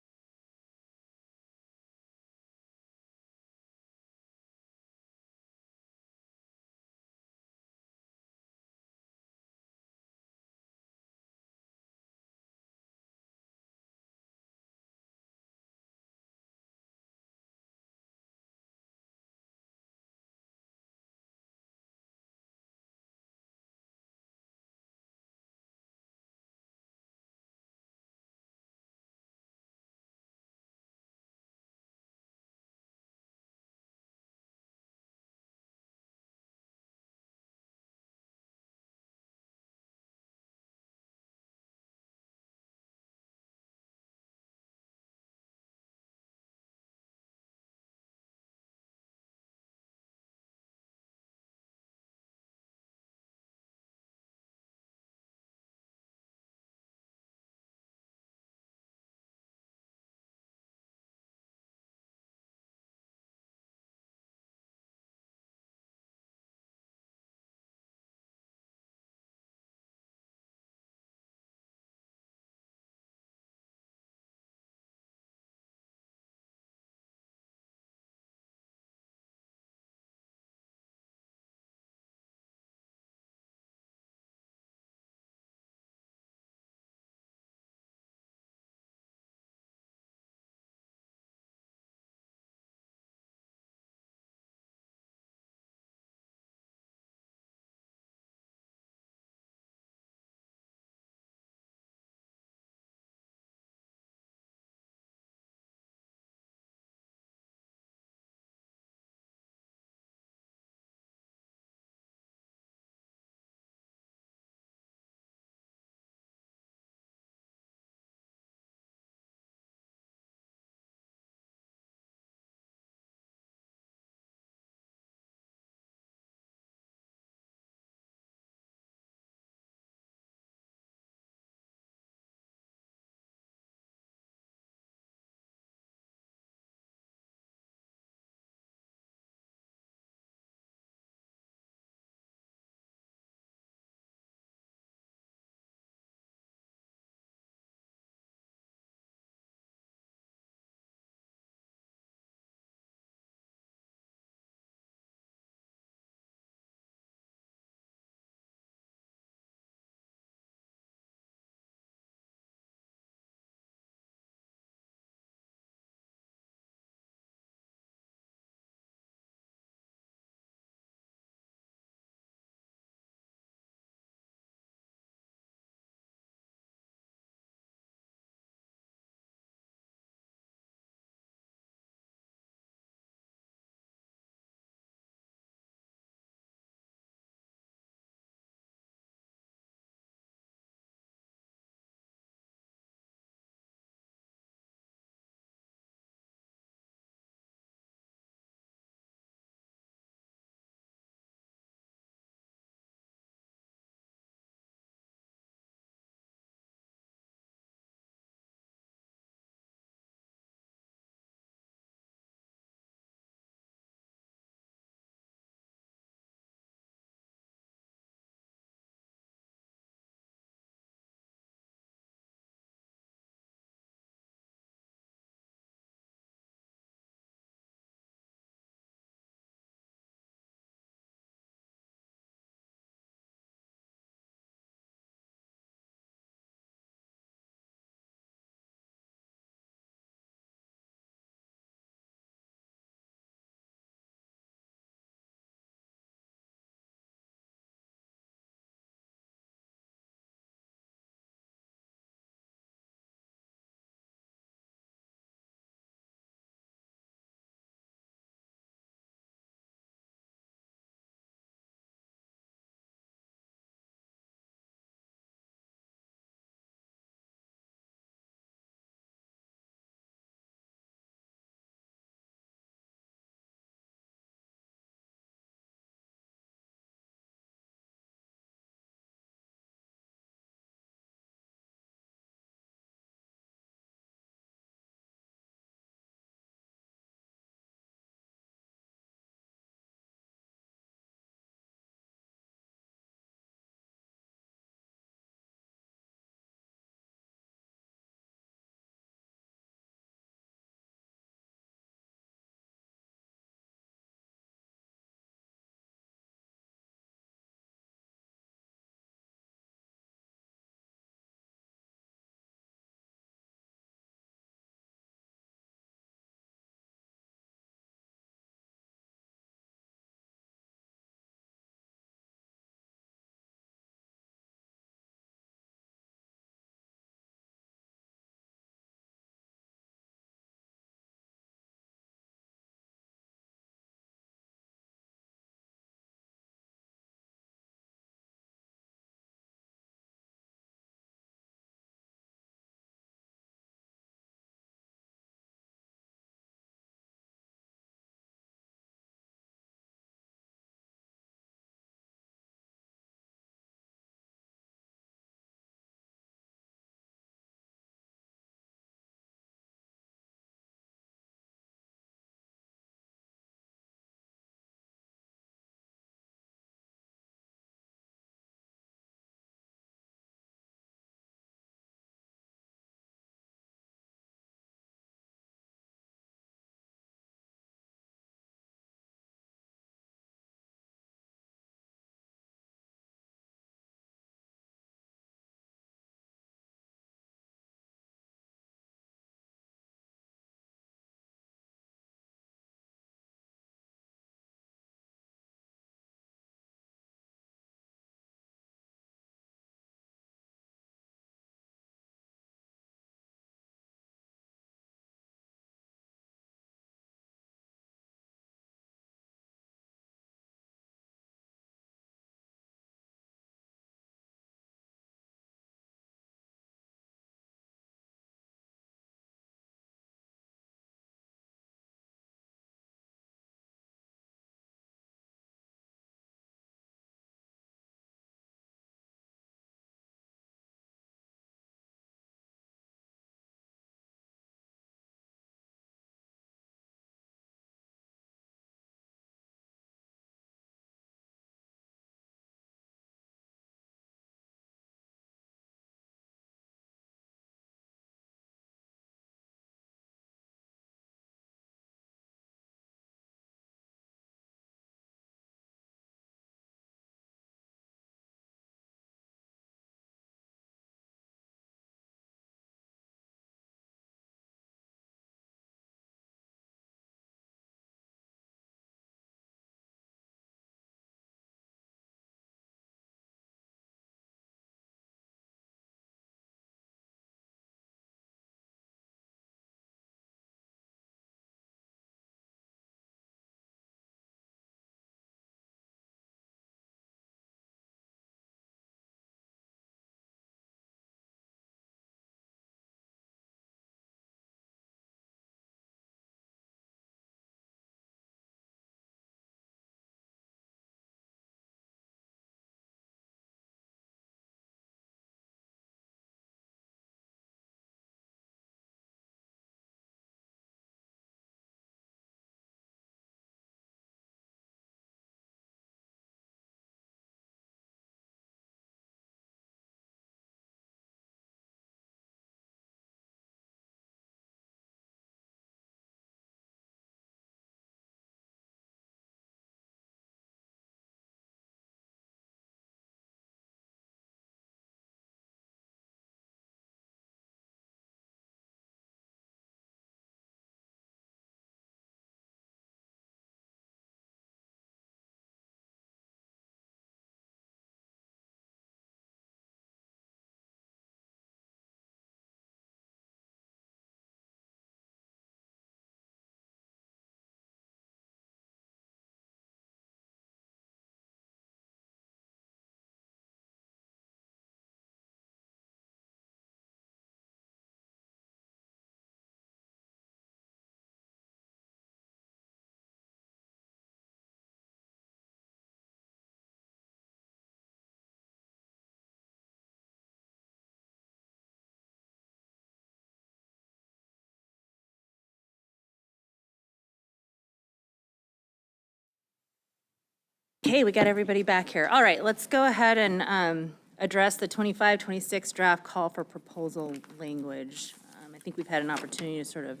Okay, we got everybody back here. All right, let's go ahead and address the 25-26 draft call for proposal language. I think we've had an opportunity to sort of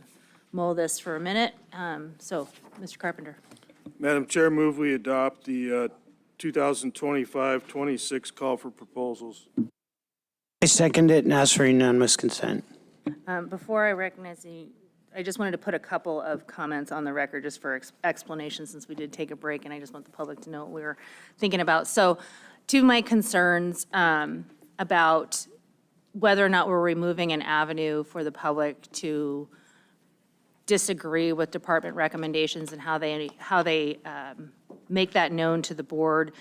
mull this for a minute. So, Mr. Carpenter. Madam Chair, move we adopt the 2025-26 call for proposals. I second it and ask for unanimous consent. Before I recognize you, I just wanted to put a couple of comments on the record just for explanation, since we did take a break, and I just want the public to know what we were thinking about. So, to my concerns about whether or not we're removing an avenue for the public to disagree with department recommendations and how they make that known to the board,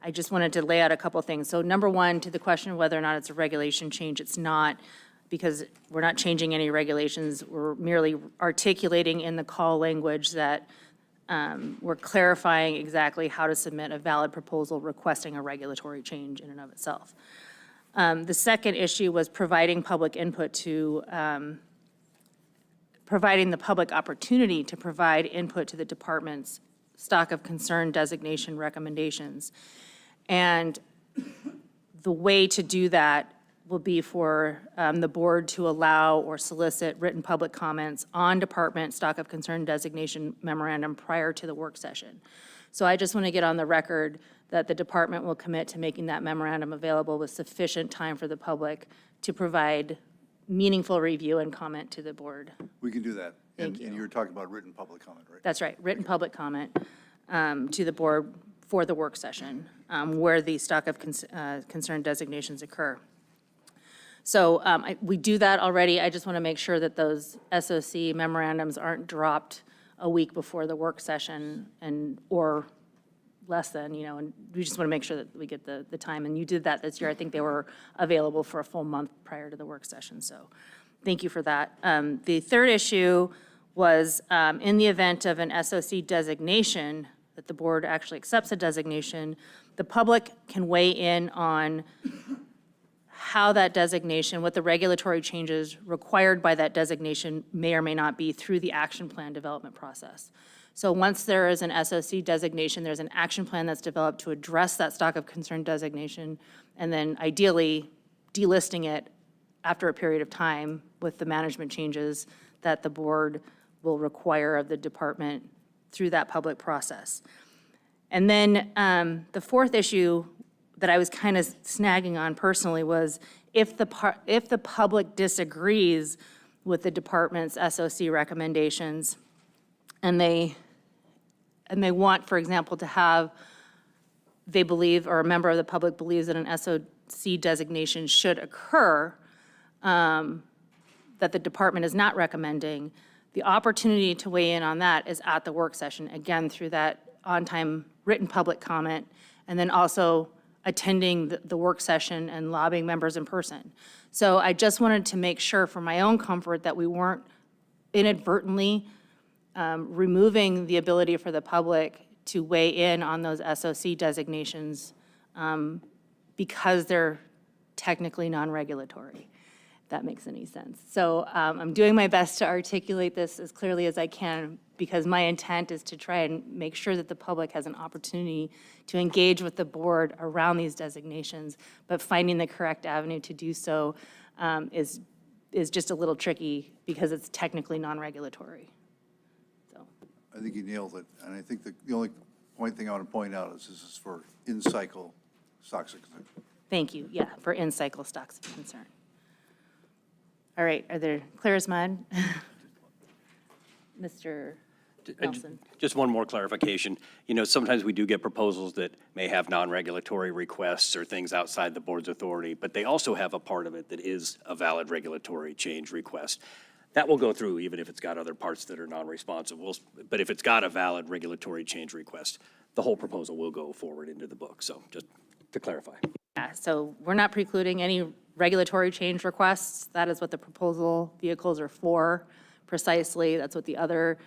I just wanted to lay out a couple things. So number one, to the question of whether or not it's a regulation change, it's not, because we're not changing any regulations. We're merely articulating in the call language that we're clarifying exactly how to submit a valid proposal requesting a regulatory change in and of itself. The second issue was providing public input to, providing the public opportunity to provide input to the department's stock of concern designation recommendations. And the way to do that will be for the board to allow or solicit written public comments on department stock of concern designation memorandum prior to the work session. So I just want to get on the record that the department will commit to making that memorandum available with sufficient time for the public to provide meaningful review and comment to the board. We can do that. Thank you. And you were talking about written public comment, right? That's right, written public comment to the board for the work session where the stock of concern designations occur. So we do that already. I just want to make sure that those SOC memorandums aren't dropped a week before the work session or less than, and we just want to make sure that we get the time. And you did that this year. I think they were available for a full month prior to the work session. So thank you for that. The third issue was in the event of an SOC designation, that the board actually accepts a designation, the public can weigh in on how that designation, what the regulatory changes required by that designation may or may not be through the action plan development process. So once there is an SOC designation, there's an action plan that's developed to address that stock of concern designation, and then ideally delisting it after a period of time with the management changes that the board will require of the department through that public process. And then the fourth issue that I was kind of snagging on personally was if the public disagrees with the department's SOC recommendations and they want, for example, to have, they believe, or a member of the public believes that an SOC designation should occur, that the department is not recommending, the opportunity to weigh in on that is at the work session, again, through that on-time written public comment, and then also attending the work session and lobbying members in person. So I just wanted to make sure for my own comfort that we weren't inadvertently removing the ability for the public to weigh in on those SOC designations because they're technically non-regulatory, if that makes any sense. So I'm doing my best to articulate this as clearly as I can because my intent is to try and make sure that the public has an opportunity to engage with the board around these designations, but finding the correct avenue to do so is just a little tricky because it's technically non-regulatory. I think you nailed it. And I think the only thing I want to point out is this is for in-cycle stocks of concern. Thank you. Yeah, for in-cycle stocks of concern. All right, are there clear as mud? Mr. Nelson. Just one more clarification. Sometimes we do get proposals that may have non-regulatory requests or things outside the board's authority, but they also have a part of it that is a valid regulatory change request. That will go through even if it's got other parts that are non-responsive. But if it's got a valid regulatory change request, the whole proposal will go forward into the book. So just to clarify. Yeah, so we're not precluding any regulatory change requests. That is what the proposal vehicles are for precisely. That's what the other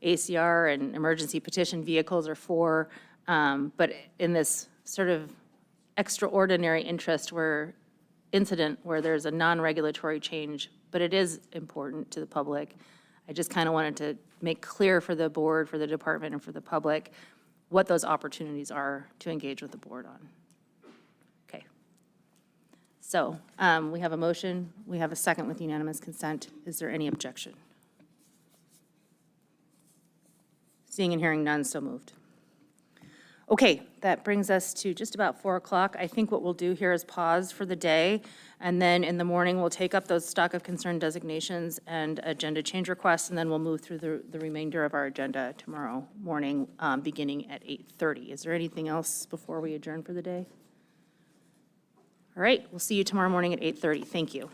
ACR and emergency petition vehicles are for. But in this sort of extraordinary incident where there's a non-regulatory change, but it is important to the public, I just kind of wanted to make clear for the board, for the department, and for the public what those opportunities are to engage with the board on. Okay. So we have a motion, we have a second with unanimous consent. Is there any objection? Seeing and hearing none, so moved. Okay, that brings us to just about 4 o'clock. I think what we'll do here is pause for the day, and then in the morning, we'll take up those stock of concern designations and agenda change requests, and then we'll move through the remainder of our agenda tomorrow morning, beginning at 8:30. Is there anything else before we adjourn for the day? All right, we'll see you tomorrow morning at 8:30. Thank you.